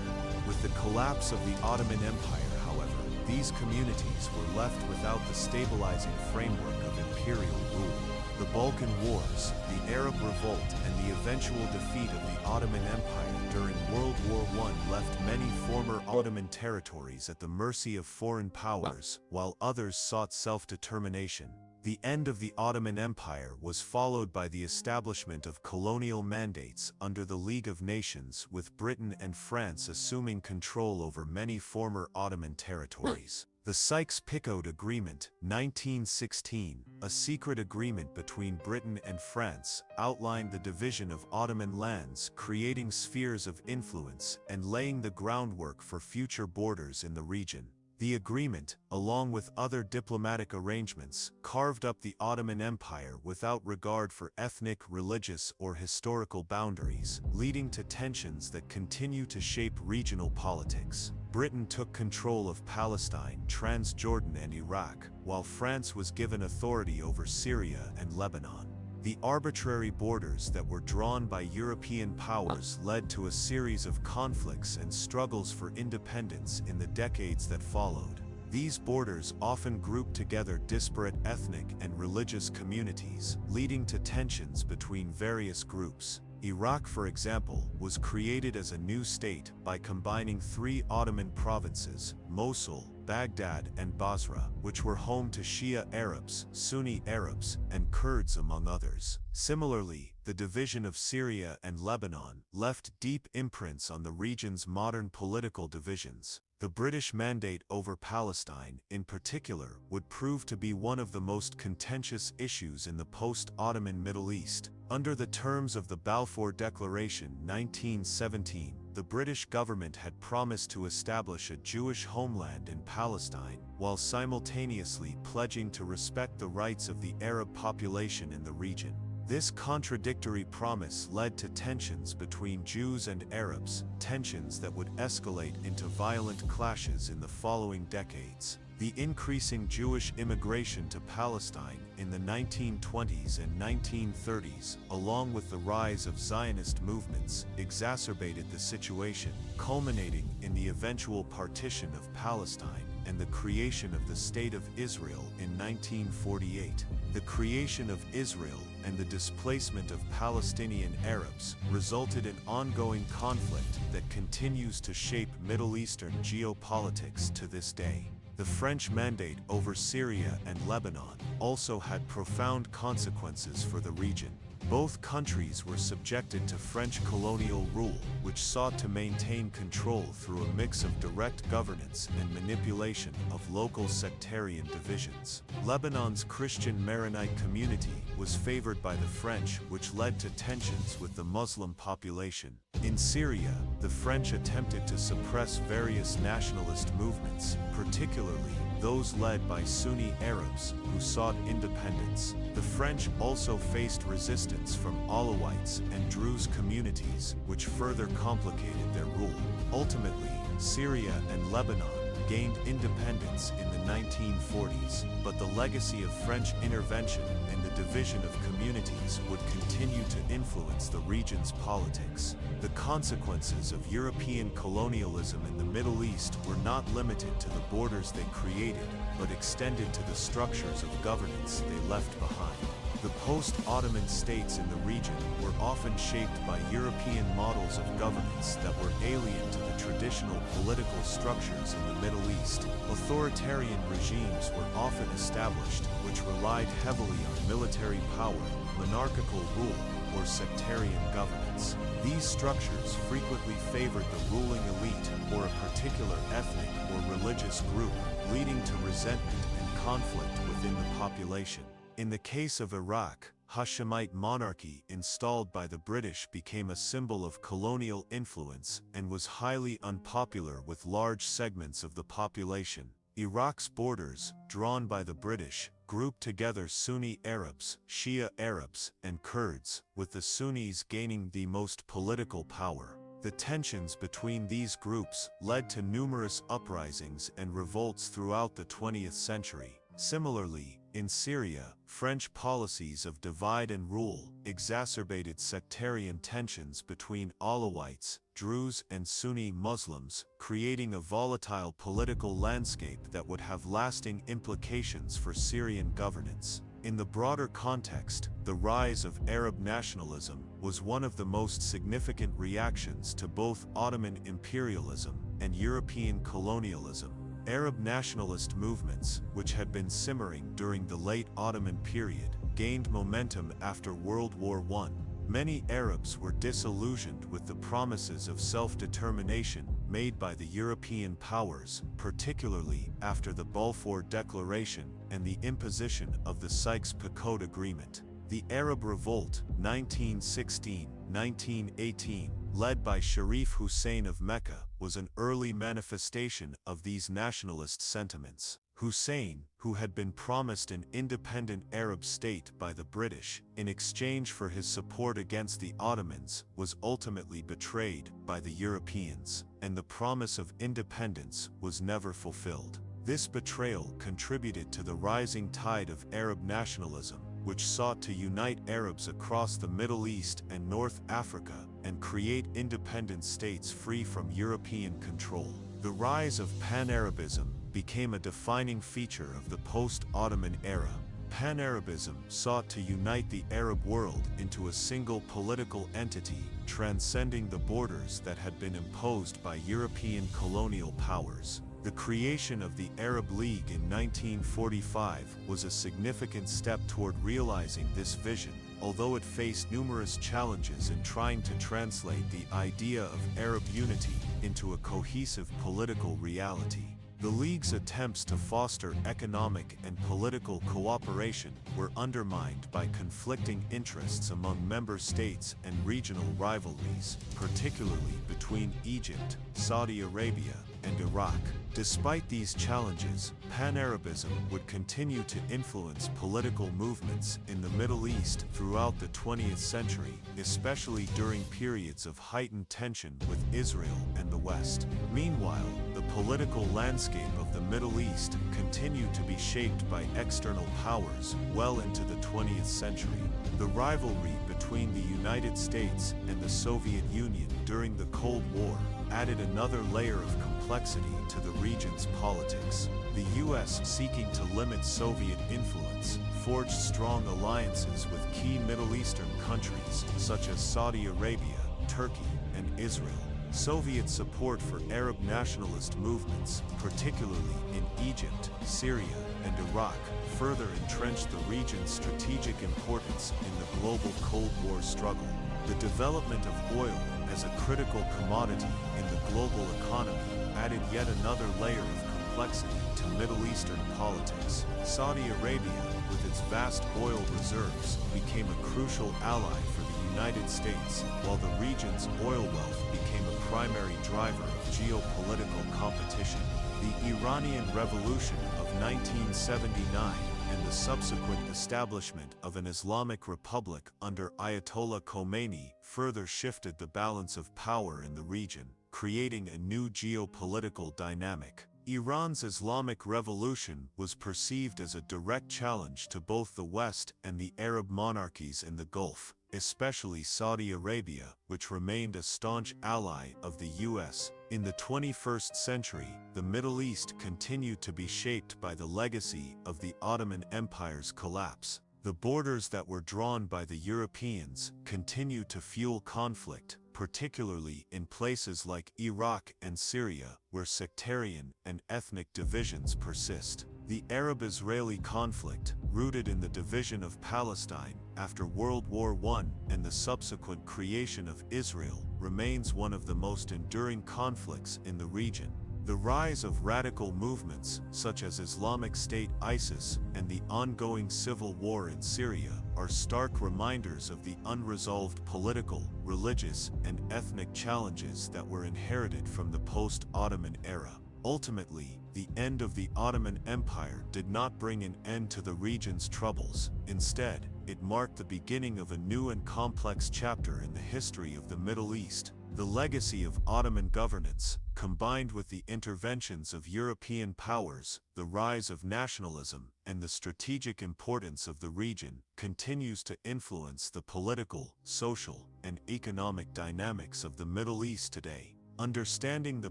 With the collapse of the Ottoman Empire, however, these communities were left without the stabilizing framework of imperial rule. The Balkan Wars, the Arab Revolt, and the eventual defeat of the Ottoman Empire during World War I left many former Ottoman territories at the mercy of foreign powers, while others sought self-determination. The end of the Ottoman Empire was followed by the establishment of colonial mandates under the League of Nations, with Britain and France assuming control over many former Ottoman territories. The Sykes-Picot Agreement, 1916, a secret agreement between Britain and France, outlined the division of Ottoman lands, creating spheres of influence and laying the groundwork for future borders in the region. The agreement, along with other diplomatic arrangements, carved up the Ottoman Empire without regard for ethnic, religious, or historical boundaries, leading to tensions that continue to shape regional politics. Britain took control of Palestine, Transjordan, and Iraq, while France was given authority over Syria and Lebanon. The arbitrary borders that were drawn by European powers led to a series of conflicts and struggles for independence in the decades that followed. These borders often grouped together disparate ethnic and religious communities, leading to tensions between various groups. Iraq, for example, was created as a new state by combining three Ottoman provinces, Mosul, Baghdad, and Basra, which were home to Shia Arabs, Sunni Arabs, and Kurds among others. Similarly, the division of Syria and Lebanon left deep imprints on the region's modern political divisions. The British mandate over Palestine, in particular, would prove to be one of the most contentious issues in the post-Ottoman Middle East. Under the terms of the Balfour Declaration 1917, the British government had promised to establish a Jewish homeland in Palestine, while simultaneously pledging to respect the rights of the Arab population in the region. This contradictory promise led to tensions between Jews and Arabs, tensions that would escalate into violent clashes in the following decades. The increasing Jewish immigration to Palestine in the 1920s and 1930s, along with the rise of Zionist movements, exacerbated the situation, culminating in the eventual partition of Palestine and the creation of the State of Israel in 1948. The creation of Israel and the displacement of Palestinian Arabs resulted in ongoing conflict that continues to shape Middle Eastern geopolitics to this day. The French mandate over Syria and Lebanon also had profound consequences for the region. Both countries were subjected to French colonial rule, which sought to maintain control through a mix of direct governance and manipulation of local sectarian divisions. Lebanon's Christian Maronite community was favored by the French, which led to tensions with the Muslim population. In Syria, the French attempted to suppress various nationalist movements, particularly those led by Sunni Arabs who sought independence. The French also faced resistance from Alawites and Druze communities, which further complicated their rule. Ultimately, Syria and Lebanon gained independence in the 1940s, but the legacy of French intervention and the division of communities would continue to influence the region's politics. The consequences of European colonialism in the Middle East were not limited to the borders they created, but extended to the structures of governance they left behind. The post-Ottoman states in the region were often shaped by European models of governance that were alien to the traditional political structures in the Middle East. Authoritarian regimes were often established, which relied heavily on military power, monarchical rule, or sectarian governance. These structures frequently favored the ruling elite or a particular ethnic or religious group, leading to resentment and conflict within the population. In the case of Iraq, Hashemite monarchy installed by the British became a symbol of colonial influence and was highly unpopular with large segments of the population. Iraq's borders, drawn by the British, grouped together Sunni Arabs, Shia Arabs, and Kurds, with the Sunnis gaining the most political power. The tensions between these groups led to numerous uprisings and revolts throughout the 20th century. Similarly, in Syria, French policies of divide and rule exacerbated sectarian tensions between Alawites, Druze, and Sunni Muslims, creating a volatile political landscape that would have lasting implications for Syrian governance. In the broader context, the rise of Arab nationalism was one of the most significant reactions to both Ottoman imperialism and European colonialism. Arab nationalist movements, which had been simmering during the late Ottoman period, gained momentum after World War I. Many Arabs were disillusioned with the promises of self-determination made by the European powers, particularly after the Balfour Declaration and the imposition of the Sykes-Picot Agreement. The Arab Revolt, 1916-1918, led by Sharif Hussein of Mecca, was an early manifestation of these nationalist sentiments. Hussein, who had been promised an independent Arab state by the British in exchange for his support against the Ottomans, was ultimately betrayed by the Europeans, and the promise of independence was never fulfilled. This betrayal contributed to the rising tide of Arab nationalism, which sought to unite Arabs across the Middle East and North Africa and create independent states free from European control. The rise of Pan-Arabism became a defining feature of the post-Ottoman era. Pan-Arabism sought to unite the Arab world into a single political entity, transcending the borders that had been imposed by European colonial powers. The creation of the Arab League in 1945 was a significant step toward realizing this vision, although it faced numerous challenges in trying to translate the idea of Arab unity into a cohesive political reality. The League's attempts to foster economic and political cooperation were undermined by conflicting interests among member states and regional rivalries, particularly between Egypt, Saudi Arabia, and Iraq. Despite these challenges, Pan-Arabism would continue to influence political movements in the Middle East throughout the 20th century, especially during periods of heightened tension with Israel and the West. Meanwhile, the political landscape of the Middle East continued to be shaped by external powers well into the 20th century. The rivalry between the United States and the Soviet Union during the Cold War added another layer of complexity to the region's politics. The U.S., seeking to limit Soviet influence, forged strong alliances with key Middle Eastern countries such as Saudi Arabia, Turkey, and Israel. Soviet support for Arab nationalist movements, particularly in Egypt, Syria, and Iraq, further entrenched the region's strategic importance in the global Cold War struggle. The development of oil as a critical commodity in the global economy added yet another layer of complexity to Middle Eastern politics. Saudi Arabia, with its vast oil reserves, became a crucial ally for the United States, while the region's oil wealth became a primary driver of geopolitical competition. The Iranian Revolution of 1979 and the subsequent establishment of an Islamic Republic under Ayatollah Khomeini further shifted the balance of power in the region, creating a new geopolitical dynamic. Iran's Islamic Revolution was perceived as a direct challenge to both the West and the Arab monarchies in the Gulf, especially Saudi Arabia, which remained a staunch ally of the U.S. In the 21st century, the Middle East continued to be shaped by the legacy of the Ottoman Empire's collapse. The borders that were drawn by the Europeans continued to fuel conflict, particularly in places like Iraq and Syria, where sectarian and ethnic divisions persist. The Arab-Israeli conflict, rooted in the division of Palestine after World War I and the subsequent creation of Israel, remains one of the most enduring conflicts in the region. The rise of radical movements, such as Islamic State ISIS and the ongoing civil war in Syria, are stark reminders of the unresolved political, religious, and ethnic challenges that were inherited from the post-Ottoman era. Ultimately, the end of the Ottoman Empire did not bring an end to the region's troubles. Instead, it marked the beginning of a new and complex chapter in the history of the Middle East. The legacy of Ottoman governance, combined with the interventions of European powers, the rise of nationalism, and the strategic importance of the region, continues to influence the political, social, and economic dynamics of the Middle East today. Understanding the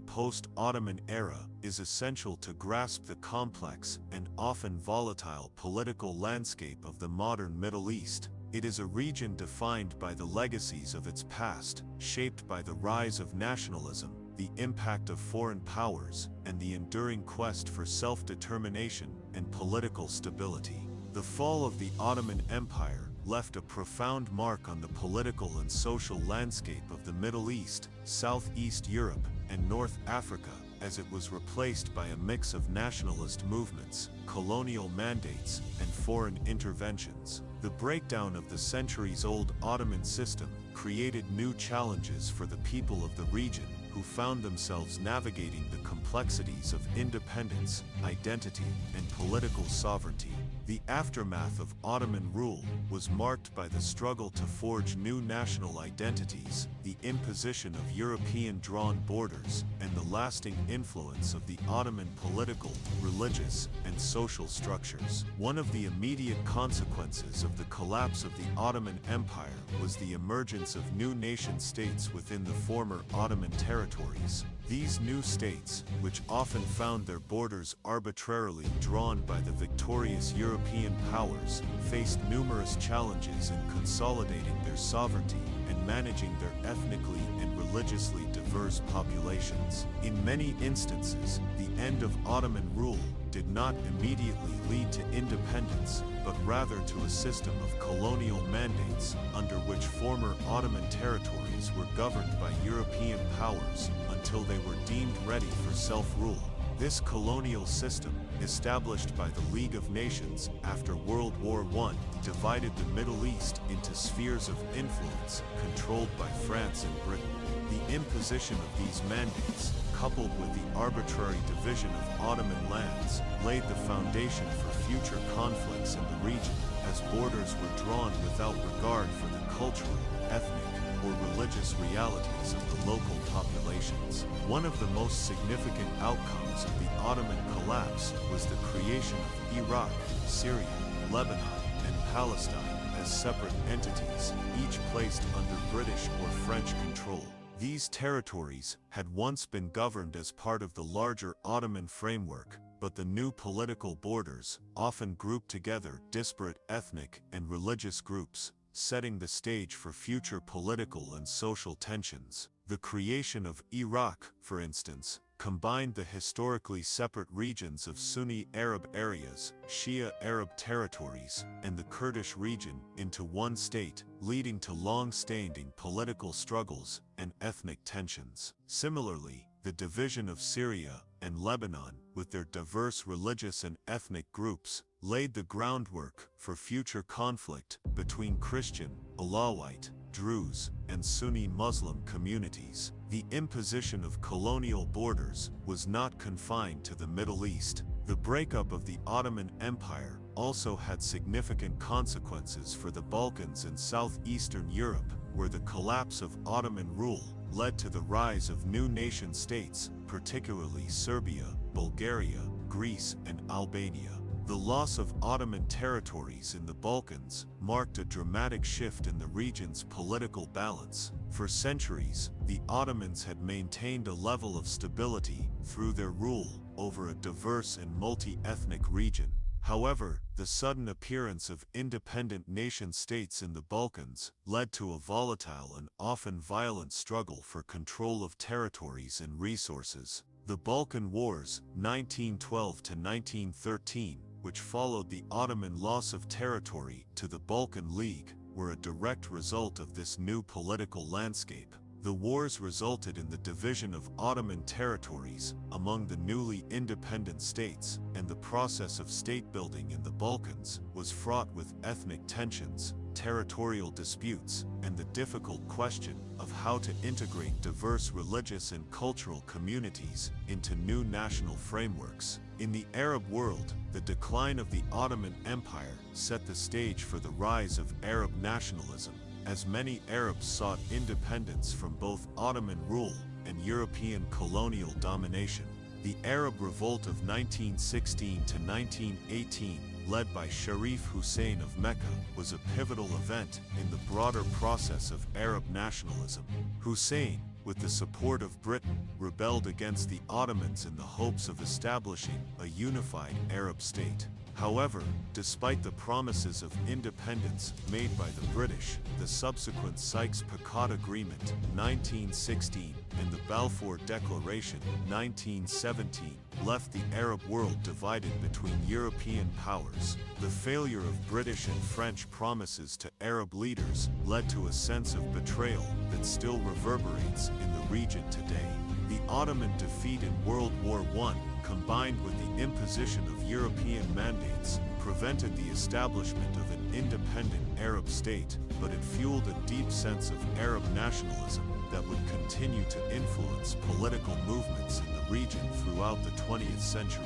post-Ottoman era is essential to grasp the complex and often volatile political landscape of the modern Middle East. It is a region defined by the legacies of its past, shaped by the rise of nationalism, the impact of foreign powers, and the enduring quest for self-determination and political stability. The fall of the Ottoman Empire left a profound mark on the political and social landscape of the Middle East, Southeast Europe, and North Africa, as it was replaced by a mix of nationalist movements, colonial mandates, and foreign interventions. The breakdown of the centuries-old Ottoman system created new challenges for the people of the region, who found themselves navigating the complexities of independence, identity, and political sovereignty. The aftermath of Ottoman rule was marked by the struggle to forge new national identities, the imposition of European-drawn borders, and the lasting influence of the Ottoman political, religious, and social structures. One of the immediate consequences of the collapse of the Ottoman Empire was the emergence of new nation-states within the former Ottoman territories. These new states, which often found their borders arbitrarily drawn by the victorious European powers, faced numerous challenges in consolidating their sovereignty and managing their ethnically and religiously diverse populations. In many instances, the end of Ottoman rule did not immediately lead to independence, but rather to a system of colonial mandates under which former Ottoman territories were governed by European powers until they were deemed ready for self-rule. This colonial system, established by the League of Nations after World War I, divided the Middle East into spheres of influence controlled by France and Britain. The imposition of these mandates, coupled with the arbitrary division of Ottoman lands, laid the foundation for future conflicts in the region, as borders were drawn without regard for the cultural, ethnic, or religious realities of the local populations. One of the most significant outcomes of the Ottoman collapse was the creation of Iraq, Syria, Lebanon, and Palestine as separate entities, each placed under British or French control. These territories had once been governed as part of the larger Ottoman framework, but the new political borders often grouped together disparate ethnic and religious groups, setting the stage for future political and social tensions. The creation of Iraq, for instance, combined the historically separate regions of Sunni Arab areas, Shia Arab territories, and the Kurdish region into one state, leading to long-standing political struggles and ethnic tensions. Similarly, the division of Syria and Lebanon, with their diverse religious and ethnic groups, laid the groundwork for future conflict between Christian, Alawite, Druze, and Sunni Muslim communities. The imposition of colonial borders was not confined to the Middle East. The breakup of the Ottoman Empire also had significant consequences for the Balkans and southeastern Europe, where the collapse of Ottoman rule led to the rise of new nation-states, particularly Serbia, Bulgaria, Greece, and Albania. The loss of Ottoman territories in the Balkans marked a dramatic shift in the region's political balance. For centuries, the Ottomans had maintained a level of stability through their rule over a diverse and multi-ethnic region. However, the sudden appearance of independent nation-states in the Balkans led to a volatile and often violent struggle for control of territories and resources. The Balkan Wars, 1912 to 1913, which followed the Ottoman loss of territory to the Balkan League, were a direct result of this new political landscape. The wars resulted in the division of Ottoman territories among the newly independent states, and the process of state-building in the Balkans was fraught with ethnic tensions, territorial disputes, and the difficult question of how to integrate diverse religious and cultural communities into new national frameworks. In the Arab world, the decline of the Ottoman Empire set the stage for the rise of Arab nationalism, as many Arabs sought independence from both Ottoman rule and European colonial domination. The Arab Revolt of 1916 to 1918, led by Sharif Hussein of Mecca, was a pivotal event in the broader process of Arab nationalism. Hussein, with the support of Britain, rebelled against the Ottomans in the hopes of establishing a unified Arab state. However, despite the promises of independence made by the British, the subsequent Sykes-Picot Agreement, 1916, and the Balfour Declaration, 1917, left the Arab world divided between European powers. The failure of British and French promises to Arab leaders led to a sense of betrayal that still reverberates in the region today. The Ottoman defeat in World War I, combined with the imposition of European mandates, prevented the establishment of an independent Arab state, but it fueled a deep sense of Arab nationalism. that would continue to influence political movements in the region throughout the 20th century.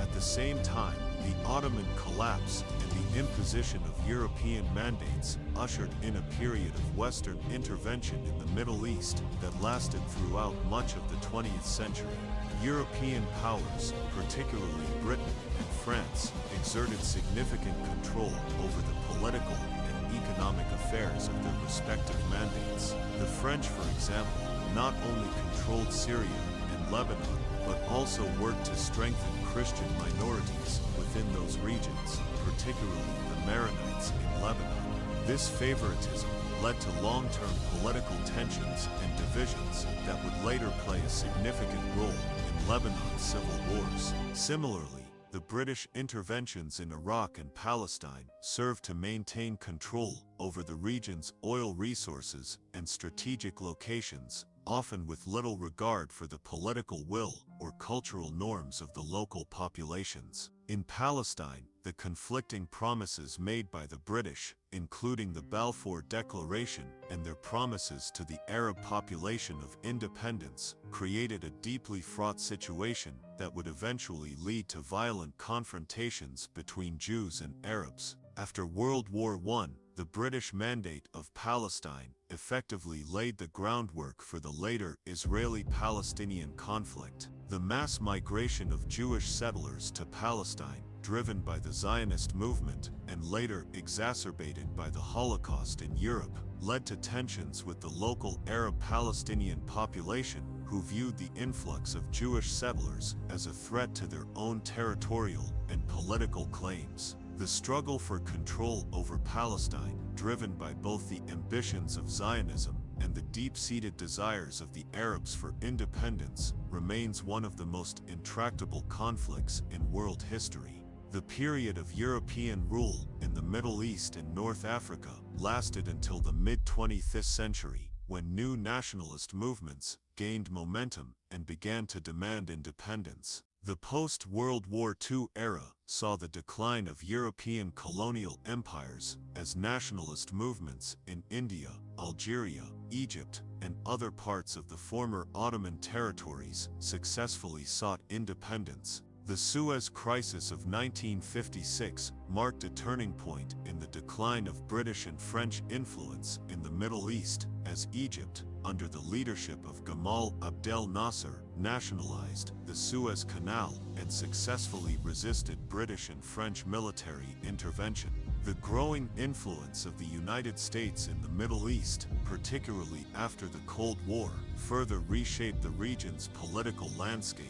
At the same time, the Ottoman collapse and the imposition of European mandates ushered in a period of Western intervention in the Middle East that lasted throughout much of the 20th century. European powers, particularly Britain and France, exerted significant control over the political and economic affairs of their respective mandates. The French, for example, not only controlled Syria and Lebanon, but also worked to strengthen Christian minorities within those regions, particularly the Maronites in Lebanon. This favoritism led to long-term political tensions and divisions that would later play a significant role in Lebanon's civil wars. Similarly, the British interventions in Iraq and Palestine served to maintain control over the region's oil resources and strategic locations, often with little regard for the political will or cultural norms of the local populations. In Palestine, the conflicting promises made by the British, including the Balfour Declaration and their promises to the Arab population of independence, created a deeply fraught situation that would eventually lead to violent confrontations between Jews and Arabs. After World War I, the British Mandate of Palestine effectively laid the groundwork for the later Israeli-Palestinian conflict. The mass migration of Jewish settlers to Palestine, driven by the Zionist movement and later exacerbated by the Holocaust in Europe, led to tensions with the local Arab-Palestinian population, who viewed the influx of Jewish settlers as a threat to their own territorial and political claims. The struggle for control over Palestine, driven by both the ambitions of Zionism and the deep-seated desires of the Arabs for independence, remains one of the most intractable conflicts in world history. The period of European rule in the Middle East and North Africa lasted until the mid-20th century, when new nationalist movements gained momentum and began to demand independence. The post-World War II era saw the decline of European colonial empires as nationalist movements in India, Algeria, Egypt, and other parts of the former Ottoman territories successfully sought independence. The Suez Crisis of 1956 marked a turning point in the decline of British and French influence in the Middle East, as Egypt, under the leadership of Gamal Abdel Nasser, nationalized the Suez Canal and successfully resisted British and French military intervention. The growing influence of the United States in the Middle East, particularly after the Cold War, further reshaped the region's political landscape.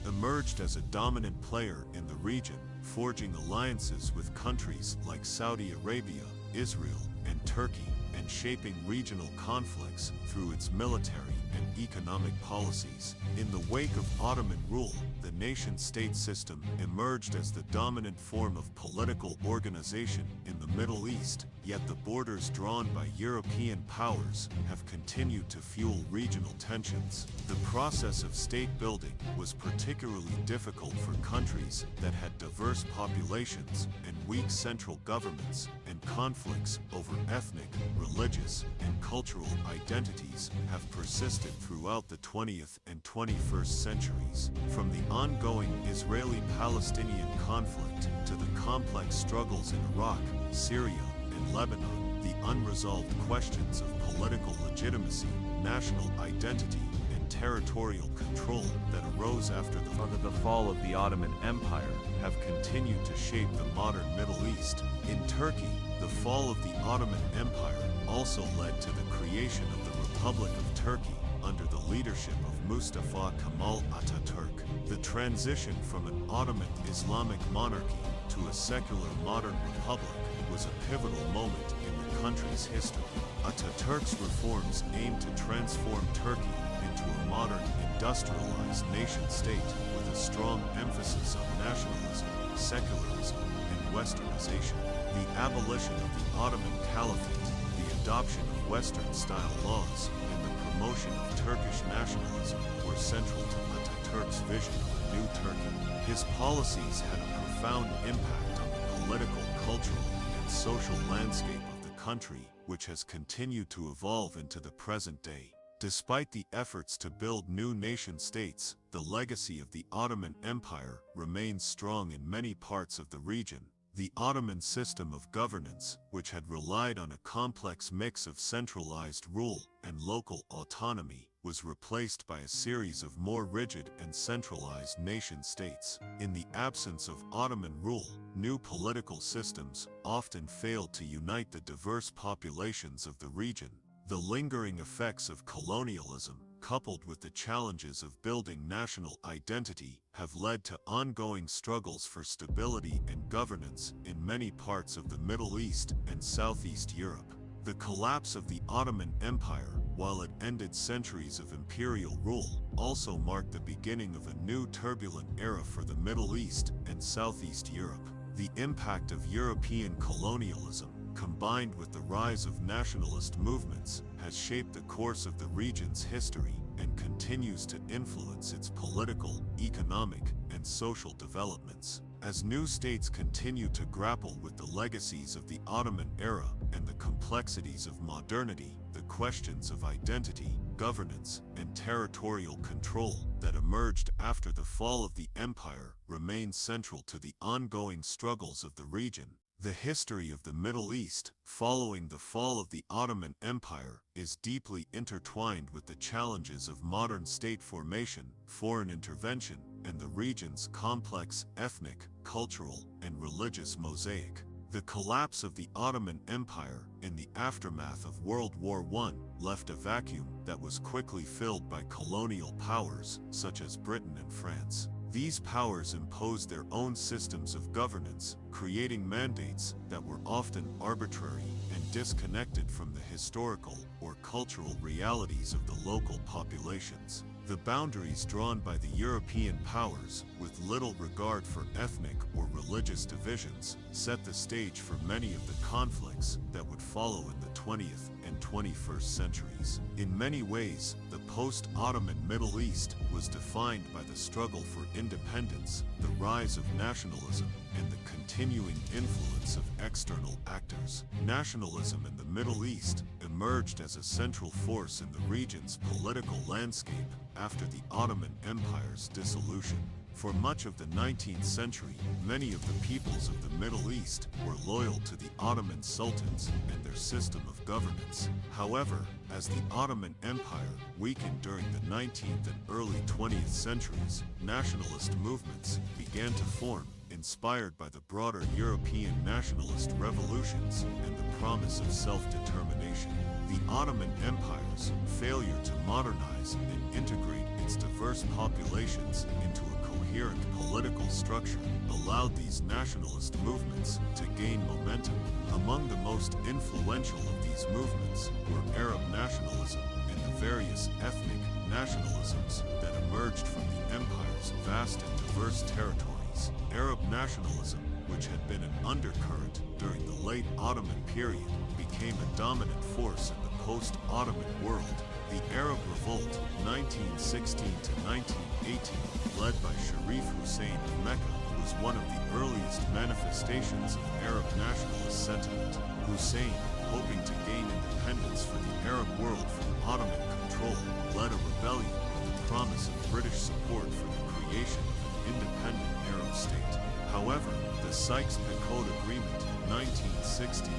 Emerged as a dominant player in the region, forging alliances with countries like Saudi Arabia, Israel, and Turkey, and shaping regional conflicts through its military and economic policies. In the wake of Ottoman rule, the nation-state system emerged as the dominant form of political organization in the Middle East, yet the borders drawn by European powers have continued to fuel regional tensions. The process of state building was particularly difficult for countries that had diverse populations and weak central governments, and conflicts over ethnic, religious, and cultural identities have persisted throughout the 20th and 21st centuries. From the ongoing Israeli-Palestinian conflict to the complex struggles in Iraq, Syria, and Lebanon, the unresolved questions of political legitimacy, national identity, and territorial control that arose after the fall of the Ottoman Empire have continued to shape the modern Middle East. In Turkey, the fall of the Ottoman Empire also led to the creation of the Republic of Turkey under the leadership of Mustafa Kemal Atatürk. The transition from an Ottoman Islamic monarchy to a secular modern republic was a pivotal moment in the country's history. Atatürk's reforms aimed to transform Turkey into a modern, industrialized nation-state with a strong emphasis on nationalism, secularism, and westernization. The abolition of the Ottoman Caliphate, the adoption of Western-style laws, and the promotion of Turkish nationalism were central to Atatürk's vision of a new Turkey. His policies had a profound impact on the political, cultural, and social landscape of the country, which has continued to evolve into the present day. Despite the efforts to build new nation-states, the legacy of the Ottoman Empire remains strong in many parts of the region. The Ottoman system of governance, which had relied on a complex mix of centralized rule and local autonomy, was replaced by a series of more rigid and centralized nation-states. In the absence of Ottoman rule, new political systems often failed to unite the diverse populations of the region. The lingering effects of colonialism, coupled with the challenges of building national identity, have led to ongoing struggles for stability and governance in many parts of the Middle East and Southeast Europe. The collapse of the Ottoman Empire, while it ended centuries of imperial rule, also marked the beginning of a new turbulent era for the Middle East and Southeast Europe. The impact of European colonialism, combined with the rise of nationalist movements, has shaped the course of the region's history and continues to influence its political, economic, and social developments. As new states continue to grapple with the legacies of the Ottoman era and the complexities of modernity, the questions of identity, governance, and territorial control that emerged after the fall of the empire remain central to the ongoing struggles of the region. The history of the Middle East, following the fall of the Ottoman Empire, is deeply intertwined with the challenges of modern state formation, foreign intervention, and the region's complex ethnic, cultural, and religious mosaic. The collapse of the Ottoman Empire in the aftermath of World War I left a vacuum that was quickly filled by colonial powers such as Britain and France. These powers imposed their own systems of governance, creating mandates that were often arbitrary and disconnected from the historical or cultural realities of the local populations. The boundaries drawn by the European powers, with little regard for ethnic or religious divisions, set the stage for many of the conflicts that would follow in the 20th and 21st centuries. In many ways, the post-Ottoman Middle East was defined by the struggle for independence, the rise of nationalism, and the continuing influence of external actors. Nationalism in the Middle East emerged as a central force in the region's political landscape after the Ottoman Empire's dissolution. For much of the 19th century, many of the peoples of the Middle East were loyal to the Ottoman sultans and their system of governance. However, as the Ottoman Empire weakened during the 19th and early 20th centuries, nationalist movements began to form, inspired by the broader European nationalist revolutions and the promise of self-determination. The Ottoman Empire's failure to modernize and integrate its diverse populations into a coherent political structure allowed these nationalist movements to gain momentum. Among the most influential of these movements were Arab nationalism and the various ethnic nationalisms that emerged from the empire's vast and diverse territories. Arab nationalism, which had been an undercurrent during the late Ottoman period, became a dominant force in the post-Ottoman world. The Arab Revolt, 1916 to 1918, led by Sharif Hussein of Mecca, was one of the earliest manifestations of Arab nationalist sentiment. Hussein, hoping to gain independence for the Arab world from Ottoman control, led a rebellion with the promise of British support for the creation of an independent Arab state. However, the Sykes-Picot Agreement, 1916,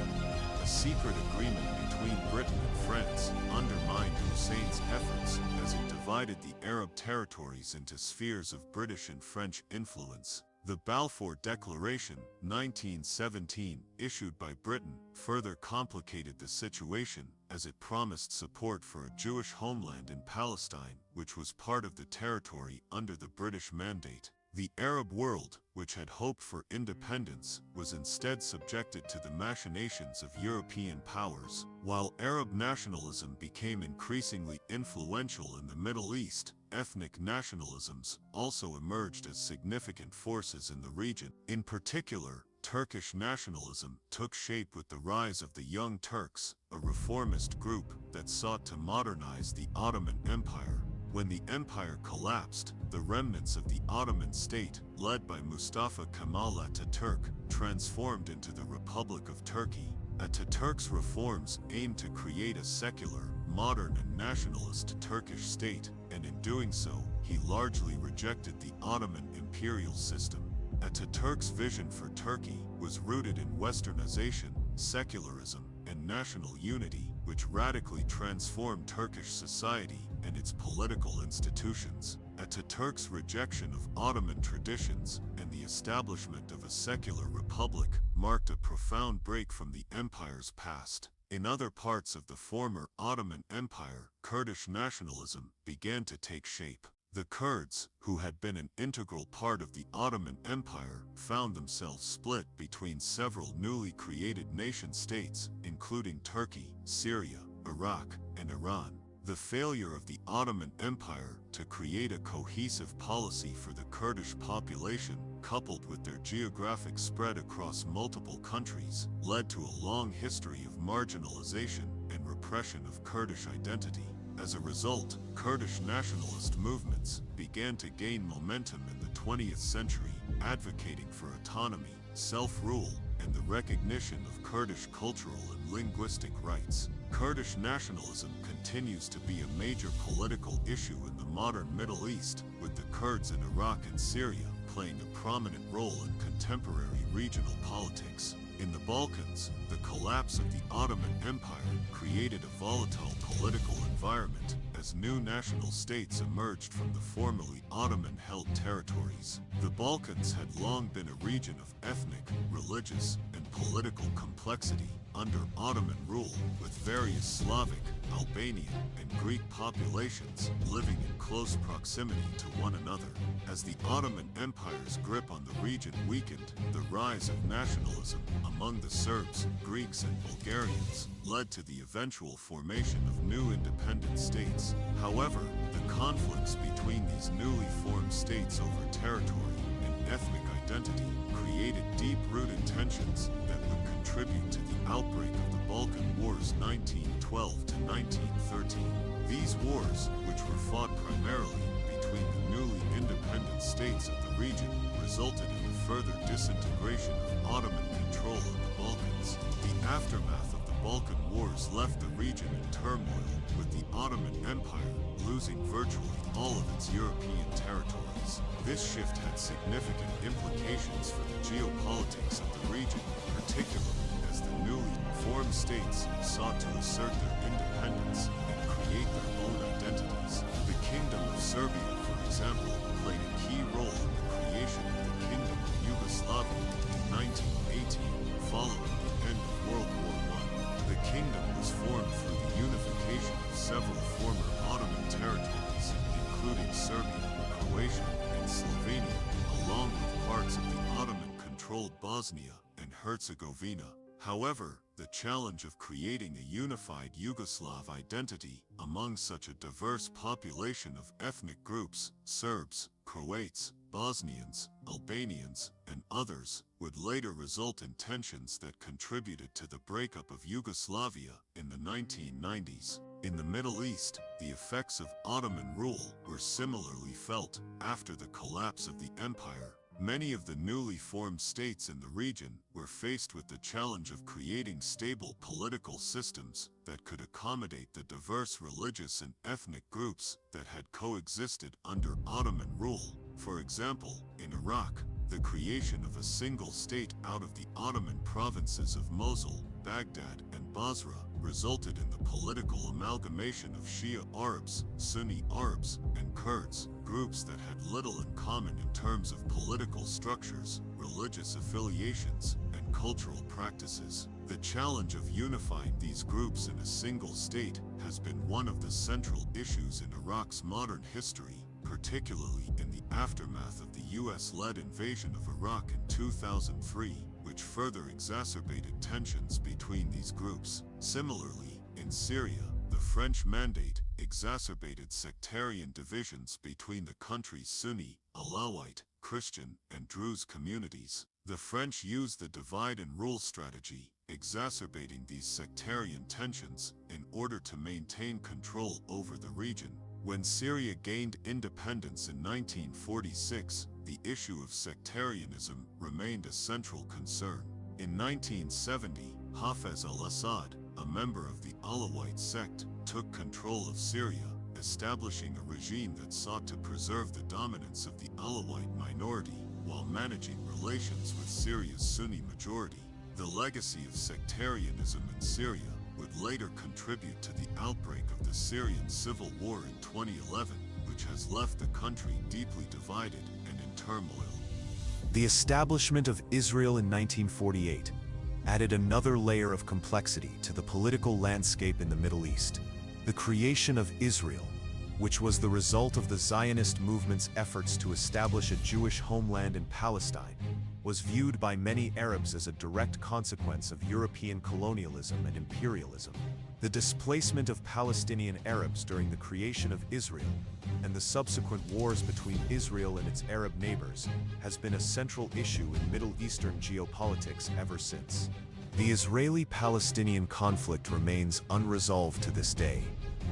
a secret agreement between Britain and France, undermined Hussein's efforts as it divided the Arab territories into spheres of British and French influence. The Balfour Declaration, 1917, issued by Britain, further complicated the situation as it promised support for a Jewish homeland in Palestine, which was part of the territory under the British Mandate. The Arab world, which had hoped for independence, was instead subjected to the machinations of European powers. While Arab nationalism became increasingly influential in the Middle East, ethnic nationalisms also emerged as significant forces in the region. In particular, Turkish nationalism took shape with the rise of the Young Turks, a reformist group that sought to modernize the Ottoman Empire. When the empire collapsed, the remnants of the Ottoman state, led by Mustafa Kemal Ataturk, transformed into the Republic of Turkey. Ataturk's reforms aimed to create a secular, modern and nationalist Turkish state, and in doing so, he largely rejected the Ottoman imperial system. Ataturk's vision for Turkey was rooted in westernization, secularism, and national unity, which radically transformed Turkish society and its political institutions. Ataturk's rejection of Ottoman traditions and the establishment of a secular republic marked a profound break from the empire's past. In other parts of the former Ottoman Empire, Kurdish nationalism began to take shape. The Kurds, who had been an integral part of the Ottoman Empire, found themselves split between several newly created nation-states, including Turkey, Syria, Iraq, and Iran. The failure of the Ottoman Empire to create a cohesive policy for the Kurdish population, coupled with their geographic spread across multiple countries, led to a long history of marginalization and repression of Kurdish identity. As a result, Kurdish nationalist movements began to gain momentum in the 20th century, advocating for autonomy, self-rule, and the recognition of Kurdish cultural and linguistic rights. Kurdish nationalism continues to be a major political issue in the modern Middle East, with the Kurds in Iraq and Syria playing a prominent role in contemporary regional politics. In the Balkans, the collapse of the Ottoman Empire created a volatile political environment as new national states emerged from the formerly Ottoman-held territories. The Balkans had long been a region of ethnic, religious, and political complexity under Ottoman rule, with various Slavic, Albanian, and Greek populations living in close proximity to one another. As the Ottoman Empire's grip on the region weakened, the rise of nationalism among the Serbs, Greeks, and Bulgarians led to the eventual formation of new independent states. However, the conflicts between these newly formed states over territory and ethnic identity created deep-rooted tensions that would contribute to the outbreak of the Balkan Wars 1912 to 1913. These wars, which were fought primarily between the newly independent states of the region, resulted in the further disintegration of Ottoman control of the Balkans. The aftermath of the Balkan Wars left the region in turmoil, with the Ottoman Empire losing virtually all of its European territories. This shift had significant implications for the geopolitics of the region, particularly as the newly formed states sought to assert their independence and create their own identities. The Kingdom of Serbia, for example, played a key role in the creation of the Kingdom of Yugoslavia in 1918, following the end of World War I. The kingdom was formed through the unification of several former Ottoman territories, including Serbia, Croatia, and Slovenia, along with parts of the Ottoman-controlled Bosnia and Herzegovina. However, the challenge of creating a unified Yugoslav identity among such a diverse population of ethnic groups, Serbs, Croats, Bosnians, Albanians, and others, would later result in tensions that contributed to the breakup of Yugoslavia in the 1990s. In the Middle East, the effects of Ottoman rule were similarly felt. After the collapse of the empire, many of the newly formed states in the region were faced with the challenge of creating stable political systems that could accommodate the diverse religious and ethnic groups that had coexisted under Ottoman rule. For example, in Iraq, the creation of a single state out of the Ottoman provinces of Mosul, Baghdad, and Basra resulted in the political amalgamation of Shia Arabs, Sunni Arabs, and Kurds, groups that had little in common in terms of political structures, religious affiliations, and cultural practices. The challenge of unifying these groups in a single state has been one of the central issues in Iraq's modern history, particularly in the aftermath of the US-led invasion of Iraq in 2003, which further exacerbated tensions between these groups. Similarly, in Syria, the French Mandate exacerbated sectarian divisions between the country's Sunni, Alawite, Christian, and Druze communities. The French used the divide-and-rule strategy, exacerbating these sectarian tensions in order to maintain control over the region. When Syria gained independence in 1946, the issue of sectarianism remained a central concern. In 1970, Hafez al-Assad, a member of the Alawite sect, took control of Syria, establishing a regime that sought to preserve the dominance of the Alawite minority while managing relations with Syria's Sunni majority. The legacy of sectarianism in Syria would later contribute to the outbreak of the Syrian civil war in 2011, which has left the country deeply divided and in turmoil. The establishment of Israel in 1948 added another layer of complexity to the political landscape in the Middle East. The creation of Israel, which was the result of the Zionist movement's efforts to establish a Jewish homeland in Palestine, was viewed by many Arabs as a direct consequence of European colonialism and imperialism. The displacement of Palestinian Arabs during the creation of Israel and the subsequent wars between Israel and its Arab neighbors has been a central issue in Middle Eastern geopolitics ever since. The Israeli-Palestinian conflict remains unresolved to this day,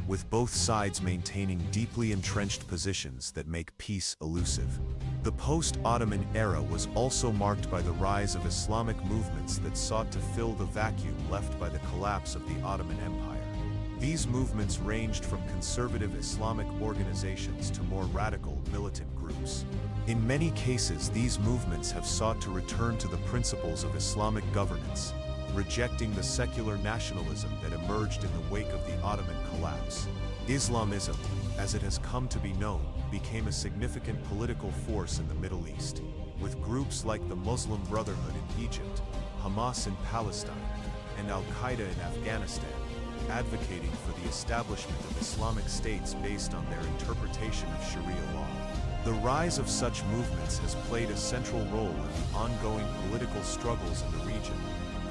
with both sides maintaining deeply entrenched positions that make peace elusive. The post-Ottoman era was also marked by the rise of Islamic movements that sought to fill the vacuum left by the collapse of the Ottoman Empire. These movements ranged from conservative Islamic organizations to more radical militant groups. In many cases, these movements have sought to return to the principles of Islamic governance, rejecting the secular nationalism that emerged in the wake of the Ottoman collapse. Islamism, as it has come to be known, became a significant political force in the Middle East, with groups like the Muslim Brotherhood in Egypt, Hamas in Palestine, and Al-Qaeda in Afghanistan, advocating for the establishment of Islamic states based on their interpretation of Sharia law. The rise of such movements has played a central role in the ongoing political struggles in the region,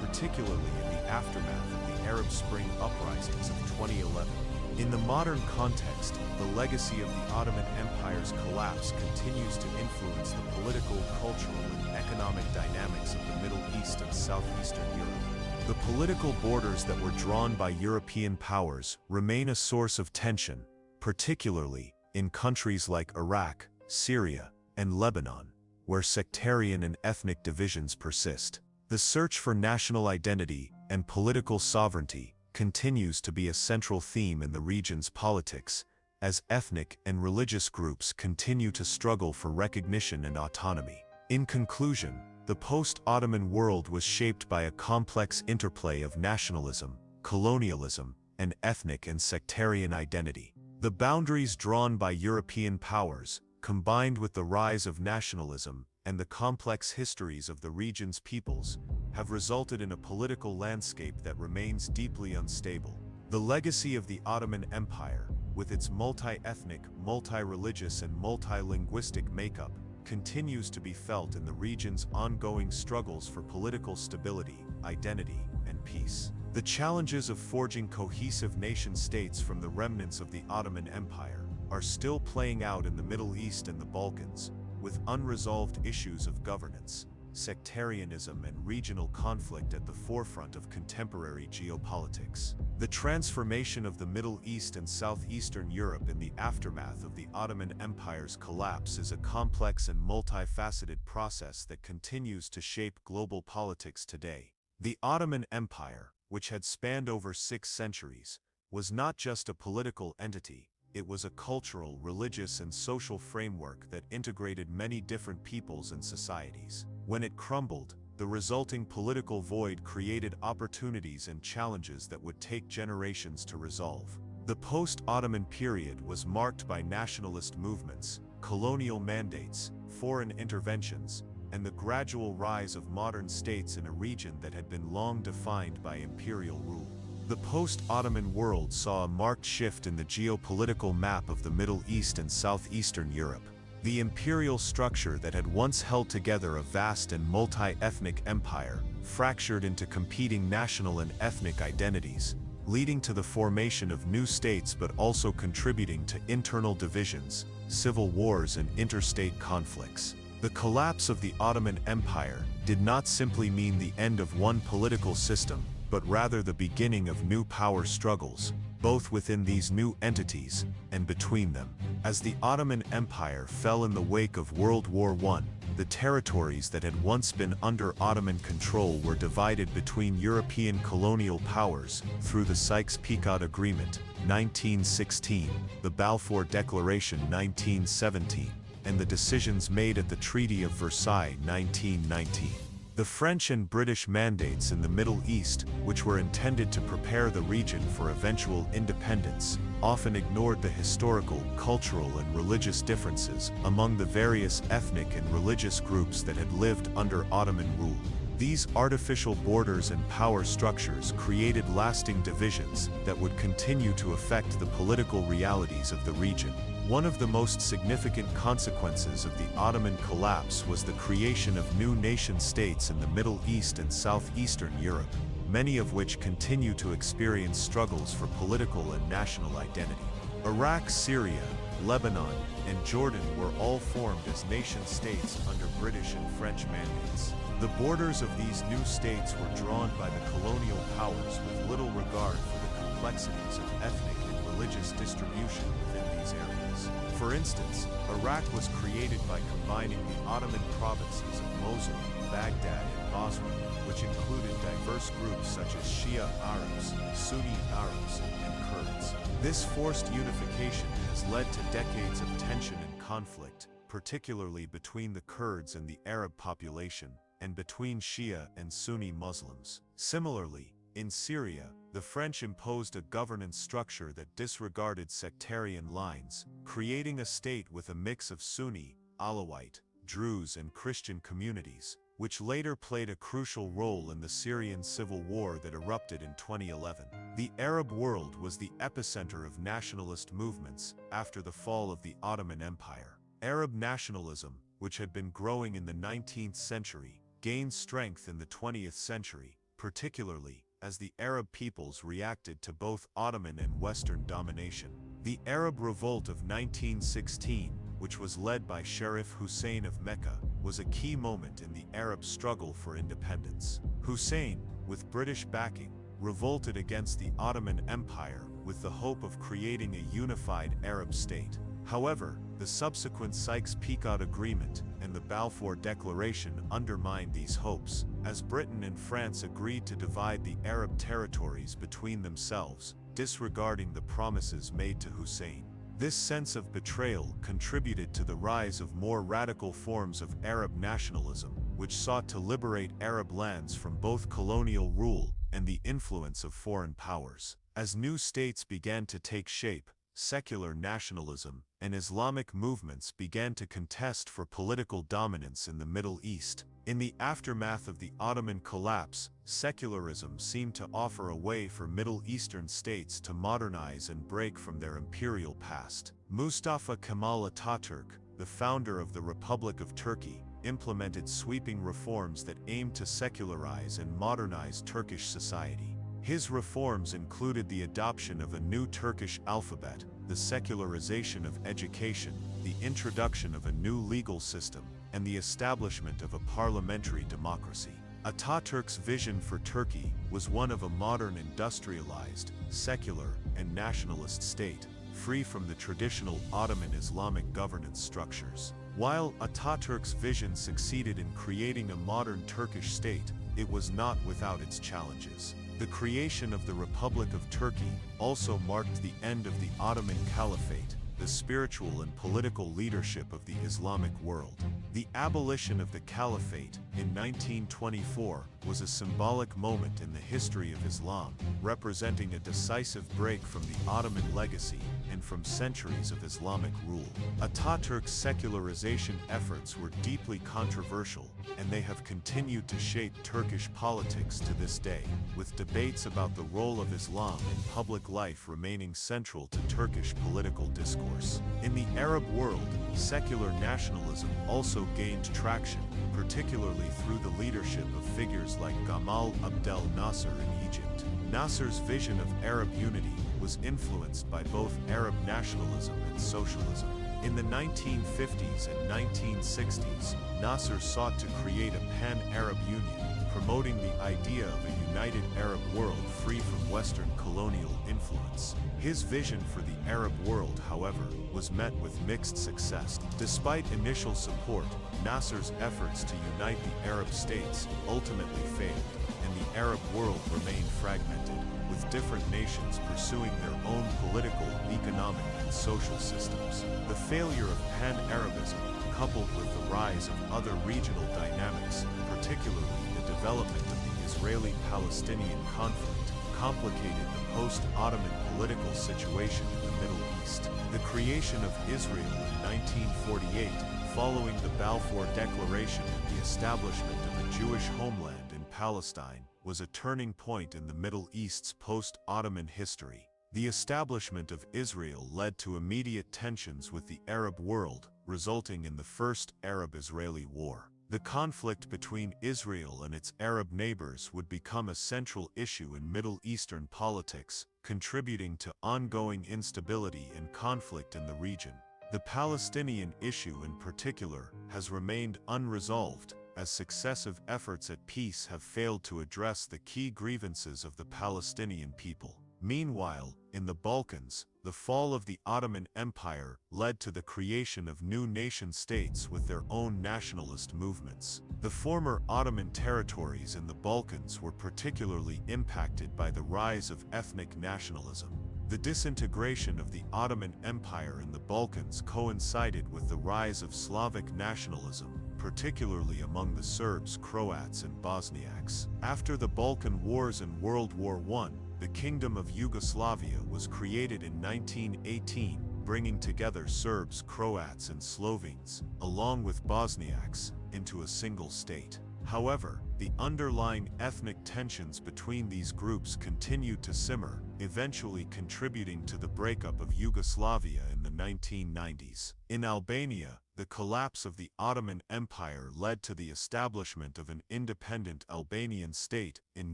particularly in the aftermath of the Arab Spring uprisings of 2011. In the modern context, the legacy of the Ottoman Empire's collapse continues to influence the political, cultural, and economic dynamics of the Middle East and southeastern Europe. The political borders that were drawn by European powers remain a source of tension, particularly in countries like Iraq, Syria, and Lebanon, where sectarian and ethnic divisions persist. The search for national identity and political sovereignty continues to be a central theme in the region's politics, as ethnic and religious groups continue to struggle for recognition and autonomy. In conclusion, the post-Ottoman world was shaped by a complex interplay of nationalism, colonialism, and ethnic and sectarian identity. The boundaries drawn by European powers, combined with the rise of nationalism and the complex histories of the region's peoples, have resulted in a political landscape that remains deeply unstable. The legacy of the Ottoman Empire, with its multi-ethnic, multi-religious, and multi-linguistic makeup, continues to be felt in the region's ongoing struggles for political stability, identity, and peace. The challenges of forging cohesive nation-states from the remnants of the Ottoman Empire are still playing out in the Middle East and the Balkans, with unresolved issues of governance, sectarianism, and regional conflict at the forefront of contemporary geopolitics. The transformation of the Middle East and southeastern Europe in the aftermath of the Ottoman Empire's collapse is a complex and multifaceted process that continues to shape global politics today. The Ottoman Empire, which had spanned over 6 centuries, was not just a political entity. It was a cultural, religious, and social framework that integrated many different peoples and societies. When it crumbled, the resulting political void created opportunities and challenges that would take generations to resolve. The post-Ottoman period was marked by nationalist movements, colonial mandates, foreign interventions, and the gradual rise of modern states in a region that had been long defined by imperial rule. The post-Ottoman world saw a marked shift in the geopolitical map of the Middle East and southeastern Europe. The imperial structure that had once held together a vast and multi-ethnic empire fractured into competing national and ethnic identities, leading to the formation of new states but also contributing to internal divisions, civil wars, and interstate conflicts. The collapse of the Ottoman Empire did not simply mean the end of one political system, but rather the beginning of new power struggles, both within these new entities and between them. As the Ottoman Empire fell in the wake of World War I, the territories that had once been under Ottoman control were divided between European colonial powers through the Sykes-Picot Agreement, 1916, the Balfour Declaration, 1917, and the decisions made at the Treaty of Versailles, 1919. The French and British mandates in the Middle East, which were intended to prepare the region for eventual independence, often ignored the historical, cultural, and religious differences among the various ethnic and religious groups that had lived under Ottoman rule. These artificial borders and power structures created lasting divisions that would continue to affect the political realities of the region. One of the most significant consequences of the Ottoman collapse was the creation of new nation-states in the Middle East and southeastern Europe, many of which continue to experience struggles for political and national identity. Iraq, Syria, Lebanon, and Jordan were all formed as nation-states under British and French mandates. The borders of these new states were drawn by the colonial powers with little regard for the complexities of ethnic and religious distribution within these areas. For instance, Iraq was created by combining the Ottoman provinces of Mosul, Baghdad, and Basra, which included diverse groups such as Shia Arabs, Sunni Arabs, and Kurds. This forced unification has led to decades of tension and conflict, particularly between the Kurds and the Arab population, and between Shia and Sunni Muslims. Similarly, in Syria, the French imposed a governance structure that disregarded sectarian lines, creating a state with a mix of Sunni, Alawite, Druze, and Christian communities, which later played a crucial role in the Syrian civil war that erupted in 2011. The Arab world was the epicenter of nationalist movements after the fall of the Ottoman Empire. Arab nationalism, which had been growing in the 19th century, gained strength in the 20th century, particularly as the Arab peoples reacted to both Ottoman and Western domination. The Arab Revolt of 1916, which was led by Sharif Hussein of Mecca, was a key moment in the Arab struggle for independence. Hussein, with British backing, revolted against the Ottoman Empire with the hope of creating a unified Arab state. However, the subsequent Sykes-Picot Agreement and the Balfour Declaration undermined these hopes, as Britain and France agreed to divide the Arab territories between themselves, disregarding the promises made to Hussein. This sense of betrayal contributed to the rise of more radical forms of Arab nationalism, which sought to liberate Arab lands from both colonial rule and the influence of foreign powers. As new states began to take shape, secular nationalism and Islamic movements began to contest for political dominance in the Middle East. In the aftermath of the Ottoman collapse, secularism seemed to offer a way for Middle Eastern states to modernize and break from their imperial past. Mustafa Kemal Atatürk, the founder of the Republic of Turkey, implemented sweeping reforms that aimed to secularize and modernize Turkish society. His reforms included the adoption of a new Turkish alphabet, the secularization of education, the introduction of a new legal system, and the establishment of a parliamentary democracy. Atatürk's vision for Turkey was one of a modern industrialized, secular, and nationalist state, free from the traditional Ottoman Islamic governance structures. While Atatürk's vision succeeded in creating a modern Turkish state, it was not without its challenges. The creation of the Republic of Turkey also marked the end of the Ottoman Caliphate, the spiritual and political leadership of the Islamic world. The abolition of the Caliphate in 1924 was a symbolic moment in the history of Islam, representing a decisive break from the Ottoman legacy and from centuries of Islamic rule. Atatürk's secularization efforts were deeply controversial, and they have continued to shape Turkish politics to this day, with debates about the role of Islam in public life remaining central to Turkish political discourse. In the Arab world, secular nationalism also gained traction, particularly through the leadership of figures like Gamal Abdel Nasser in Egypt. Nasser's vision of Arab unity was influenced by both Arab nationalism and socialism. In the 1950s and 1960s, Nasser sought to create a pan-Arab union, promoting the idea of a united Arab world free from Western colonial influence. His vision for the Arab world, however, was met with mixed success. Despite initial support, Nasser's efforts to unite the Arab states ultimately failed, and the Arab world remained fragmented, with different nations pursuing their own political, economic, and social systems. The failure of pan-Arabism, coupled with the rise of other regional dynamics, particularly the development of the Israeli-Palestinian conflict, complicated the post-Ottoman political situation in the Middle East. The creation of Israel in 1948, following the Balfour Declaration and the establishment of a Jewish homeland in Palestine, was a turning point in the Middle East's post-Ottoman history. The establishment of Israel led to immediate tensions with the Arab world, resulting in the First Arab-Israeli War. The conflict between Israel and its Arab neighbors would become a central issue in Middle Eastern politics, contributing to ongoing instability and conflict in the region. The Palestinian issue in particular has remained unresolved, as successive efforts at peace have failed to address the key grievances of the Palestinian people. Meanwhile, in the Balkans, the fall of the Ottoman Empire led to the creation of new nation-states with their own nationalist movements. The former Ottoman territories in the Balkans were particularly impacted by the rise of ethnic nationalism. The disintegration of the Ottoman Empire in the Balkans coincided with the rise of Slavic nationalism, particularly among the Serbs, Croats, and Bosniaks. After the Balkan Wars and World War I, the Kingdom of Yugoslavia was created in 1918, bringing together Serbs, Croats, and Slovenes, along with Bosniaks, into a single state. However, the underlying ethnic tensions between these groups continued to simmer, eventually contributing to the breakup of Yugoslavia in the 1990s. In Albania, the collapse of the Ottoman Empire led to the establishment of an independent Albanian state in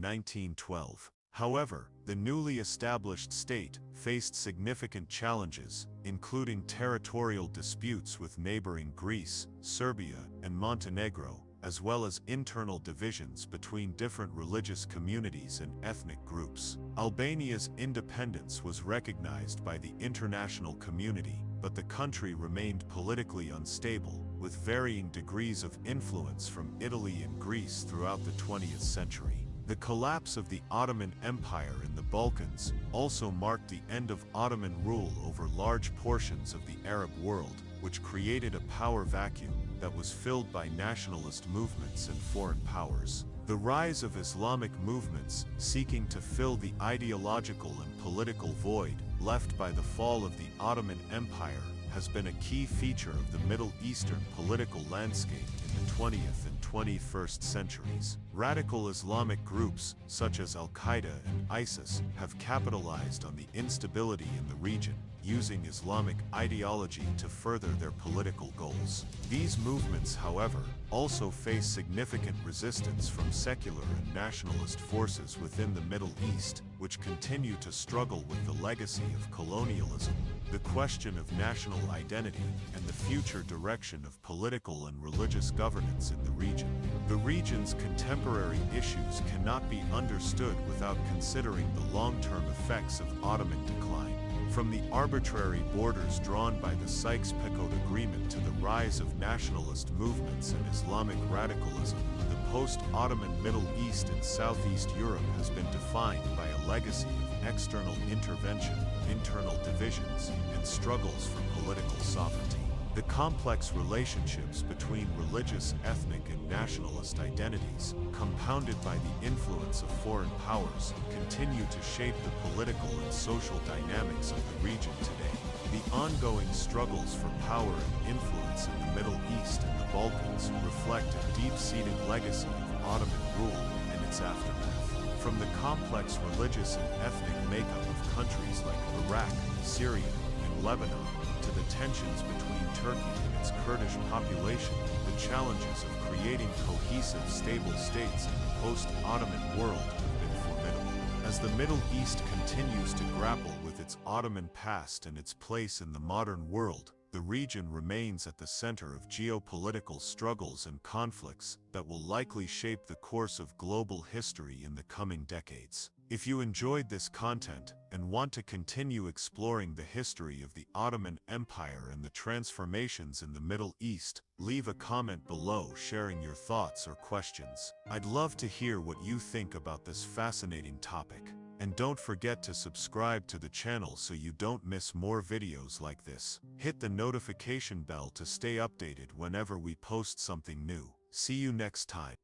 1912. However, the newly established state faced significant challenges, including territorial disputes with neighboring Greece, Serbia, and Montenegro, as well as internal divisions between different religious communities and ethnic groups. Albania's independence was recognized by the international community, but the country remained politically unstable, with varying degrees of influence from Italy and Greece throughout the 20th century. The collapse of the Ottoman Empire in the Balkans also marked the end of Ottoman rule over large portions of the Arab world, which created a power vacuum that was filled by nationalist movements and foreign powers. The rise of Islamic movements seeking to fill the ideological and political void left by the fall of the Ottoman Empire has been a key feature of the Middle Eastern political landscape in the 20th and 21st centuries. Radical Islamic groups, such as Al-Qaeda and ISIS, have capitalized on the instability in the region, using Islamic ideology to further their political goals. These movements, however, also face significant resistance from secular and nationalist forces within the Middle East, which continue to struggle with the legacy of colonialism. The question of national identity and the future direction of political and religious governance in the region. The region's contemporary issues cannot be understood without considering the long-term effects of Ottoman decline. From the arbitrary borders drawn by the Sykes-Picot Agreement to the rise of nationalist movements and Islamic radicalism, the post-Ottoman Middle East and Southeast Europe has been defined by a legacy of external intervention, internal divisions, and struggles for political sovereignty. The complex relationships between religious, ethnic, and nationalist identities, compounded by the influence of foreign powers, continue to shape the political and social dynamics of the region today. The ongoing struggles for power and influence in the Middle East and the Balkans reflect a deep-seated legacy of Ottoman rule and its aftermath. From the complex religious and ethnic makeup of countries like Iraq, Syria, and Lebanon, to the tensions between Turkey and its Kurdish population, the challenges of creating cohesive, stable states in the post-Ottoman world have been formidable. As the Middle East continues to grapple with its Ottoman past and its place in the modern world, The region remains at the center of geopolitical struggles and conflicts that will likely shape the course of global history in the coming decades. If you enjoyed this content and want to continue exploring the history of the Ottoman Empire and the transformations in the Middle East, leave a comment below sharing your thoughts or questions. I'd love to hear what you think about this fascinating topic. And don't forget to subscribe to the channel so you don't miss more videos like this. Hit the notification bell to stay updated whenever we post something new. See you next time.